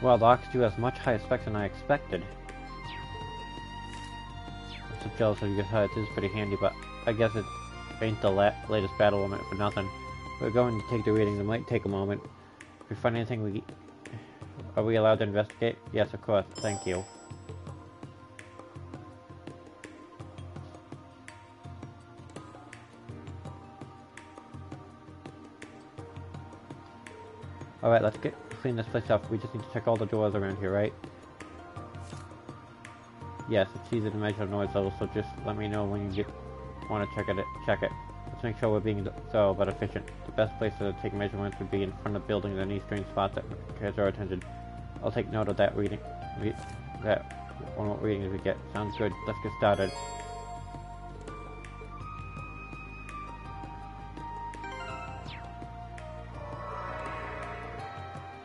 Well, the Ox 2 has much higher specs than I expected. I'm so jealous of you guys. It is pretty handy, but I guess it ain't the latest battle limit for nothing. We're going to take the readings. It might take a moment. If we find anything, are we allowed to investigate? Yes, of course. Thank you. Alright, let's clean this place up. We just need to check all the doors around here, right? Yes, it's easy to measure noise level, so just let me know when you want to check it. Let's make sure we're being thorough but efficient. The best place to take measurements would be in front of buildings and any strange spots that catch our attention. I'll take note of that reading. What readings we get. Sounds good. Let's get started.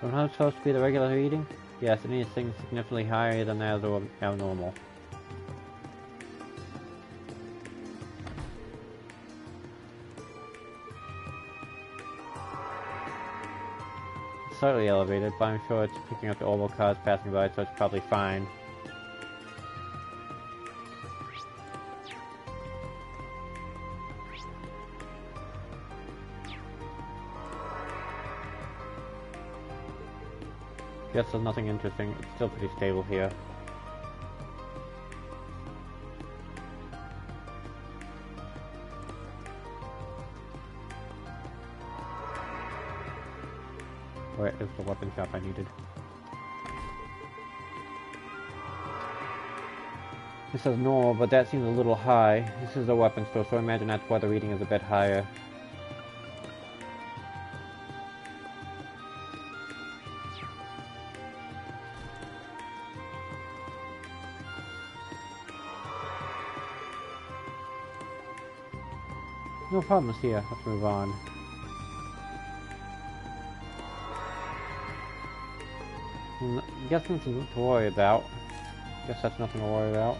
So how it's supposed to be the regular reading? Yes, it needs things significantly higher than that or abnormal. It's slightly elevated, but I'm sure it's picking up the oval cars passing by, so it's probably fine. Guess there's nothing interesting. It's still pretty stable here. Where is the weapon shop I needed? This says normal, but that seems a little high. This is a weapon store, so I imagine that's why the reading is a bit higher. No problems here. Let's move on. Guess nothing to worry about. Guess that's nothing to worry about.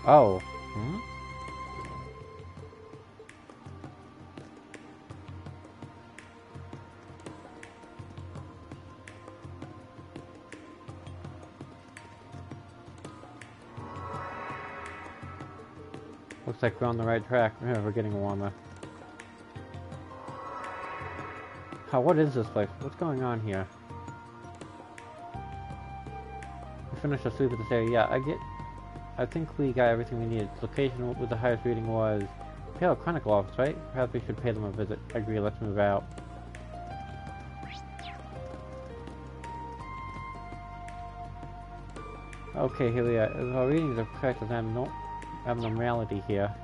Oh. Hmm? Looks like we're on the right track. Yeah, we're getting warmer. What is this place? What's going on here? We finished our sleep at this area. Yeah, I think we got everything we needed. Location with the highest reading was Pale Chronicle office, right? Perhaps we should pay them a visit. I agree, let's move out. Okay, here we are. Our readings are correct with abnormality here.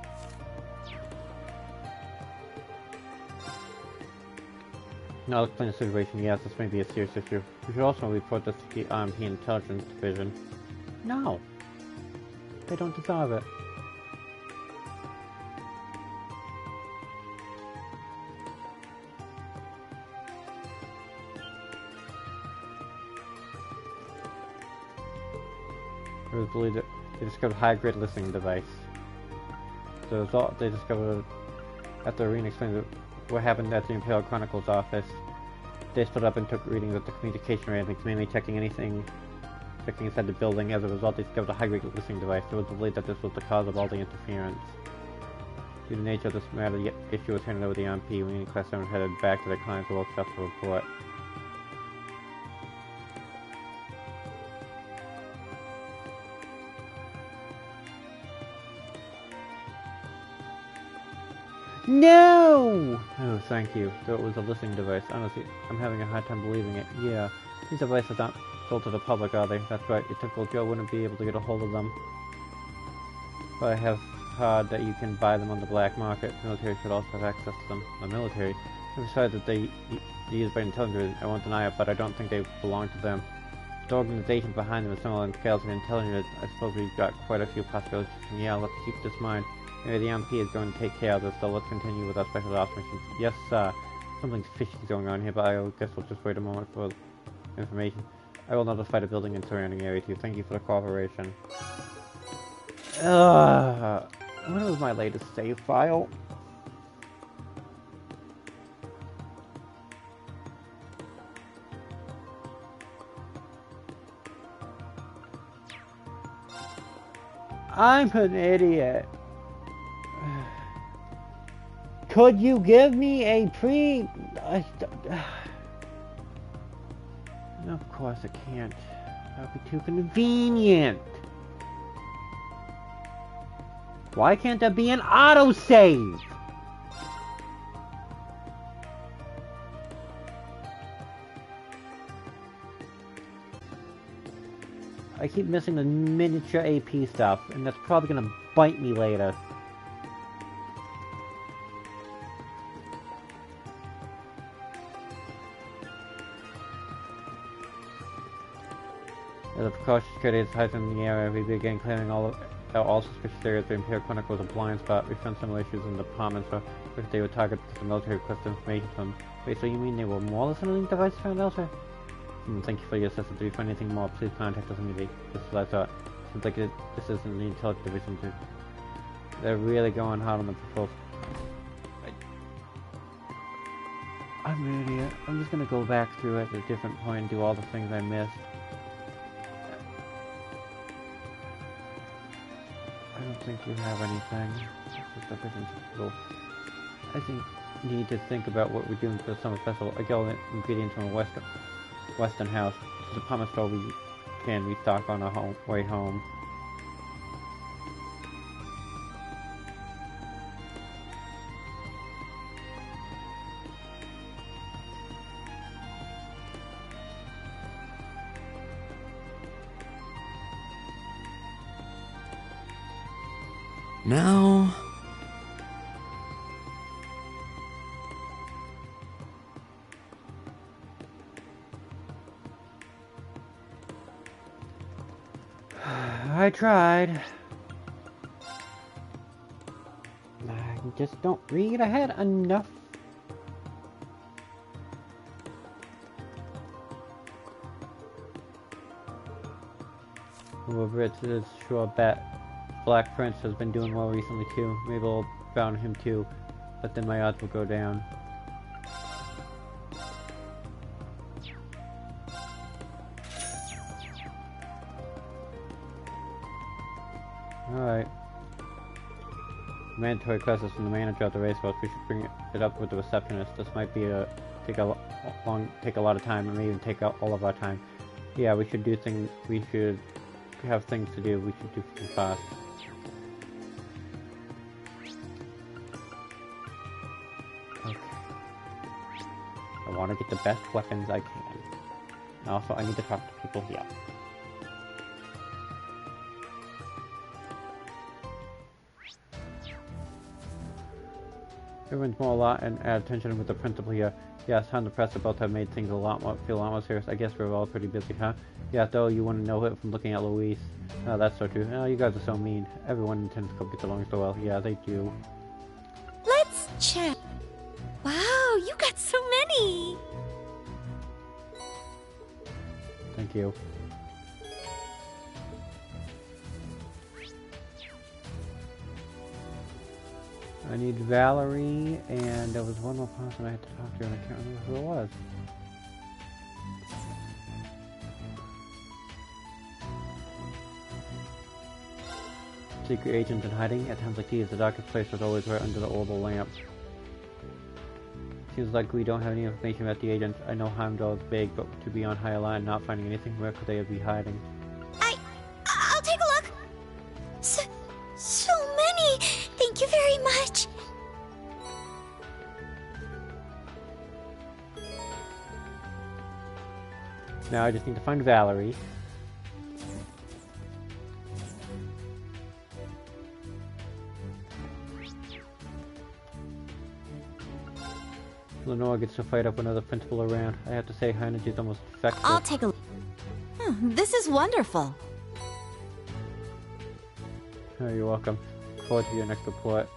Now let's explain the situation. Yes, this may be a serious issue. We should also report this to the RMP Intelligence Division. No! They don't deserve it. It was believed that they discovered a high-grade listening device. The result they discovered after Irene explained what happened at the Imperial Chronicles office. They split up and took readings of the communication railings, mainly checking inside the building. As a result, they discovered a high-grade listening device. It was believed that this was the cause of all the interference. Due to the nature of this matter, the issue was handed over to the RMP. We in Class 7 headed back to the client's workshop to report. No! Oh, thank you. So it was a listening device. Honestly, I'm having a hard time believing it. Yeah, these devices aren't sold to the public, are they? That's right. Your typical Joe wouldn't be able to get a hold of them. But I have heard that you can buy them on the black market. The military should also have access to them. The military? Besides that they used by intelligence, I won't deny it, but I don't think they belong to them. The organization behind them is similar in scale to intelligence. I suppose we've got quite a few possibilities. Yeah, let's keep this in mind. Maybe the MP is going to take care of this, so let's continue with our special ops missions. Yes, something's fishy going on here, but I guess we'll just wait a moment for information. I will notify the building and surrounding area too. Thank you for the cooperation. When was my latest save file? I'm an idiot. Could you give me a Of course I can't. That would be too convenient. Why can't there be an autosave? I keep missing the miniature AP stuff, and that's probably gonna bite me later. As a precaution, security is heightened in the area. We began clearing all suspicious areas. The Imperial Chronicle was a blind spot. We found similar issues in the department, so if they were targeted to the military, requested information from them. Wait, so you mean they were more listening devices found elsewhere? Thank you for your assistance. If you find anything more, please contact us immediately. This is what I thought. Seems like this isn't the intelligence division too. They're really going hard on the proposal. I'm an idiot. I'm just gonna go back through at a different point and do all the things I missed. I don't think we have anything. I think we need to think about what we're doing for the summer festival. I get all the ingredients from a Western house. The department store we can restock on our way home. Now... I tried. I just don't read ahead enough. However, it's a sure bet. Black Prince has been doing well recently too. Maybe I'll bound him too, but then my odds will go down. Alright. Mandatory classes from the manager of the racecourse. We should bring it up with the receptionist. This might be take a lot of time, and may even take out all of our time. Yeah, we should do things. We should have things to do. We should do things fast. Okay. I want to get the best weapons I can. And also, I need to talk to people here. Everyone's more a lot and add attention with the principal here. Yes, Tom and the press about to have made things feel a lot more serious. I guess we're all pretty busy, huh? Yeah, though you wouldn't know it from looking at Louise. Oh, that's so true. Oh, you guys are so mean. Everyone in Tensco gets along so well. Yeah, they do. Let's check. Wow, you got so many! Thank you. I need Valerie, and there was one more person I had to talk to, and I can't remember who it was. Secret agents in hiding? At times like these, the darkest place was always right under the orbital lamp. Seems like we don't have any information about the agents. I know Heimdall is big, but to be on high line and not finding anything, where could they be hiding? I'll take a look. So many. Thank you very much. Now I just need to find Valerie. Lenore gets to fight up another principal around. I have to say, her energy is almost effective. I'll take a look. This is wonderful. Oh, you're welcome. Look forward to your next report.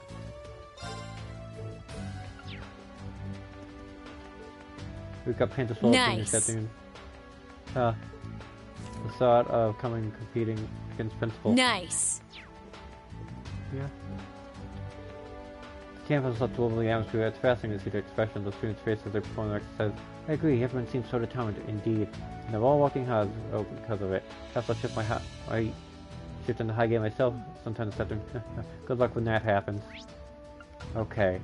We've got Panther Soul Nice. this afternoon. The thought of competing against principal. Nice. Yeah. The campus is such a lovely atmosphere. It's fascinating to see the expressions of students' faces as they perform their exercise. I agree, everyone seems so determined, indeed. And they're all working hard because of it. Perhaps I'll shift my shift into high game myself sometime this afternoon. Good luck when that happens. Okay.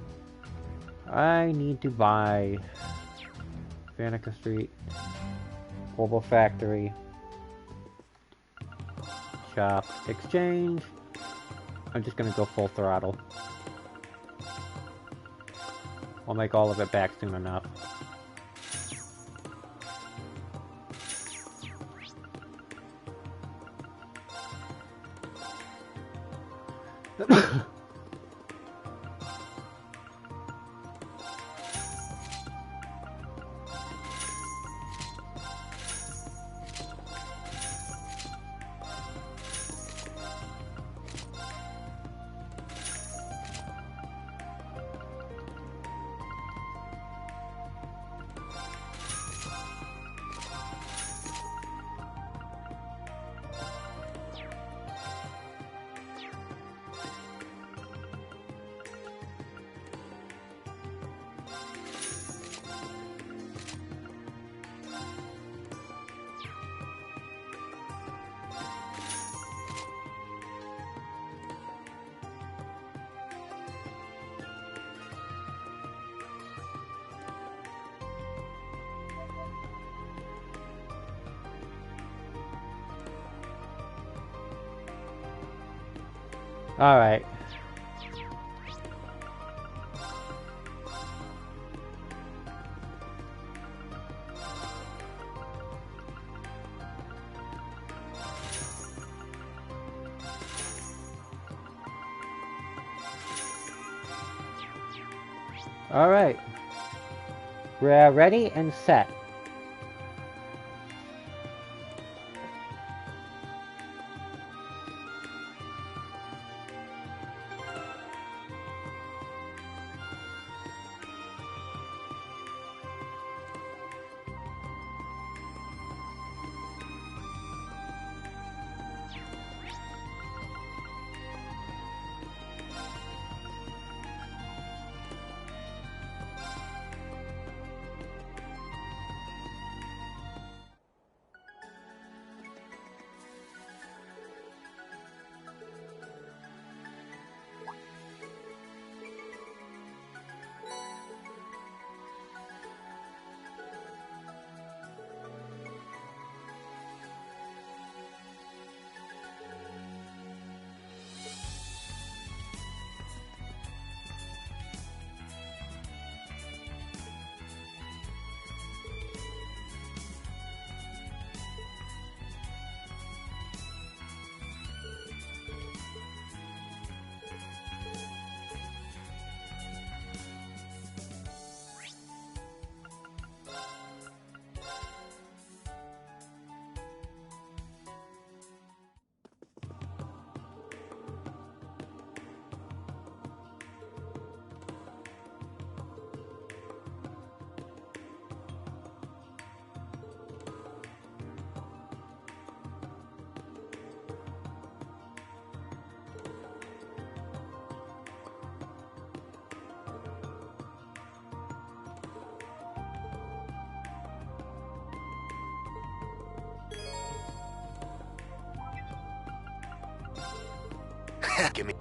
I need to buy Vanica Street, Global Factory, Shop, Exchange. I'm just gonna go full throttle. I'll make all of it back soon enough. Alright. Alright. We're ready and set. Give me.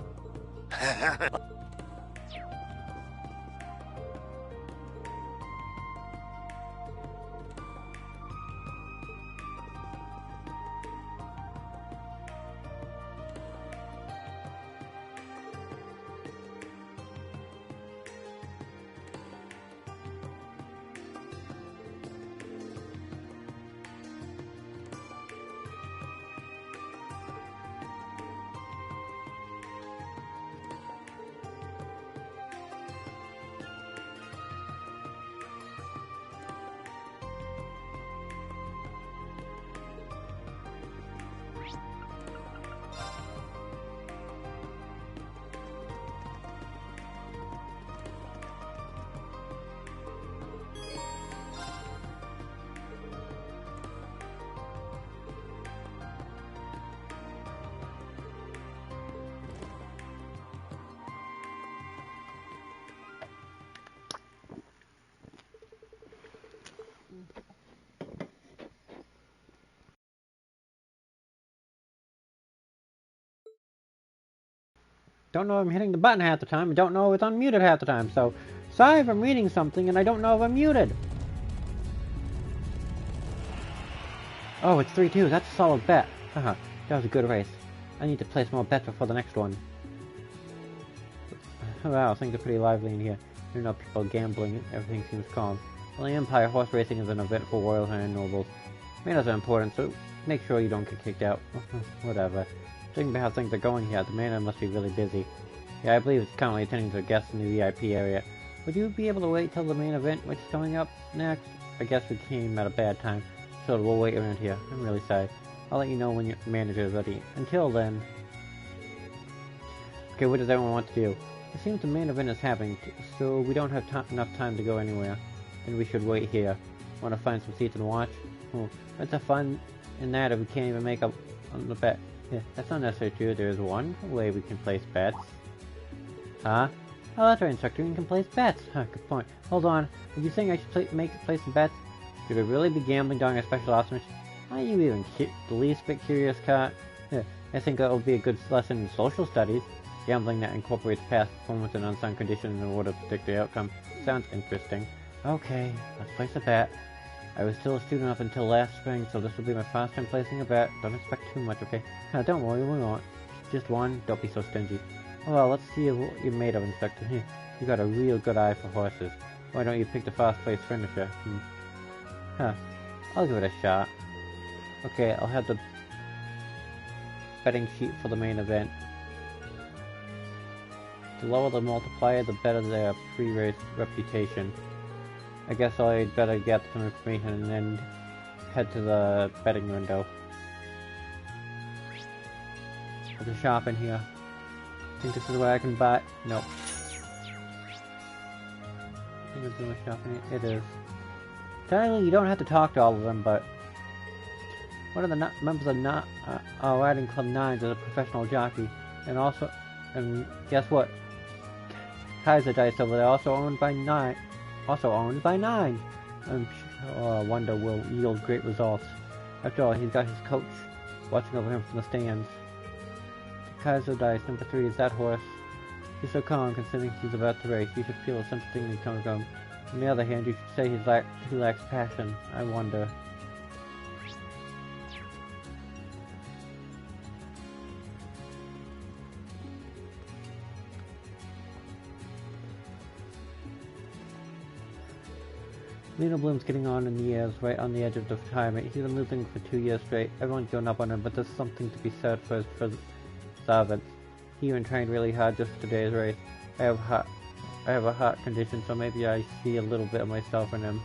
don't know if I'm hitting the button half the time. I don't know if it's unmuted half the time. So, sorry if I'm reading something and I don't know if I'm muted. Oh, it's 3-2. That's a solid bet. Haha, that was a good race. I need to place more bets before the next one. Wow, things are pretty lively in here. There are no people gambling. Everything seems calm. Well, the Empire horse racing is an event for royals and nobles. Manners are important, so make sure you don't get kicked out. Whatever. Thinking about how things are going here, the manor must be really busy. Yeah, I believe it's currently attending to guests in the VIP area. Would you be able to wait till the main event, which is coming up next? I guess we came at a bad time, so we'll wait around here. I'm really sorry. I'll let you know when your manager is ready. Until then... Okay, what does everyone want to do? It seems the main event is happening, so we don't have enough time to go anywhere. Then we should wait here. Want to find some seats and watch? Oh, what's the fun in that if we can't even make up on the bet? Yeah, that's not necessarily true. There's one way we can place bets. Huh? Oh, that's right, instructor. You can place bets. Huh, good point. Hold on. Did you think I should place some bets? Should we really be gambling during a special ops match? Aren't you even the least bit curious, Kat? Yeah, I think that would be a good lesson in social studies. Gambling that incorporates past performance and unsung conditions in order to predict the outcome. Sounds interesting. Okay, let's place a bet. I was still a student up until last spring, so this will be my first time placing a bet. Don't expect too much, okay? Don't worry, we won't. Just one. Don't be so stingy. Well, let's see what you're made of, Inspector. You got a real good eye for horses. Why don't you pick the first place finisher? I'll give it a shot. Okay, I'll have the betting sheet for the main event. The lower the multiplier, the better their pre-race reputation. I guess I'd better get some information and then head to the betting window. There's a shop in here. Think this is where I can buy? Nope. I think it's in the shop in here. It is. Technically, you don't have to talk to all of them, but one of the members of Riding Club 9 is a professional jockey, and guess what? Kaiser Dice over there, also owned by Nine. I'm sure Wonder will yield great results. After all, he's got his coach watching over him from the stands. Kaiser Dice, number 3, is that horse. He's so calm considering he's about to race. You should feel a sense of dignity coming from him. On the other hand, you should say he lacks passion. I wonder. Lena Bloom's getting on in the years, right on the edge of retirement. He's been losing for 2 years straight. Everyone's going up on him, but there's something to be said for his servants. He even trained really hard just for today's race. I have a heart condition, so maybe I see a little bit of myself in him.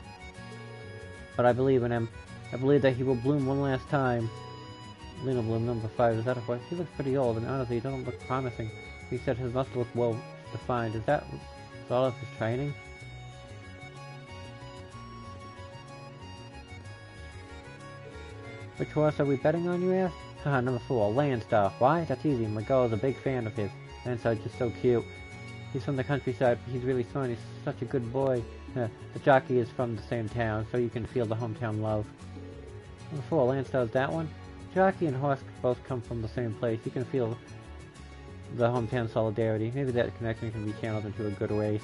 But I believe in him. I believe that he will bloom one last time. Lena Bloom, number 5, is that a horse? He looks pretty old, and honestly, he doesn't look promising. He said his muscle look well defined. Is that all of his training? Which horse are we betting on, you ask? Haha, number 4, Landstar. Why? That's easy. My girl is a big fan of his. Landstar's just so cute. He's from the countryside, but he's really smart. He's such a good boy. The jockey is from the same town, so you can feel the hometown love. Number 4, Landstar's that one? Jockey and horse both come from the same place. You can feel the hometown solidarity. Maybe that connection can be channeled into a good race.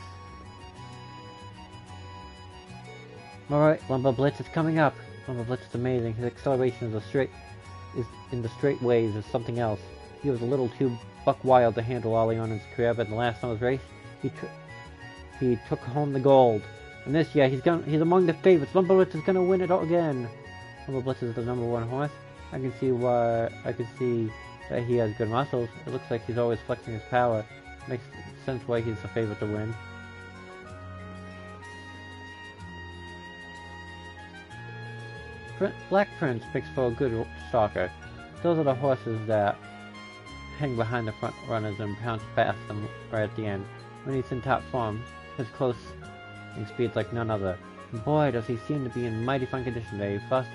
Alright, Lumber Blitz is coming up. Lumber Blitz is amazing. His acceleration in the straight ways is something else. He was a little too buck wild to handle early on in his career, but in the last summer's race, he took home the gold. And this year, he's among the favorites. Lumber Blitz is gonna win it all again. Lumber Blitz is the number 1 horse. I can see that he has good muscles. It looks like he's always flexing his power. Makes sense why he's the favorite to win. Black Prince picks for a good stalker. Those are the horses that hang behind the front runners and pounce past them right at the end. When he's in top form, his closing speed's like none other. And boy, does he seem to be in mighty fine condition today. First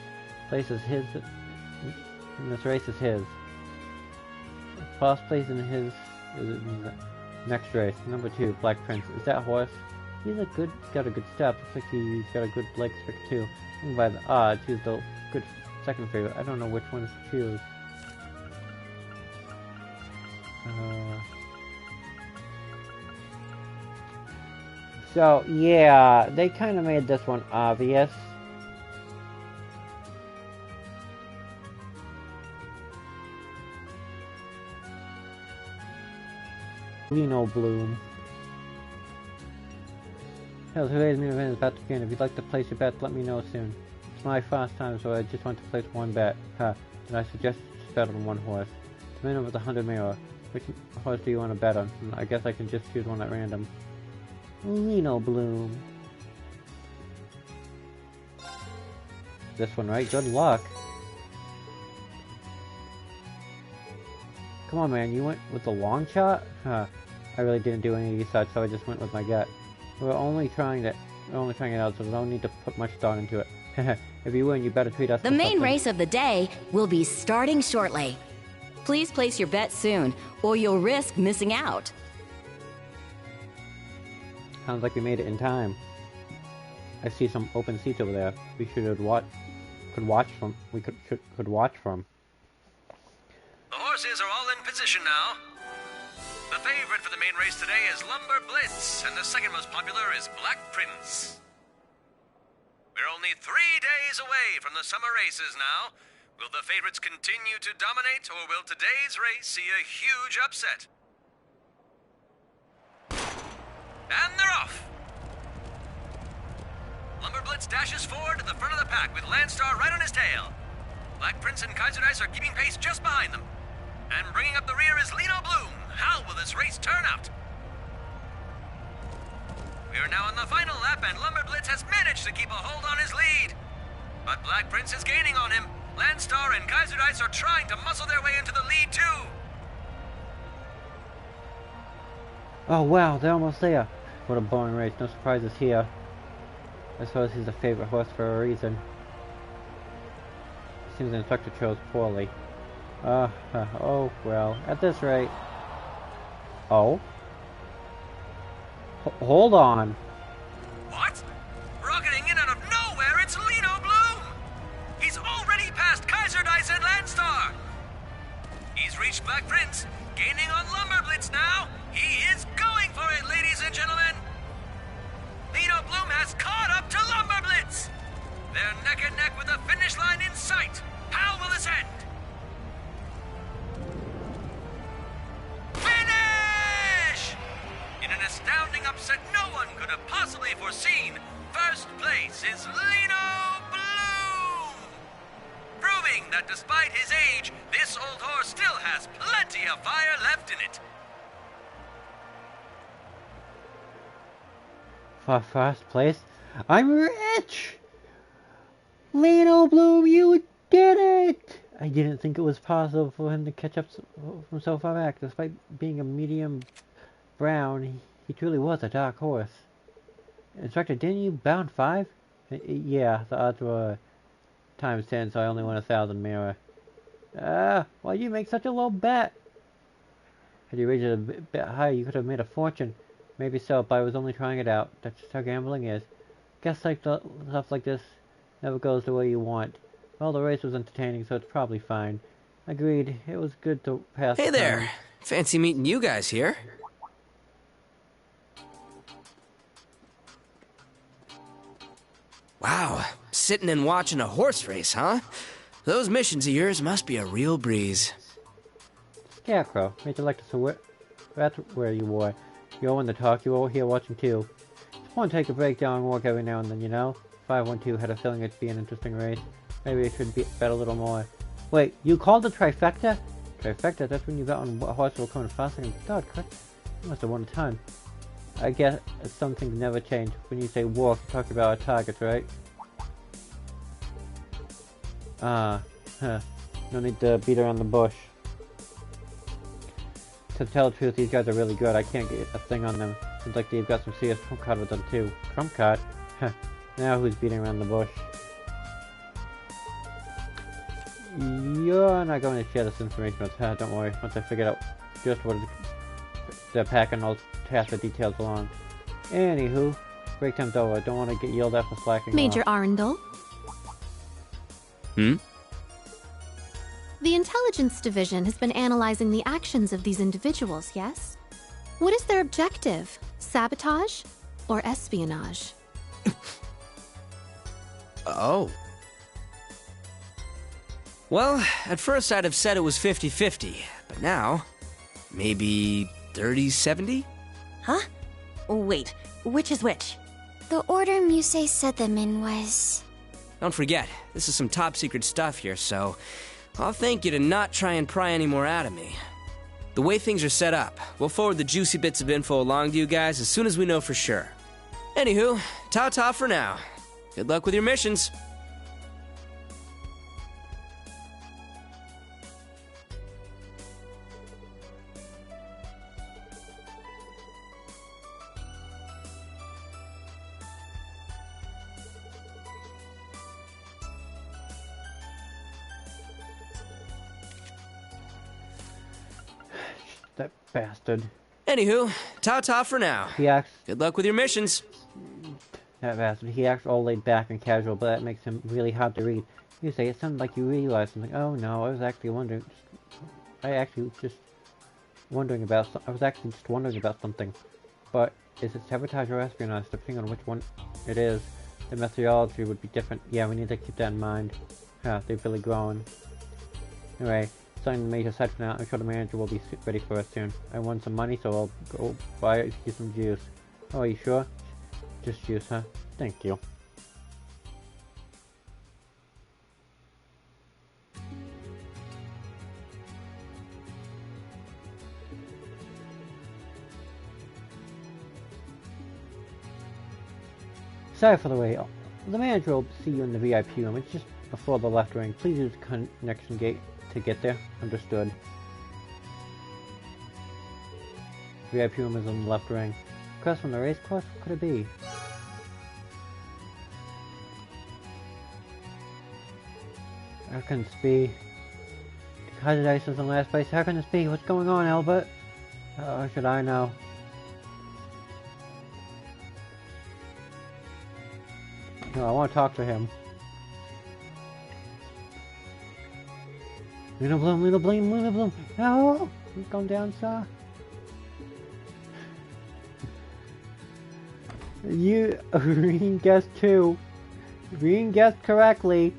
place is his, in this race is his. First place in the next race. Number 2, Black Prince. Is that horse? He's got a good step. Looks like he's got a good leg pick too. And by the odds, he's the good second favorite. I don't know which one to choose. So, yeah, they kind of made this one obvious. Lino Bloom. Hell, today's main event is about to begin. If you'd like to place your bet, let me know soon. It's my first time, so I just want to place one bet. And I suggest you bet on one horse. The minimum of the 100 mirror. Which horse do you want to bet on? I guess I can just choose one at random. Lino Bloom. This one, right? Good luck. Come on, man. You went with the long shot? I really didn't do any research, so I just went with my gut. We're only trying it out, so no need to put much thought into it. If you win, you better treat us. The main race of the day will be starting shortly. Please place your bet soon, or you'll risk missing out. Sounds like we made it in time. I see some open seats over there. We could watch from. The horses are all in position now. The favorite for the main race today is Lumber Blitz, and the second most popular is Black Prince. We're only 3 days away from the summer races now. Will the favorites continue to dominate, or will today's race see a huge upset? And they're off! Lumber Blitz dashes forward to the front of the pack with Landstar right on his tail. Black Prince and Kaiser Dice are keeping pace just behind them. And bringing up the rear is Lino Bloom. How will this race turn out? We are now on the final lap, and Lumber Blitz has managed to keep a hold on his lead. But Black Prince is gaining on him. Landstar and Kaiser Dice are trying to muscle their way into the lead, too. Oh wow, they're almost there. What a boring race. No surprises here. I suppose he's a favorite horse for a reason. Seems the instructor chose poorly. Oh well. At this rate. Oh? Hold on. What? Rocketing in out of nowhere, it's Lino Bloom! He's already passed Kaiser Dice and Landstar! He's reached Black Prince, gaining on Lumber Blitz now! He is going for it, ladies and gentlemen! Lino Bloom has caught up to Lumber Blitz! They're neck and neck with the finish line in sight! How will this end? Finish! In an astounding upset no one could have possibly foreseen, first place is Lino Bloom! Proving that despite his age, this old horse still has plenty of fire left in it. For first place, I'm rich! Lino Bloom, you did it! I didn't think it was possible for him to catch up from so far back. Despite being a medium brown, he truly was a dark horse. Instructor, didn't you bound 5? Yeah, the odds were times 10, so I only won 1,000 mirror. Why you make such a low bet? Had you raised it a bit higher, you could have made a fortune. Maybe so, but I was only trying it out. That's just how gambling is. Guess like stuff like this never goes the way you want. Well, the race was entertaining, so it's probably fine. Agreed. It was good to pass. Hey there! Fancy meeting you guys here. Wow, sitting and watching a horse race, huh? Those missions of yours must be a real breeze. Scarecrow, made you like to that's where you were. You're one to talk, you were here watching too. Just want to take a break down and walk every now and then, you know? 512 had a feeling it'd be an interesting race. Maybe I should bet a little more. Wait, you called the trifecta? Trifecta? That's when you bet on what horse will come in faster and God, you must have won a ton. I guess some things never change. When you say walk, you talk about our targets, right? No need to beat around the bush. To tell the truth, these guys are really good. I can't get a thing on them. Seems like they've got some serious trump card with them too. Trump card? Now who's beating around the bush? You're not going to share this information with her, don't worry. Once I figure out just what they're packing, I'll pass the details along. Anywho, break time's over. I don't want to get yelled at for slacking Major off. Arundel? The Intelligence Division has been analyzing the actions of these individuals, yes? What is their objective? Sabotage? or espionage. Oh. Well, at first I'd have said it was 50-50, but now, maybe 30-70? Huh? Wait, which is which? The order Musei said them in was... Don't forget, this is some top-secret stuff here, so I'll thank you to not try and pry any more out of me. The way things are set up, we'll forward the juicy bits of info along to you guys as soon as we know for sure. Anywho, ta-ta for now. Good luck with your missions. That bastard. Anywho, ta-ta for now. He acts... Good luck with your missions. That bastard. He acts all laid back and casual, but that makes him really hard to read. You say it sounded like you realized something. Oh no, I was actually wondering. I was actually just wondering about something. But is it sabotage or espionage? Depending on which one it is, the methodology would be different. Yeah, we need to keep that in mind. Huh, they've really grown. Anyway, something the major side for now. I'm sure the manager will be ready for us soon. I won some money, so I'll go buy you some juice. Oh, are you sure? Just juice, huh? Thank you. Sorry for the wait. The manager will see you in the VIP room. It's just before the left ring. Please use the connection gate to get there. Understood. VIP room is on the left ring. Request from the race course? What could it be? How can this be? Kaiser Dice is in last place. How can this be? What's going on, Albert? How should I know? No, I want to talk to him. Luna Bloom, Luna Bloom, Luna Bloom! No! You come down, sir? You Reen guessed too. Reen guessed correctly.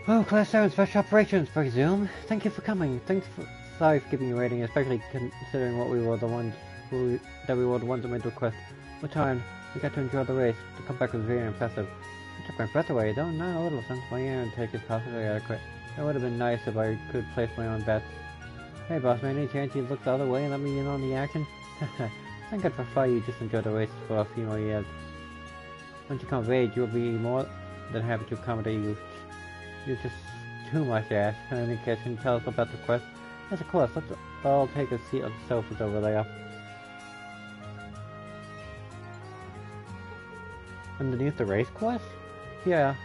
Oh, Class 7 Special Operations, resume. Thank you for coming. Sorry for giving you a rating, especially considering we were the ones that made the request. We're tired. We got to enjoy the race. The comeback was very impressive. It took my breath away, though not a little, since my air intake is possibly adequate. It would have been nice if I could place my own bets. Hey, boss man, any chance you'd look the other way and let me in on the action? Thank God for fun, you just enjoy the race for a few more years. Once you come of age, you'll be more than happy to accommodate you. You're just too much ass. In any case, can you tell us about the quest? Yes, of course. Let's all take a seat on the sofas over there. Underneath the race quest? Yeah,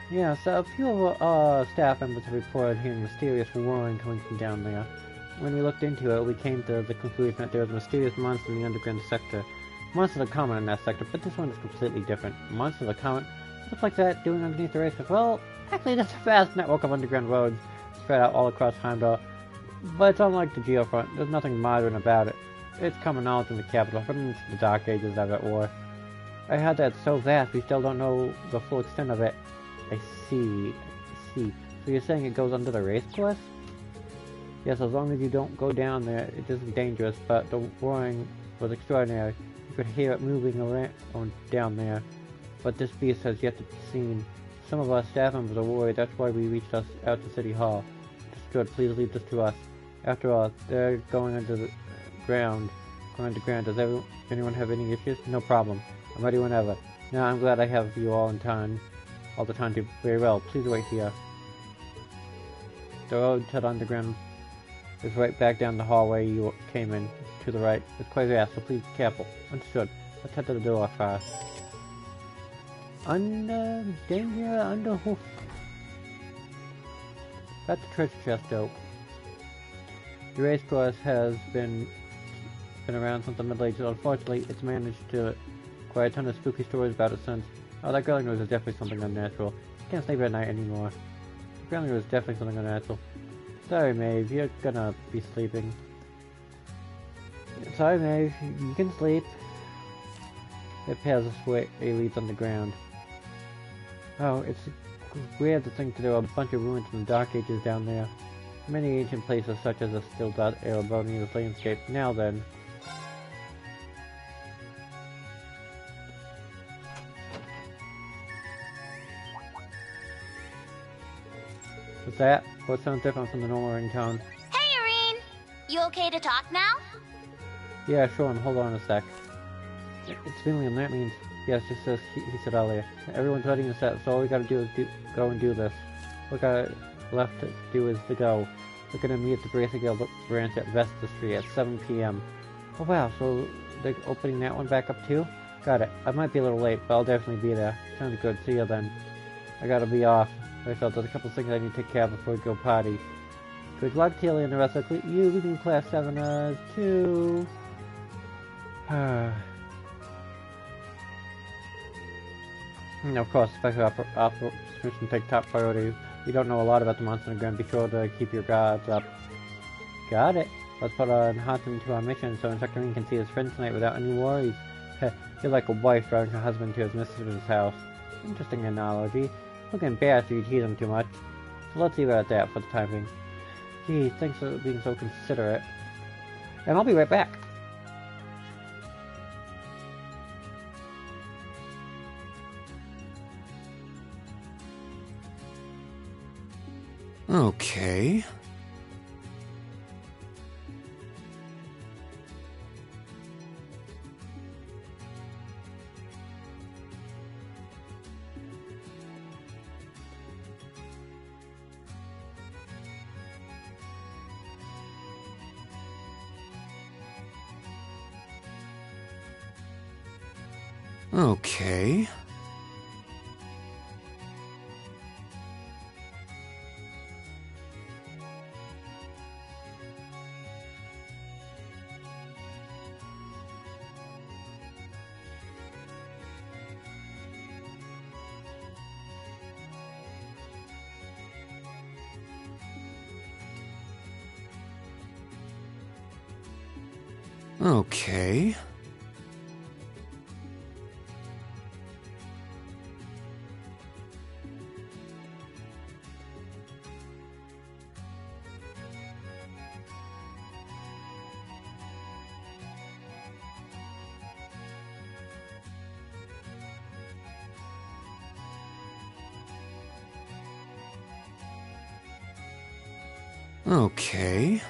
so a few of our staff members have reported hearing mysterious roaring coming from down there. When we looked into it, we came to the conclusion that there was a mysterious monster in the underground sector. Monsters are common in that sector, but this one is completely different. Monsters are common. Stuff like that doing underneath the race quest. Well, actually, there's a vast network of underground roads spread out all across Heimdall. But it's unlike the Geofront. There's nothing modern about it. It's common knowledge in the capital from the Dark Ages, as it were. I heard that it's so vast, we still don't know the full extent of it. I see. So you're saying it goes under the race quest? Yes, as long as you don't go down there, it isn't dangerous, but the roaring was extraordinary. You could hear it moving around down there. But this beast has yet to be seen. Some of our staff members are worried, that's why we reached out to City Hall. Understood, please leave this to us. After all, they're going under the ground. Does anyone have any issues? No problem. I'm ready whenever. Now I'm glad I have you all the time to very well. Please wait here. The road to the underground is right back down the hallway you came in, to the right. It's quite vast, so please be careful. Understood. Let's head to the door first. Danger, under hoof. Got the treasure chest out. The race course has been around since the Middle Ages. Unfortunately, it's managed to acquire a ton of spooky stories about it since. Oh, that growling noise is definitely something unnatural. Can't sleep at night anymore. The growling noise is definitely something unnatural. Sorry, Maeve, you're gonna be sleeping. Sorry, Maeve, you can sleep. It pales us where it leads on the ground. Oh, it's weird to think there are a bunch of ruins from the Dark Ages down there. Many ancient places such as the still dot air above me this landscape. Now then. What's that? What sounds different from the normal ringtone? Hey, Irene! You okay to talk now? Yeah, sure, and hold on a sec. It's William, that means... Yes, just as he said earlier. Everyone's ready and set, so all we gotta do is go and do this. What got left to do is to go. We're gonna meet at the Braithagale branch at Vesta Street at 7 p.m. Oh wow, so they're opening that one back up too? Got it. I might be a little late, but I'll definitely be there. Sounds good. See you then. I gotta be off. I felt there's a couple things I need to take care of before we go potty. Good luck, Tilly, and the rest of you leaving class 7 too. And of course, special operation take top priority. You don't know a lot about the monster underground. Be sure to keep your guards up. Got it. Let's put Hansen into our mission so Inspector Ring can see his friends tonight without any worries. You're like a wife driving her husband to his mistress's house. Interesting analogy. Looking bad if you tease him too much. So let's leave it at that for the time being. Gee, thanks for being so considerate. And I'll be right back. Okay. Okay. Okay. Okay.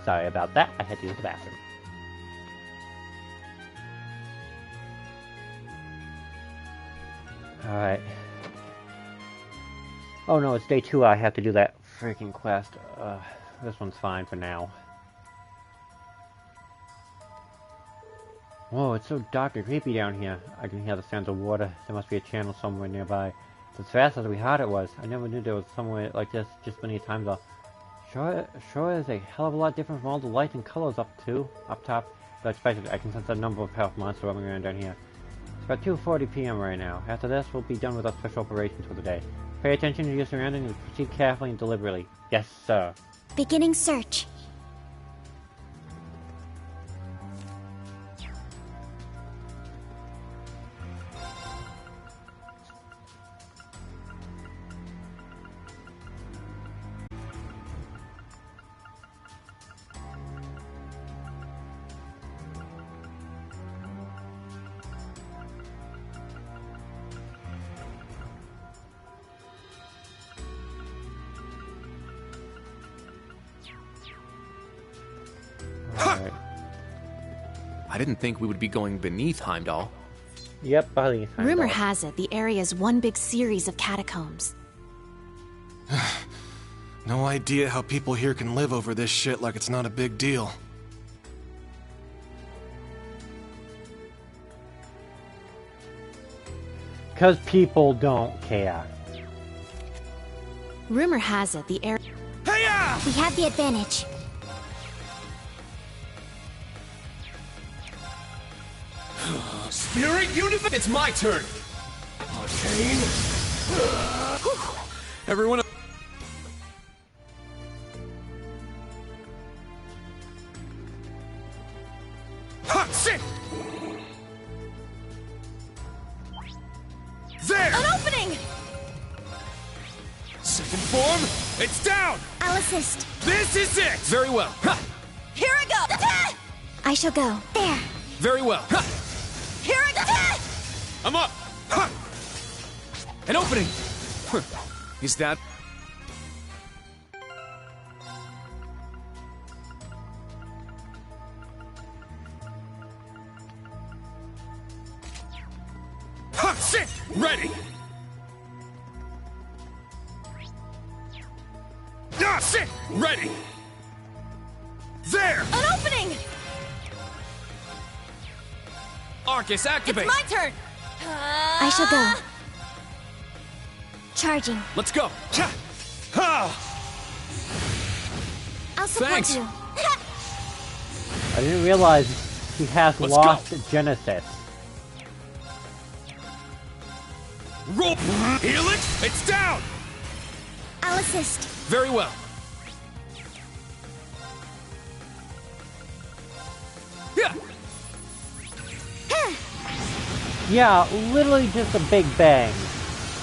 Sorry about that, I had to use the bathroom. Alright. Oh no, it's day 2, I have to do that freaking quest. This one's fine for now. Whoa, it's so dark and creepy down here. I can hear the sounds of water. There must be a channel somewhere nearby. It's as fast as we thought it was. I never knew there was somewhere like this just many times off. Sure is a hell of a lot different from all the lights and colors up top. But I expected I can sense a number of powerful monsters roaming around down here. It's about 2:40 p.m. right now. After this, we'll be done with our special operations for the day. Pay attention to your surroundings and proceed carefully and deliberately. Yes, sir. Beginning search. I didn't think we would be going beneath Heimdall. Yep, beneath Heimdall. Rumor has it the area is one big series of catacombs. No idea how people here can live over this shit like it's not a big deal. Because people don't care. Rumor has it the air. We have the advantage. Spirit Universe! It's my turn! Arcane! Everyone... Ha! Sit! There! An opening! Second form, it's down! I'll assist. This is it! Very well. Ha! Here I go! I shall go. There. Very well. Ha! Here I go! I'm up! Ha! An opening! Is that... Ha! Sit! Ready! Ah! Sit! Ready! There! An opening! Arcus, activate! It's my turn! I shall go. Charging. Let's go! I'll support Thanks. you. I didn't realize he has Let's lost Genesis. Roll! Helix! It's down! I'll assist. Very well. Yeah! Yeah, literally just a big bang.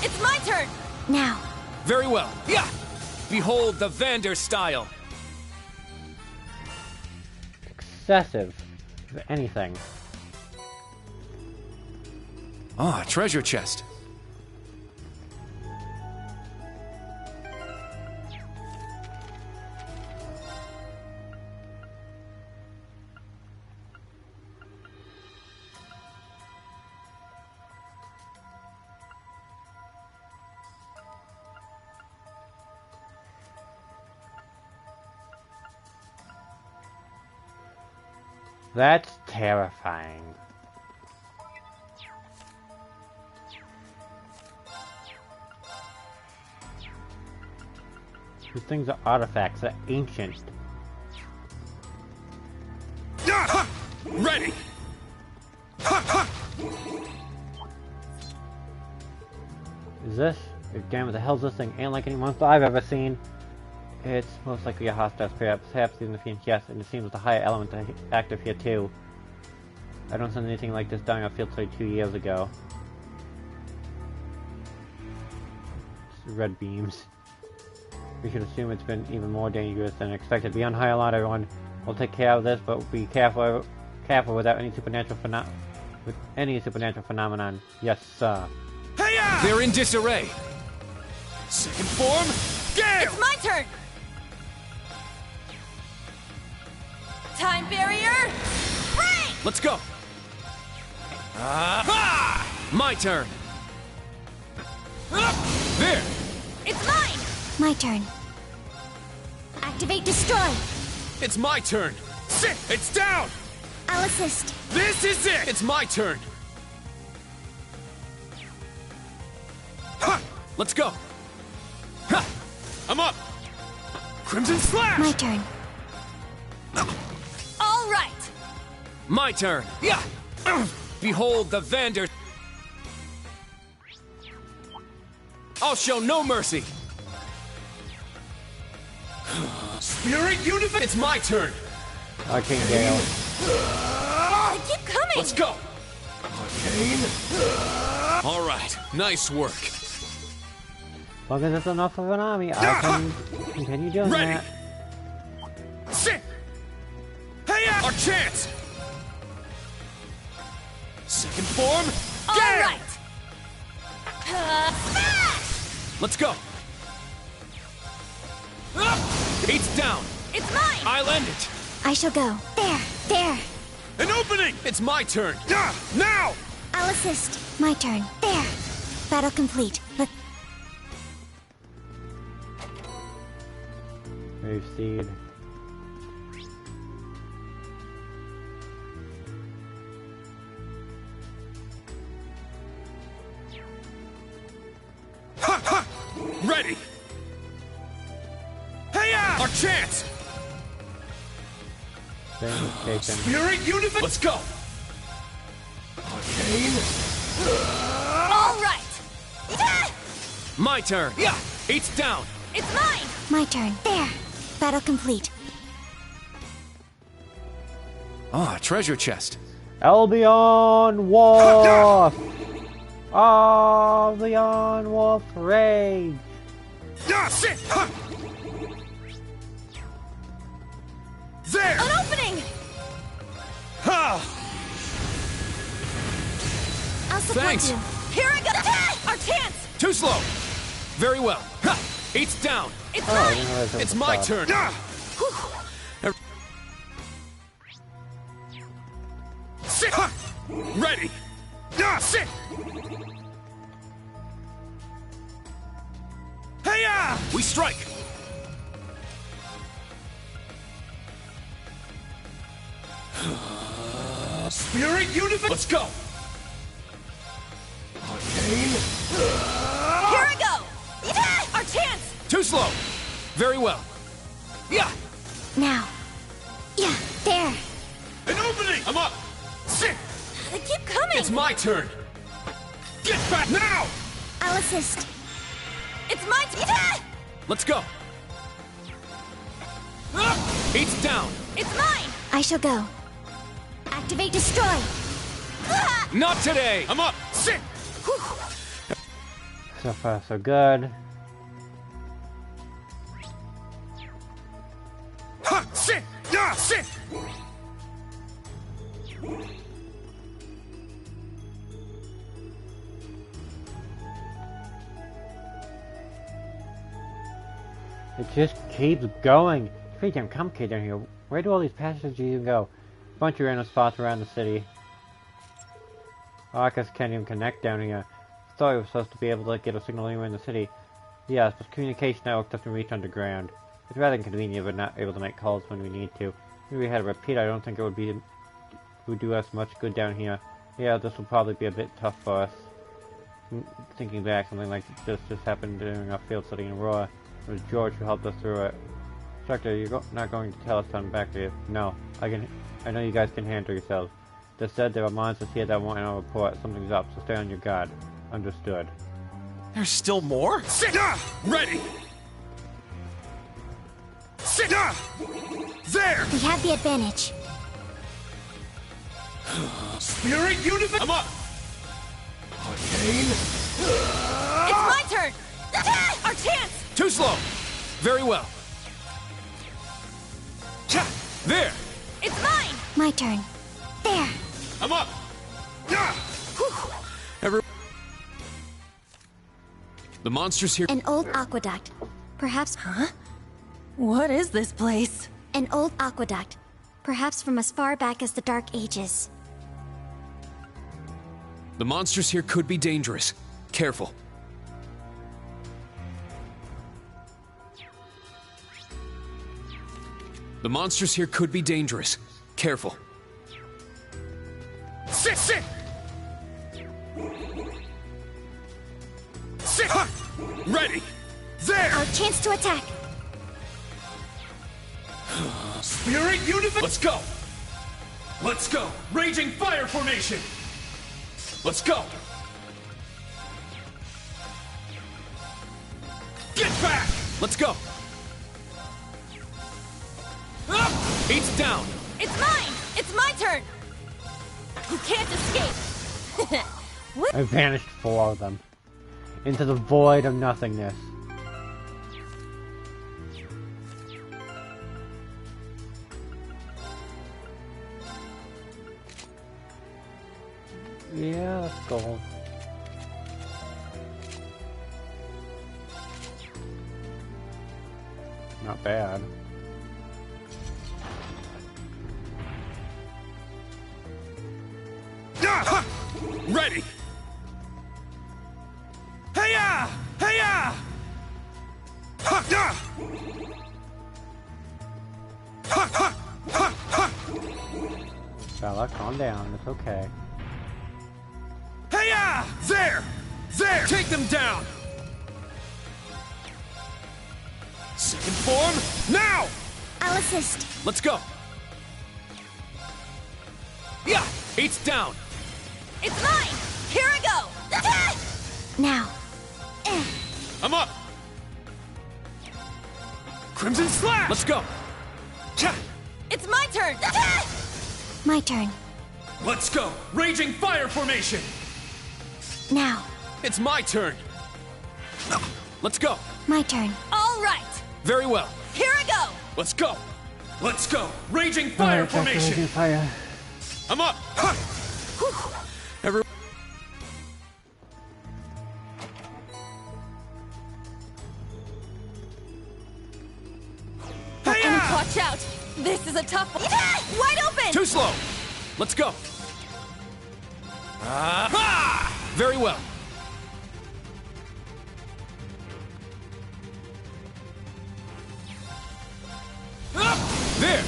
It's my turn! Now. Very well. Yeah! Behold the Vander style. Excessive, if anything. Ah, treasure chest. That's terrifying. These things are artifacts, they're ancient. Ready! Is this? Damn, what the hell's this thing? Ain't like any monster I've ever seen. It's most likely a hostile spirit, perhaps even the fiend, yes, and it seems with the higher element active here too. I don't sense anything like this dying on field study 2 years ago. It's red beams. We should assume it's been even more dangerous than expected. Be on high alert, everyone. We'll take care of this, but be careful without any supernatural phenomenon. Yes, sir. Hey-ya! They're in disarray. Second form, Gale! It's my turn! Time barrier, break! Let's go. My turn. There. It's mine! My turn. Activate destroy. It's my turn. Sit! It's down! I'll assist. This is it! It's my turn. Ha! Let's go. Ha! I'm up. Crimson Slash! My turn. All right! My turn. Yeah! Behold the Vander. I'll show no mercy. Spirit Universe! It's my turn. Arcane Gale. They keep coming! Let's go. Arcane! All right. Nice work. As long as it's enough of an army, I can continue doing Ready. that. Sit! Hey-ya! Our chance! Second form, All Gale! right! Let's go. It's down. It's mine! I'll end it. I shall go. There. There. An opening! It's my turn. Now! I'll assist. My turn. There. Battle complete. Move seed. Ha ha! Ready! Hey-ya! Our chance! Spirit Universe! Let's go! All right! My turn! Yeah! It's down! It's mine! My turn. There. Battle complete. Ah, treasure chest. Albion Wolf! Albion Wolf Rage! Ah, shit! Huh. There! An opening! Ha! I'll support Thanks. you. Here I go! Our chance! Too slow! Very well. Ha! It's down! It's I mine! didn't realize it was It's my a turn! Ah! Whew. Sit! Ha! Ready! Ah, sit! Hey-ya! We strike! Spirit Universe! Let's go! Here I go! Our chance! Too slow! Very well. Yeah! Now. Yeah, there. An opening! I'm up! Sit! They keep coming! It's my turn! Get back now! I'll assist. It's my turn! Let's go! It's down! It's mine! I shall go. Activate destroy. Not today! I'm up! Sit! So far, so good. Ha! Sit! Ah! Sit! It just keeps going. It's pretty damn complicated down here. Where do all these passages even go? A bunch of random spots around the city. Oh, I guess can't even connect down here. I thought we were supposed to be able to get a signal anywhere in the city. Yes, but communication network doesn't reach underground. It's rather inconvenient, but not able to make calls when we need to. If we had a repeat, I don't think it would do us much good down here. Yeah, this will probably be a bit tough for us. Thinking back, something like this just happened during our field study in Aurora. It was George who helped us through it. Instructor, you're not going to tell us something back to you? No, I know you guys can handle yourselves. They said there are monsters here that want our report. Something's up, so stay on your guard. Understood. There's still more? Sit! Ah! Ready! Sit! Ah! There! We have the advantage. Spirit Universe! I'm up! It's my turn! Our chance! Too slow! Very well. There! It's mine! My turn. There. I'm up! The monsters here. An old aqueduct. Perhaps. Huh? What is this place? An old aqueduct. Perhaps from as far back as the Dark Ages. The monsters here could be dangerous. Careful. The monsters here could be dangerous. Careful. Sit! Sit! Sit! Ha! Ready! There! Our chance to attack. Spirit Universe! Let's go! Let's go! Raging Fire Formation! Let's go! Get back! Let's go! It's down! It's mine! It's my turn! You can't escape! I vanished four of them. Into the void of nothingness. Yeah, let's go. Not bad. Ready! Hey-ya! Hey-ya! Bella, calm down. It's okay. Hey-ya! There! There! Take them down! Second form, now! I'll assist. Let's go. Yeah! Eight's down. It's mine! Here I go! Now. I'm up. Crimson Slash! Let's go. It's my turn! My turn. Let's go. Raging fire formation. Now. It's my turn. Let's go. My turn. All right! Very well. Here I go! Let's go. Let's go. Raging fire formation. Raging fire. I'm up. Everyone. Watch out! This is a tough one. Wide open! Too slow. Let's go. Very well. There.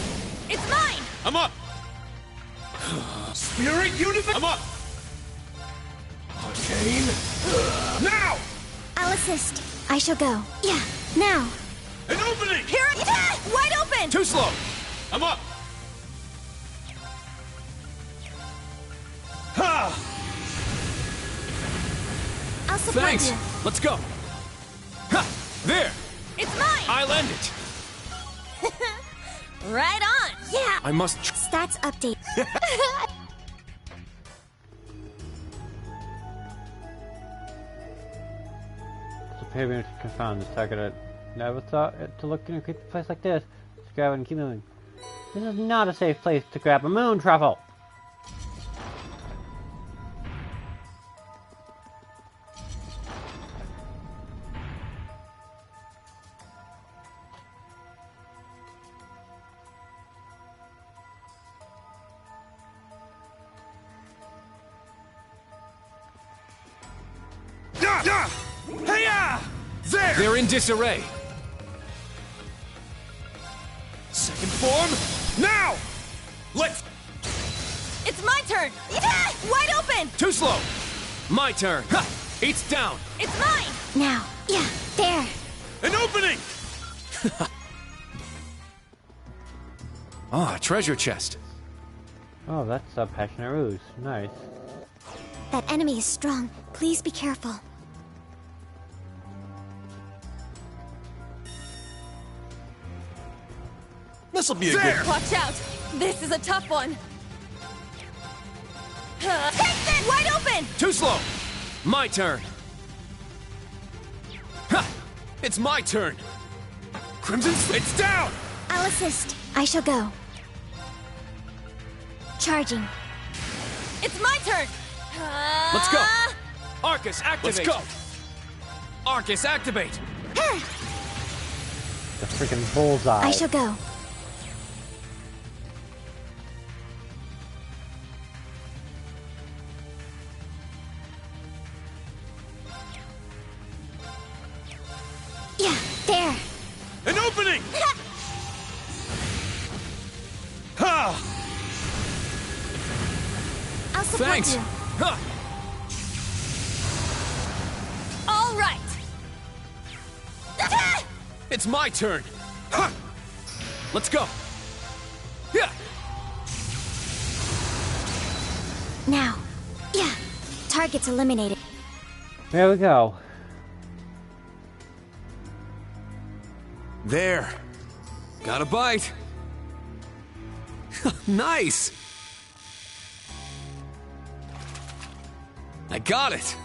It's mine! I'm up. Spirit Universe! I'm up. Arcane! Now! I'll assist. I shall go. Yeah, now. An opening! Here wide open! Too slow. I'm up. Ha! I'll support Thanks. you. Let's go. Ha! There. It's mine! I'll end it. Right on! Yeah! I must. Stats update. Superior to confound this target. I never thought it to look in a creepy place like this. Let's grab it and keep moving. This is not a safe place to grab a moon truffle. Hey-ya! There! They're in disarray. Second form, now! Let's... It's my turn! Wide open! Too slow. My turn. Ha! Eight's down. It's mine! Now. Yeah, there. An opening! Ah, treasure chest. Oh, that's a Passionate Ruse. Nice. That enemy is strong. Please be careful. This'll be a good... Watch out! This is a tough one! Take this! Wide open! Too slow. My turn. Ha! It's my turn. Crimson, it's down! I'll assist. I shall go. Charging. It's my turn! Let's go. Arcus, activate. Let's go. Arcus, activate. The freaking bullseye. I shall go. Yeah, there. An opening! Ha! I'll support Thanks. you. Ha! All right! It's my turn. Ha! Let's go. Yeah. Now. Yeah. Target's eliminated. There we go. There. Got a bite. Nice. I got it.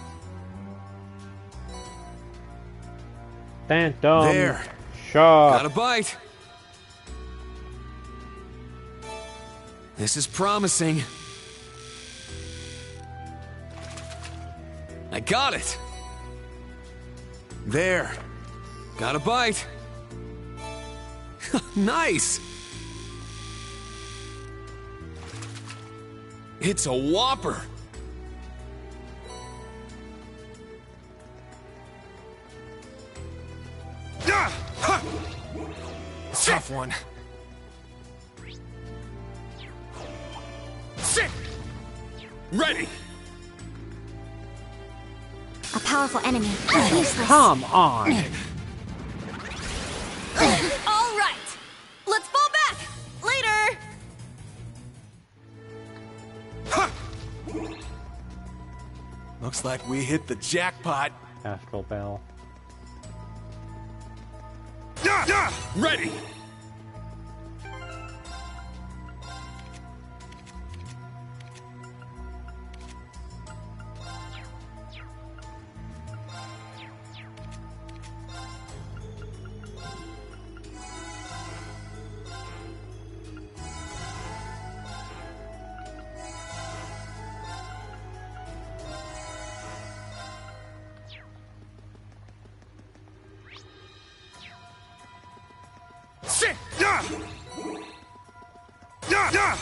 Phantom. There. Shark. Got a bite. This is promising. I got it. There. Got a bite. Nice. It's a whopper. Tough one. Ready! A powerful enemy. Useless. Come on! All right! Let's fall back! Later! Looks like we hit the jackpot. Astral Bell. Ready! Sit! Yeah! Yeah! Yeah!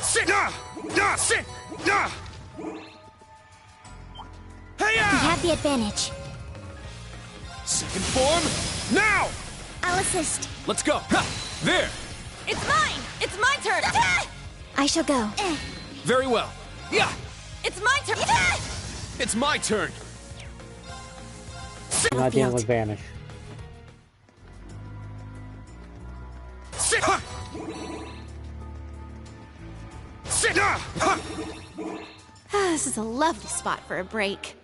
Sit! Yeah! Yeah! Sit! Yeah! Hey! You have the advantage. Second form, now! I'll assist. Let's go! Ha! There! It's mine! It's my turn! I shall go. Very well. Yeah! It's my turn! It's my turn! I'm not dealing with Vanish. Sit! Sit! This is a lovely spot for a break.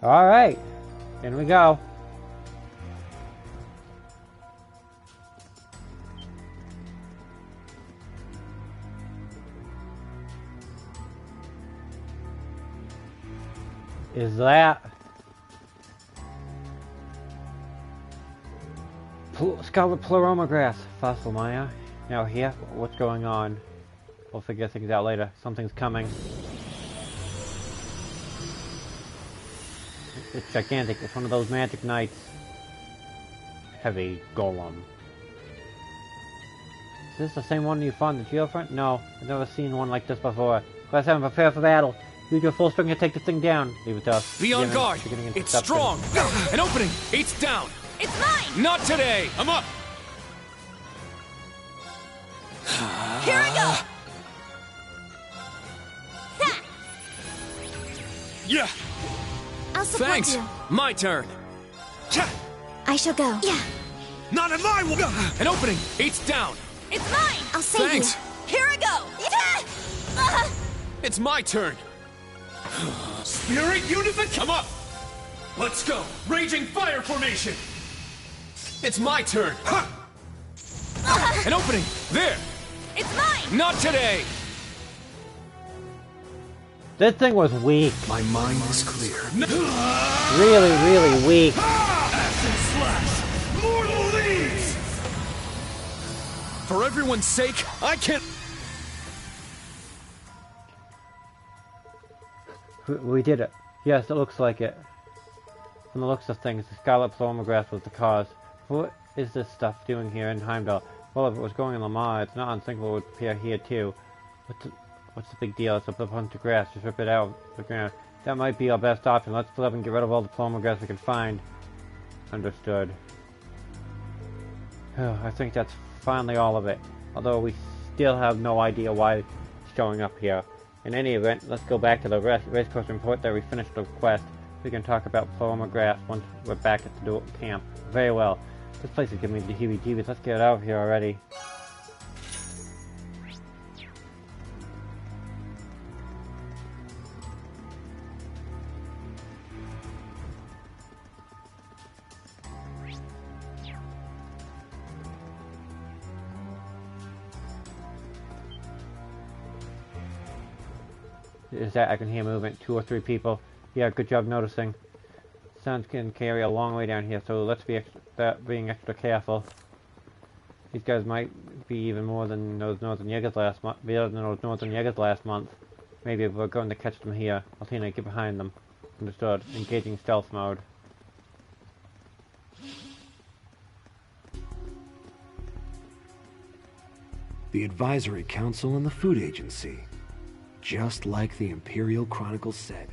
Alright. In we go. Is that Scarlet Pleromograss fossil, Maya? Now here, what's going on? We'll figure things out later. Something's coming. It's gigantic. It's one of those magic knights. Heavy golem. Is this the same one you fought in the Geofront? No, I've never seen one like this before. Class 7, prepare for battle. Use your full strength to take this thing down. Leave it to us. Be on guard. It's strong. An opening. 8's down. It's mine. Not today. I'm up. Here I go. Yeah. I'll support Thanks. you. My turn. I shall go. Yeah. Not in my way. An opening. 8's down. It's mine. I'll save Thanks. you. Here I go. It's my turn. Spirit Unification. I'm up. Let's go. Raging Fire Formation. It's my turn. An opening. There. It's mine. Not today. This thing was weak. My mind is clear. Really, really weak. Acid Slash! Mortal Leaves! For everyone's sake, I can't. We did it. Yes, it looks like it. From the looks of things, the Scarlet Pleromograss was the cause. What is this stuff doing here in Heimdall? Well, if it was going in Lamar, it's not unthinkable it would appear here too. What's the big deal? It's a bunch of grass. Just rip it out of the ground. That might be our best option. Let's split up and get rid of all the Pleromograss we can find. Understood. I think that's finally all of it. Although we still have no idea why it's showing up here. In any event, let's go back to the race course report that we finished the quest. We can talk about Pleromograss once we're back at the camp. Very well. This place is giving me the heebie-jeebies. Let's get out of here already. Is that I can hear movement? 2 or 3 people. Yeah, good job noticing. Sounds can carry a long way down here, so let's be being extra careful. These guys might be even more than those Northern Jaegers last month. Better than those Northern Jaegers last month. Maybe we're going to catch them here. Altina, get behind them. Understood. Engaging stealth mode. The Advisory Council and the Food Agency. Just like the Imperial Chronicles said.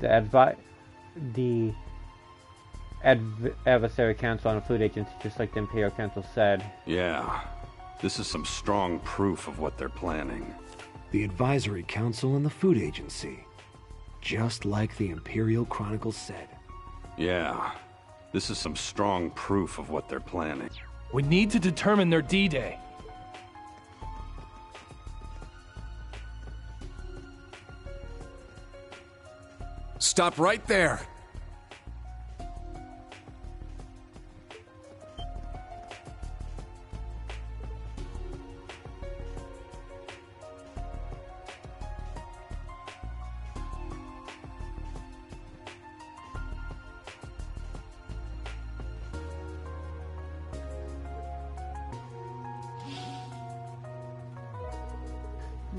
The Adversary Council on the Food Agency, just like the Imperial Council said. Yeah. This is some strong proof of what they're planning. The Advisory Council and the Food Agency. Just like the Imperial Chronicles said. Yeah. This is some strong proof of what they're planning. We need to determine their D-Day. Stop right there!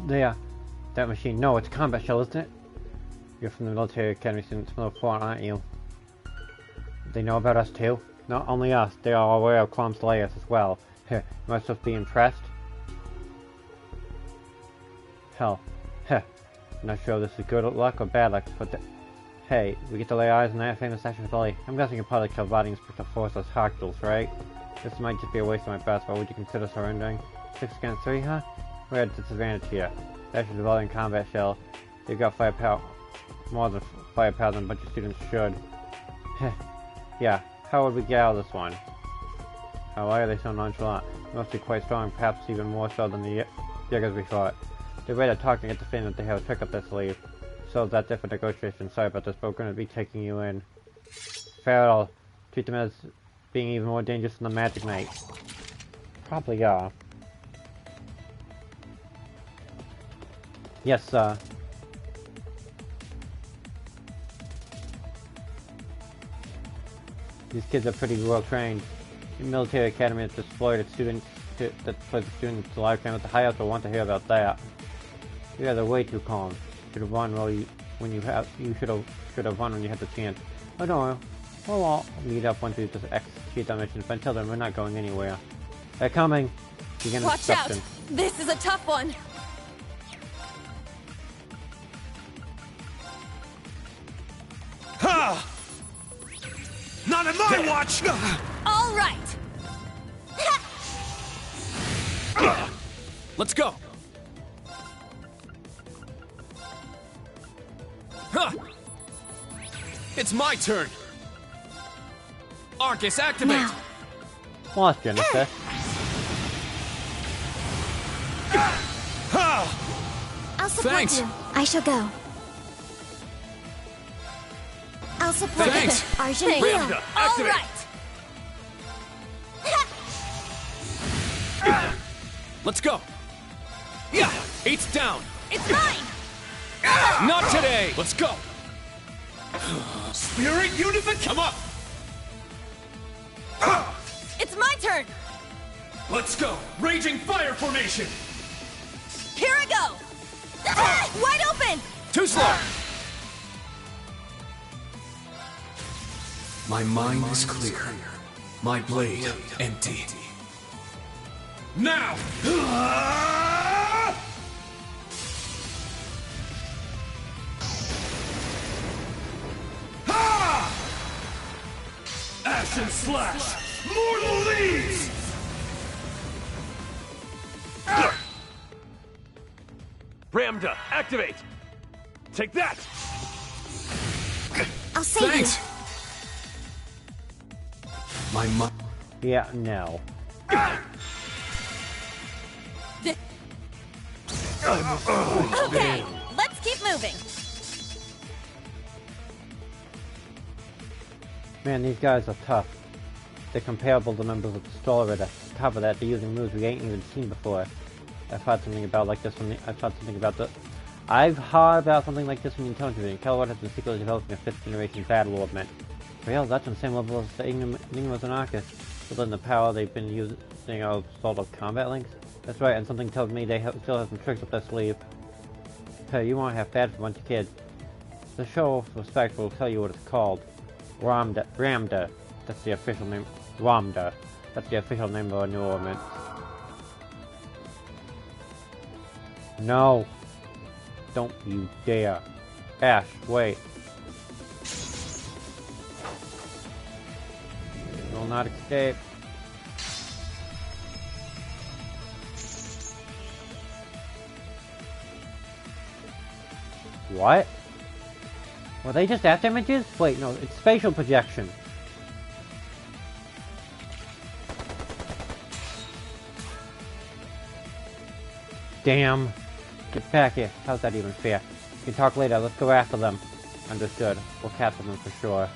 Yeah, that machine. No, it's a combat shell, isn't it? You're from the military academy students from the front, aren't you? They know about us too? Not only us, they are aware of Clom's layers as well. Heh, am I supposed to be impressed? Hell, heh. I'm not sure if this is good luck or bad luck, but hey, we get to lay eyes on that famous Ashen Valley. I'm guessing you're probably Calvadian Special Forces Harkdals, right? This might just be a waste of my breath, but would you consider surrendering? 6 against 3, huh? We're at a disadvantage here. Ashen Valley combat shell. They've got firepower. More than firepower than a bunch of students should. Heh. Yeah, how would we get out of this one? Why are they so nonchalant? They must be quite strong, perhaps even more so than the Jaegers we fought. They're ready to talk and get the feeling that they have a trick up their sleeve. So that's it for negotiations. Sorry about this, but we're going to be taking you in. Farrell, treat them as being even more dangerous than the Magic Knight. Probably are. Yes, sir. These kids are pretty well trained. The military academy has deployed its students to the lifetime at the highest. I want to hear about that. You guys are way too calm. Should have run when you should have run when you had the chance. Oh no, we'll all meet up once we just execute our mission. But until then, we're not going anywhere. They're coming. Begin Watch out! This is a tough one. Ha! Not on my watch! All right. Let's go! Huh. It's my turn! Arcus, activate! Now. Lost Genesis. I'll support Thanks. you. I shall go. I'll support Thanks. you. Arjun Wheel. All right. Let's go! Yeah! 8's down! It's mine! Not today! Let's go! Spirit unification! Come up! It's my turn! Let's go! Raging fire formation! Here I go! Wide open! Too slow! My mind is clear. My blade empty. Now! Ha! Ashen Slash! Mortal Leaves! Ramda, activate! Take that! I'll save Thanks. you! My mind. Yeah, no. Okay, let's keep moving. Man, these guys are tough. They're comparable to members of the Storrid. On top of that, they're using moves we ain't even seen before. I've heard something about like this when I've heard about something like this from the intelligence division. Kelwood has been secretly developing a 5th generation battle ornament. Real, that's on the same level as the Enigmas and Arcus. Within the power they've been using all sort of combat links. That's right, and something tells me they still have some tricks up their sleeve. Hey, you won't have bad for a bunch of kids. The show of respect will tell you what it's called. Ramda. That's the official name. Ramda. That's the official name of our new ornament. No. Don't you dare. Ash, wait. not escape. What? Were they just after images? Wait, no, it's spatial projection. Damn. Get back here. How's that even fair? We can talk later. Let's go after them. Understood. We'll capture them for sure.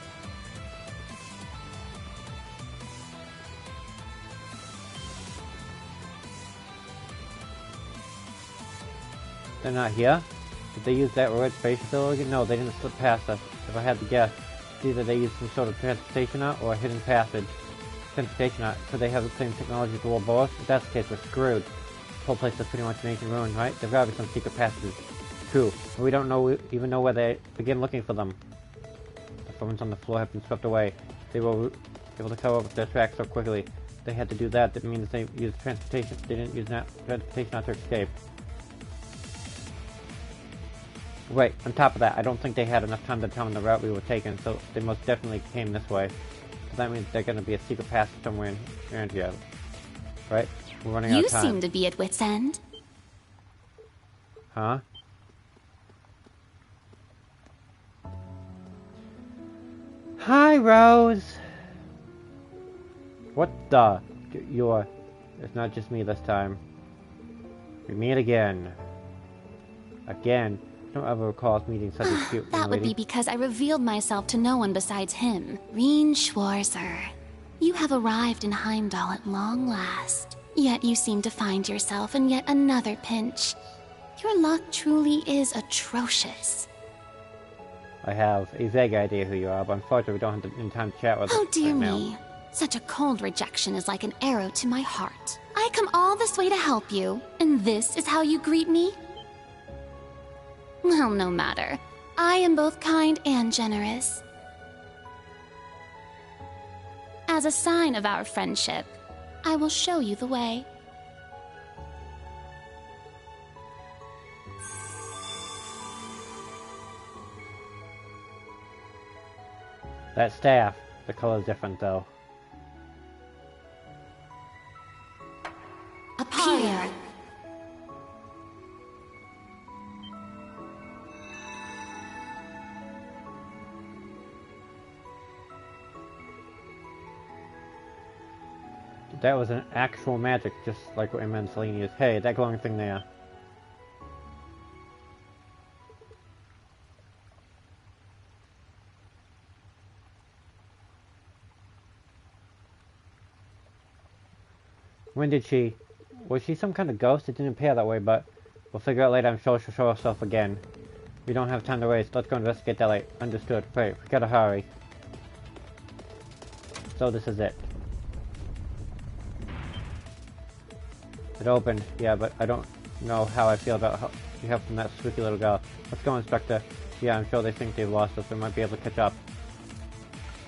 They're not here? Did they use that word spatial again? No, they didn't slip past us. If I had to guess, it's either they used some sort of transportation art or a hidden passage. Transportation art. Could they have the same technology as the world below us? If that's the case, we're screwed. This whole place is pretty much an ancient ruin, right? There've got to be some secret passages. True. But we don't even know where they begin looking for them. The fragments on the floor have been swept away. They were able to cover up their tracks so quickly. They had to do that. That means they used transportation. They didn't use transportation art to escape. Wait, on top of that, I don't think they had enough time to determine the route we were taking, so they most definitely came this way. So that means they're going to be a secret passage somewhere around here. Right? We're running out of time. You seem to be at wit's end. Huh? Hi, Rose! What the? You're... It's not just me this time. We meet again. Again. I don't ever recall us meeting such a cute That would be because I revealed myself to no one besides him. Reen Schwarzer. You have arrived in Heimdall at long last. Yet you seem to find yourself in yet another pinch. Your luck truly is atrocious. I have a vague idea who you are, but unfortunately we don't have any time to chat with Oh dear right me. now. Such a cold rejection is like an arrow to my heart. I come all this way to help you, and this is how you greet me? Well, no matter. I am both kind and generous. As a sign of our friendship, I will show you the way. That staff, the color's different though. Appear. That was an actual magic, just like what Amen Selene is. Hey, that glowing thing there. When did she... Was she some kind of ghost? It didn't appear that way, but we'll figure out later. I'm sure she'll show herself again. We don't have time to waste. Let's go investigate that light. Understood. Wait, we gotta hurry. So this is it. It opened, yeah, but I don't know how I feel about you help from that squeaky little girl. Let's go, Inspector. Yeah, I'm sure they think they've lost us. We might be able to catch up.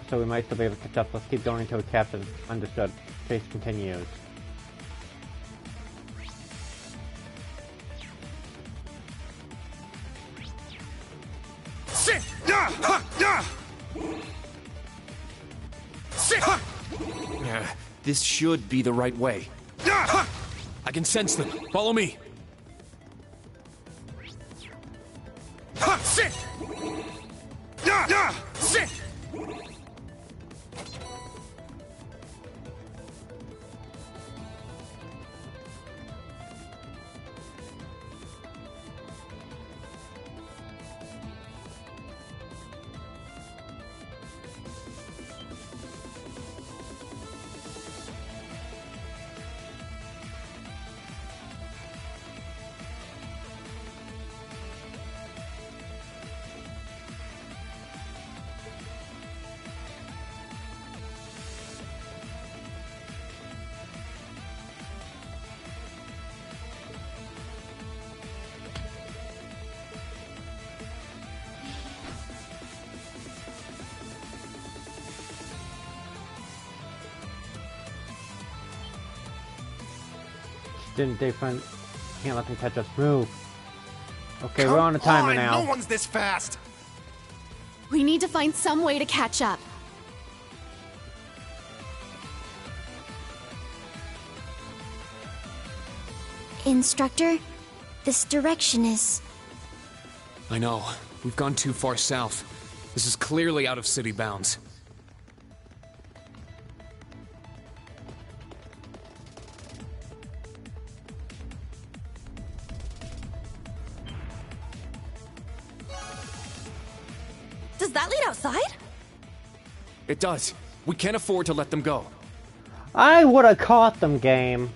So we might still be able to catch up. Let's keep going until we capture them. Understood. Chase continues. Sit! Sit! This should be the right way. I can sense them. Follow me. Sit! Sit! Didn't they find... Can't let them catch us. Move. Okay, we're on a timer now. No one's this fast! We need to find some way to catch up. Instructor, this direction is... I know. We've gone too far south. This is clearly out of city bounds. Does that lead outside? It does. We can't afford to let them go. I would have caught them, game.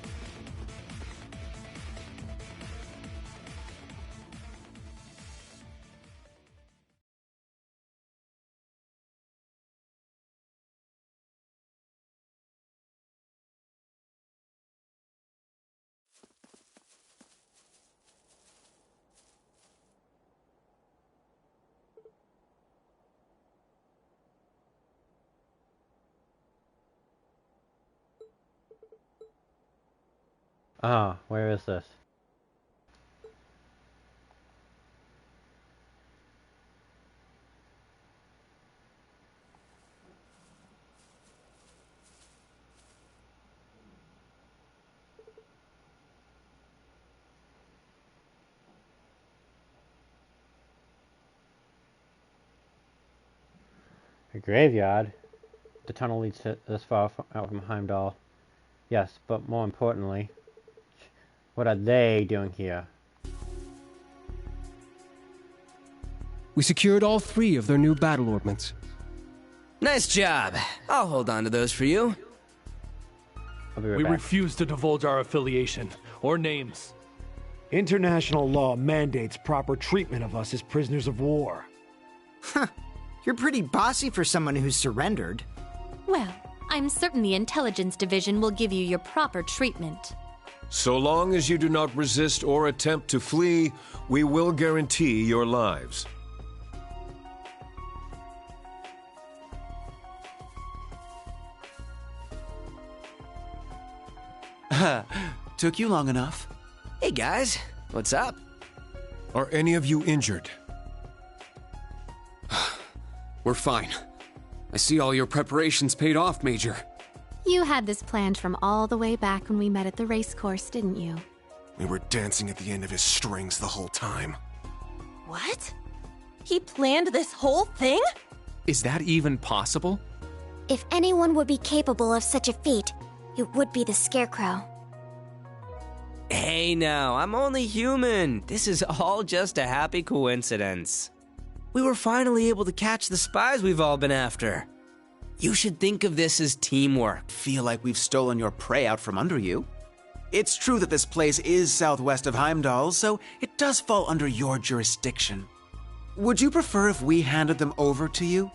Ah, where is this? A graveyard? The tunnel leads to this far out from Heimdall. Yes, but more importantly, what are they doing here? We secured all 3 of their new battle ornaments. Nice job. I'll hold on to those for you. I'll be right We back. refuse to divulge our affiliation or names. International law mandates proper treatment of us as prisoners of war. Huh. You're pretty bossy for someone who's surrendered. Well, I'm certain the Intelligence Division will give you your proper treatment. So long as you do not resist or attempt to flee, we will guarantee your lives. Took you long enough. Hey guys, what's up? Are any of you injured? We're fine. I see all your preparations paid off, Major. You had this planned from all the way back when we met at the race course, didn't you? We were dancing at the end of his strings the whole time. What? He planned this whole thing? Is that even possible? If anyone would be capable of such a feat, it would be the Scarecrow. Hey now, I'm only human. This is all just a happy coincidence. We were finally able to catch the spies we've all been after. You should think of this as teamwork. Feel like we've stolen your prey out from under you? It's true that this place is southwest of Heimdall, so it does fall under your jurisdiction. Would you prefer if we handed them over to you?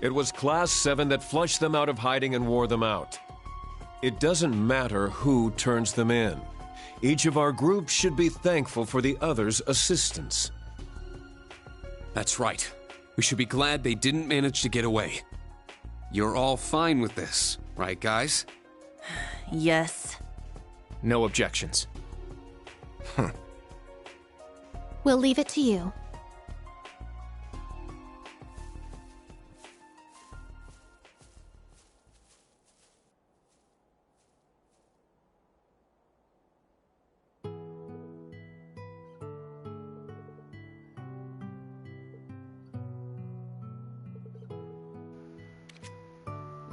It was Class 7 that flushed them out of hiding and wore them out. It doesn't matter who turns them in. Each of our groups should be thankful for the other's assistance. That's right. We should be glad they didn't manage to get away. You're all fine with this, right, guys? Yes. No objections. We'll leave it to you.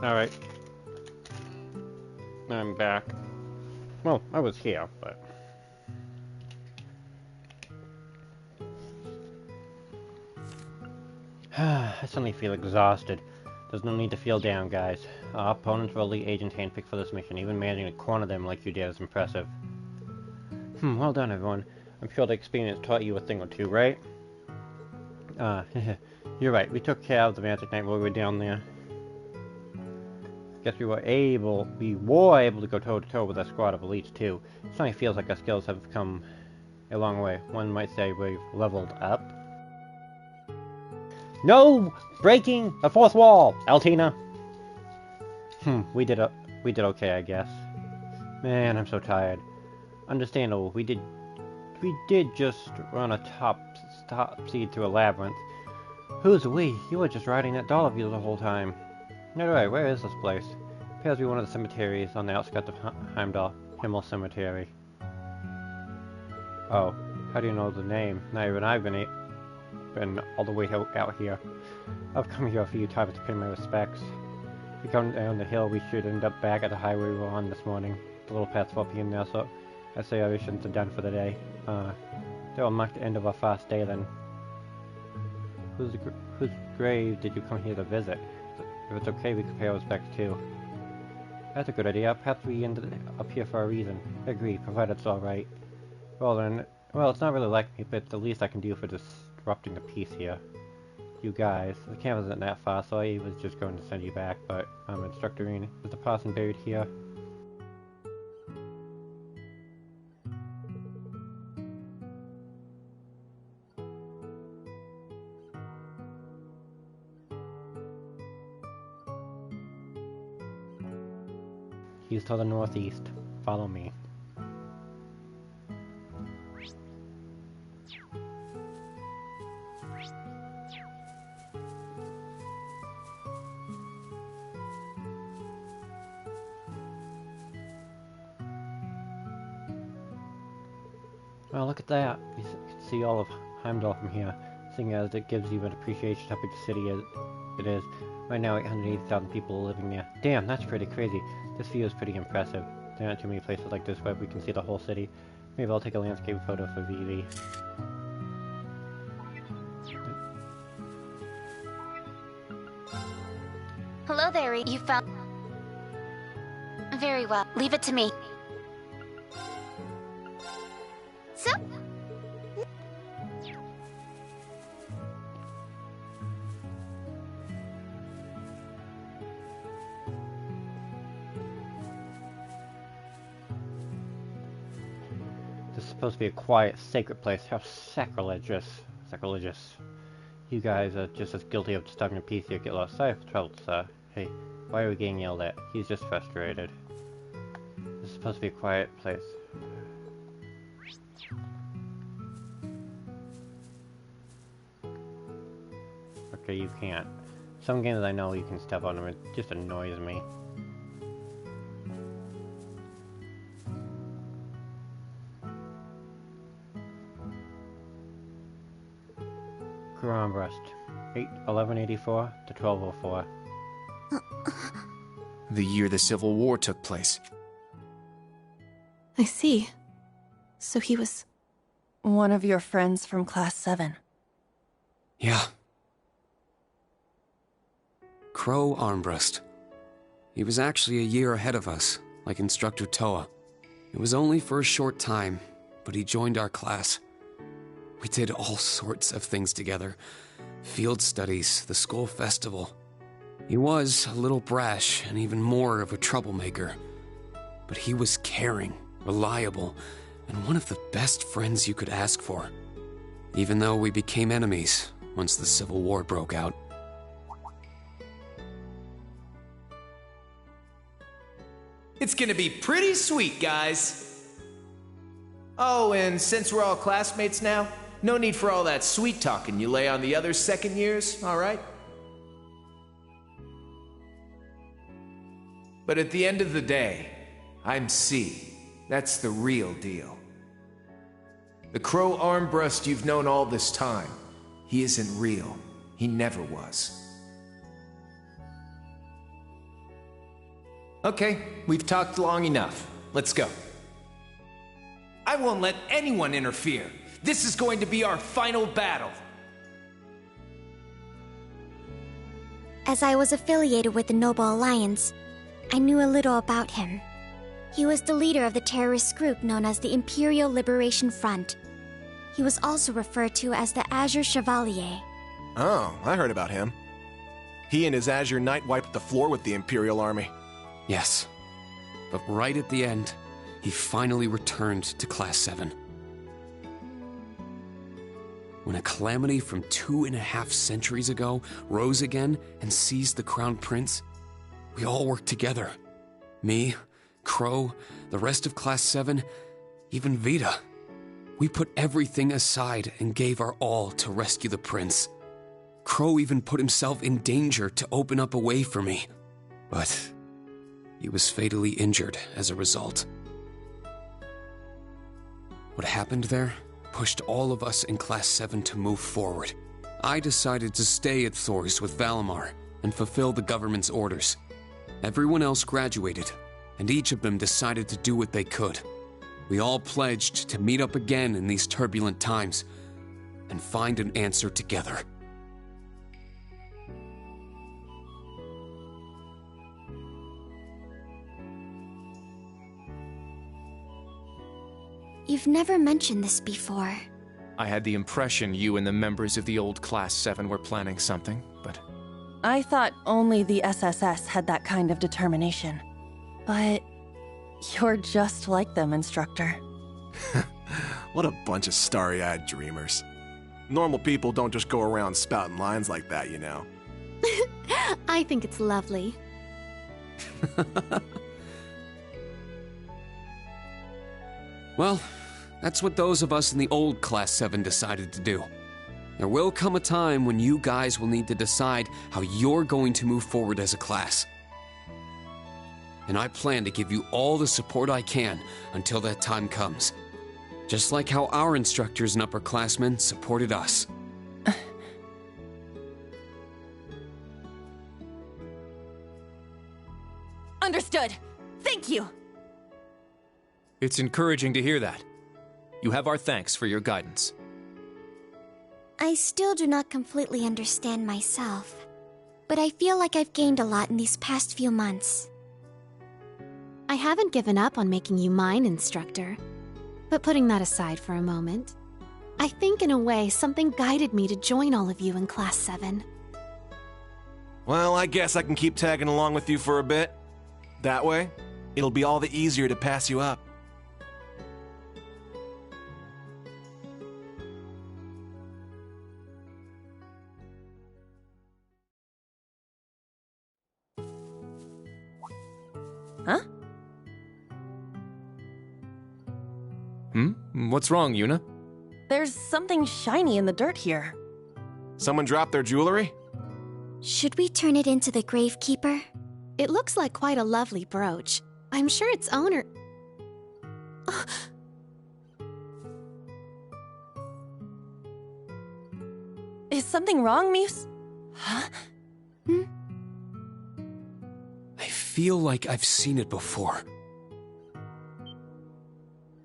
Alright. I'm back. Well, I was here, but... I suddenly feel exhausted. There's no need to feel down, guys. Our opponents were elite agents handpicked for this mission. Even managing to corner them like you did is impressive. Well done, everyone. I'm sure the experience taught you a thing or two, right? You're right. We took care of the Magic Knight while we were down there. Guess we were able to go toe-to-toe with a squad of elites, too. It suddenly feels like our skills have come a long way. One might say we've leveled up. No breaking the fourth wall, Altina. We did okay, I guess. Man, I'm so tired. Understandable. We did just run a top seed through a labyrinth. Who's we? You were just riding that doll of yours the whole time. Anyway, where is this place? Appears to be one of the cemeteries on the outskirts of Heimdall. Himmel Cemetery. Oh, how do you know the name? Not even I've been all the way out here. I've come here a few times to pay my respects. If we come down the hill, we should end up back at the highway we were on this morning. It's a little past 4 p.m. now, so I say our missions are done for the day. That will mark the end of our fast day then. Whose grave did you come here to visit? If it's okay, we could pay our respects too. That's a good idea. Perhaps we ended up here for a reason. I agree, provided it's alright. Well then, it's not really like me, but it's the least I can do for disrupting the peace here. You guys, the camp isn't that far, so I was just going to send you back, but, Instructor Rean, is the person buried here? He's to the northeast. Follow me. Well, look at that. You can see all of Heimdall from here, seeing as it gives you an appreciation how big the city it is. Right now, 880,000 people are living there. Damn, that's pretty crazy. This view is pretty impressive. There aren't too many places like this where we can see the whole city. Maybe I'll take a landscape photo for Vivi. Hello there, you found... Very well. Leave it to me. So... This is supposed to be a quiet, sacred place. How sacrilegious. Sacrilegious. You guys are just as guilty of disturbing the peace here. Get lost. Sorry for trouble, sir. Hey, why are we getting yelled at? He's just frustrated. This is supposed to be a quiet place. Okay, you can't. Some games I know you can step on them. It just annoys me. Armbrust, 1184 to 1204. The year the Civil War took place. I see. So he was... one of your friends from Class 7. Yeah. Crow Armbrust. He was actually a year ahead of us, like Instructor Toa. It was only for a short time, but he joined our class. We did all sorts of things together. Field studies, the school festival. He was a little brash and even more of a troublemaker. But he was caring, reliable, and one of the best friends you could ask for. Even though we became enemies once the Civil War broke out. It's gonna be pretty sweet, guys. Oh, and since we're all classmates now, no need for all that sweet talking you lay on the other second years, all right? But at the end of the day, I'm C. That's the real deal. The Crow Armbrust you've known all this time, he isn't real. He never was. Okay, we've talked long enough. Let's go. I won't let anyone interfere. This is going to be our final battle. As I was affiliated with the Noble Alliance, I knew a little about him. He was the leader of the terrorist group known as the Imperial Liberation Front. He was also referred to as the Azure Chevalier. Oh, I heard about him. He and his Azure Knight wiped the floor with the Imperial Army. Yes. But right at the end, he finally returned to Class 7. When a calamity from 2.5 centuries ago rose again and seized the Crown Prince, we all worked together. Me, Crow, the rest of Class 7, even Vita. We put everything aside and gave our all to rescue the Prince. Crow even put himself in danger to open up a way for me. But he was fatally injured as a result. What happened there pushed all of us in Class 7 to move forward. I decided to stay at Thors with Valimar and fulfill the government's orders. Everyone else graduated, and each of them decided to do what they could. We all pledged to meet up again in these turbulent times and find an answer together. You've never mentioned this before. I had the impression you and the members of the old Class 7 were planning something, but... I thought only the SSS had that kind of determination. But you're just like them, Instructor. What a bunch of starry-eyed dreamers. Normal people don't just go around spouting lines like that, you know. I think it's lovely. Well, that's what those of us in the old Class 7 decided to do. There will come a time when you guys will need to decide how you're going to move forward as a class. And I plan to give you all the support I can until that time comes. Just like how our instructors and upperclassmen supported us. Understood. Thank you. It's encouraging to hear that. You have our thanks for your guidance. I still do not completely understand myself, but I feel like I've gained a lot in these past few months. I haven't given up on making you mine, Instructor. But putting that aside for a moment, I think in a way something guided me to join all of you in Class 7. Well, I guess I can keep tagging along with you for a bit. That way, it'll be all the easier to pass you up. Huh? What's wrong, Yuna? There's something shiny in the dirt here. Someone dropped their jewelry? Should we turn it into the Gravekeeper? It looks like quite a lovely brooch. I'm sure its owner... Is something wrong, Muse? Huh? I feel like I've seen it before.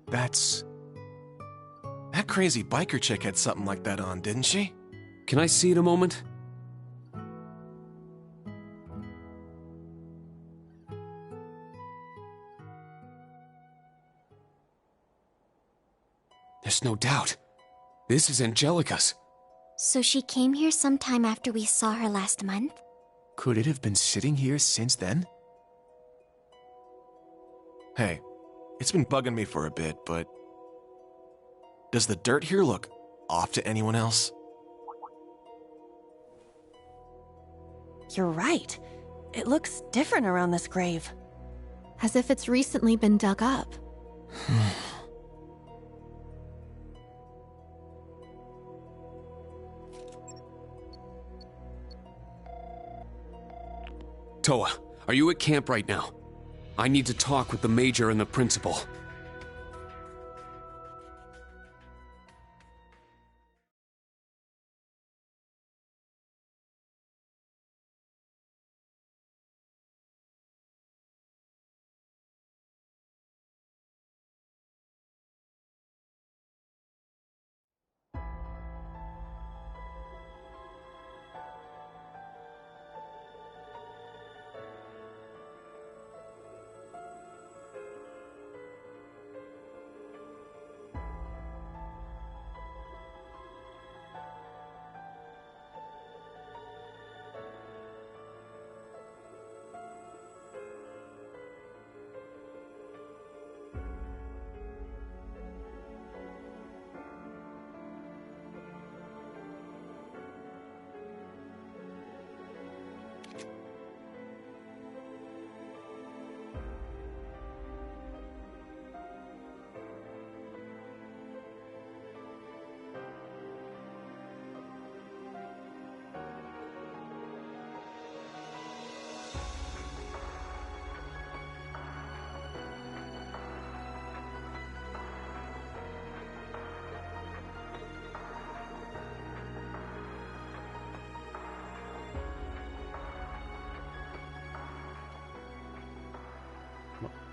That crazy biker chick had something like that on, didn't she? Can I see it a moment? There's no doubt. This is Angelica's. So she came here sometime after we saw her last month? Could it have been sitting here since then? Hey, it's been bugging me for a bit, but... does the dirt here look off to anyone else? You're right. It looks different around this grave. As if it's recently been dug up. Toa, are you at camp right now? I need to talk with the Major and the Principal.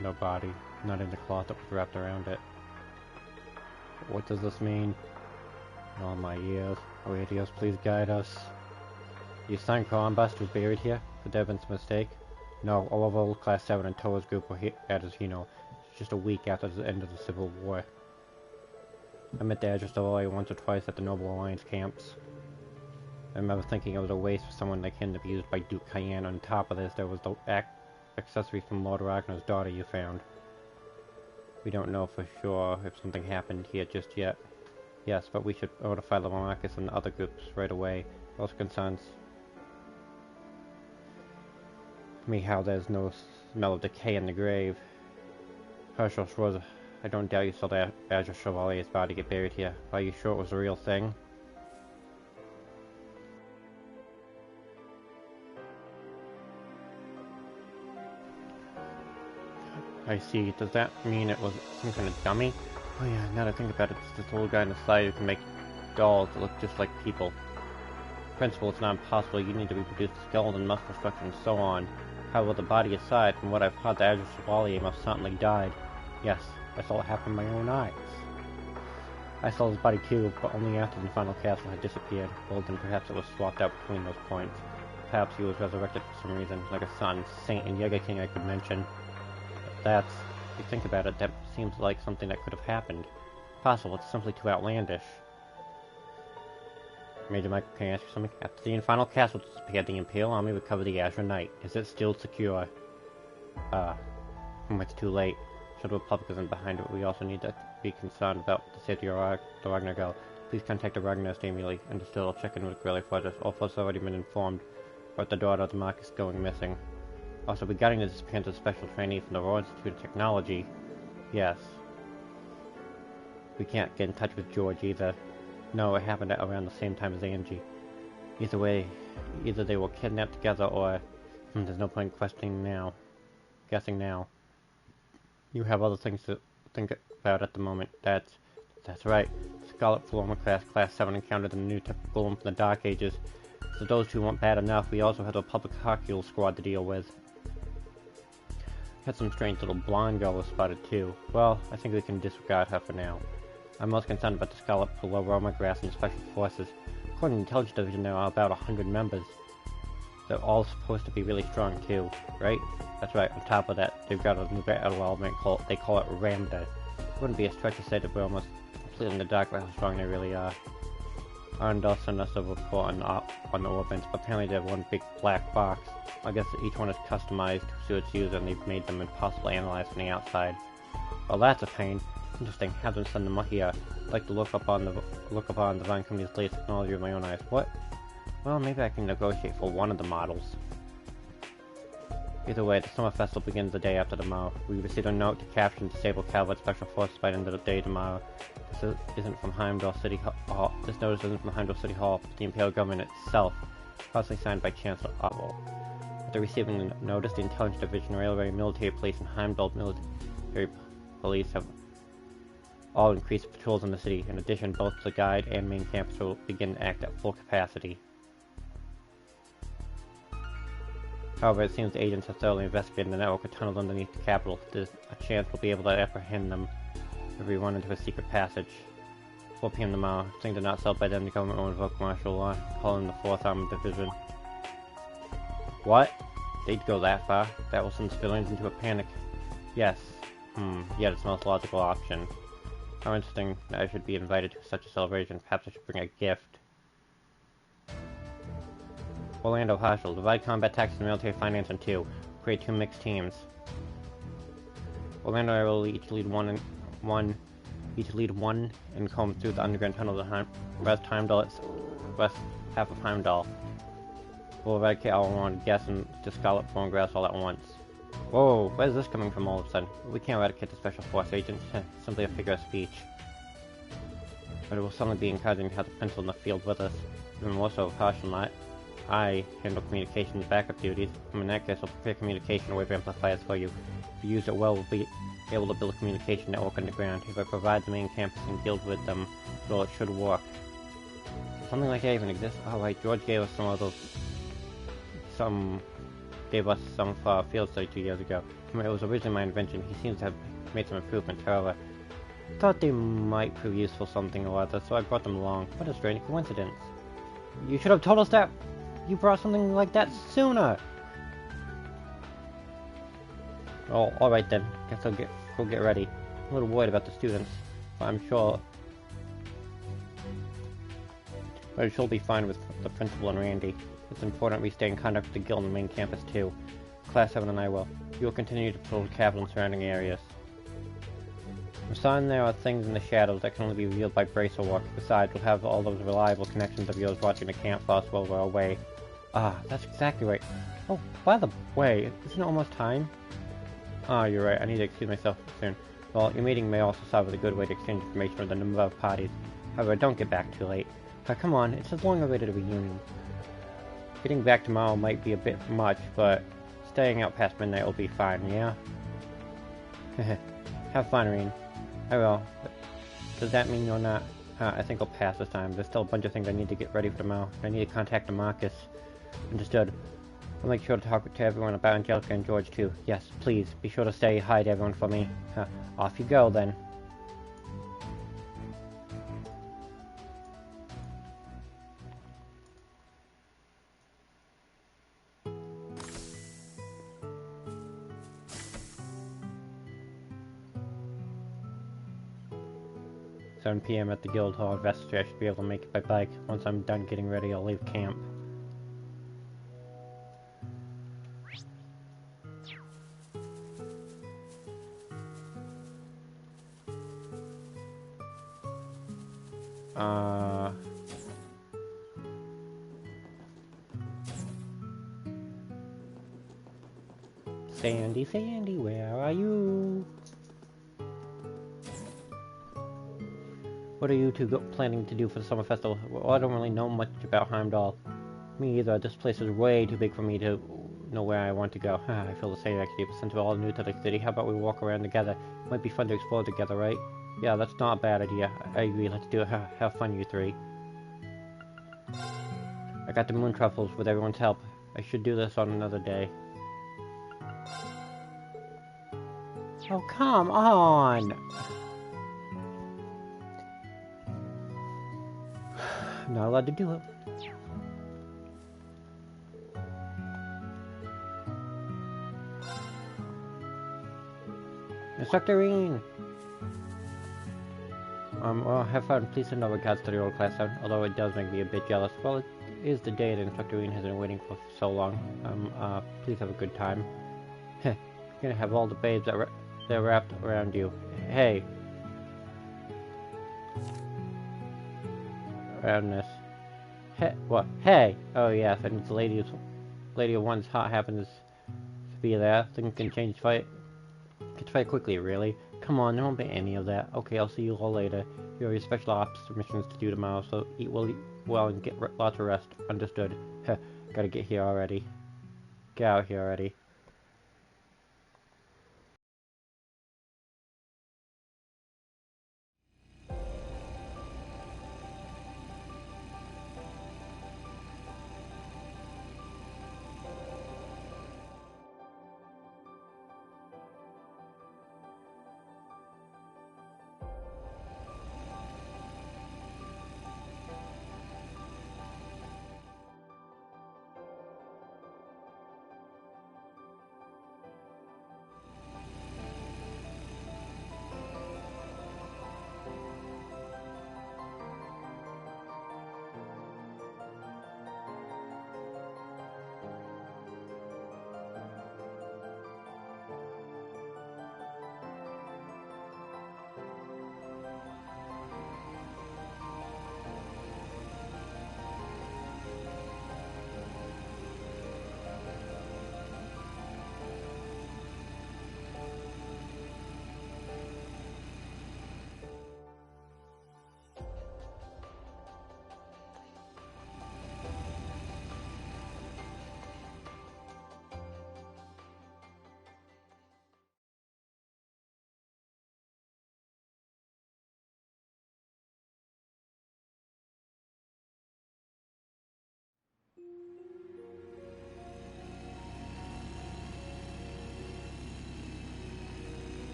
No body. Not in the cloth that was wrapped around it. What does this mean? Oh my ears. Oh radios, please guide us. The assigned Armbrust was buried here? Could there have been some mistake? No, all of old Class 7 and Toa's group were here at Hino, just a week after the end of the Civil War. I met the Azure Chevalier once or twice at the Noble Alliance camps. I remember thinking it was a waste for someone like him to be used by Duke Cayenne. On top of this, there was the accessory from Lord Ragnar's daughter you found. We don't know for sure if something happened here just yet. Yes, but we should notify the Marcus and the other groups right away. Also concerns me how there's no smell of decay in the grave. Herschel Schwarz, I don't doubt you saw the Azure Chevalier's body get buried here. Are you sure it was a real thing? I see. Does that mean it was some kind of dummy? Oh yeah, now that I think about it, it's this little guy on the side who can make dolls that look just like people. In principle, it's not impossible. You need to reproduce the skeleton, muscle structure, and so on. However, the body aside, from what I've heard, the Azure Chevalier must certainly died. Yes, I saw it happen with my own eyes. I saw his body too, but only after the final castle had disappeared. Well, then perhaps it was swapped out between those points. Perhaps he was resurrected for some reason, like a sun, saint, and Jaeger King I could mention. But if you think about it, that seems like something that could have happened. Possible, it's simply too outlandish. Major Mike, can I ask you something? After the final castle disappeared, the Imperial Army recovered the Azure Knight. Is it still secure? It's too late. Should the Republic isn't behind it, we also need to be concerned about the safety of the Ragnar girl. Please contact the Ragnar immediately, and still check in with Grilly Fortress. All forces have already been informed about the daughter of the Marcus going missing. Also, regarding the disappearance of special trainee from the Royal Institute of Technology, yes. We can't get in touch with George either. No, it happened around the same time as Angie. Either way, either they were kidnapped together or... there's no point guessing now. You have other things to think about at the moment. That's right. Scarlet Paloma Class 7 encountered a new type of golem from the Dark Ages. So those two weren't bad enough, we also had a public Hercule squad to deal with. Had some strange little blonde girl was spotted too. Well, I think we can disregard her for now. I'm most concerned about the Scarlet Paloma Grass and the Special Forces. According to the Intelligence Division, there are about 100 members. They're all supposed to be really strong too, right? That's right, on top of that, they've got a new battle element they call it Ramda. It wouldn't be a stretch to say that we're almost completely in the dark about how strong they really are. Arndal sent us a report on the Orbans, but apparently they have one big black box. I guess each one is customized to suit its user, and they've made them impossible to analyze from the outside. Well, that's a pain. Interesting. Have them send them here. I'd like to look upon the Divine Company's latest technology with my own eyes. What? Well, maybe I can negotiate for one of the models. Either way, the Summer Festival begins the day after tomorrow. We received a note to capture and disable Calvert Special Forces by the end of the day tomorrow. This isn't from Heimdall City Hall. This notice isn't from Heimdall City Hall, but the Imperial Government itself, possibly signed by Chancellor Otto. After receiving the notice, the Intelligence Division, Railway, Military Police, and Heimdall Military Police have all increased patrols in the city. In addition, both the guide and main campus will begin to act at full capacity. However, it seems the agents have thoroughly investigated the network of tunnels underneath the capital. There's a chance we'll be able to apprehend them if we run into a secret passage. 4 p.m. tomorrow. If things are not settled by then, the government will invoke martial law, calling the 4th Armored Division. What? They'd go that far? That will send civilians into a panic. Yes. Yet it's the most logical option. How interesting that I should be invited to such a celebration. Perhaps I should bring a gift. Orlando Herschel. Divide combat tactics and military finance in 2. Create 2 mixed teams. Orlando and I will each lead one and comb through the underground tunnel to west half of Heimdall. We'll eradicate all one guess and the Scarlet Paloma Grass all at once. Whoa, where's this coming from all of a sudden? We can't eradicate the Special Force agents, simply a figure of speech. But it will suddenly be encouraging to have the Pencil in the field with us. Even more so, Herschel and I handle communications backup duties. In that case, I'll prepare communication wave amplifiers for you. If you use it well, we'll be able to build a communication network underground. If I provide the main campus and guild with them, well, it should work. Something like that even exists? Oh right, George gave us some gave us some for our field study 2 years ago. It was originally my invention. He seems to have made some improvements, however. I thought they might prove useful something or other, so I brought them along. What a strange coincidence. You should have told us that you brought something like that sooner! Oh, alright then. Guess I'll go get ready. I'm a little worried about the students, but I'm sure she'll be fine with the principal and Randy. It's important we stay in contact with the guild and the main campus too. Class 7 and I will. You will continue to patrol the capital and surrounding areas. I'm certain there are things in the shadows that can only be revealed by bracer work. Besides, we'll have all those reliable connections of yours watching the camp for us while we're away. Ah, that's exactly right. Oh, by the way, isn't it almost time? Ah, you're right. I need to excuse myself soon. Well, your meeting may also serve as a good way to exchange information with a number of parties. However, don't get back too late. Come on, it's as long awaited a reunion. Getting back tomorrow might be a bit much, but staying out past midnight will be fine, yeah? Have fun, Reen. I will. Does that mean you're not? I think I'll pass this time. There's still a bunch of things I need to get ready for tomorrow. I need to contact Marcus. Understood. I'll make sure to talk to everyone about Angelica and George too. Yes, please. Be sure to say hi to everyone for me. Off you go, then. "7 p.m. at the Guild Hall of Vestry. I should be able to make it by bike. Once I'm done getting ready, I'll leave camp." Sandy, Sandy, where are you? What are you two planning to do for the summer festival? Well, I don't really know much about Heimdall. Me either. This place is way too big for me to know where I want to go. I feel the same actually. Since we're all new to the city, how about we walk around together? It might be fun to explore together, right? Yeah, that's not a bad idea. I agree. Let's do it. Have fun, you three. I got the moon truffles with everyone's help. I should do this on another day. Oh, come on! I'm not allowed to do it. Instructor Reen! Well, have fun. Please send our regards to the old class 7, although it does make me a bit jealous. Well, it is the day that Instructor Reen has been waiting for so long. Please have a good time. Heh, you're gonna have all the babes that they're wrapped around you. Hey. Around this. Hey, what? Hey! Oh yes, and the lady of one's heart happens to be there. Things can change fight quickly, really. Come on, there won't be any of that. Okay, I'll see you all later. You have your special ops missions to do tomorrow, so eat well and get lots of rest. Understood. Heh, gotta get here already. Get out here already.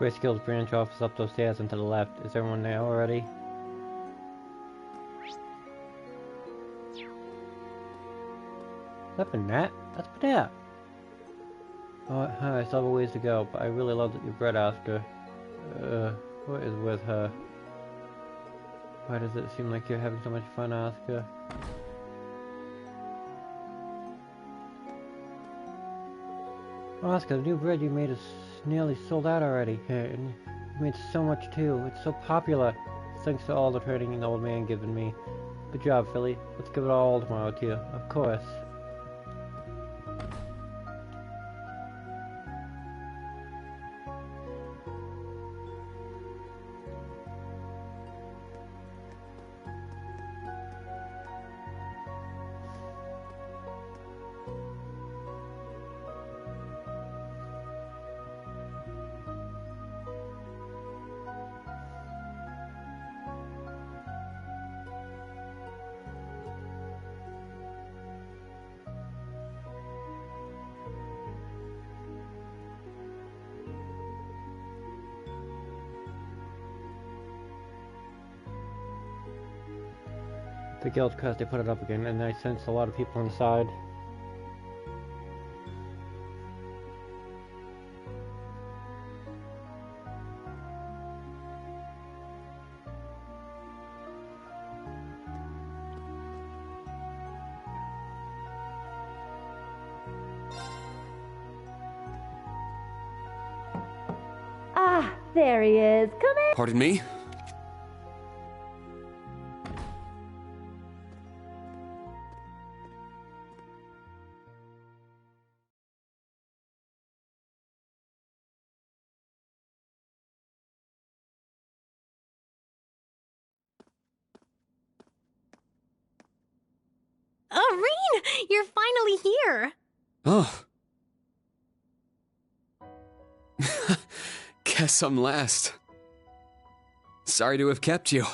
Grace Guild's branch office up those stairs and to the left. Is everyone there already? That's Nat? That's Nat. Oh, I still have a ways to go, but I really love that you bred Oscar. What is with her? Why does it seem like you're having so much fun, Oscar? Oscar, the new bread you made is nearly sold out already. And you made so much too. It's so popular. Thanks to all the training the old man given me. Good job, Philly. Let's give it all tomorrow to you. Of course. The guild crest, they put it up again, and I sense a lot of people inside. Ah, there he is. Come in. Pardon me? Oh, Rean! You're finally here! Oh. Guess I'm last. Sorry to have kept you.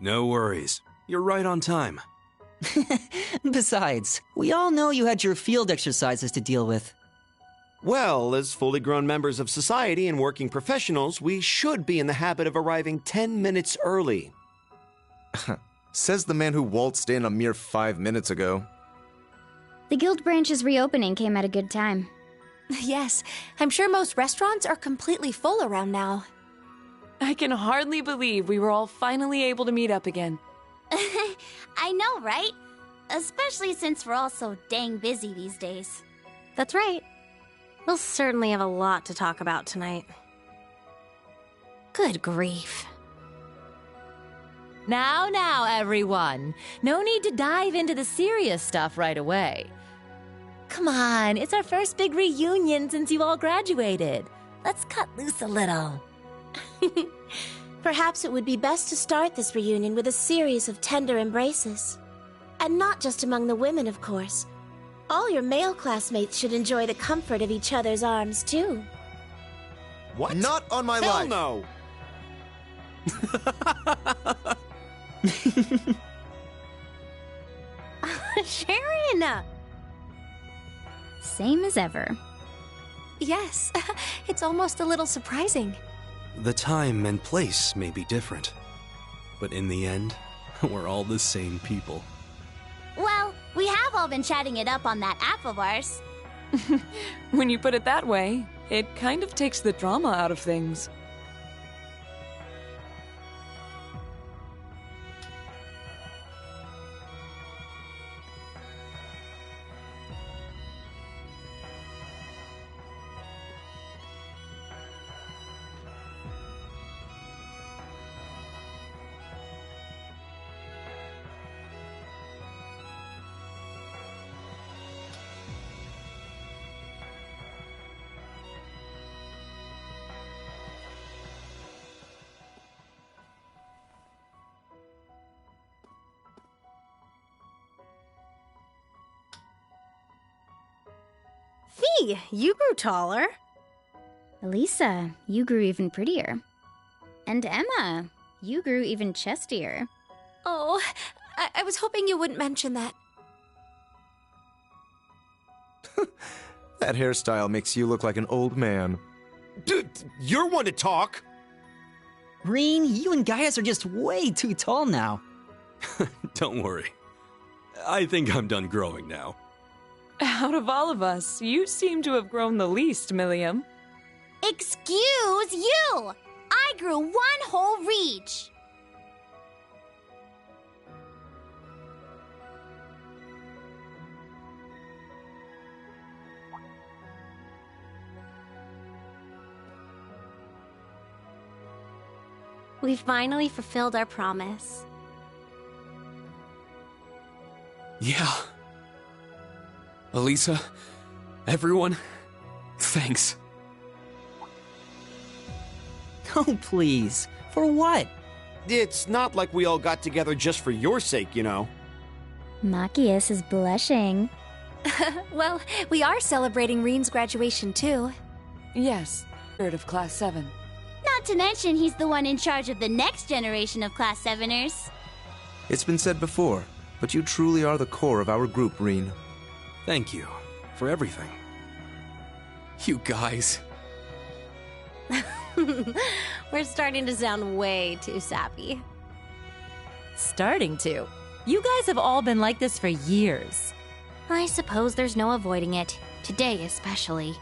No worries. You're right on time. Besides, we all know you had your field exercises to deal with. Well, as fully grown members of society and working professionals, we should be in the habit of arriving 10 minutes early. Says the man who waltzed in a mere 5 minutes ago. The guild branch's reopening came at a good time. Yes, I'm sure most restaurants are completely full around now. I can hardly believe we were all finally able to meet up again. I know, right? Especially since we're all so dang busy these days. That's right. We'll certainly have a lot to talk about tonight. Good grief. Now, everyone. No need to dive into the serious stuff right away. Come on, it's our first big reunion since you all graduated. Let's cut loose a little. Perhaps it would be best to start this reunion with a series of tender embraces. And not just among the women, of course. All your male classmates should enjoy the comfort of each other's arms, too. What? Not on my Hell life! no! Sharon! Same as ever. Yes, it's almost a little surprising. The time and place may be different, but in the end, we're all the same people. Well, we have all been chatting it up on that app of ours. When you put it that way, it kind of takes the drama out of things. Fee, you grew taller. Elisa, you grew even prettier. And Emma, you grew even chestier. Oh, I was hoping you wouldn't mention that. That hairstyle makes you look like an old man. Dude, you're one to talk. Rean, you and Gaius are just way too tall now. Don't worry. I think I'm done growing now. Out of all of us, you seem to have grown the least, Milliam. Excuse you! I grew 1 whole reach! We finally fulfilled our promise. Yeah. Elisa, everyone, thanks. Oh, please. For what? It's not like we all got together just for your sake, you know. Machias is blushing. Well, we are celebrating Rean's graduation, too. Yes, 3rd of Class 7. Not to mention he's the one in charge of the next generation of Class 7ers. It's been said before, but you truly are the core of our group, Rean. Thank you for everything. You guys. We're starting to sound way too sappy. Starting to. You guys have all been like this for years. I suppose there's no avoiding it. Today especially.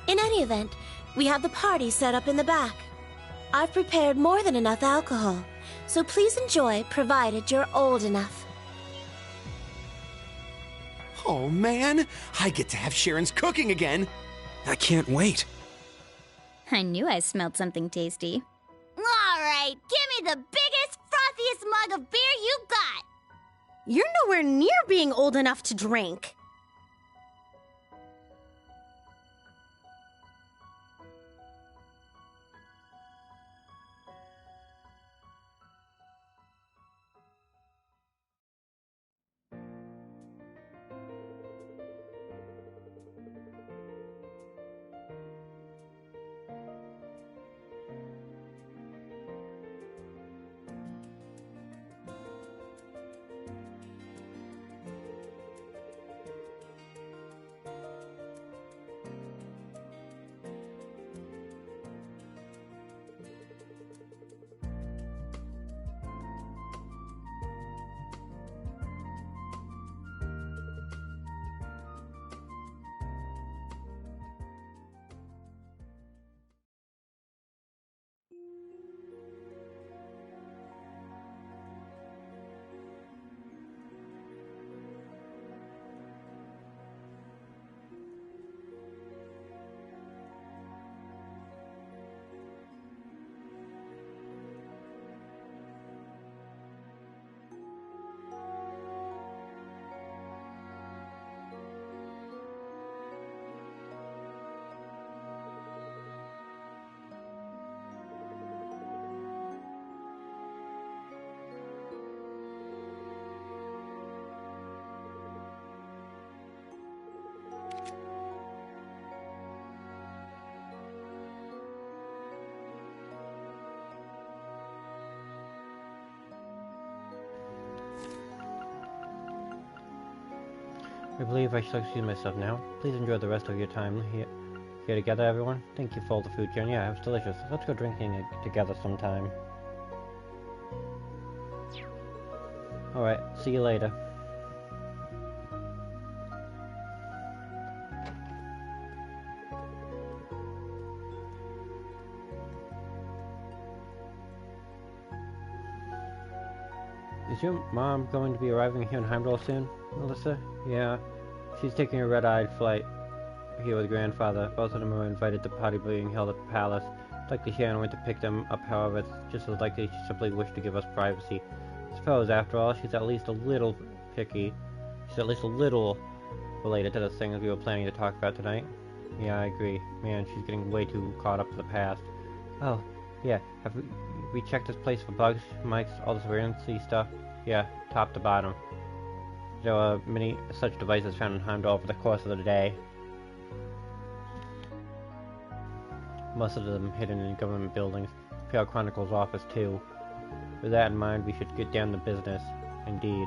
In any event, we have the party set up in the back. I've prepared more than enough alcohol, so please enjoy, provided you're old enough. Oh man, I get to have Sharon's cooking again. I can't wait. I knew I smelled something tasty. All right, give me the biggest, frothiest mug of beer you got. You're nowhere near being old enough to drink. I believe I shall excuse myself now. Please enjoy the rest of your time here together, everyone. Thank you for all the food, Jen. Yeah, it was delicious. Let's go drinking together sometime. Alright, see you later. Is your mom going to be arriving here in Heimdall soon, Melissa? Yeah. She's taking a red-eyed flight here with grandfather. Both of them are invited to the party being held at the palace. It's likely Sharon went to pick them up, however, it's just as likely she simply wished to give us privacy. I suppose, after all, she's at least a little picky. She's at least a little related to the things we were planning to talk about tonight. Yeah, I agree. Man, she's getting way too caught up to the past. Oh, yeah, have we checked this place for bugs, mice, all the surveillance-y stuff? Yeah, top to bottom. There are many such devices found in Heimdall over the course of the day. Most of them hidden in government buildings. PR Chronicle's office, too. With that in mind, we should get down to business. Indeed.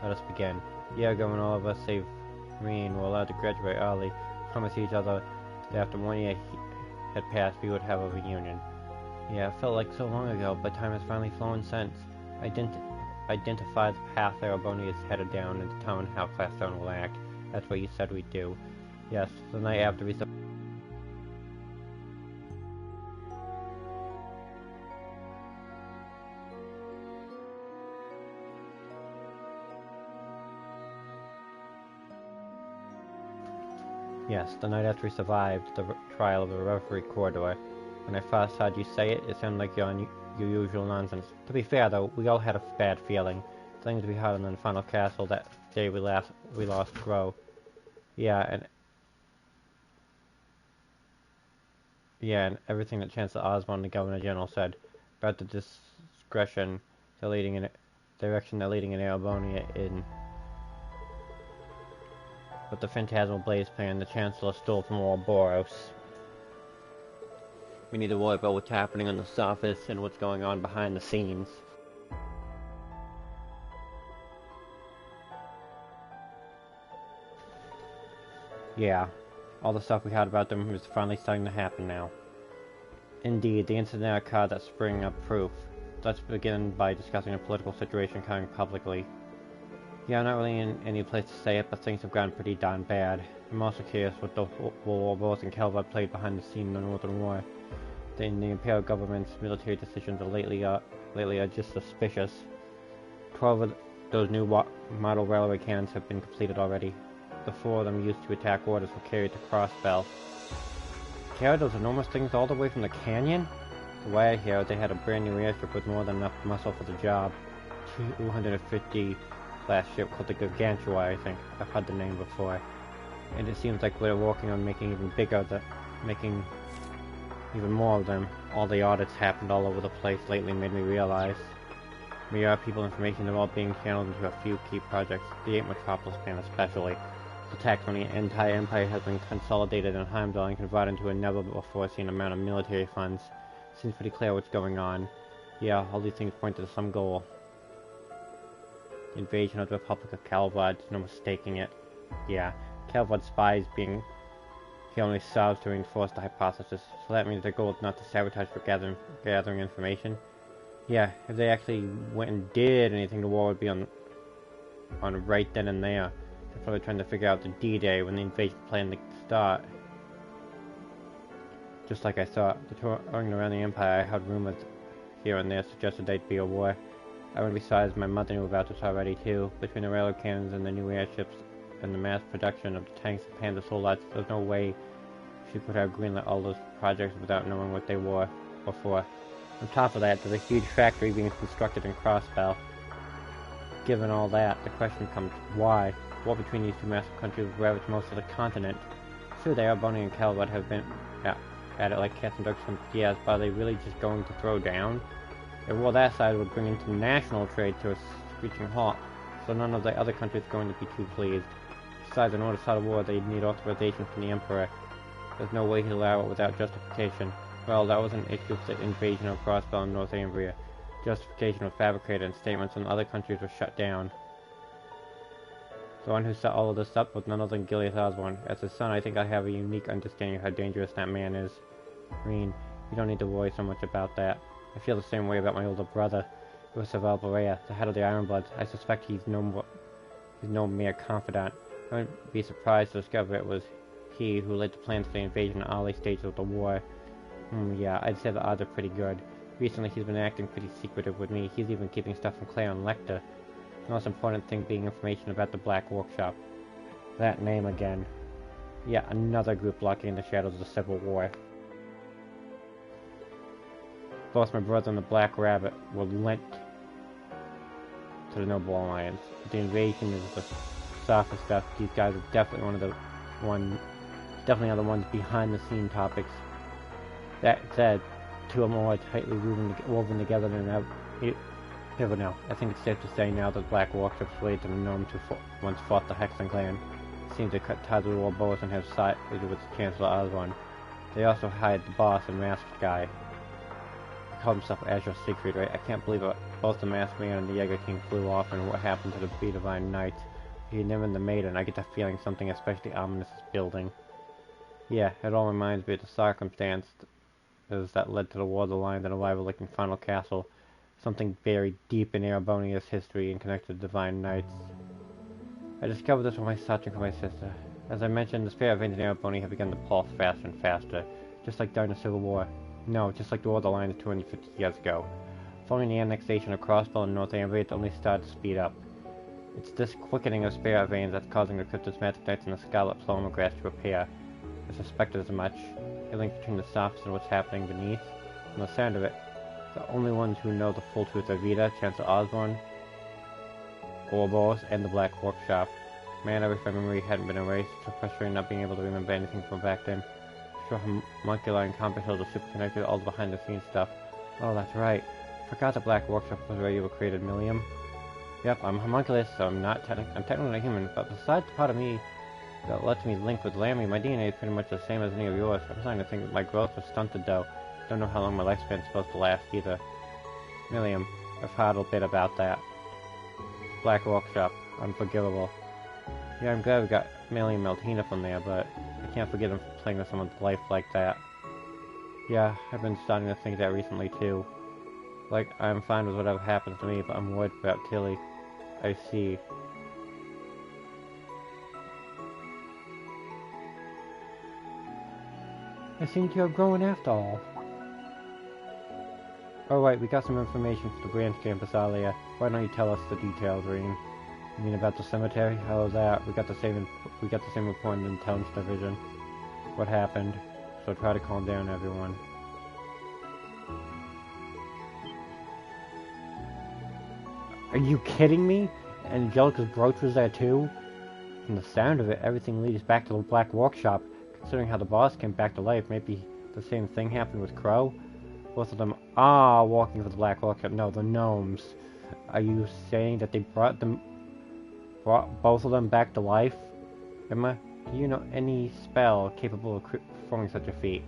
Let us begin. Yeah, going all of us, save Rean, were allowed to graduate early. promised each other that after 1 year had passed, we would have a reunion. Yeah, it felt like so long ago, but time has finally flown since. Identify the path Erebony is headed down and determine how Classtone will act. That's what you said we'd do. Yes, the night after we... Yes, the night after we survived the trial of the Reverie Corridor. When I first heard you say it, it sounded like your usual nonsense. To be fair, though, we all had a bad feeling. Things we heard in the Infernal Castle that day we lost Grow. Yeah, and everything that Chancellor Osborne and the Governor General said about the direction they're leading in Erebonia in. But the Phantasmal Blaze plan the Chancellor stole from Ouroboros. We need to worry about what's happening on the surface and what's going on behind the scenes. Yeah, all the stuff we heard about them is finally starting to happen now. Indeed, the incident occurred that's bringing up proof. Let's begin by discussing the political situation coming publicly. Yeah, I'm not really in any place to say it, but things have gotten pretty darn bad. I'm also curious what the role Rose and Calvard played behind the scene in the Northern War. The Imperial government's military decisions lately are just suspicious. 12 of those new model railway cannons have been completed already. The 4 of them used to attack orders were carried to Crossbell. Carried those enormous things all the way from the canyon? The way I hear it, they had a brand new airship with more than enough muscle for the job. 250 class ship called the Gargantua, I think. I've heard the name before. And it seems like we're working on making even more of them. All the audits happened all over the place lately made me realize. Our people information are all being channeled into a few key projects, the 8 Metropolis plan especially. The tax money the entire empire has been consolidated in Heimdall and converted into a never-before-seen amount of military funds. Seems pretty clear what's going on. Yeah, all these things point to some goal. The invasion of the Republic of Calvard, no mistaking it. Yeah, Calvard spies being only serves to reinforce the hypothesis, so that means their goal is not to sabotage for gathering information. Yeah, if they actually went and did anything, the war would be on right then and there. They're probably trying to figure out the D-Day when the invasion plan to start. Just like I saw, the touring around the Empire, I heard rumors here and there suggested there'd be a war. Besides, my mother knew about this already too. Between the railroad cannons and the new airships and the mass production of the tanks and Panzer Solats, there's no way she could have greenlit all those projects without knowing what they were before. On top of that, there's a huge factory being constructed in Crossbell. Given all that, the question becomes, why? War between these two massive countries would ravage most of the continent. Sure, the Erebony and Calvard have been at it like cats and dogs for years, but are they really just going to throw down? A war that size would bring international trade to a screeching halt, so none of the other countries are going to be too pleased. Besides, in order to start a war, they'd need authorization from the Emperor. There's no way he'd allow it without justification. Well, that was an issue with the invasion of Crossbell and Northumbria. Justification was fabricated and statements from other countries were shut down. The one who set all of this up was none other than Gilead Osborne. As his son, I think I have a unique understanding of how dangerous that man is. Green, you don't need to worry so much about that. I feel the same way about my older brother, Roosevelt Berea, the head of the Ironbloods. I suspect he's no mere confidant. I wouldn't be surprised to discover it was he who led the plans for the invasion in early stages of the war. Yeah, I'd say the odds are pretty good. Recently he's been acting pretty secretive with me. He's even keeping stuff from Claire and Lecter. The most important thing being information about the Black Workshop. That name again. Yeah, another group lurking in the shadows of the Civil War. Both my brother and the Black Rabbit were lent to the Noble Alliance. The invasion is the softer stuff. These guys are definitely definitely are the ones behind the scene topics. That said, two are more tightly woven together than ever now. I think it's safe to say now that Black Workshop's related to the gnomes who once fought the Hexen clan. Seem to cut ties with Ouroboros and have sided with Chancellor Osborne. They also hired the boss and masked guy. He called himself Azure Siegfried, right? I can't believe it. Both the Masked Man and the Jaeger King flew off, and what happened to the Be Divine Knight? He never the Maiden. I get the feeling something especially ominous is building. Yeah, it all reminds me of the circumstances that led to the War of the Lions and arrival in Final Castle. Something buried deep in Erebonia's history and connected to the Divine Knights. I discovered this when I was searching for my sister. As I mentioned, the spirit veins in Erebonia have begun to pulse faster and faster, just like during the Civil War. No, just like the War of the Lions 250 years ago. Following the annexation of Crossbell and North Ambria, it's only started to speed up. It's this quickening of spirit veins that's causing the Cryptus Magic Knights and the Scarlet Plomer Grass to appear. I suspected as much. A link between the surface and what's happening beneath. From the sound of it, the only ones who know the full truth are Vita, Chancellor Osborne, Ouroboros, and the Black Workshop. Man, I wish my memory hadn't been erased. It's so frustrating not being able to remember anything from back then. Sure, Homunculi and Compass Hills are super connected to all the behind-the-scenes stuff. Oh, that's right. Forgot the Black Workshop was where you were created, Millium. Yep, I'm homunculus, so I'm technically not human, but besides the part of me that lets me link with Lammy, my DNA is pretty much the same as any of yours. I'm starting to think that my growth was stunted, though. Don't know how long my lifespan's supposed to last, either. Millium, I've heard a bit about that. Black Workshop, unforgivable. Yeah, I'm glad we got Millium Meltina from there, but I can't forgive him for playing with someone's life like that. Yeah, I've been starting to think that recently, too. Like, I'm fine with whatever happens to me, but I'm worried about Tilly. I see. I seem to have grown after all. Alright, we got some information for the branch campus earlier. Why don't you tell us the details, Rean? You mean about the cemetery? How is that? We got the same report in the intelligence division. What happened? So try to calm down, everyone. Are you kidding me? Angelica's brooch was there too? From the sound of it, everything leads back to the Black Workshop. Considering how the boss came back to life, maybe the same thing happened with Crow? Both of them are walking for the Black Workshop. No, the gnomes. Are you saying that they brought both of them back to life? Emma, do you know any spell capable of performing such a feat?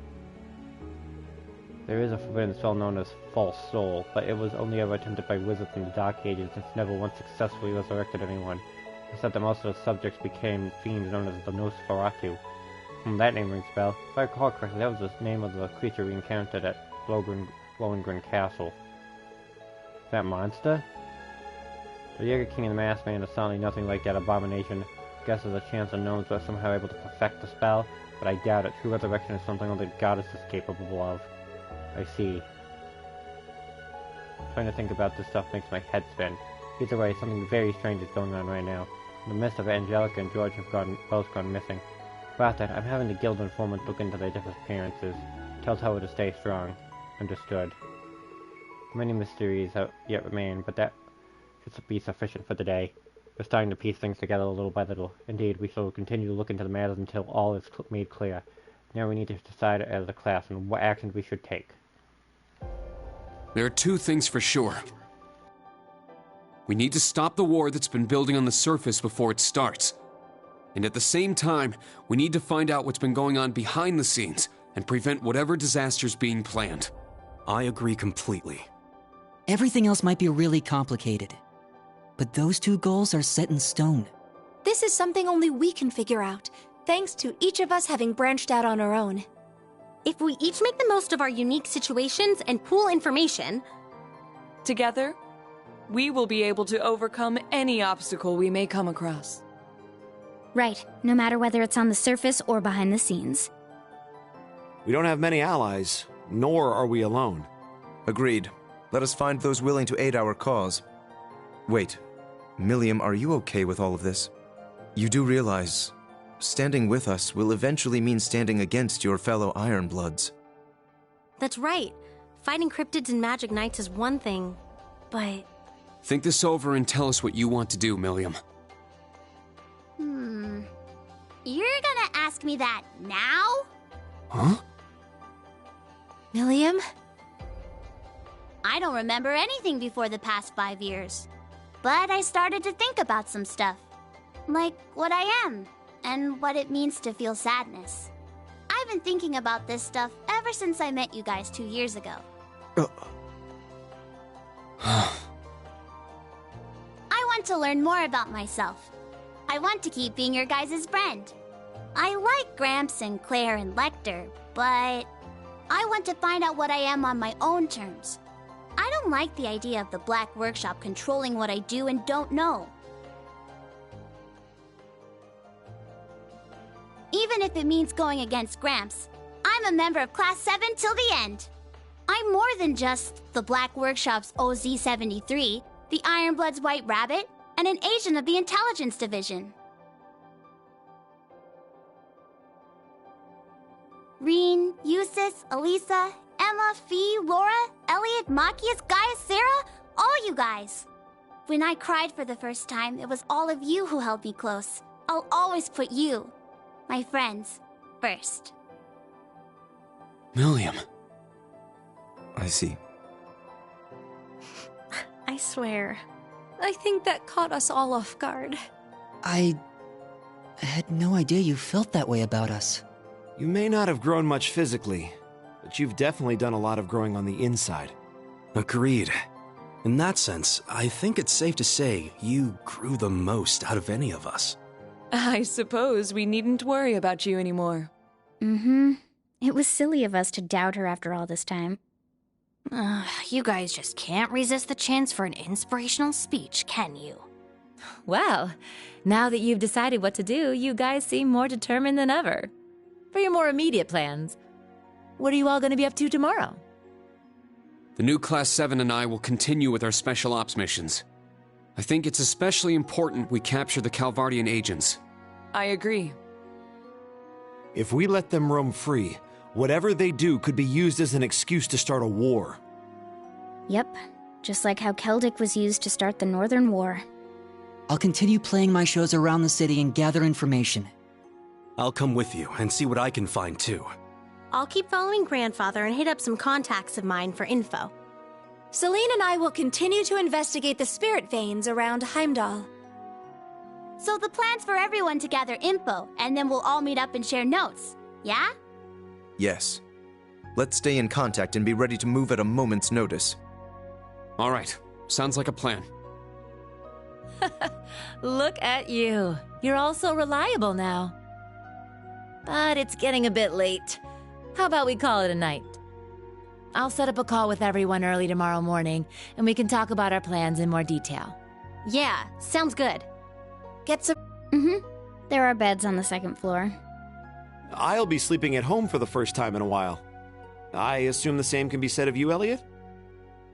There is a forbidden spell known as False Soul, but it was only ever attempted by wizards in the Dark Ages and never once successfully resurrected anyone, except that most of the subjects became fiends known as the Nosferatu. That name rings a bell. If I recall correctly, that was the name of the creature we encountered at Lohengrin Castle. That monster? The Jaeger King and the Masked Man is certainly nothing like that abomination. I guess there's a chance the gnomes were somehow able to perfect the spell, but I doubt it. True resurrection is something only the goddess is capable of. I see. Trying to think about this stuff makes my head spin. Either way, something very strange is going on right now. In the midst of it, Angelica and George have both gone missing. About that, I'm having the guild informant look into their disappearances. Tell Toa to stay strong. Understood. Many mysteries yet remain, but that should be sufficient for today. We're starting to piece things together little by little. Indeed, we shall continue to look into the matters until all is made clear. Now we need to decide as a class on what actions we should take. There are two things for sure. We need to stop the war that's been building on the surface before it starts. And at the same time, we need to find out what's been going on behind the scenes and prevent whatever disaster's being planned. I agree completely. Everything else might be really complicated, but those two goals are set in stone. This is something only we can figure out, thanks to each of us having branched out on our own. If we each make the most of our unique situations and pool information, together, we will be able to overcome any obstacle we may come across. Right, no matter whether it's on the surface or behind the scenes. We don't have many allies, nor are we alone. Agreed. Let us find those willing to aid our cause. Wait, Millium, are you okay with all of this? You do realize standing with us will eventually mean standing against your fellow Ironbloods. That's right. Fighting cryptids and magic knights is one thing, but... Think this over and tell us what you want to do, Millium. You're gonna ask me that now? Huh? Millium? I don't remember anything before the past 5 years. But I started to think about some stuff. Like what I am, and what it means to feel sadness. I've been thinking about this stuff ever since I met you guys 2 years ago. I want to learn more about myself. I want to keep being your guys' friend. I like Gramps and Claire and Lecter, but I want to find out what I am on my own terms. I don't like the idea of the Black Workshop controlling what I do and don't know. Even if it means going against Gramps, I'm a member of Class 7 till the end. I'm more than just the Black Workshop's OZ-73, the Ironblood's White Rabbit, and an agent of the Intelligence Division. Reen, Eustace, Elisa, Emma, Fee, Laura, Elliot, Machias, Gaius, Sarah, all you guys. When I cried for the first time, it was all of you who held me close. I'll always put you, my friends, first. Milliam. I see. I swear. I think that caught us all off guard. I had no idea you felt that way about us. You may not have grown much physically, but you've definitely done a lot of growing on the inside. Agreed. In that sense, I think it's safe to say you grew the most out of any of us. I suppose we needn't worry about you anymore. Mm-hmm. It was silly of us to doubt her after all this time. You guys just can't resist the chance for an inspirational speech, can you? Well, now that you've decided what to do, you guys seem more determined than ever. For your more immediate plans, what are you all going to be up to tomorrow? The new Class 7 and I will continue with our special ops missions. I think it's especially important we capture the Calvardian agents. I agree. If we let them roam free, whatever they do could be used as an excuse to start a war. Yep, just like how Celtic was used to start the Northern War. I'll continue playing my shows around the city and gather information. I'll come with you and see what I can find too. I'll keep following Grandfather and hit up some contacts of mine for info. Celine and I will continue to investigate the spirit veins around Heimdall. So the plan's for everyone to gather info, and then we'll all meet up and share notes, yeah? Yes. Let's stay in contact and be ready to move at a moment's notice. All right, sounds like a plan. Look at you. You're all so reliable now. But it's getting a bit late. How about we call it a night? I'll set up a call with everyone early tomorrow morning, and we can talk about our plans in more detail. Yeah, sounds good. Get some... Mm-hmm. There are beds on the second floor. I'll be sleeping at home for the first time in a while. I assume the same can be said of you, Elliot?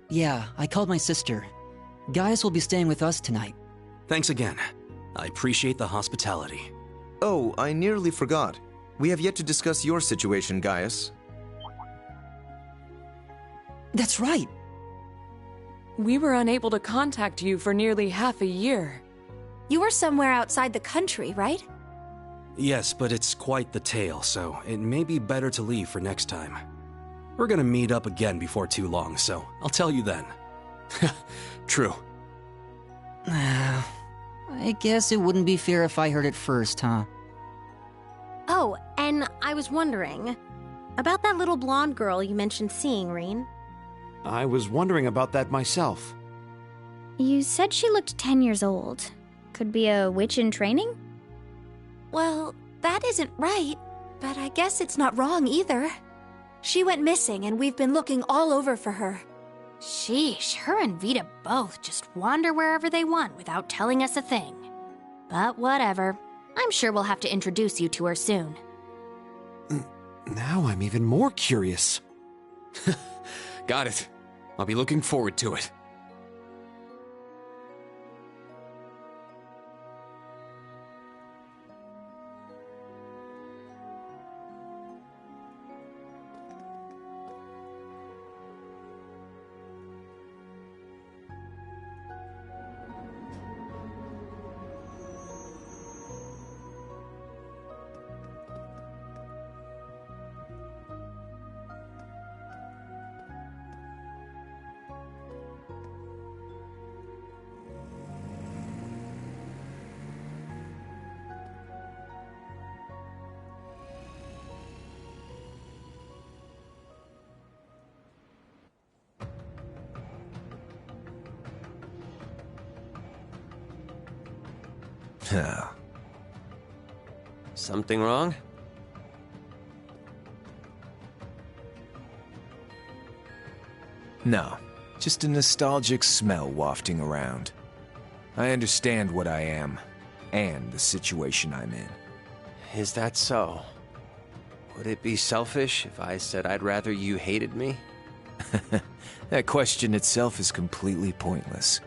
Yeah, I called my sister. Gaius will be staying with us tonight. Thanks again. I appreciate the hospitality. Oh, I nearly forgot. We have yet to discuss your situation, Gaius. That's right. We were unable to contact you for nearly half a year. You were somewhere outside the country, right? Yes, but it's quite the tale, so it may be better to leave for next time. We're gonna meet up again before too long, so I'll tell you then. True. I guess it wouldn't be fair if I heard it first, huh? Oh, and I was wondering about that little blonde girl you mentioned seeing, Reen. I was wondering about that myself. You said she looked 10 years old. Could be a witch in training? Well, that isn't right, but I guess it's not wrong either. She went missing, and we've been looking all over for her. Sheesh, her and Vita both just wander wherever they want without telling us a thing. But whatever. I'm sure we'll have to introduce you to her soon. Now I'm even more curious. Got it. I'll be looking forward to it. Something wrong? No, just a nostalgic smell wafting around. I understand what I am, and the situation I'm in. Is that so? Would it be selfish if I said I'd rather you hated me? That question itself is completely pointless.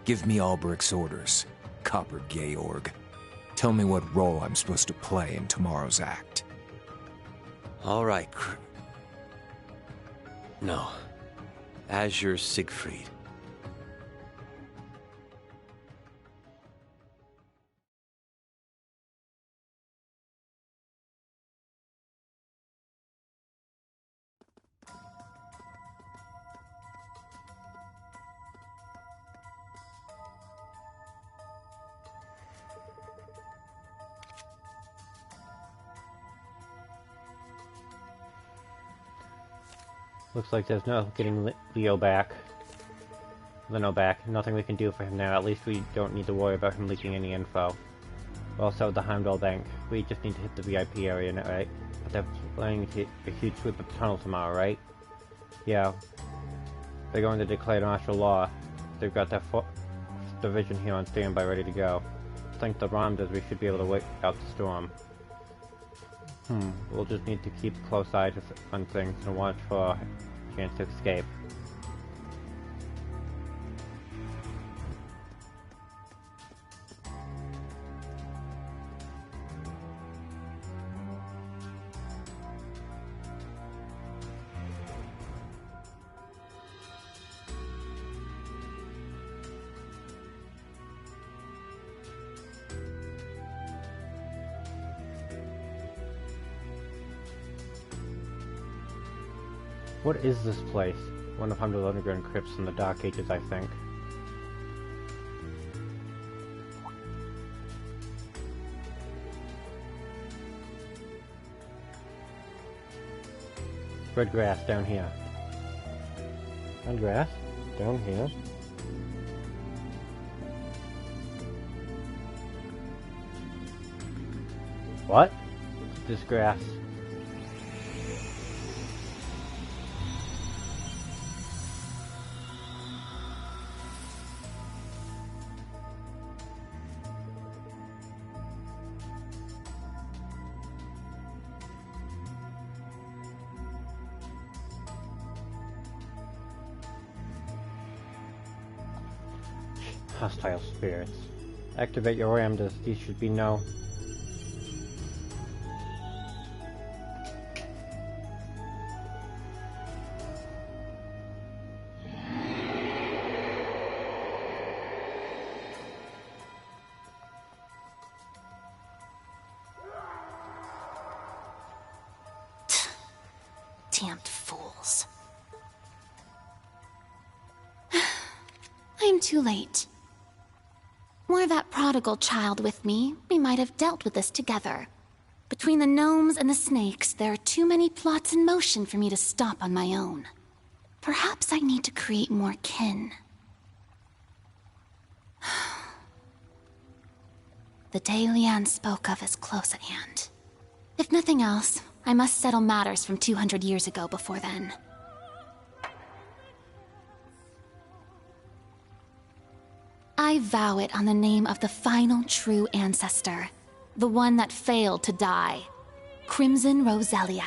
Give me Albrecht's orders, Copper Georg. Tell me what role I'm supposed to play in tomorrow's act. All right, No. Azure Siegfried. Looks like there's no getting Leo back. Lino back. Nothing we can do for him now. At least we don't need to worry about him leaking any info. We're also at the Heimdall Bank. We just need to hit the VIP area, right? But they're planning to hit a huge sweep of the tunnel tomorrow, right? Yeah. They're going to declare martial law. They've got their division here on standby, ready to go. Thanks to Ramdas, we should be able to wait out the storm. We'll just need to keep a close eye on things and watch for a chance to escape. What is this place? One of Heimdall's underground crypts in the Dark Ages, I think. Red grass down here. And grass down here. What? This grass. Hostile spirits. Activate your Ramdas. These should be no. Damned fools. I'm too late. Were that prodigal child with me, we might have dealt with this together. Between the gnomes and the snakes, there are too many plots in motion for me to stop on my own. Perhaps I need to create more kin. The day Leanne spoke of is close at hand. If nothing else, I must settle matters from 200 years ago before then. I vow it on the name of the final true ancestor, the one that failed to die, Crimson Roselia.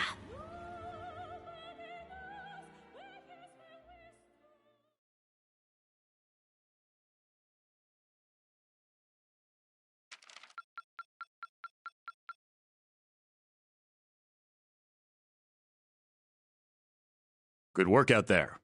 Good work out there.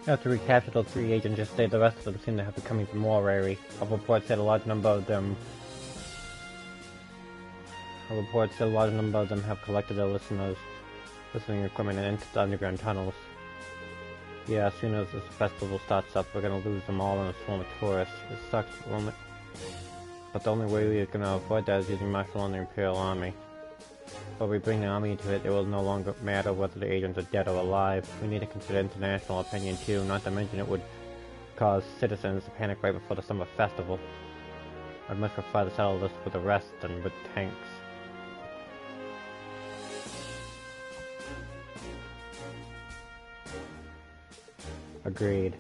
After we captured those 3 agents yesterday, the rest of them seem to have become even more wary. Our reports said a large number of them have collected their listening equipment and entered the underground tunnels. Yeah, as soon as this festival starts up, we're gonna lose them all in a swarm of tourists. It sucks, but the only way we're gonna avoid that is using martial law and the Imperial Army. But we bring the army into it, it will no longer matter whether the agents are dead or alive. We need to consider international opinion too, not to mention it would cause citizens to panic right before the summer festival. I'd much prefer to settle this with the rest than with tanks. Agreed.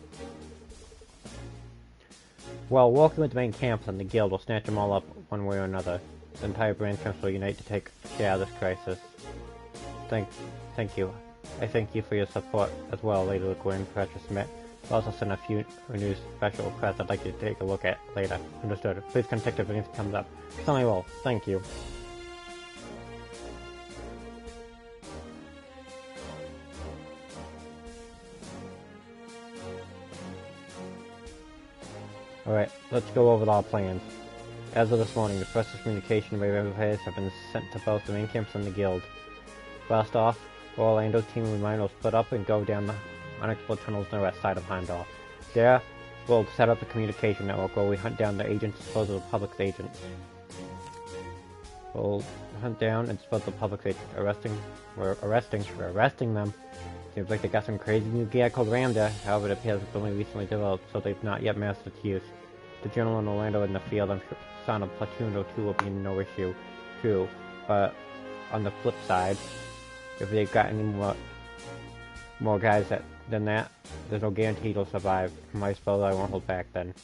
Well, walking with the main camps and the guild will snatch them all up one way or another. The entire branch camps will unite to take care of this crisis. Thank you. I thank you for your support as well, Lady LeGuin, Precious Smith. I'll also send a few new special requests I'd like you to take a look at later. Understood. Please contact if anything comes up. Certainly will. Thank you. Alright, let's go over our plans. As of this morning, the first communication wave repairs have been sent to both the main camps and the guild. Blast off, Orlando's team and mine will split up and go down the unexplored tunnels on the west side of Heimdall. There, we'll set up a communication network where we hunt down the agents and dispose of the public's agents. We'll hunt down and dispose of the public's agents. We're arresting them. Seems like they got some crazy new gear called Ramda, however it appears it's only recently developed, so they've not yet mastered its use. The General and Orlando in the field, I'm sure son of platoon or 2 will be no issue, too. But on the flip side, if they've got any more guys than that, there's no guarantee they'll survive. I suppose I won't hold back then.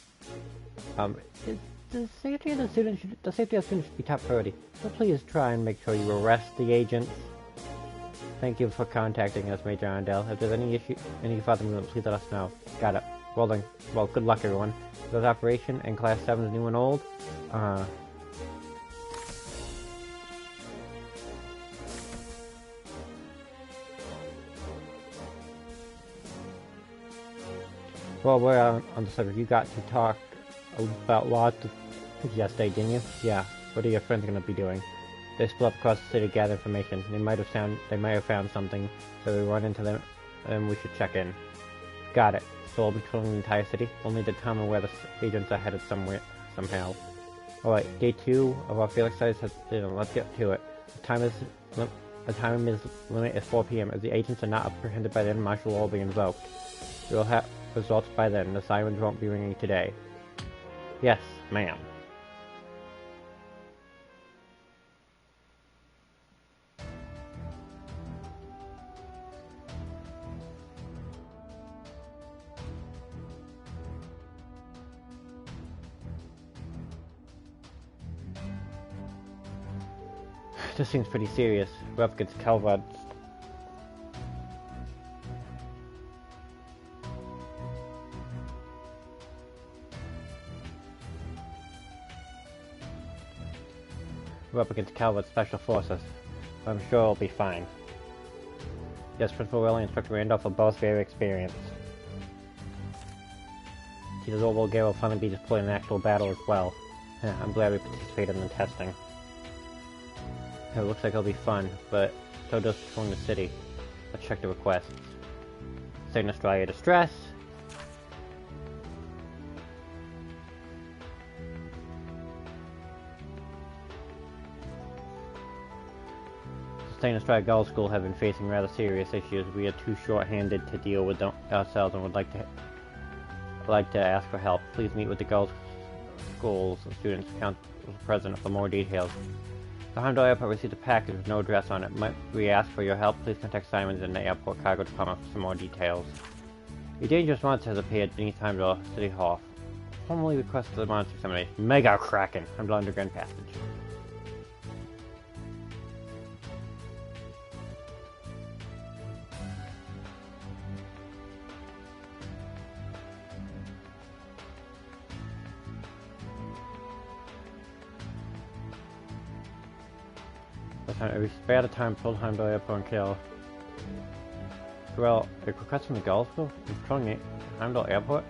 The safety of the students should be top priority. So please try and make sure you arrest the agents. Thank you for contacting us, Major Arndell. If there's any further movement, please let us know. Got it. Well then, good luck everyone. This operation in Class 7 is new and old. Well, we're on the subject. You got to talk about lots of things yesterday, didn't you? Yeah. What are your friends going to be doing? They split up across the city to gather information. They might have found something, so we run into them, and we should check in. Got it. So we'll be patrolling the entire city. We'll need to determine where the agents are headed somehow. Alright, day 2 of our field exercise has been. Let's get to it. The time limit is 4 p.m. If the agents are not apprehended by then, martial law will be invoked. We will have results by then. The sirens won't be ringing today. Yes, ma'am. This seems pretty serious. We're up against Calvad. We're up against Calvard's Special Forces. I'm sure it'll be fine. Yes, Principal Willie and Inspector Randolph are both very experienced. Tito's old gear will finally be deployed in actual battle as well. I'm glad we participated in the testing. It looks like it'll be fun, but so does patrolling the city. Let's check the requests. Status Strider Distress. Status Strider Gull School have been facing rather serious issues. We are too short-handed to deal with them ourselves and would like to ask for help. Please meet with the Gull School's students council president for more details. The Heimdall Airport received a package with no address on it. Might we ask for your help? Please contact Simons in the Airport Cargo Department for some more details. A dangerous monster has appeared beneath Heimdall City Hall. Formally requested the monster examination. Mega Kraken! Heimdall Underground Passage. We spare the time, pull Heimdall Airport and kill. Corel, a request from the Gospel? Controlling Heimdall Airport?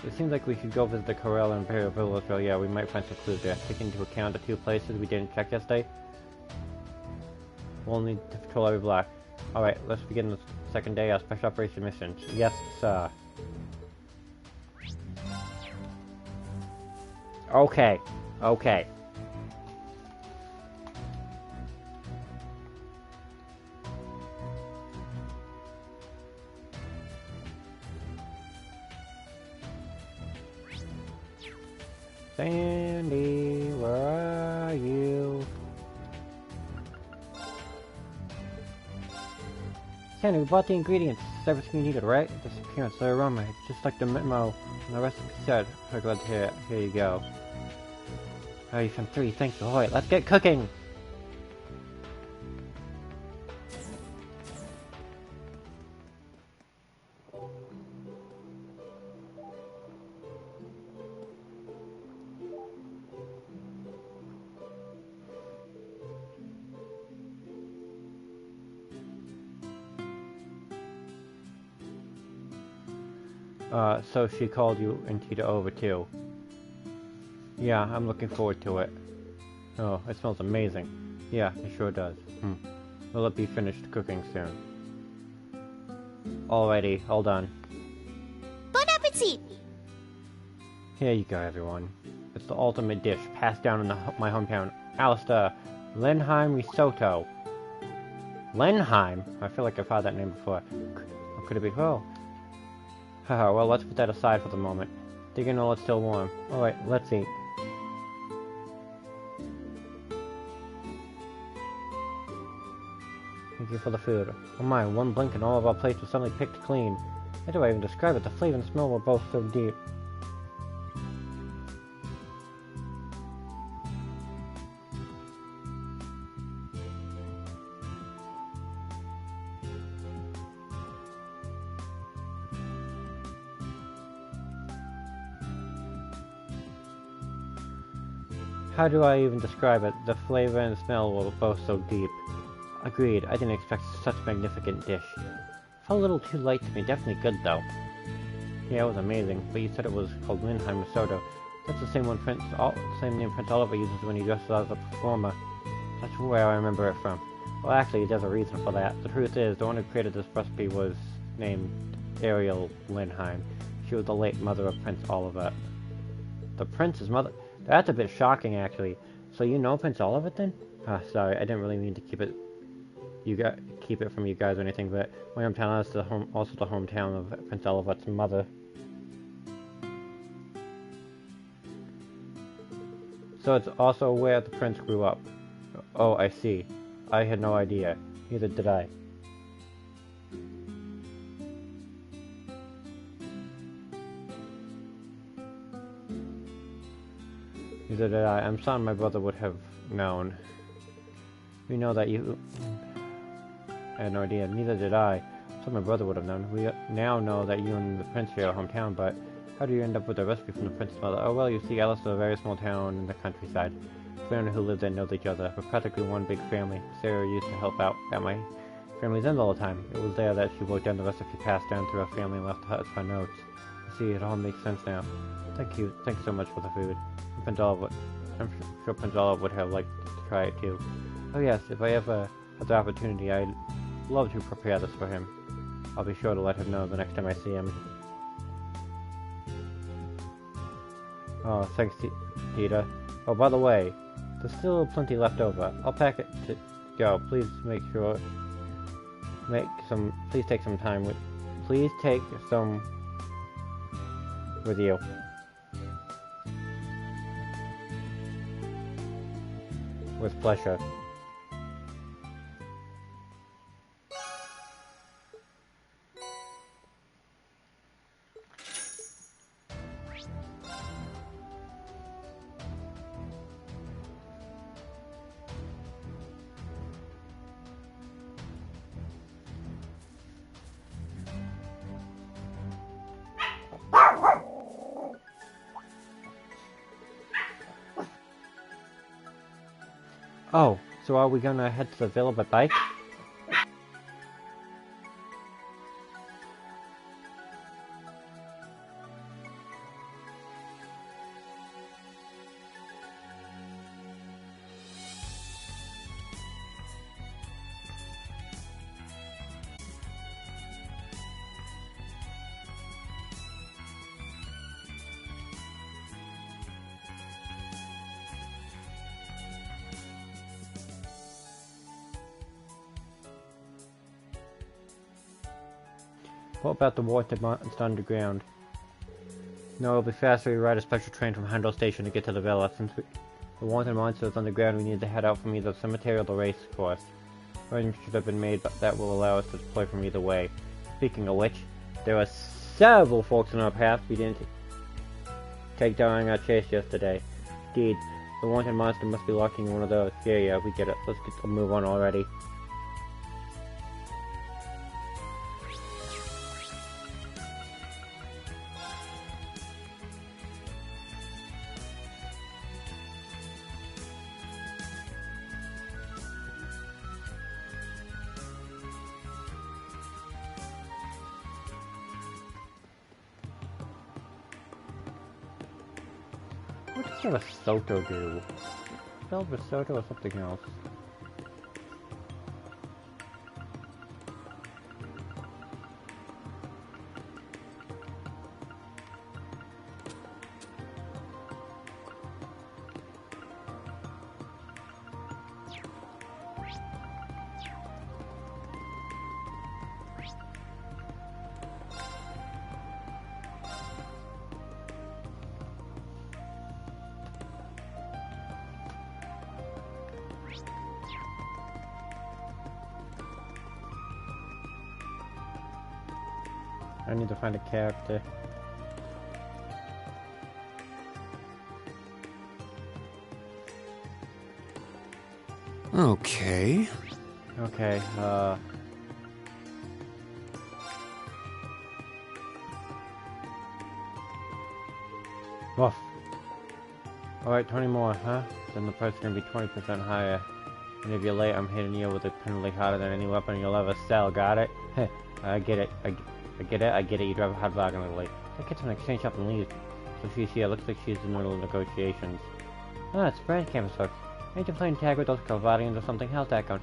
It seems like we should go visit the Corel and Imperial Village. Well, yeah, we might find some clues there. Taking into account the 2 places we didn't check yesterday, we'll need to patrol every block. Alright, let's begin the second day of Special Operation Mission. Yes, sir. Okay. Okay. Sandy, where are you? Sandy, we bought the ingredients. It's everything you needed, right? Disappearance, the aroma. It's just like the memo and the recipe said. I'm glad to hear it. Here you go. Oh, you found 3. Thank you. Alright, let's get cooking! So she called you and Tita over too. Yeah, I'm looking forward to it. Oh, it smells amazing. Yeah, it sure does. Will it be finished cooking soon? Alrighty, all done. Bon appetit! Here you go, everyone. It's the ultimate dish, passed down in my hometown. Alistair, Lenheim risotto. Lenheim? I feel like I've heard that name before. Or could it be? Oh. Haha, well, let's put that aside for the moment. Dig in while it's still warm. Alright, let's eat. Thank you for the food. Oh my, one blink and all of our plates were suddenly picked clean. How do I even describe it? The flavor and smell were both so deep. How do I even describe it? The flavor and smell were both so deep. Agreed, I didn't expect such a magnificent dish. Felt a little too light to me, definitely good though. Yeah, it was amazing, but you said it was called Lenheim risotto. That's the same one same name Prince Oliver uses when he dresses as a performer. That's where I remember it from. Well, actually, there's a reason for that. The truth is, the one who created this recipe was named Ariel Lenheim. She was the late mother of Prince Oliver. The prince's mother? That's a bit shocking, actually. So you know Prince Oliver then? Sorry, I didn't really mean to keep it from you guys or anything, but my hometown is also the hometown of Prince Oliver's mother. So it's also where the prince grew up. Oh, I see. I had no idea. Neither did I. Neither did I. I'm certain my brother would have known. We know that you... I had no idea. Neither did I. So my brother would have known. We now know that you and the prince share a hometown, but how do you end up with a recipe from the prince's mother? Oh well, you see, Alice is a very small town in the countryside. Everyone who lives there knows each other. We're practically one big family. Sarah used to help out at my family's end all the time. It was there that she wrote down the recipe passed down through her family and left us her notes. You see, it all makes sense now. Thank you. Thanks so much for the food. I'm sure Prince Oliver would have liked to try it too. Oh yes, if I ever had the opportunity, I'd love to prepare this for him. I'll be sure to let him know the next time I see him. Oh, thanks, Tita. Oh, by the way, there's still plenty left over. I'll pack it to go. Please take some time with you. With pleasure. Oh, so are we gonna head to the villa by bike? What about the Wanted Monster underground? No, it'll be faster we ride a special train from Heimdall Station to get to the villa. Since the Wanted Monster is underground, we need to head out from either the cemetery or the race course. Arrangements should have been made, but that will allow us to deploy from either way. Speaking of which, there are several folks in our path we didn't take down in our chase yesterday. Indeed, the Wanted Monster must be locking one of those. Yeah, we get it. Let's get a move on already. What does Risotto do? Spelled risotto or something else? I need to find a character. Okay. Okay, Woof. Alright, 20 more, huh? Then the price is gonna be 20% higher. And if you're late, I'm hitting you with a penalty harder than any weapon you'll ever sell, got it? Heh, I get it. I get it, you drive a hard bargain a little late. That gets an exchange shop and leaves. So she's here, looks like she's in the middle of negotiations. Ah, it's branch campus folks. Ain't you playing tag with those Calvadians or something? How's that going?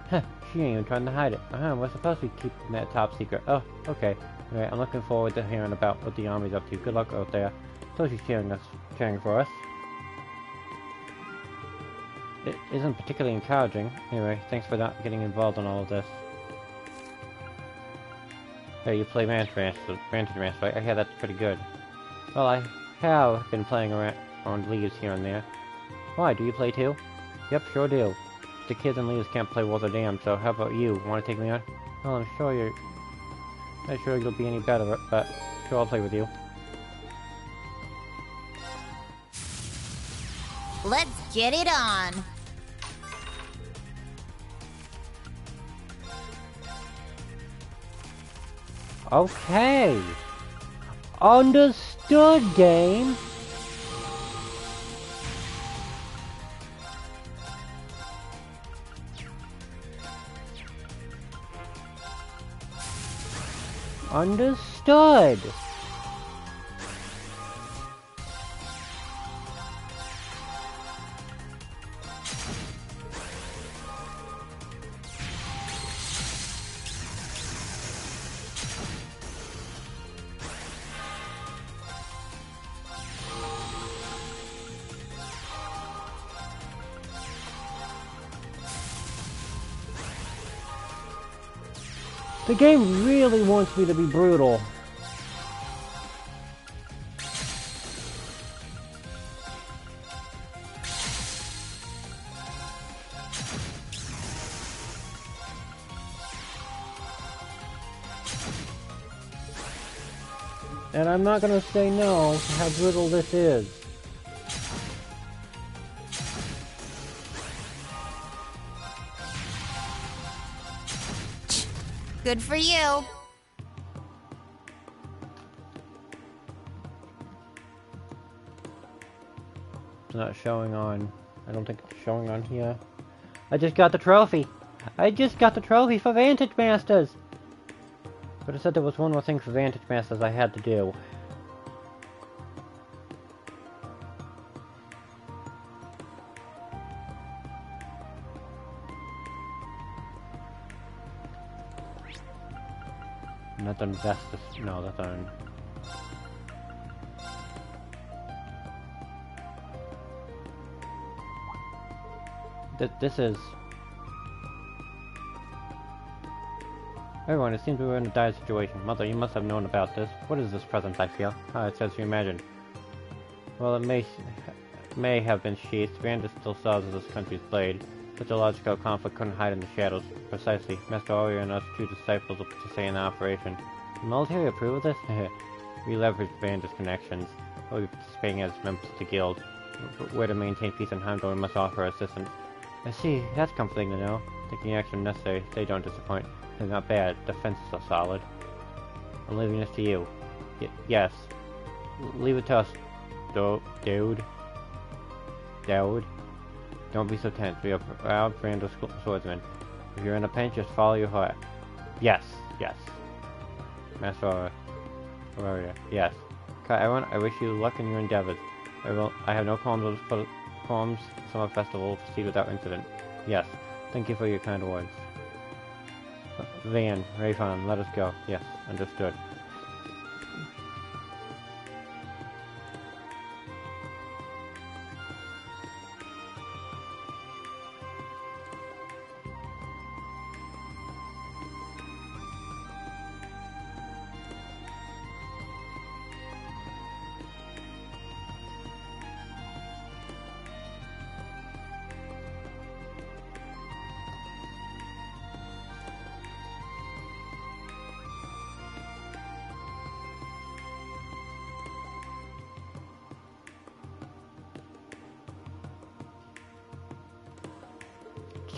Huh, she ain't even trying to hide it. We're supposed to be keeping that top secret. Oh, okay. Alright, I'm looking forward to hearing about what the army's up to. Good luck out there. So she's cheering for us. It isn't particularly encouraging. Anyway, thanks for not getting involved in all of this. Hey, you play Vantage Master, right? I hear that's pretty good. Well, I have been playing around Leaves here and there. Why, do you play too? Yep, sure do. The kids in Leaves can't play World of Damn, so how about you? Want to take me on? Well, I'm sure you're... not sure you'll be any better, but sure I'll play with you. Let's get it on! Okay! Understood, game! Understood! The game really wants me to be brutal. And I'm not gonna say no to how brutal this is. Good for you. It's not showing on. I don't think it's showing on here. I just got the trophy! I just got the trophy for Vantage Masters! But it said there was one more thing for Vantage Masters I had to do. Not done Vestus. No, that's on. This is. Everyone, it seems we were in a dire situation. Mother, you must have known about this. What is this presence I feel? Ah, it says you imagine. Well, it may have been sheathed. Vander still serves as this country's blade. Such a logical conflict couldn't hide in the shadows. Precisely. Master Aria and us two disciples will participate in the operation. The military approve of this? We leveraged Vander's connections. We'll be participating as members of the guild. We're to maintain peace in Heimdall and must offer assistance. I see. That's comforting to know. Taking action necessary. They don't disappoint. They're not bad. Defenses are solid. I'm leaving this to you. Yes. Leave it to us, dude. Don't be so tense. We are proud Brando swordsmen. If you're in a pinch, just follow your heart. Yes. Master Aria. Yes. Everyone, I wish you luck in your endeavors. I have no qualms for the Summer Festival will proceed without incident. Yes. Thank you for your kind words. Van, Rayfon, let us go. Yes, understood.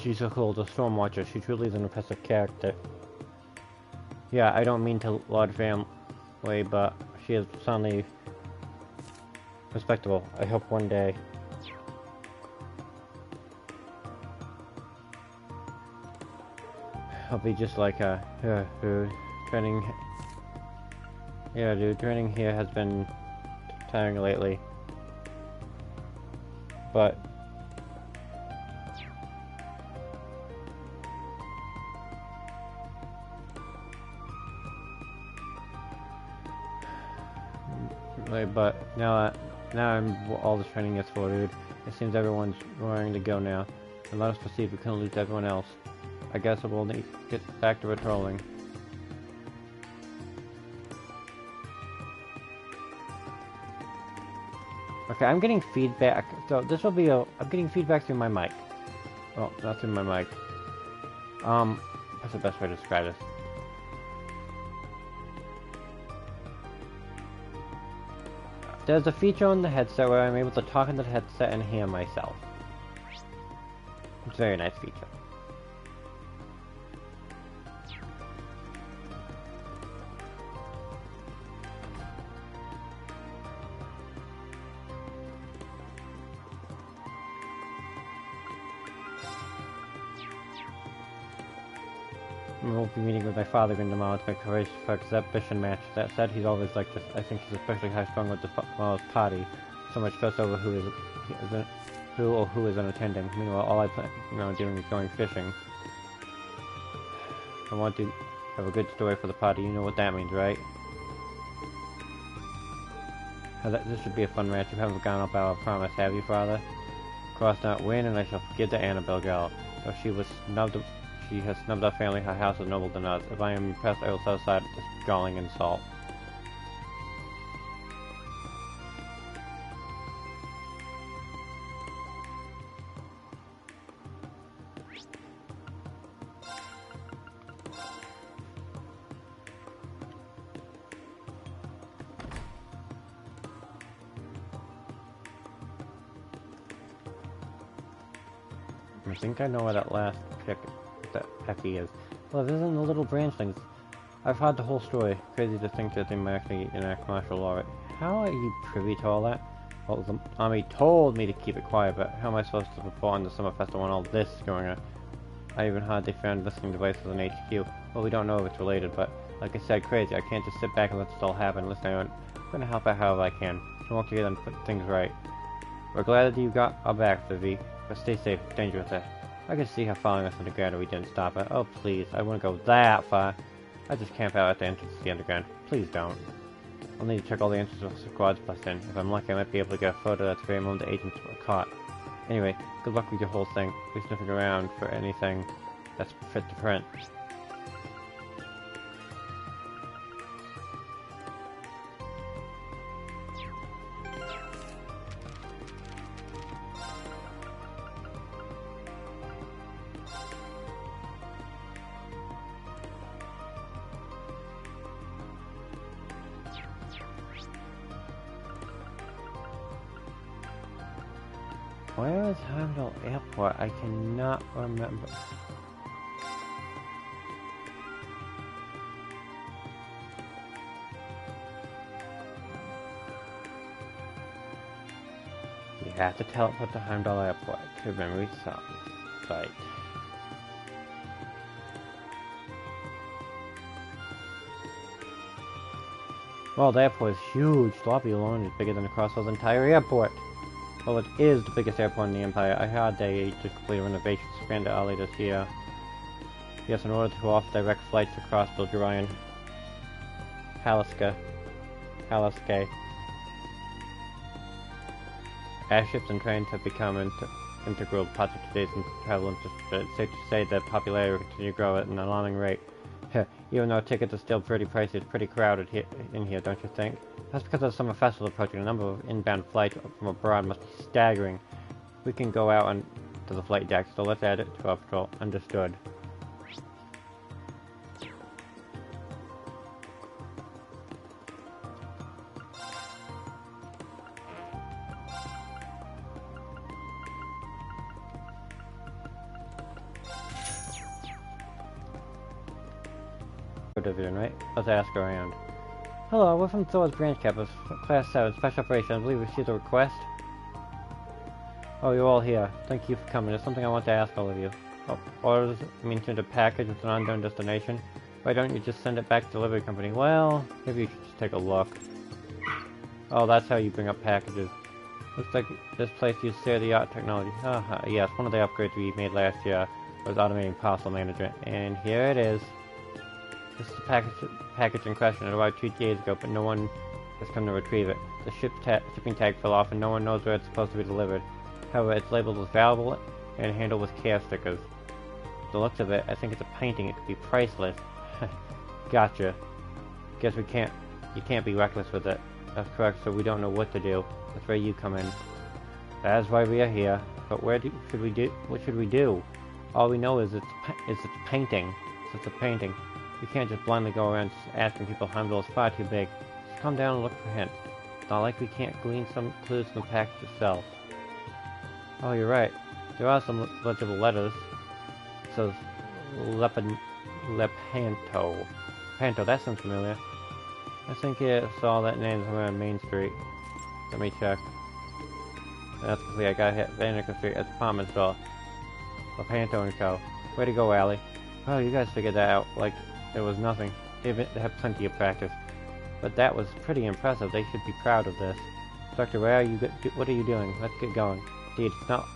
She's so cool, the Stormwatcher. She truly is an impressive character. Yeah, I don't mean to Lord Family, but she is soundly respectable. I hope one day I'll be just like her. Dude. Training here has been tiring lately. But now I'm all the training gets forwarded. It seems everyone's roaring to go now. And let us proceed. We couldn't lose everyone else. I guess we'll need to get back to patrolling. Okay, I'm getting feedback. So this will be I'm getting feedback through my mic. Well, not through my mic. What's the best way to describe this? There's a feature on the headset where I'm able to talk into the headset and hear myself. It's a very nice feature. We'll be meeting with my father in tomorrow to make preparations for exhibition match. That said, he's always like this. I think he's especially high-strung with tomorrow's party. So much stress over who isn't attending. Meanwhile, all I plan, doing is going fishing. I want to have a good story for the party. You know what that means, right? This should be a fun match. You haven't gone up our promise, have you, Father? Cross not win, and I shall forgive the Annabelle girl. Though she has snubbed our family, her house is nobler than us. If I am impressed, I will set aside this galling insult. I think I know where that last chick, that Effie is. Well, if this isn't the little branch things. I've heard the whole story. Crazy to think that they might actually enact martial law. How are you privy to all that? Well, the army told me to keep it quiet, but how am I supposed to report on the Summer Festival when all this is going on? I even heard they found listening devices in HQ. Well, we don't know if it's related, but like I said, crazy. I can't just sit back and let this all happen. Listen, I'm going to help out however I can. I want to get them put things right. We're glad that you got our back, Vivi. But stay safe, danger with that. I can see her following us underground and we didn't stop her. Oh please, I wouldn't go that far. I just camp out at the entrance to the underground. Please don't. I'll need to check all the entrances with squads bust in. If I'm lucky, I might be able to get a photo that's very moment the agents were caught. Anyway, good luck with your whole thing. Be sniffing around for anything that's fit to print. Where is Heimdall Airport? I cannot remember. You have to teleport to Heimdall Airport to memory site. Well, the airport is huge. The lobby alone is bigger than across the entire airport. Well, it is the biggest airport in the Empire. I heard they just completed renovations to expand it early this year. Yes, in order to offer direct flights across Bulgarian Halaska. Airships and trains have become integral parts of today's travel industry, but it's safe to say that popularity will continue to grow at an alarming rate. Even though tickets are still pretty pricey, it's pretty crowded in here, don't you think? That's because of the summer festival approaching. The number of inbound flights from abroad must be staggering. We can go out to the flight deck, so let's add it to our patrol. Understood. Division, right? Let's ask around. Hello, we're from Thor's branch campus, Class 7, Special Operations. I believe we received a request. Oh, you're all here. Thank you for coming. There's something I want to ask all of you. Oh, orders mentioned a package with an unknown destination. Why don't you just send it back to the delivery company? Well, maybe you should just take a look. Oh, that's how you bring up packages. Looks like this place uses state-of-the-art technology. Yes, one of the upgrades we made last year was automating parcel management. And here it is. This is the package in question. It arrived 2 days ago, but no one has come to retrieve it. The shipping tag fell off, and no one knows where it's supposed to be delivered. However, it's labeled as valuable and handled with care stickers. The looks of it, I think it's a painting. It could be priceless. Gotcha. Guess you can't be reckless with it. That's correct, so we don't know what to do. That's where you come in. That is why we are here. But what should we do? All we know is it's a painting. So it's a painting. You can't just blindly go around asking people. Heimdall is far too big. Just come down and look for hints. It's not like we can't glean some clues from the package itself. Oh, you're right. There are some legible letters. It says Lepanto. Lepanto, that sounds familiar. I think I saw that name somewhere on Main Street. Let me check. That's complete. I got hit Vanica Street at the department store. Lepanto and Co. Way to go, Allie. Oh, you guys figured that out like it was nothing. They have plenty of practice. But that was pretty impressive. They should be proud of this. Doctor, what are you doing? Let's get going. Indeed, it's not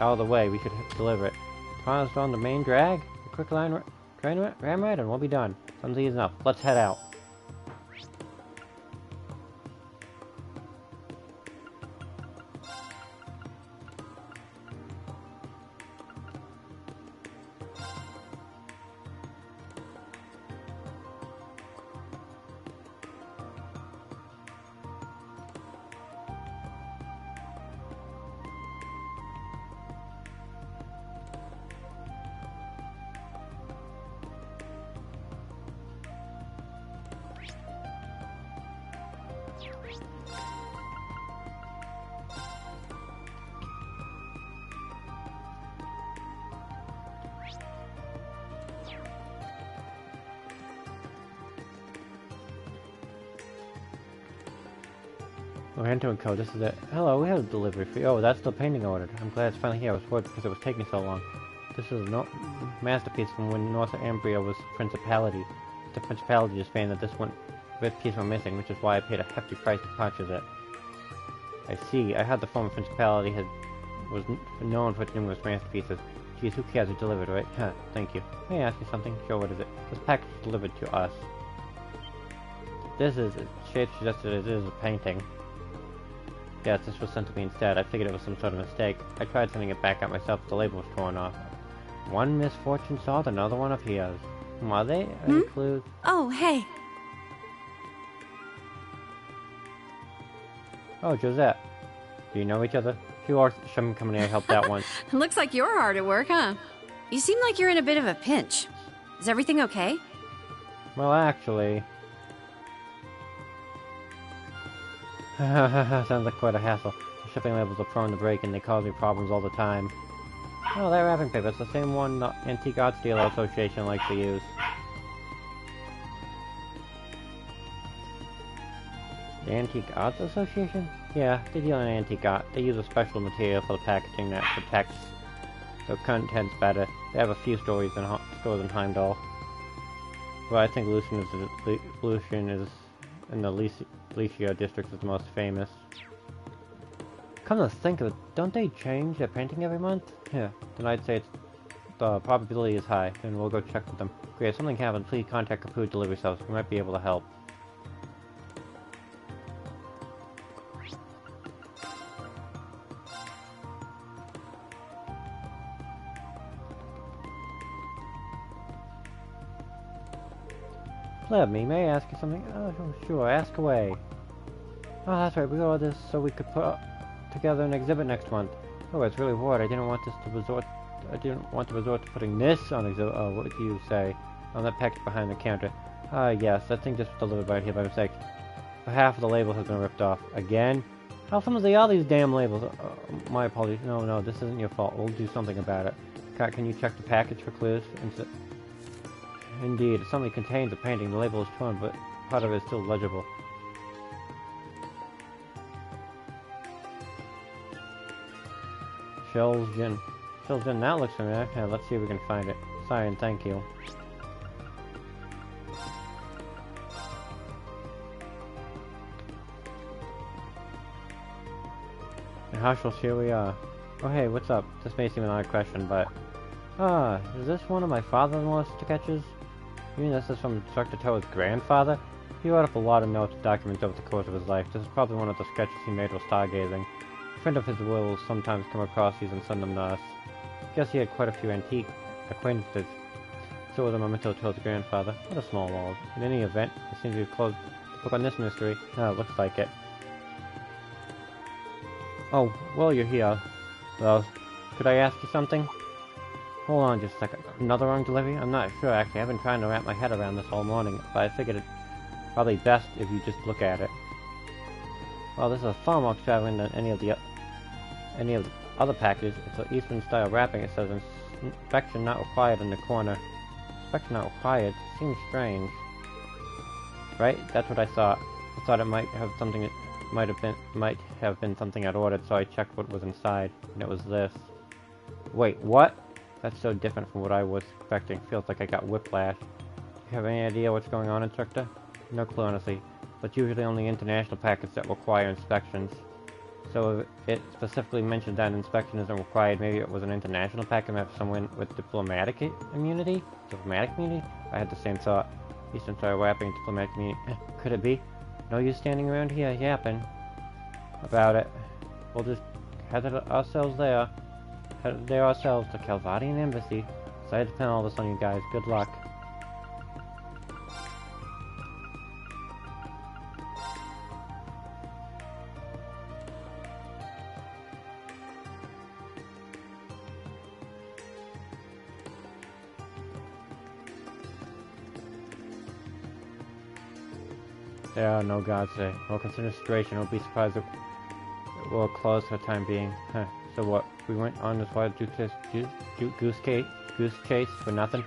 out of the way. We should deliver it. Tom's on the main drag. A quick line ram ride and we'll be done. Sounds easy enough. Let's head out. Lepanto and Co. This is it. Hello, we have a delivery for you. Oh, that's the painting ordered. I'm glad it's finally here. I was worried because it was taking so long. This is a masterpiece from when North Ambria was Principality. The Principality just found that this piece were missing, which is why I paid a hefty price to purchase it. I see. I heard the former Principality was known for its numerous masterpieces. Geez, who cares? It delivered, right? Huh, thank you. May I ask you something? Sure, what is it? This package is delivered to us. This is, Shade suggested it is a painting. Yes, this was sent to me instead. I figured it was some sort of mistake. I tried sending it back out myself, but the label was torn off. One misfortune solved, another one appears. Are they any clues? Oh, hey. Oh, Josette. Do you know each other? She worked at Shum Company. I helped out once. Looks like you're hard at work, huh? You seem like you're in a bit of a pinch. Is everything okay? Well, actually... Sounds like quite a hassle. shipping labels are prone to break and they cause me problems all the time. Oh, that wrapping paper. It's the same one the Antique Arts Dealer Association likes to use. The Antique Arts Association? Yeah, they deal in antique art. They use a special material for the packaging that protects the contents better. They have a few stores in Heimdall. Well, I think Lucian is in the Lycia district is the most famous. Come to think of it, don't they change their painting every month? Yeah, then I'd say the probability is high. Then we'll go check with them. Great, if something happens, please contact Kaput Delivery Service. We might be able to help. Let me, may I ask you something? Oh, sure, ask away. Oh, that's right, we got all this so we could put together an exhibit next month. Oh, it's really weird. I didn't want to resort to putting this on exhibit. Oh, what do you say? On that package behind the counter. Yes, that thing just was delivered right here by mistake. Half of the label has been ripped off. Again? How some are all these damn labels? My apologies. No, this isn't your fault. We'll do something about it. Can you check the package for clues? Indeed, it suddenly contains a painting. The label is torn, but part of it is still legible. Shell's Gin, that looks familiar. Yeah, let's see if we can find it. Sorry and thank you. And Hushels, here we are. Oh hey, what's up? This may seem an odd question, but... is this one of my father-in-law's sketches? You mean this is from Instructor Toa's grandfather? He wrote up a lot of notes and documents over the course of his life. This is probably one of the sketches he made while stargazing. A friend of his will sometimes come across these and send them to us. Guess he had quite a few antique acquaintances. So was a memento to Toa's grandfather. What a small world. In any event, it seems we've closed the book on this mystery. It looks like it. Oh, well, you're here. Well, could I ask you something? Hold on just a second. Another wrong delivery? I'm not sure, actually. I've been trying to wrap my head around this all morning, but I figured it's probably best if you just look at it. Well, this is far more extravagant than any of the other packages. It's an Eastern-style wrapping. It says inspection not required in the corner. Inspection not required? Seems strange. Right? That's what I thought. I thought it might have something... might have been something I'd ordered, so I checked what was inside, and it was this. Wait, what? That's so different from what I was expecting. Feels like I got whiplash. Do you have any idea what's going on, Instructor? No clue, honestly. But usually only international packets that require inspections. So if it specifically mentioned that inspection isn't required, maybe it was an international packet made for someone with diplomatic immunity? Diplomatic immunity? I had the same thought. Eastern style wrapping diplomatic immunity. Could it be? No use standing around here yapping about it. We'll just head ourselves there. Head there ourselves to Calvadian Embassy. So I had to pin all this on you guys. Good luck. There are no gods there. Well, consider situation. I'll be surprised if we'll close for the time being. Huh. So what? We went on this wild goose chase for nothing?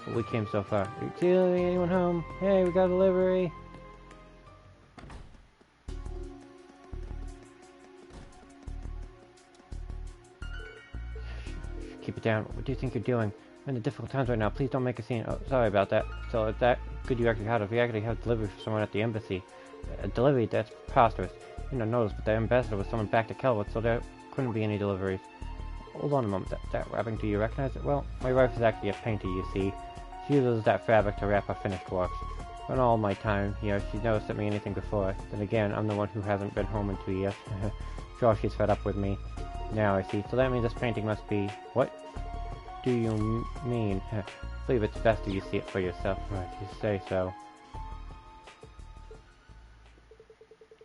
But we came so far. Anyone home? Hey, we got a delivery! Keep it down. What do you think you're doing? We're in the difficult times right now. Please don't make a scene. Oh, sorry about that. So it's that good you actually had it. We actually have delivery for someone at the embassy. A delivery? That's preposterous. You don't notice, but the ambassador was summoned back to Kelwood, so there couldn't be any deliveries. Hold on a moment. That wrapping, do you recognize it? Well, my wife is actually a painter, you see. She uses that fabric to wrap her finished works. In all my time here, she's never sent me anything before. Then again, I'm the one who hasn't been home in 2 years. Sure, she's fed up with me. Now I see. So that means this painting must be... What do you mean? I believe it's best if you see it for yourself. Right, you say so.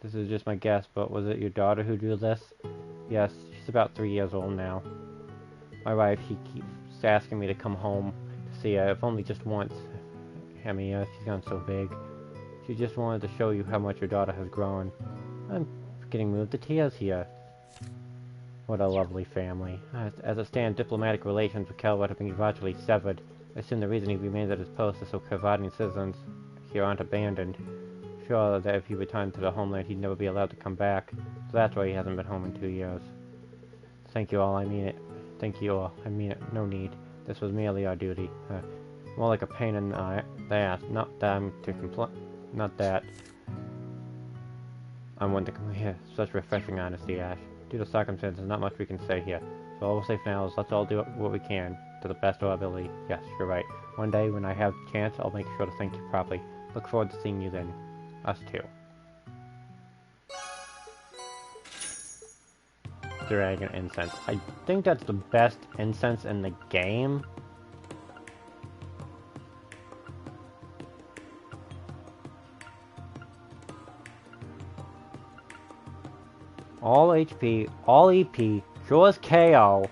This is just my guess, but was it your daughter who drew this? Yes, she's about 3 years old now. My wife, she keeps asking me to come home to see her, if only just once. I mean, she's gone so big. She just wanted to show you how much your daughter has grown. I'm getting moved to tears here. What a lovely family. As it stands, diplomatic relations with Calvert have been virtually severed. I assume the reason he remains at his post is so Calvardian citizens here aren't abandoned. Sure that if he returned to the homeland, he'd never be allowed to come back. So that's why he hasn't been home in 2 years. Thank you all, I mean it. Thank you all, I mean it. No need. This was merely our duty. More like a pain in the ass. Not that I'm to complain. Not that I'm one to come here. Such refreshing honesty, Ash. Due to circumstances, not much we can say here. So all we'll say for now is let's all do what we can to the best of our ability. Yes, you're right. One day, when I have the chance, I'll make sure to thank you properly. Look forward to seeing you then. Us too. Dragon incense. I think that's the best incense in the game. All HP, all EP, cures KO.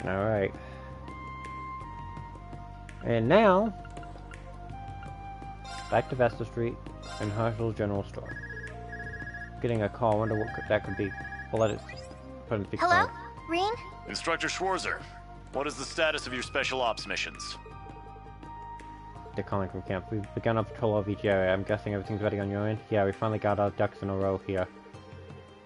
Alright. And now, back to Vesta Street and Herschel's General Store. Getting a call, wonder what that could be. We'll let it put in the Hello? Reen? Instructor Schwarzer, what is the status of your special ops missions? They're calling from camp. We've begun a patrol of each area. I'm guessing everything's ready on your end? Yeah, we finally got our ducks in a row here.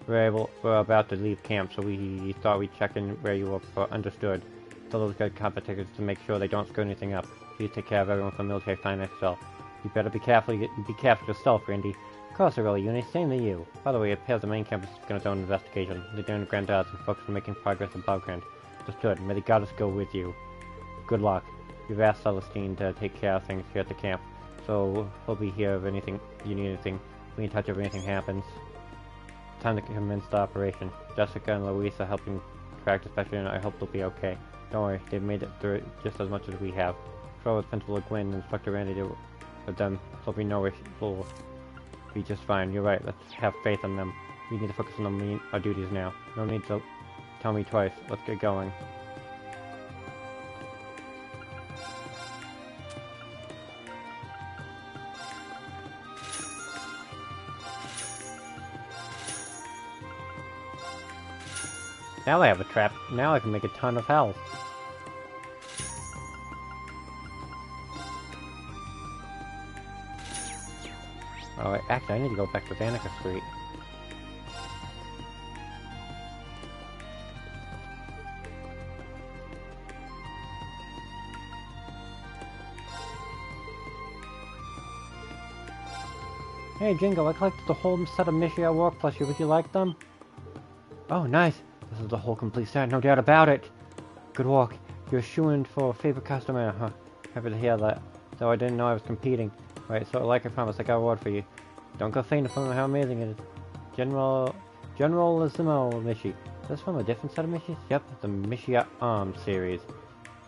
We're about to leave camp, so we thought we'd check in where you were. Understood. Tell those good competitors to make sure they don't screw anything up. Please take care of everyone from military finance cell. You better be careful yourself, Randy. Of course, really, Uni. Same to you. By the way, it appears the main campus is begun its own investigation. They're doing grand odds and folks are making progress above ground. Understood. May the goddess go with you. Good luck. We've asked Celestine to take care of things here at the camp, so he'll be here if anything you need anything. Be in touch if anything happens. Time to commence the operation. Jessica and Louisa helping track the special unit. I hope they'll be okay. Don't worry, they've made it through it just as much as we have. Control with Principal Gwyn and Inspector Randy did with them, so we know we'll be just fine. You're right, let's have faith in them. We need to focus on our duties now. No need to tell me twice. Let's get going. Now I have a trap. Now I can make a ton of health. Oh, actually, I need to go back to Vanica Street. Hey, Jingo, I collected the whole set of Mishia work plushies. Would you like them? Oh, nice. This is the whole complete set, no doubt about it. Good work. You're shoo-in for a favorite customer, huh? Happy to hear that. Though I didn't know I was competing. Right, so like I promised, I got a word for you. Don't go faint from how amazing it is. Generalissimo Mishi. Is this from a different set of Mishis? Yep, the Mishia Arms series.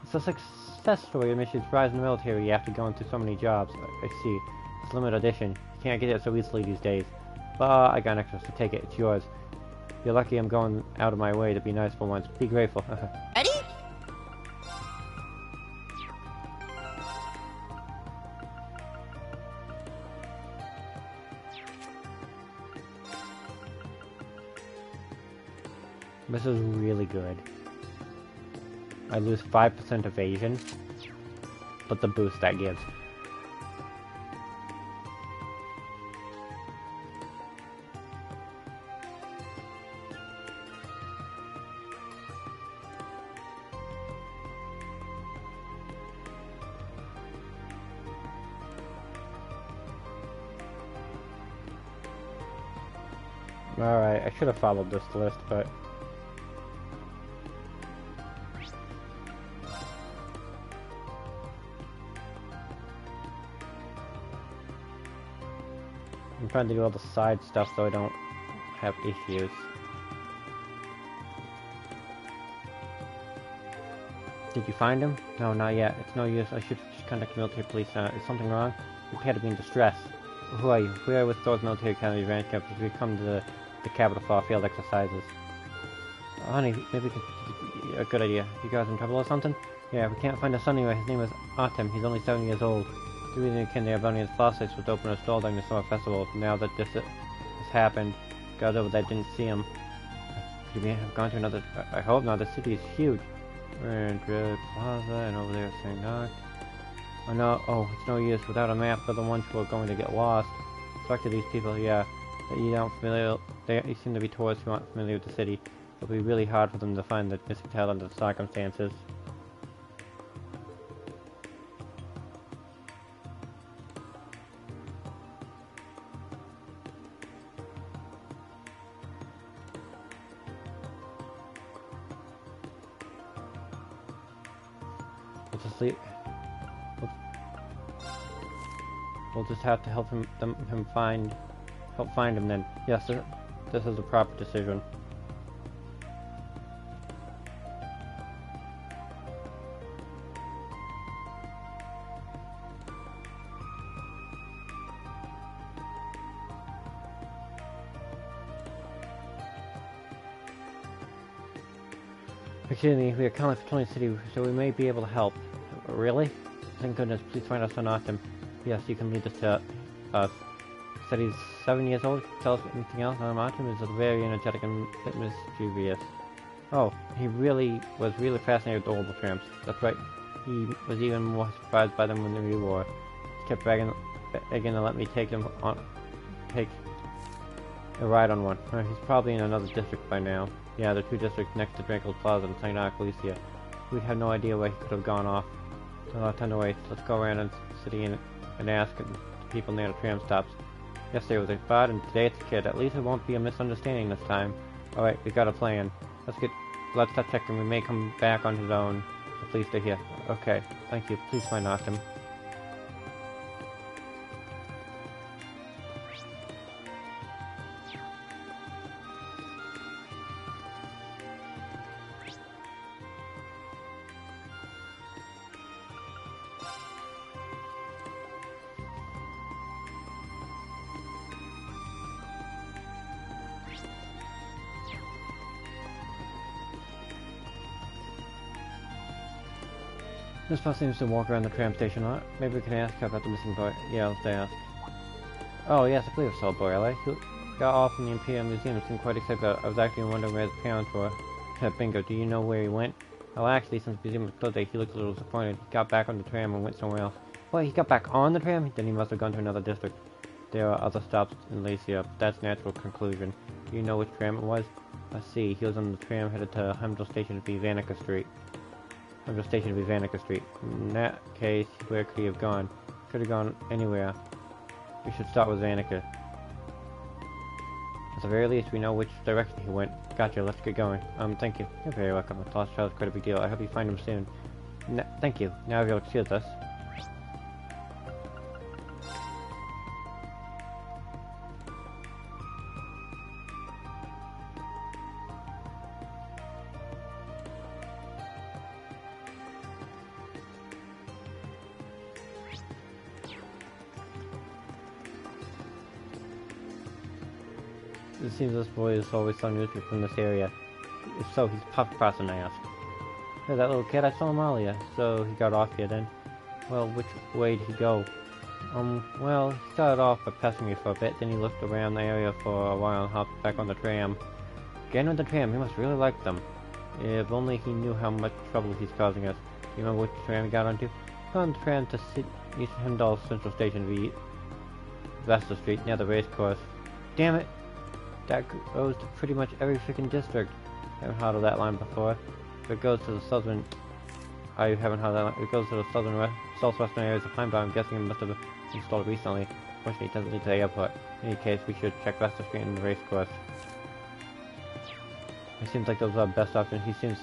It's a success story of Mishi's rise in the military after going through so many jobs. I see. It's limited edition. You can't get it so easily these days. But I got an extra, so take it. It's yours. You're lucky I'm going out of my way to be nice for once. Be grateful. Ready? This is really good. I lose 5% evasion, but the boost that gives. Alright, I should have followed this list, but... I'm trying to do all the side stuff so I don't have issues. Did you find him? No, not yet. It's no use. I should just contact military police. Is something wrong? We appear to be in distress. Who are you? We are with Thor's Military Academy ranch campus. We've come to the capital for our field exercises. Honey, maybe we could... A good idea. You guys in trouble or something? Yeah, we can't find a son anyway. His name is Artem. He's only 7 years old. The reason Candy Bunny and Fossex was open a stall during the summer festival. Now that this has happened, got over that didn't see him. Could we have gone to another? I hope not. The city is huge. We're in Dread Plaza, and over there St. Knox. Oh no! Oh, it's no use without a map for the ones who are going to get lost. Talk to these people. Yeah, you don't familiar. They seem to be tourists who aren't familiar with the city. It'll be really hard for them to find the missing child under the circumstances. We'll just have to help find him then. Yes, sir. This is the proper decision. Excuse me, we are calling for 20 City, so we may be able to help. Really? Thank goodness, please find us on Optim. Yes, you can lead us to us. Said he's 7 years old. Tell us anything else on Optim is very energetic and mischievous. Oh, he was really fascinated with the older tramps. That's right. He was even more surprised by them when we were. He kept begging to let me take a ride on one. He's probably in another district by now. Yeah, the two districts next to Draco's Plaza and St. Arcalicia. We had no idea where he could have gone off. No time to waste. Let's go around the city and ask the people near the tram stops. Yesterday was a bud, and today it's a kid. At least it won't be a misunderstanding this time. Alright, we got a plan. Let's start checking. We may come back on his own. So please stay here. Okay, thank you. Please find Optim. This bus seems to walk around the tram station a lot. Maybe we can ask her about the missing boy. Yeah, let's ask. Oh, yes, I believe so, Boyle. He got off from the Imperial Museum and seemed quite excited. I was actually wondering where his parents were. Bingo, do you know where he went? Well, actually, since the museum was closed, he looked a little disappointed. He got back on the tram and went somewhere else. Well, he got back on the tram? Then he must have gone to another district. There are other stops in Lacia. That's natural conclusion. Do you know which tram it was? Let's see. He was on the tram headed to Heimdall Station to be Vanica Street. Heimdall Station to be Vanica Street. In that case, where could he have gone? Could have gone anywhere. We should start with Vanica. At the very least, we know which direction he went. Gotcha, let's get going. Thank you. You're very welcome. The lost child is quite a big deal. I hope you find him soon. Thank you. Now if you'll excuse us. It seems this boy is always so newspaper from this area. If so, he's puffed across and I asked. Hey, that little kid, I saw him earlier. So he got off here then? Well, which way did he go? Well, he started off by pestering me for a bit, then he looked around the area for a while and hopped back on the tram. Getting on the tram, he must really like them. If only he knew how much trouble he's causing us. Do you remember which tram he got onto? He got on the tram to East Heimdall Central Station v Vesta Street near the race course. Damn it! That goes to pretty much every freaking district. I haven't heard of that line before. If it goes to the southern... I haven't heard that line. If it goes to the southwestern areas of Heimdall, I'm guessing it must have been installed recently. Fortunately, it doesn't lead to the airport. In any case, we should check Vesta Street and the race course. It seems like those are the best options. He seems...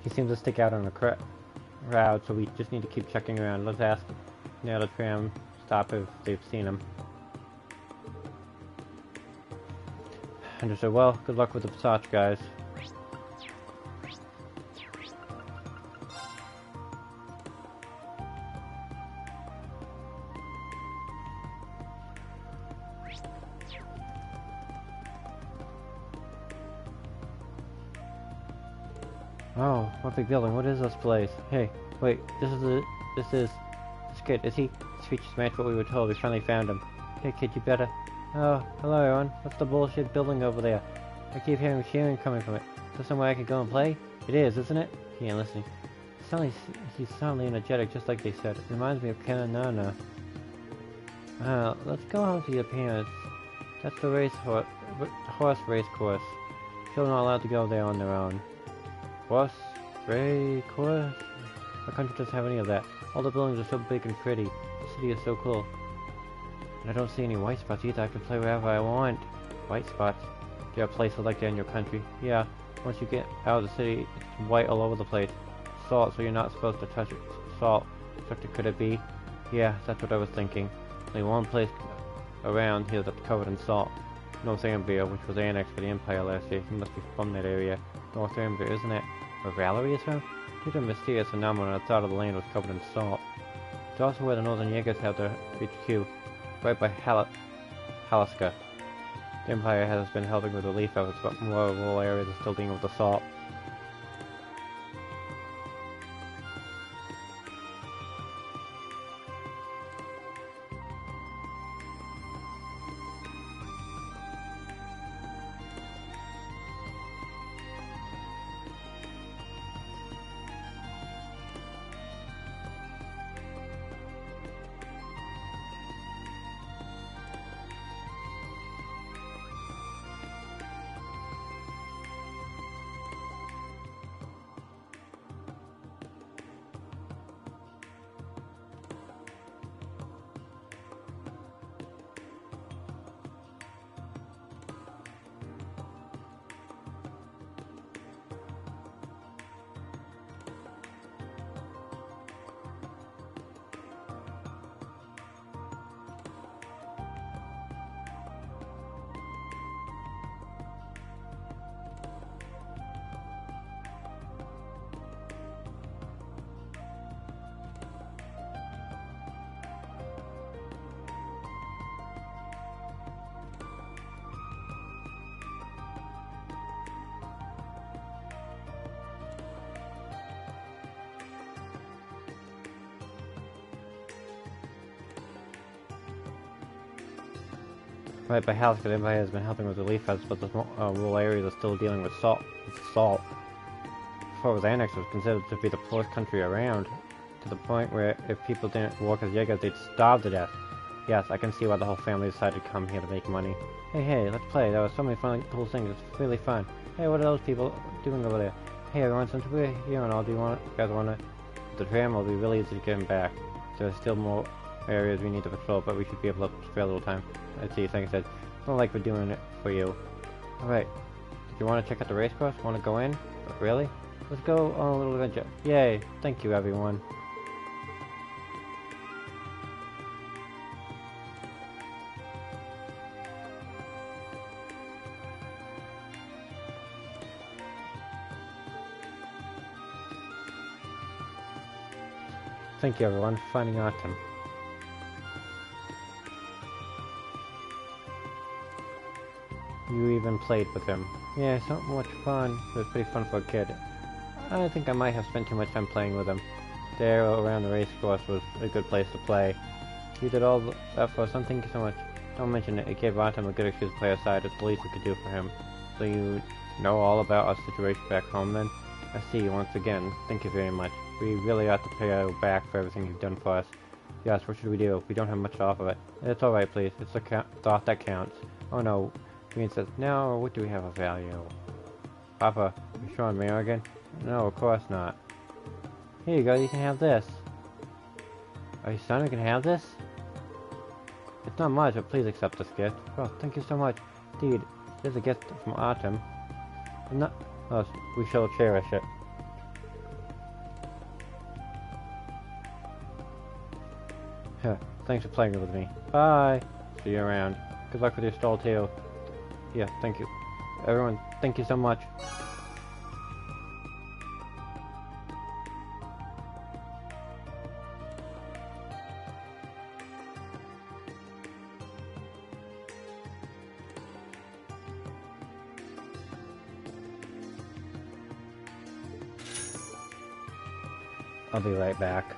He seems to stick out on the crowd, so we just need to keep checking around. Let's ask near the tram stop if they've seen him. And just said, well, good luck with the passage, guys. Oh, what big building, what is this place? Hey, wait, this kid, is he? His features match what we were told, we finally found him. Hey kid, you better. Oh, hello everyone, what's the bullshit building over there? I keep hearing cheering coming from it. Is there somewhere I can go and play? It is, isn't it? He ain't listening. He's suddenly energetic, just like they said. It reminds me of Ken and Nana. Let's go home to your parents. That's the horse race course. Children are allowed to go there on their own. Horse race course? Our country doesn't have any of that. All the buildings are so big and pretty. The city is so cool. And I don't see any white spots either. I can play wherever I want. White spots? Do you have places like that in your country? Yeah. Once you get out of the city, it's white all over the place. Salt, so you're not supposed to touch it. Salt. Could it be? Yeah, that's what I was thinking. Only one place around here that's covered in salt. Northumbria, which was annexed by the Empire last year. You must be from that area. Northumbria, isn't it? Where Valerie is from? Due to a mysterious phenomenon, I thought of the land was covered in salt. It's also where the Northern Jaegers have their HQ, right by Halaska. The Empire has been helping with relief efforts, but more rural areas are still dealing with the salt. Right by Halaska, the Empire has been helping with relief efforts, but the rural areas are still dealing with salt. Before it was annexed, it was considered to be the poorest country around, to the point where if people didn't work as Jaegers, they'd starve to death. Yes, I can see why the whole family decided to come here to make money. Hey, let's play. There were so many fun, cool things. It's really fun. Hey, what are those people doing over there? Hey, everyone, since we're here and all, you guys want to... The tram will be really easy to get them back. There's still more areas we need to patrol, but we should be able to spare a little time. Let's see, like I said, it's not like we're doing it for you. Alright, did you want to check out the race course? Want to go in? Really? Let's go on a little adventure. Yay! Thank you, everyone. Thank you, everyone, for finding Autumn. You even played with him. Yeah, so much fun. It was pretty fun for a kid. I think I might have spent too much time playing with him. There, around the race course was a good place to play. You did all that for us, and thank you so much. Don't mention it. It gave Autumn a good excuse to play aside. It's the least we could do for him. So you know all about our situation back home, then? I see you once again. Thank you very much. We really ought to pay you back for everything you've done for us. Yes, what should we do? We don't have much off of it. It's alright, please. It's the thought that counts. Oh no. Green says, now what do we have of value? Papa, you showing me again? No, of course not. Here you go, you can have this. Are you son, you can have this? It's not much, but please accept this gift. Oh, thank you so much. Indeed, here's a gift from Autumn. We shall cherish it. Thanks for playing with me. Bye. See you around. Good luck with your stall too. Yeah, thank you. Everyone, thank you so much. I'll be right back.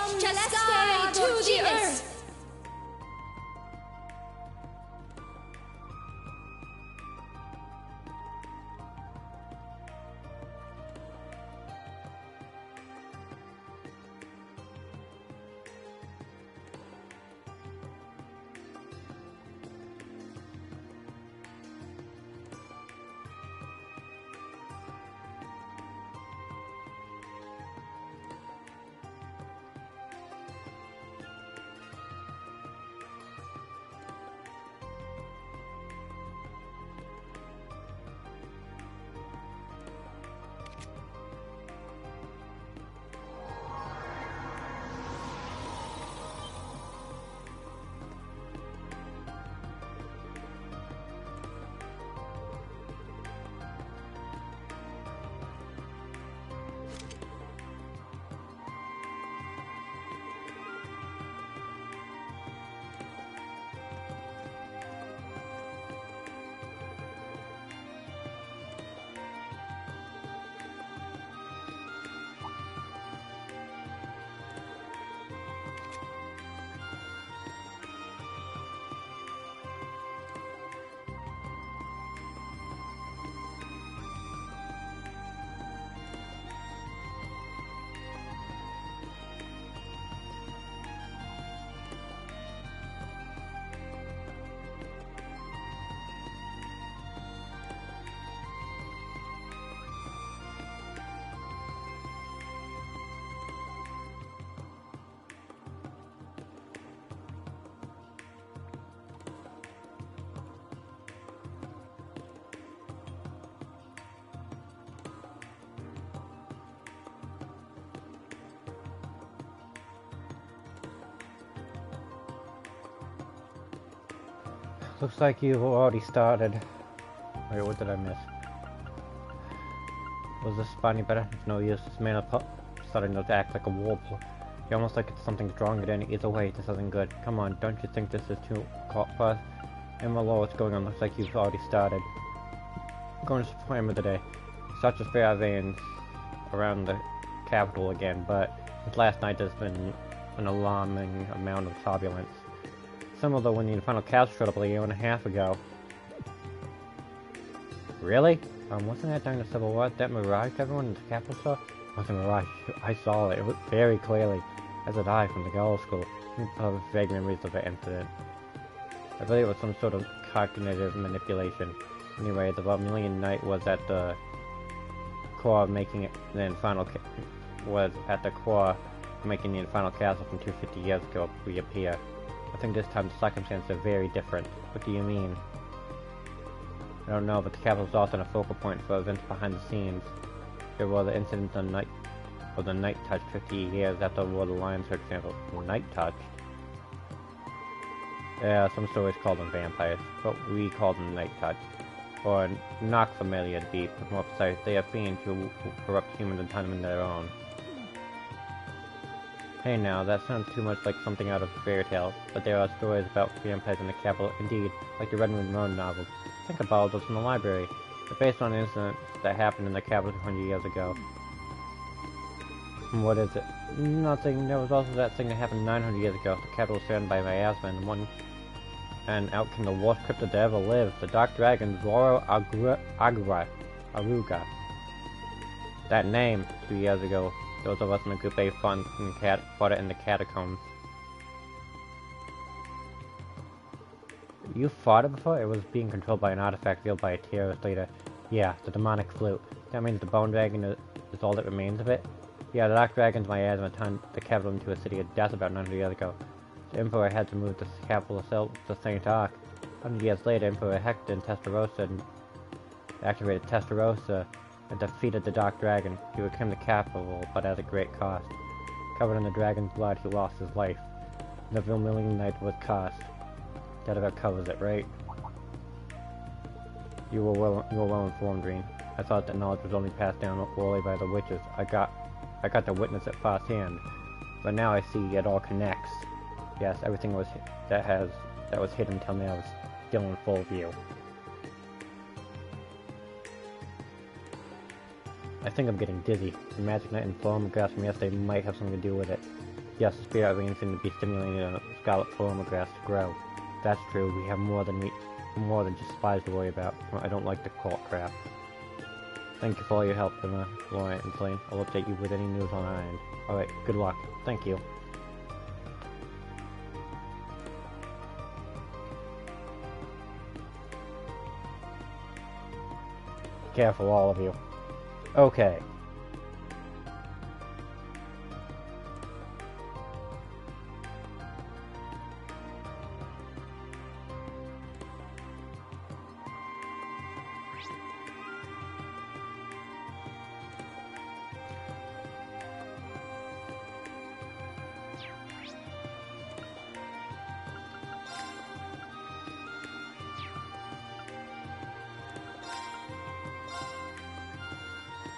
From the sky to the earth. Looks like you've already started. Wait, what did I miss? Was this spot any better? It's no use. This man is starting to act like a warble. You almost like it's something stronger than either way. This isn't good. Come on, don't you think this is too fast? Emma, what's going on? Looks like you've already started. I'm going to support Emma today. Such a fair veins around the capital again, but since last night there's been an alarming amount of turbulence. Similar to when the Infernal Couch showed up a year and a half ago. Really? Wasn't that during the Civil War that miraged everyone in the capital store? wasn't a rush. I saw it very clearly, as did I from the girls' school. I have vague memories of the incident. I believe it was some sort of cognitive manipulation. Anyway, the Vermilion Knight was at the core of making it, then was at the core of making the Infernal Castle from 250 years ago reappear. I think this time the circumstances are very different. What do you mean? I don't know, but the capital is often a focal point for events behind the scenes. There were the incidents of the Night Touch 50 years after War of the Lions, for example. Night Touch? Yeah, some stories call them vampires, but we call them Night Touch. Or Nock Familiar to be more precise. They are fiends who corrupt humans and turn them into their own. Hey now, that sounds too much like something out of a fairy tale, but there are stories about vampires in the capital, indeed, like the Red Moon Road novels. Think about those from the library. They're based on incidents that happened in the capital 200 years ago. And what is it? Nothing. There was also that thing that happened 900 years ago. The capital was surrounded by miasma, and out came the worst cryptid that ever lived, the Dark Dragon, Zoro Aruga. That name, 2 years ago, those of us in the Group A fought it in the catacombs. You fought it before? It was being controlled by an artifact revealed by a terrorist leader. Yeah, the demonic flute. That means the Bone Dragon is all that remains of it? Yeah, the Dark Dragon's miasma turned the capital into a city of death about 900 years ago. The Emperor had to move the capital itself to St. Ark. 100 years later, Emperor Hector and Testarossa activated Testarossa and defeated the Dark Dragon. He became the capital, but at a great cost. Covered in the dragon's blood, he lost his life. The Vermilion Knight was cost. That about covers it, right? You were well informed, Green. I thought that knowledge was only passed down orally by the witches. I got to witness it firsthand. But now I see it all connects. Yes, everything that was hidden until now is still in full view. I think I'm getting dizzy. The Magic Knight and Foramographs from yesterday might have something to do with it. Yes, the spirit ring seemed to be stimulating a Scarlet Foramographs to grow. That's true, we have more than just spies to worry about. I don't like the cult crap. Thank you for all your help, Emma, Laura, and Slane. I'll update you with any news on our end. Alright, good luck. Thank you. Careful, all of you. Okay.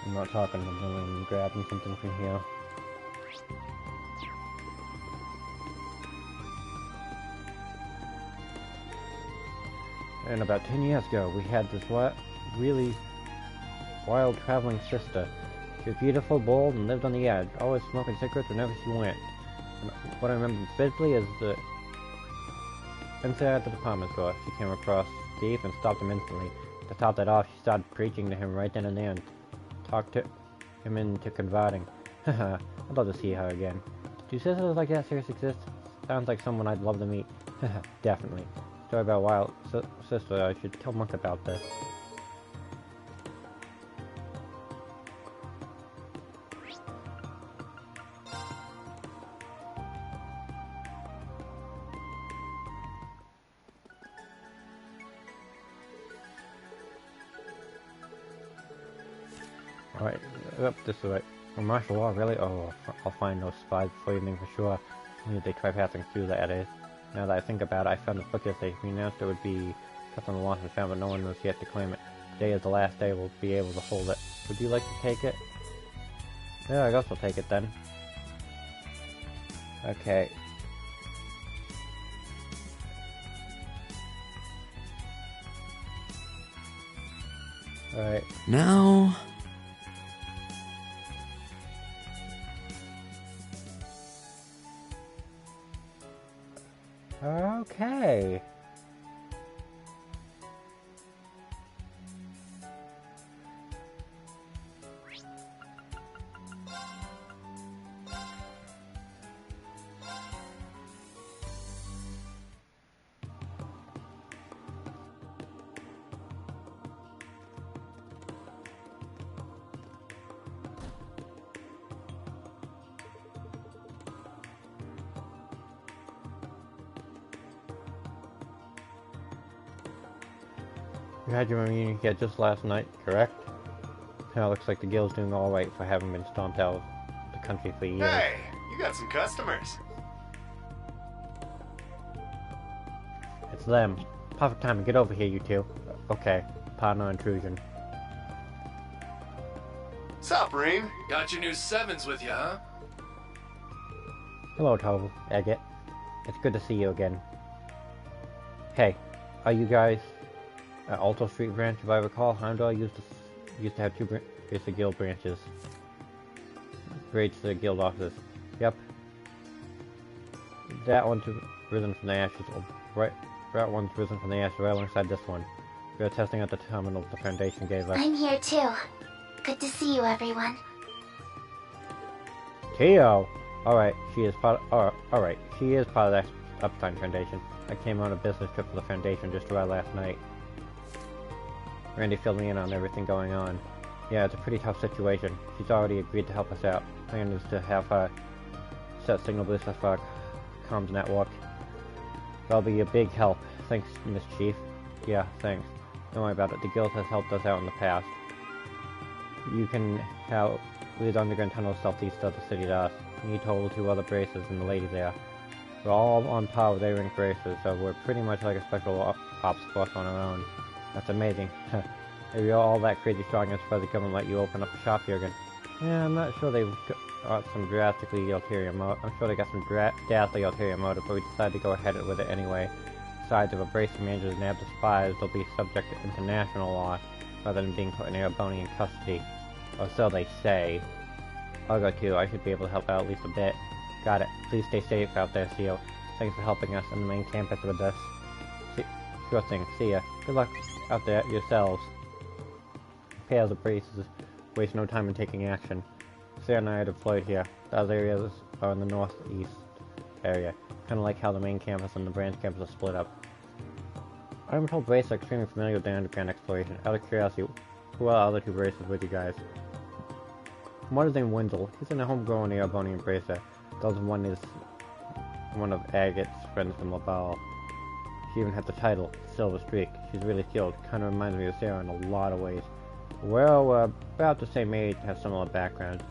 I'm not talking to them and grabbing something from here. And about 10 years ago, we had this really wild traveling sister. She was beautiful, bold, and lived on the edge, always smoking cigarettes whenever she went. And what I remember vividly is that inside the department store, she came across Steve and stopped him instantly. To top that off, she started preaching to him right then and there. Talked him into converting. Haha, I'd love to see her again. Do sisters like that seriously exist? Sounds like someone I'd love to meet. Haha, definitely. Story about a wild sister, I should tell Monk about this. Alright, up this way. Oh, martial law, really? Oh, I'll find those spies before evening for sure. If they try passing through, that is. Now that I think about it, I found this book yesterday. We announced it would be kept on the lost and found, but no one knows yet to claim it. Today is the last day we'll be able to hold it. Would you like to take it? Yeah, I guess I'll take it then. Okay. Alright. Now... Okay. You had your reunion here just last night, correct? Now it looks like the guild's doing alright for having been stomped out of the country for years. Hey, you got some customers. It's them. Perfect time to get over here, you two. Okay, pardon our intrusion. Sup, Reem? Got your new 7s with you, huh? Hello, Tovel, Agate. It's good to see you again. Hey, are you guys at Alto Street branch? If I recall, Heimdall used to have two basic guild branches. Raids to the guild offices. Yep. That one's risen from the ashes. Right, that one's risen from the ashes right alongside this one. We are testing out the terminal the Foundation gave us. I'm here too. Good to see you, everyone. Tio! Alright, she is part of the Epstein Foundation. I came on a business trip for the Foundation just about last night. Randy filled me in on everything going on. Yeah, it's a pretty tough situation. She's already agreed to help us out. Plan is to have her set signal boosters for our comms network. That'll be a big help. Thanks, Miss Chief. Yeah, thanks. Don't worry about it. The guild has helped us out in the past. You can help lead underground tunnels southeast of the city to us. You total 2 other braces and the lady there. We're all on par with A-Rank braces, so we're pretty much like a special ops force on our own. That's amazing. If you're all that crazy strong, I'm surprised the government let you open up a shop here again. Yeah, I'm not sure they've got some drastically ulterior motive. I'm sure they got some dazzling ulterior motive, but we decided to go ahead with it anyway. Besides, if a brace manages nab the spies, they'll be subject to international law, rather than being put in Erebonian custody. Or so they say. I'll go too. I should be able to help out at least a bit. Got it. Please stay safe out there, Seal. Thanks for helping us on the main campus with this. Sure thing. See ya. Good luck out there yourselves. Pairs of braces waste no time in taking action. Sarah and I are deployed here. Those areas are in the northeast area. Kind of like how the main campus and the branch campus are split up. I'm told Brace are extremely familiar with the underground exploration. Out of curiosity, who are the other 2 braces with you guys? One is named Wenzel. He's in a homegrown Erebonian bracer. The other one is one of Agate's friends from Labal. She even has the title, Silver Streak. She's really skilled. Kind of reminds me of Sarah in a lot of ways. Well, we're about the same age and have similar backgrounds.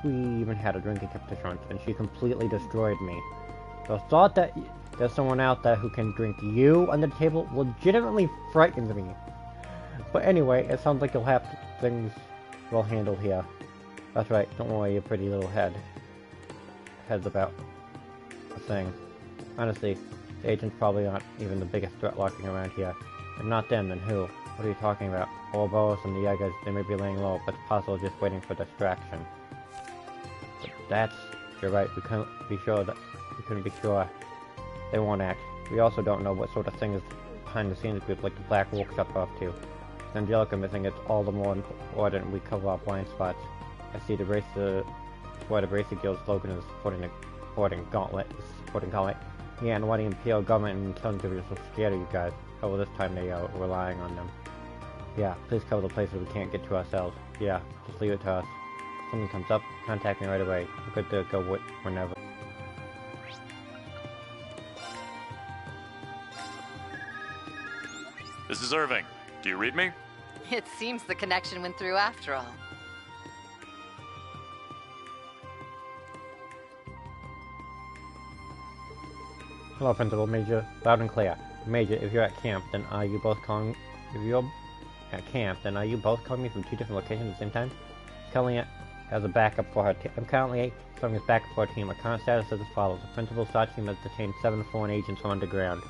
We even had a drinking competition once, and she completely destroyed me. The thought that there's someone out there who can drink you under the table legitimately frightens me. But anyway, it sounds like you'll have things well handled here. That's right, don't worry your pretty little heads about a thing. Honestly, the agents probably aren't even the biggest threat lurking around here. If not them, then who? What are you talking about? Ouroboros and the Jaegers, they may be laying low, but it's possible just waiting for distraction. But you're right, we couldn't be sure they won't act. We also don't know what sort of things behind the scenes group like the Black Workshop are up to. With Angelica missing, it's all the more important we cover our blind spots. I see why the Bracer Guild slogan is supporting Gauntlet. Yeah, and why the Imperial government and Sun are so scared of you guys. However, this time they are relying on them. Yeah, please cover the places we can't get to ourselves. Yeah, just leave it to us. If something comes up, contact me right away. I'm good to go whenever. This is Irving. Do you read me? It seems the connection went through after all. Hello, Principal. Major. Loud and clear. Major, if you're at camp, then are you both calling... If you're at camp, then are you both calling me from 2 different locations at the same time? Currently as a backup for her team. I'm currently serving as backup for her team. Our current status is as follows. The Principal's SWAT team has detained 7 foreign agents from underground.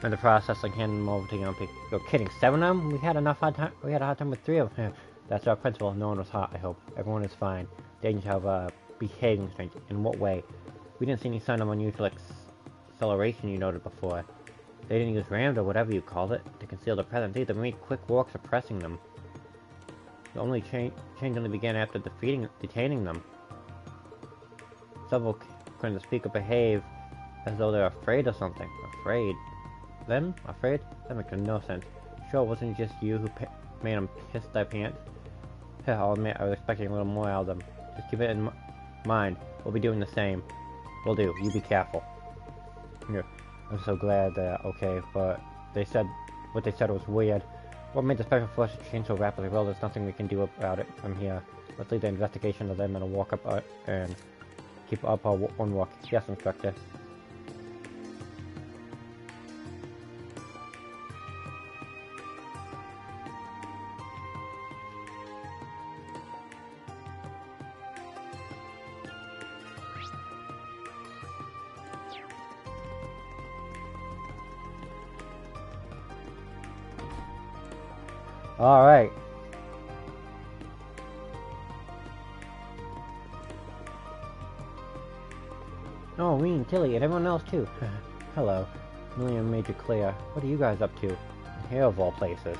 In the process, like handing them over to Yumpy. You're kidding, 7 of them? We had a hard time with 3 of them. That's our Principal. No one was hurt, I hope. Everyone is fine. The agents have behaving strange. In what way? We didn't see any sign of unusual acceleration you noted before. They didn't use rammed or whatever you called it to conceal their presence either. We made quick work suppressing them. The only change only began after detaining them. Several couldn't speak or behave as though they're afraid of something. Afraid? Them? Afraid? That makes no sense. Sure it wasn't just you who made them piss their pants? I'll admit I was expecting a little more out of them. Just keep it in mind. We'll be doing the same. Will do. You be careful. Here. I'm so glad that, okay, but what they said was weird. What made the Special Forces change so rapidly? Well, there's nothing we can do about it from here. Let's leave the investigation to them and walk up and keep up our own walk. Yes, Instructor. Alright. Oh, me and Tilly and everyone else too. Hello. Millie and Major Claire. What are you guys up to? Here of all places.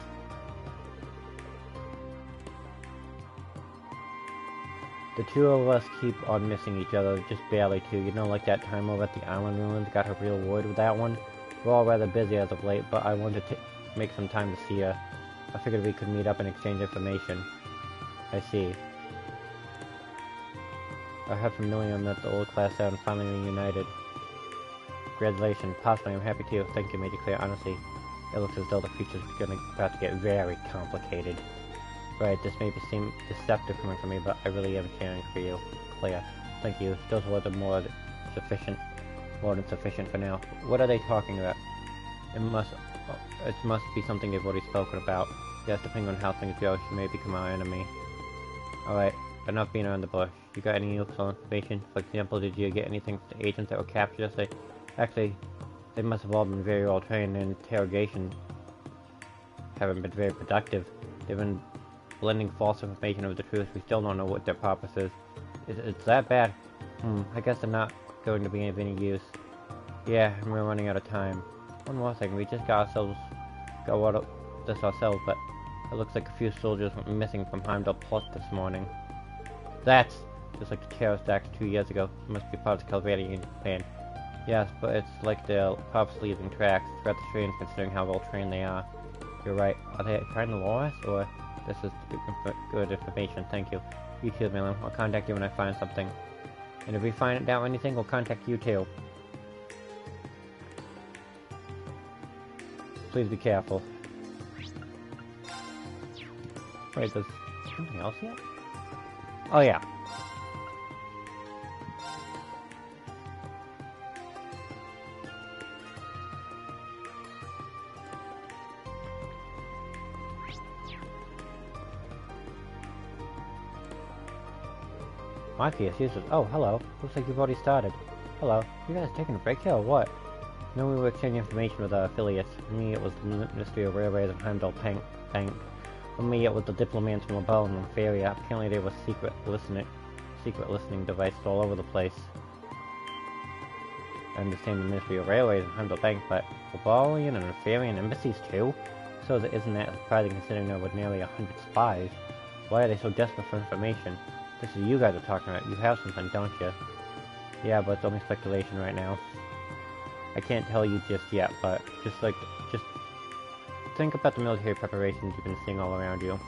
The two of us keep on missing each other, just barely too. You know, like that time over at the Island Ruins, got her real worried with that one. We're all rather busy as of late, but I wanted to make some time to see her. I figured we could meet up and exchange information. I see. I heard from Milliam that the old class and finally reunited. Congratulations. Possibly, I'm happy too. Thank you, Major Claire. Honestly, it looks as though the future's about to get very complicated. Right, this may seem deceptive coming from me, but I really am caring for you, Claire. Thank you. Those words are more than sufficient for now. What are they talking about? It must be something they've already spoken about. Yes, depending on how things go, she may become our enemy. Alright, enough being around the bush. You got any useful information? For example, did you get anything from the agents that were captured yesterday? Actually, they must have all been very well trained, and interrogation haven't been very productive. They've been blending false information with the truth. We still don't know what their purpose is. It's that bad? I guess they're not going to be of any use. Yeah, and we're running out of time. One more thing, we just got out of this ourselves, but it looks like a few soldiers went missing from Heimdall Plus this morning. That's just like the terrorist acts 2 years ago. It must be part of the Calvadian plan. Yes, but it's like they're purposely leaving tracks. It's rather strange considering how well trained they are. You're right. Are they trying to lure us, or this is good information? Thank you. You too, Milan. I'll contact you when I find something. And if we find out anything, we'll contact you too. Please be careful. Wait, there's something else yet? Oh yeah. My PS uses. Oh, hello. Looks like you've already started. Hello. You guys taking a break here or what? No, we were exchanging information with our affiliates. For me, it was the Ministry of Railways of Heimdall Bank. For me, it was the diplomats from Abel and Faria. Apparently, there was secret listening devices all over the place. I understand the Ministry of Railways and Heimdall Bank, but Abelian and Farian embassies too? So isn't that surprising considering there were nearly 100 spies? Why are they so desperate for information? This is you guys are talking about. You have something, don't you? Yeah, but it's only speculation right now. I can't tell you just yet, but just think about the military preparations you've been seeing all around you.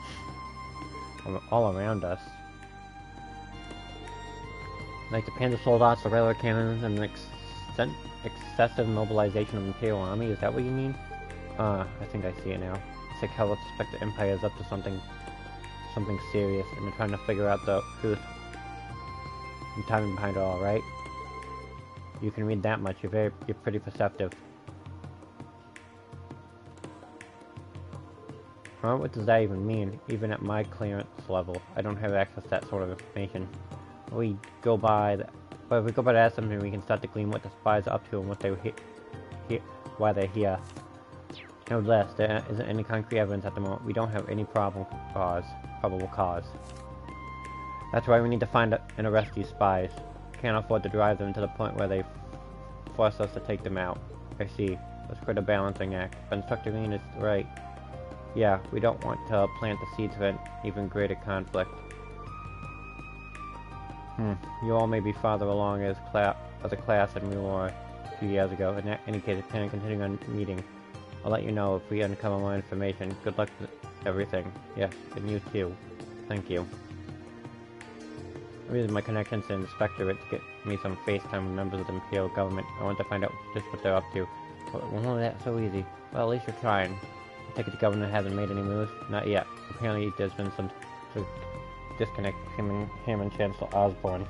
All around us. Like the Panzer soldiers, the railway cannons, and the excessive mobilization of the Imperial Army. Is that what you mean? I think I see it now. It's like how I suspect the Empire is up to something serious, and they're trying to figure out the truth and timing behind it all, right? You can read that much. You're pretty perceptive. Huh? What does that even mean? Even at my clearance level, I don't have access to that sort of information. But if we go by that assumption, we can start to glean what the spies are up to and what why they're here. Nevertheless, there isn't any concrete evidence at the moment. We don't have any probable cause. That's why we need to find and arrest these spies. Can't afford to drive them to the point where they force us to take them out. I see. Let's create a balancing act. But Instructor Green is right. Yeah, we don't want to plant the seeds of an even greater conflict. You all may be farther along as a class than we were 2 years ago. In any case, I plan on continuing on meeting. I'll let you know if we uncover more information. Good luck with everything. Yes, and you too. Thank you. I'm using my connections to the Inspectorate to get me some FaceTime with members of the Imperial government. I want to find out just what they're up to. But won't that so easy? Well, at least you're trying. take it the governor hasn't made any moves? Not yet. Apparently there's been some sort of disconnect between him and Chancellor Osborne.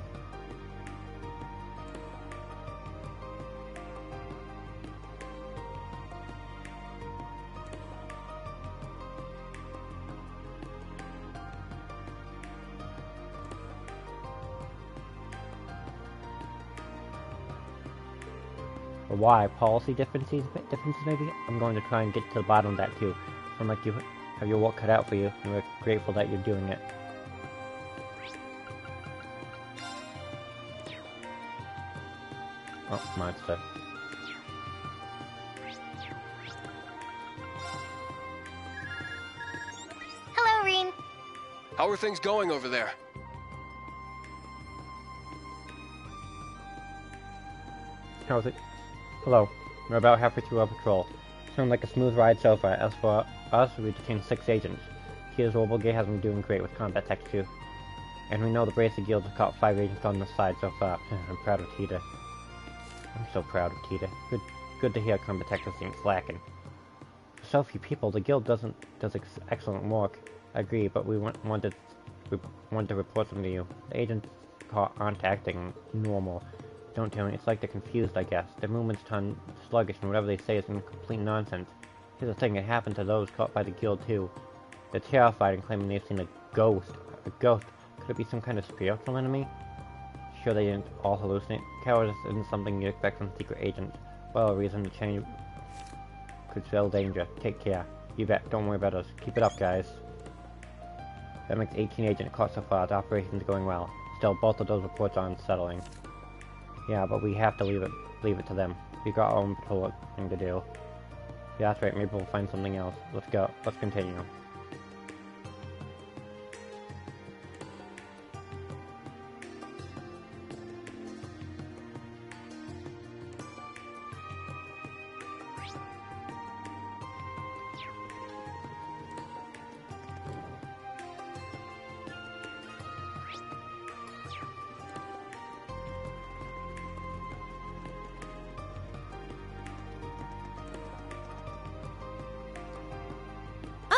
Why? Policy differences maybe? I'm going to try and get to the bottom of that too. I'm like you have your work cut out for you, and we're grateful that you're doing it. Oh, monster. Hello, Rean. How are things going over there? How's it? Hello. We're about halfway through our patrol. Sounds like a smooth ride so far. As for us, we detained 6 agents. Tita's Robo-Gay has been doing great with combat tech too. And we know the Bracer Guild has caught 5 agents on the side so far. I'm proud of Tita. I'm so proud of Tita. Good to hear combat tech isn't slacking. For so few people, the guild does excellent work. I agree, but we wanted to report something to you. The agents aren't acting normal. Don't tell me, it's like they're confused, I guess. Their movements turn sluggish, and whatever they say is complete nonsense. Here's the thing, it happened to those caught by the guild too. They're terrified and claiming they've seen a ghost. A ghost? Could it be some kind of spiritual enemy? Sure they didn't all hallucinate? Cowardice isn't something you expect from secret agents. Well, a reason to change could spell danger. Take care. You bet, don't worry about us. Keep it up, guys. That makes 18 agents caught so far. The operation's going well. Still, both of those reports are unsettling. Yeah, but we have to leave it to them. We got our own patrol thing to do. Yeah, that's right, maybe we'll find something else. Let's go. Let's continue.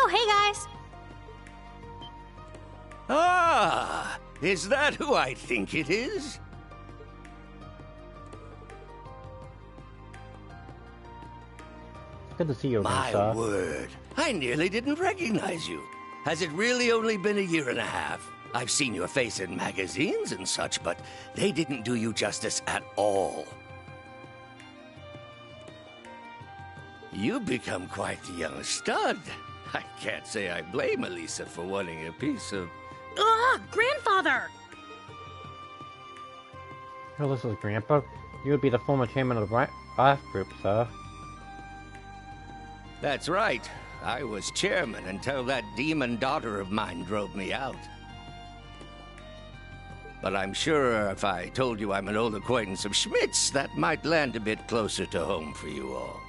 Hey, guys. Ah, is that who I think it is? Good to see you again, sir. My word, I nearly didn't recognize you. Has it really only been a year and a half? I've seen your face in magazines and such, but they didn't do you justice at all. You've become quite the young stud. I can't say I blame Elisa for wanting a piece of... Ugh, grandfather! Oh, this is Grandpa. You would be the former chairman of the RAF group, sir. That's right. I was chairman until that demon daughter of mine drove me out. But I'm sure if I told you I'm an old acquaintance of Schmidt's, that might land a bit closer to home for you all.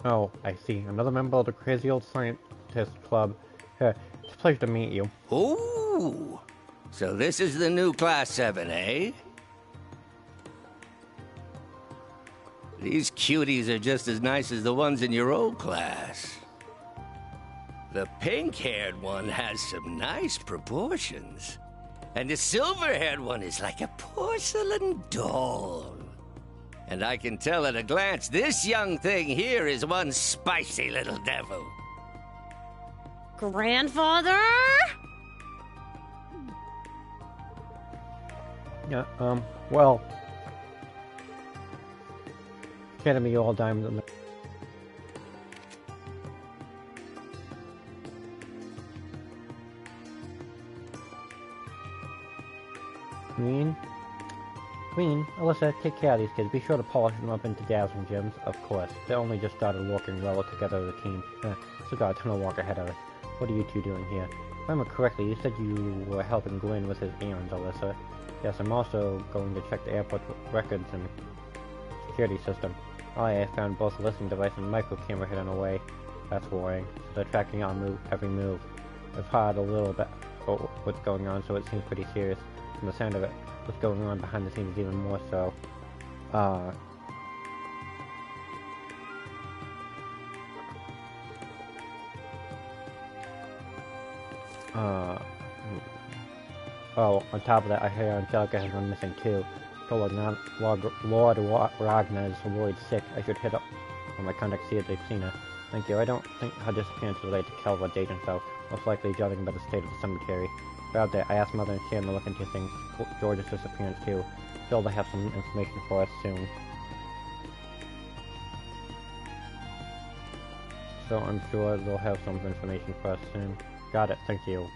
Oh, I see. Another member of the Crazy Old Scientist Club. It's a pleasure to meet you. Ooh! So this is the new Class 7, eh? These cuties are just as nice as the ones in your old class. The pink-haired one has some nice proportions. And the silver-haired one is like a porcelain doll. And I can tell at a glance, this young thing here is one spicy little devil. Grandfather? Yeah, well... Academy all diamond. Queen, Alyssa, take care of these kids. Be sure to polish them up into dazzling gems. Of course, they only just started working well together as a team. So got a ton of work ahead of us. What are you two doing here? If I remember correctly, you said you were helping Glenn with his errands, Alyssa. Yes, I'm also going to check the airport records and security system. I found both a listening device and micro camera hidden away. That's worrying. So they're tracking our every move. We've hired a what's going on, so it seems pretty serious. From the sound of it, what's going on behind the scenes is even more so. Oh, on top of that, I hear Angelica has gone missing too. Lord Ragnar is worried sick. I should hit up on my contacts, see if they've seen her. Thank you. I don't think her disappearance is related to Calva Dayton, so most likely judging by the state of the cemetery. About that, I asked Mother and Sam to look into things. George's disappearance too. Still, they have some information for us soon. So I'm sure they'll have some information for us soon. Got it. Thank you.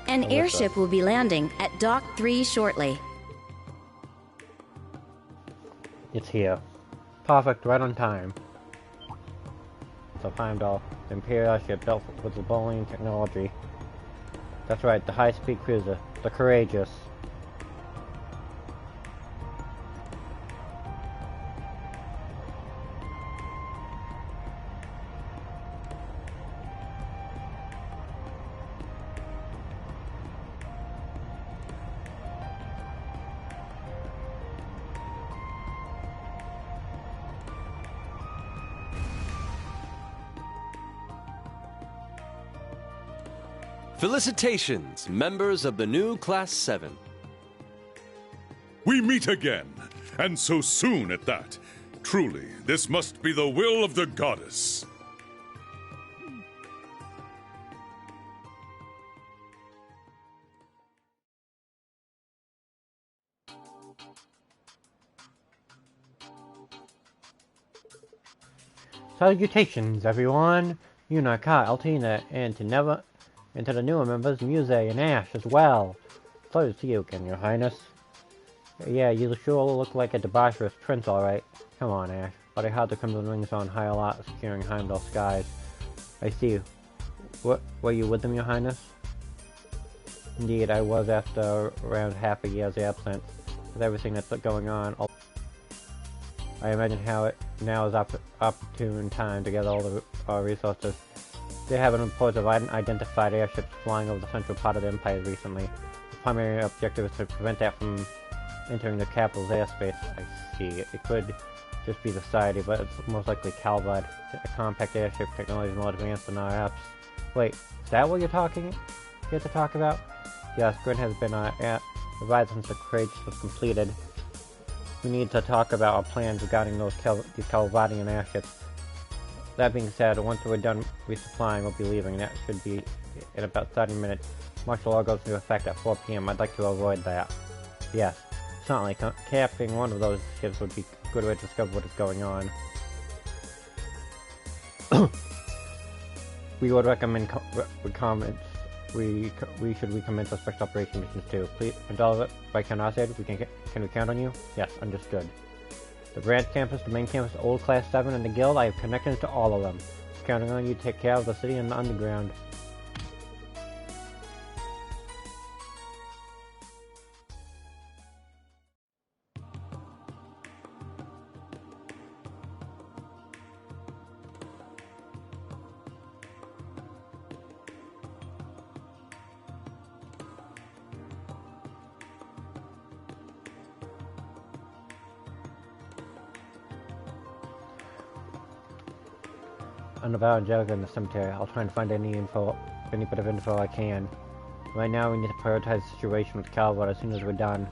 An airship will be landing at Dock 3 shortly. It's here. Perfect, right on time. So Heimdall, the Imperial ship built with the Bolian technology. That's right, the high-speed cruiser, the Courageous. Felicitations, members of the new Class 7. We meet again, and so soon at that. Truly, this must be the will of the goddess. Salutations, everyone! Yuna, Ka, Altina, and to the newer members, Muse and Ash as well. Pleasure to see you again, Your Highness. Yeah, you sure look like a debaucherous prince, alright. Come on, Ash. But I had the Crimson Rings on high a lot, securing Heimdall skies. I see. Were you with them, Your Highness? Indeed, I was after around half a year's absence. With everything that's going on, I imagine how it now is opportune time to gather all the resources. They have reports of unidentified airships flying over the central part of the Empire recently. The primary objective is to prevent that from entering the capital's airspace. I see. It could just be the Society, but it's most likely Calvad. A compact airship technology is more advanced than our apps. Wait, is that what you're here to talk about? Yes, Grin has been revised since the Courageous was completed. We need to talk about our plans regarding these Calvadian airships. That being said, once we're done resupplying, we'll be leaving. That should be in about 30 minutes. Martial law goes into effect at 4 p.m. I'd like to avoid that. Yes, certainly. Capturing one of those ships would be a good way to discover what is going on. We would recommend we should recommence our special operation missions too. Please, and all of it by Count said, can we count on you? Yes, understood. The branch campus, the main campus, Old Class 7, and the Guild, I have connections to all of them. Counting on you to take care of the city and the underground. On the Val Angelica in the cemetery. I'll try and find any bit of info I can. Right now we need to prioritize the situation with Calvert as soon as we're done.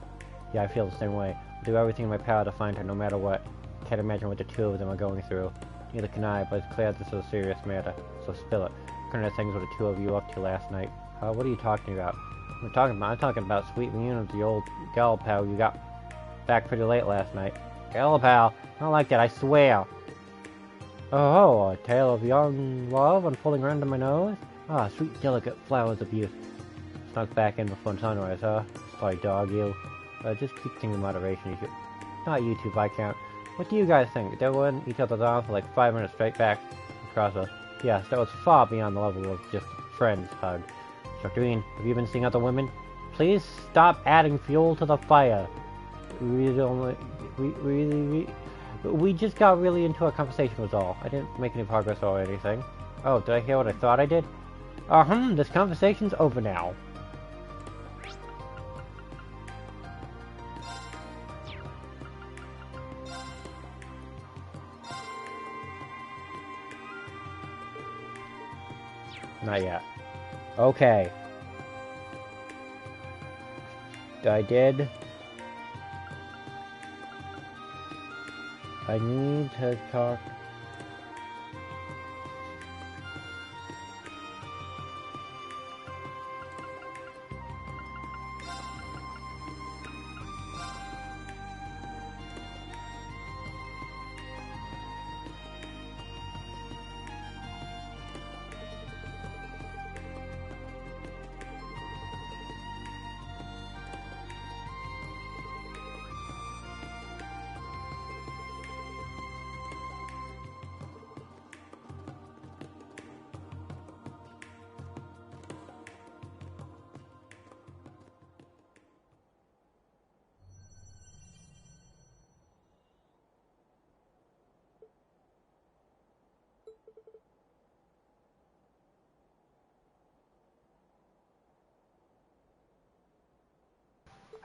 Yeah, I feel the same way. I'll do everything in my power to find her no matter what. Can't imagine what the two of them are going through. Neither can I, but it's clear this is a serious matter, so spill it. What kind of things were the two of you up to last night? What are you talking about? I'm talking about sweet reunion with the old gal pal you got back pretty late last night. Gal pal? I don't like that, I swear. Oh, a tale of young love unfolding right under my nose? Ah, sweet, delicate flowers of youth. Snuck back in before sunrise, huh? Sorry, dog, you. Just keep things in moderation. Not you two, Viscount. What do you guys think? They were in each other's arms for like 5 minutes straight back across us. Yes, that was far beyond the level of just friends hug. Dr. have you been seeing other women? Please stop adding fuel to the fire. We just got really into a conversation was all. I didn't make any progress or anything. Oh, did I hear what I thought I did? This conversation's over now. Not yet. Okay. I did. I need to talk.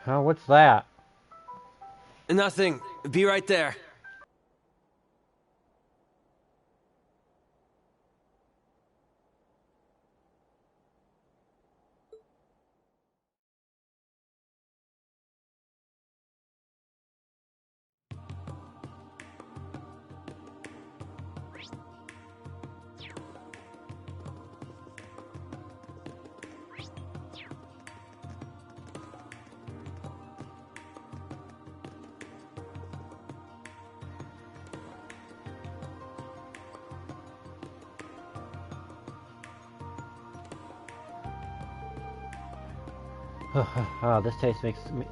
Huh, what's that? Nothing. Be right there. This taste makes me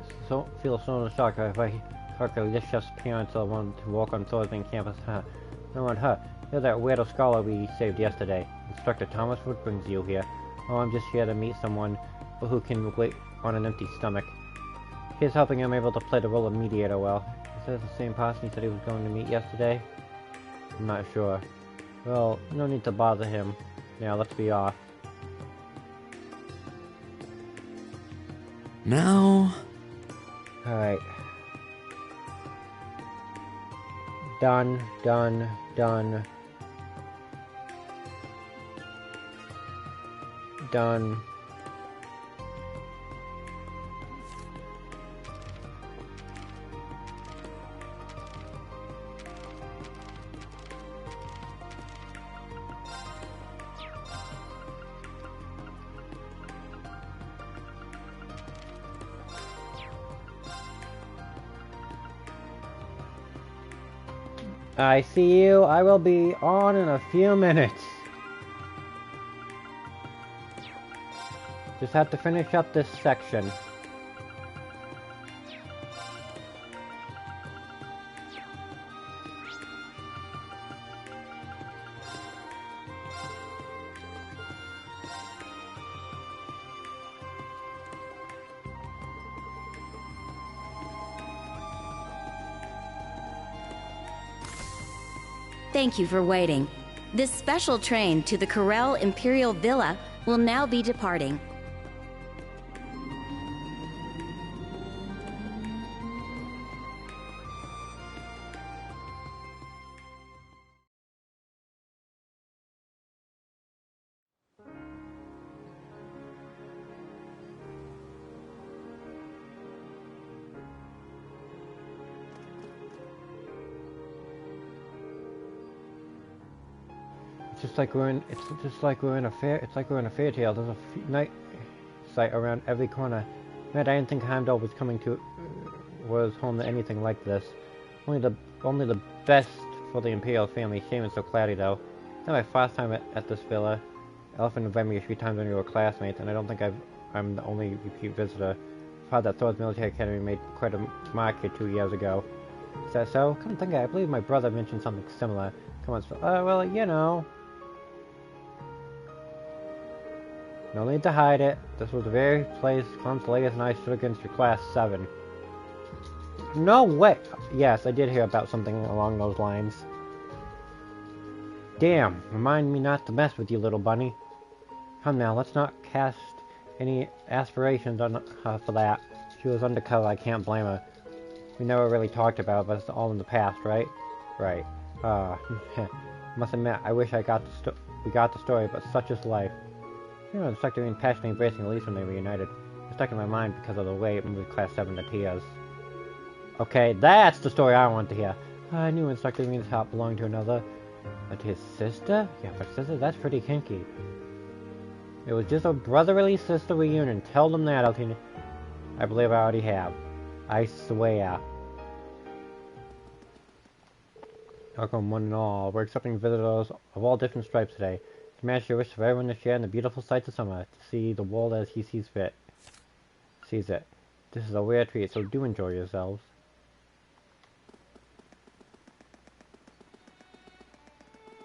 feel so nostalgic. If I correctly, this chef's parents wanted to walk on Thor's campus. No one, you're that weirdo scholar we saved yesterday. Instructor Thomas, what brings you here? Oh, I'm just here to meet someone who can wait on an empty stomach. Here's hoping I'm able to play the role of mediator well. Is this the same person he said he was going to meet yesterday? I'm not sure. Well, no need to bother him. Now, let's be off. Now... Alright. Done, done, done. Done. I see you. I will be on in a few minutes. Just have to finish up this section. Thank you for waiting. This special train to the Corel Imperial Villa will now be departing. It's just like we're in a fairy tale. There's a night sight around every corner. Man, I didn't think Heimdall was home to anything like this. Only the best for the Imperial family. Shame it's so cloudy though. Not my first time at this villa. Elephant invited me a few times when we were classmates, and I don't think I'm the only repeat visitor. I've heard that Thor's Military Academy made quite a mark here 2 years ago. Is that so? Come think of it, I believe my brother mentioned something similar. Come on, well, you know. No need to hide it. This was the very place Constellius and I stood against your Class 7. No way! Yes, I did hear about something along those lines. Damn, remind me not to mess with you, little bunny. Come now, let's not cast any aspirations on her for that. She was undercover, I can't blame her. We never really talked about it, but it's all in the past, right? Right. Must admit, I wish we got the story, but such is life. You know, Instructor Mean passionately embracing Elise when they reunited. It's stuck in my mind because of the way it moved Class 7 to tears. Okay, that's the story I want to hear. I knew Instructor Mean's heart belonged to another. But his sister? Yeah, but sister, that's pretty kinky. It was just a brotherly sister reunion. Tell them that, Altina. I believe I already have. I swear. Welcome one and all. We're accepting visitors of all different stripes today. Smash your wish for everyone to share in the beautiful sights of summer, to see the world as he sees it. This is a rare treat, so do enjoy yourselves.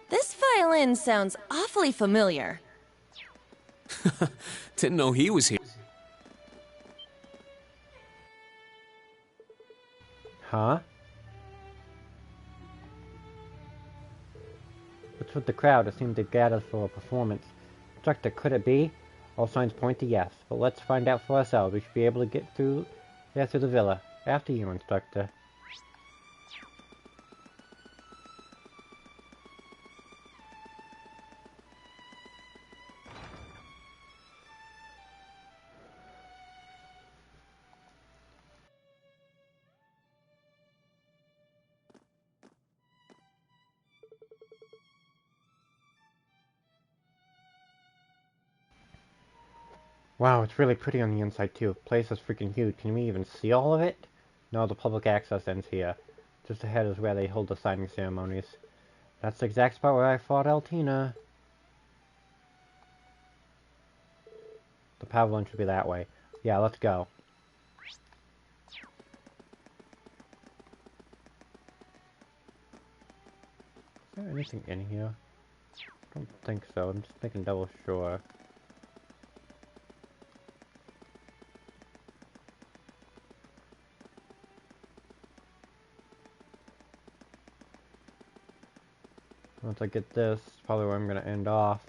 This violin sounds awfully familiar. Didn't know he was here. Huh? What's with the crowd? It seemed to gather for a performance. Instructor, could it be? All signs point to yes, but let's find out for ourselves. We should be able to get through the villa. After you, Instructor. Wow, it's really pretty on the inside too. The place is freaking huge. Can we even see all of it? No, the public access ends here. Just ahead is where they hold the signing ceremonies. That's the exact spot where I fought Altina. The pavilion should be that way. Yeah, let's go. Is there anything in here? I don't think so. I'm just making double sure. Once I get this, probably where I'm going to end off.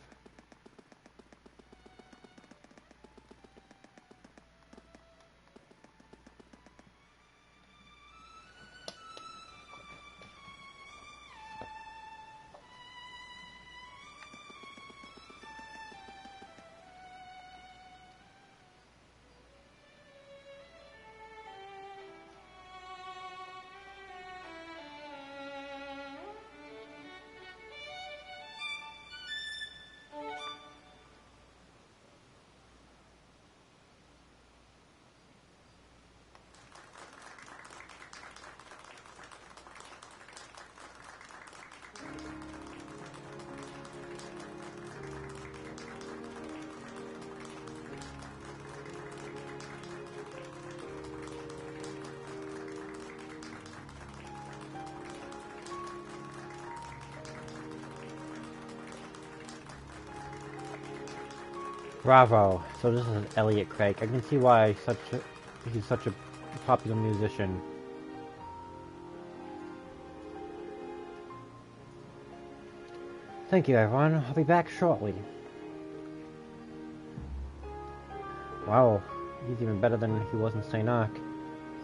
Bravo. So this is Elliot Craig. I can see why he's such a popular musician. Thank you, everyone. I'll be back shortly. Wow, he's even better than he was in St. Ark.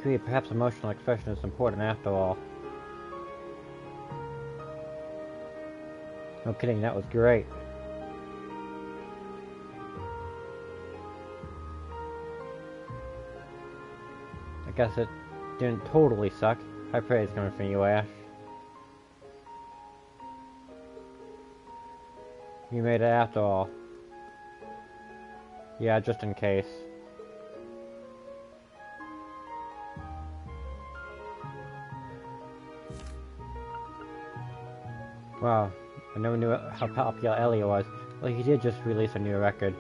Perhaps emotional expression is important after all. No kidding, that was great. I guess it didn't totally suck. High praise coming from you, Ash. You made it after all. Yeah, just in case. Wow, I never knew how popular Elliot was. Well, he did just release a new record.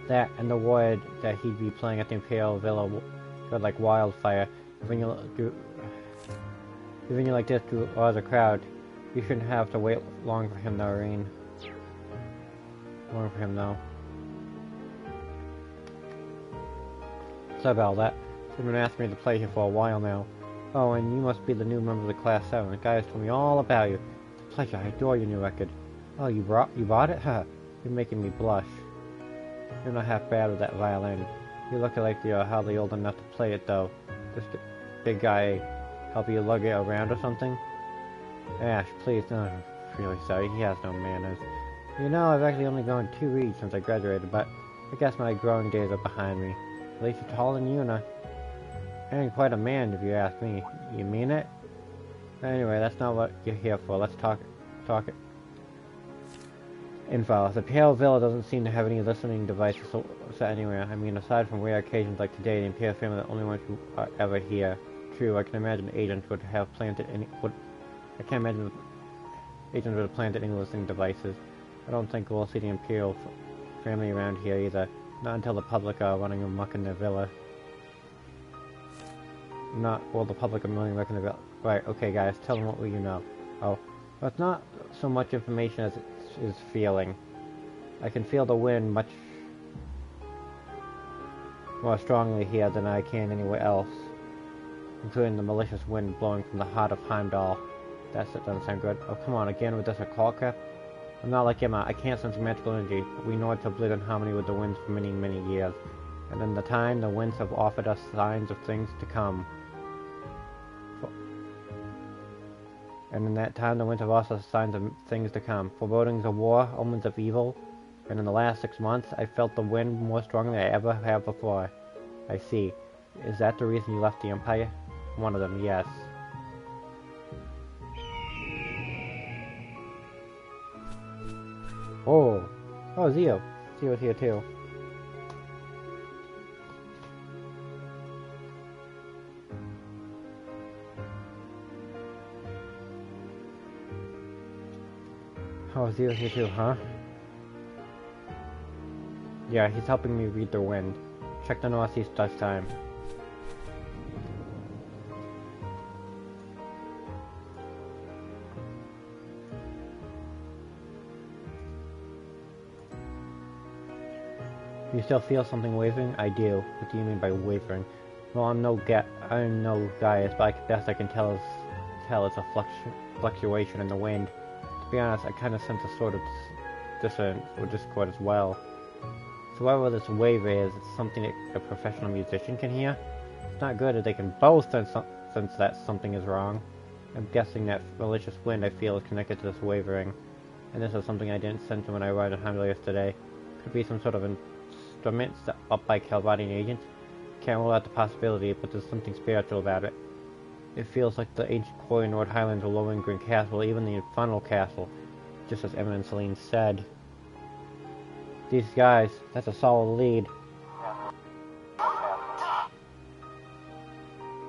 That and the word that he'd be playing at the Imperial Villa spread like wildfire. When you like this to a larger crowd, you shouldn't have to wait long for him, though, Irene. Long for him, though. Sorry about that. You've been asking me to play here for a while now. Oh, and you must be the new member of the Class 7. The guy has told me all about you. It's a pleasure. I adore your new record. Oh, you bought it? Huh. You're making me blush. You're not half bad with that violin. You look like you're hardly old enough to play it, though. This big guy help you lug it around or something? Ash, please, no, I'm really sorry. He has no manners. You know, I've actually only gone 2 reads since I graduated, but I guess my growing days are behind me. At least you're taller than Yuna. I ain't quite a man, if you ask me. You mean it? Anyway, that's not what you're here for. Let's talk it. Info. The Imperial Villa doesn't seem to have any listening devices set anywhere. I mean, aside from rare occasions like today, the Imperial family are the only ones who are ever here. True, I can imagine agents would have planted any... I can't imagine agents would have planted any listening devices. I don't think we'll see the Imperial family around here either. Not until the public are running amok in their villa. The public are running amok in the villa. Right, okay guys, tell them what you know. Oh, well, it's not so much information as it is feeling. I can feel the wind much more strongly here than I can anywhere else, including the malicious wind blowing from the heart of Heimdall. That doesn't sound good. Oh, come on, again with this occult crap? I'm not like Emma. I can't sense magical energy. We know it's to live in harmony with the winds for many, many years. And in the time, the winds have offered us signs of things to come. And in that time, the winds have also signs of things to come. Forebodings of war, omens of evil. And in the last 6 months, I felt the wind more strongly than I ever have before. I see. Is that the reason you left the Empire? One of them, yes. Oh, Zio. Zio's here too. Oh, Zio's here too, huh? Yeah, he's helping me read the wind. Check the northeast this time. You still feel something wavering? I do. What do you mean by wavering? Well, I'm no Gaius, but best I can tell it's a fluctuation in the wind. To be honest, I kind of sense a sort of dissonance or discord as well. So whatever this wave is, it's something that a professional musician can hear. It's not good if they can both sense that something is wrong. I'm guessing that malicious wind I feel is connected to this wavering. And this is something I didn't sense when I arrived at Heimdall yesterday. Could be some sort of instrument set up by Calvadian agents. Can't rule out the possibility, but there's something spiritual about it. It feels like the ancient quarry Nord Highlands or Lohengrin Castle, even the Infernal Castle, just as Emma and Celine said. These guys, that's a solid lead.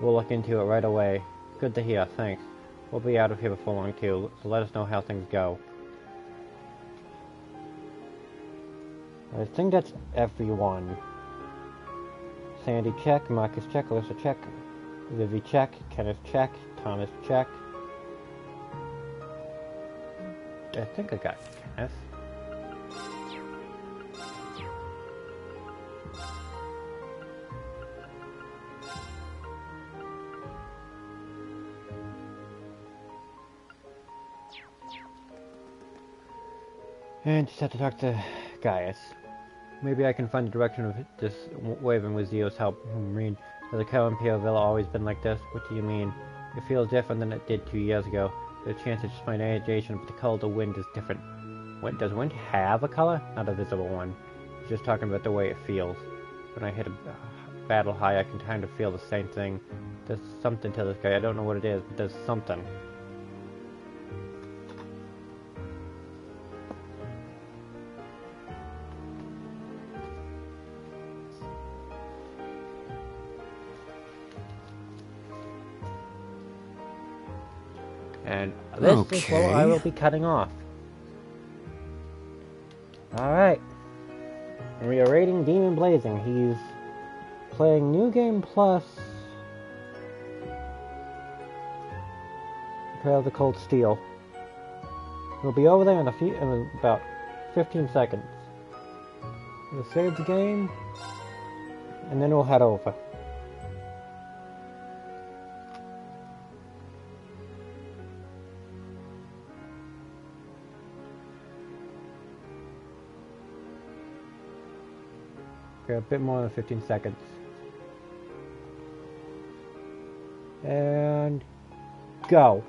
We'll look into it right away. Good to hear, thanks. We'll be out of here before long too, so let us know how things go. I think that's everyone. Sandy check, Marcus check, Alyssa check, Vivi check, Kenneth check, Thomas check. I think I got Kenneth. And just have to talk to Gaius. Maybe I can find the direction of this waving with Zio's help. Read, has the Cal Imperial Villa always been like this? What do you mean? It feels different than it did 2 years ago. There's a chance it's just my imagination, but the color of the wind is different. Does wind have a color? Not a visible one. It's just talking about the way it feels. When I hit a battle high, I can kind of feel the same thing. There's something to this guy. I don't know what it is, but there's something. And this is what I will be cutting off. Alright. And we are rating Demon Blazing. He's playing New Game Plus Trail of the Cold Steel. We'll be over there in about 15 seconds. We'll save the game, and then we'll head over. Okay, a bit more than 15 seconds. And go.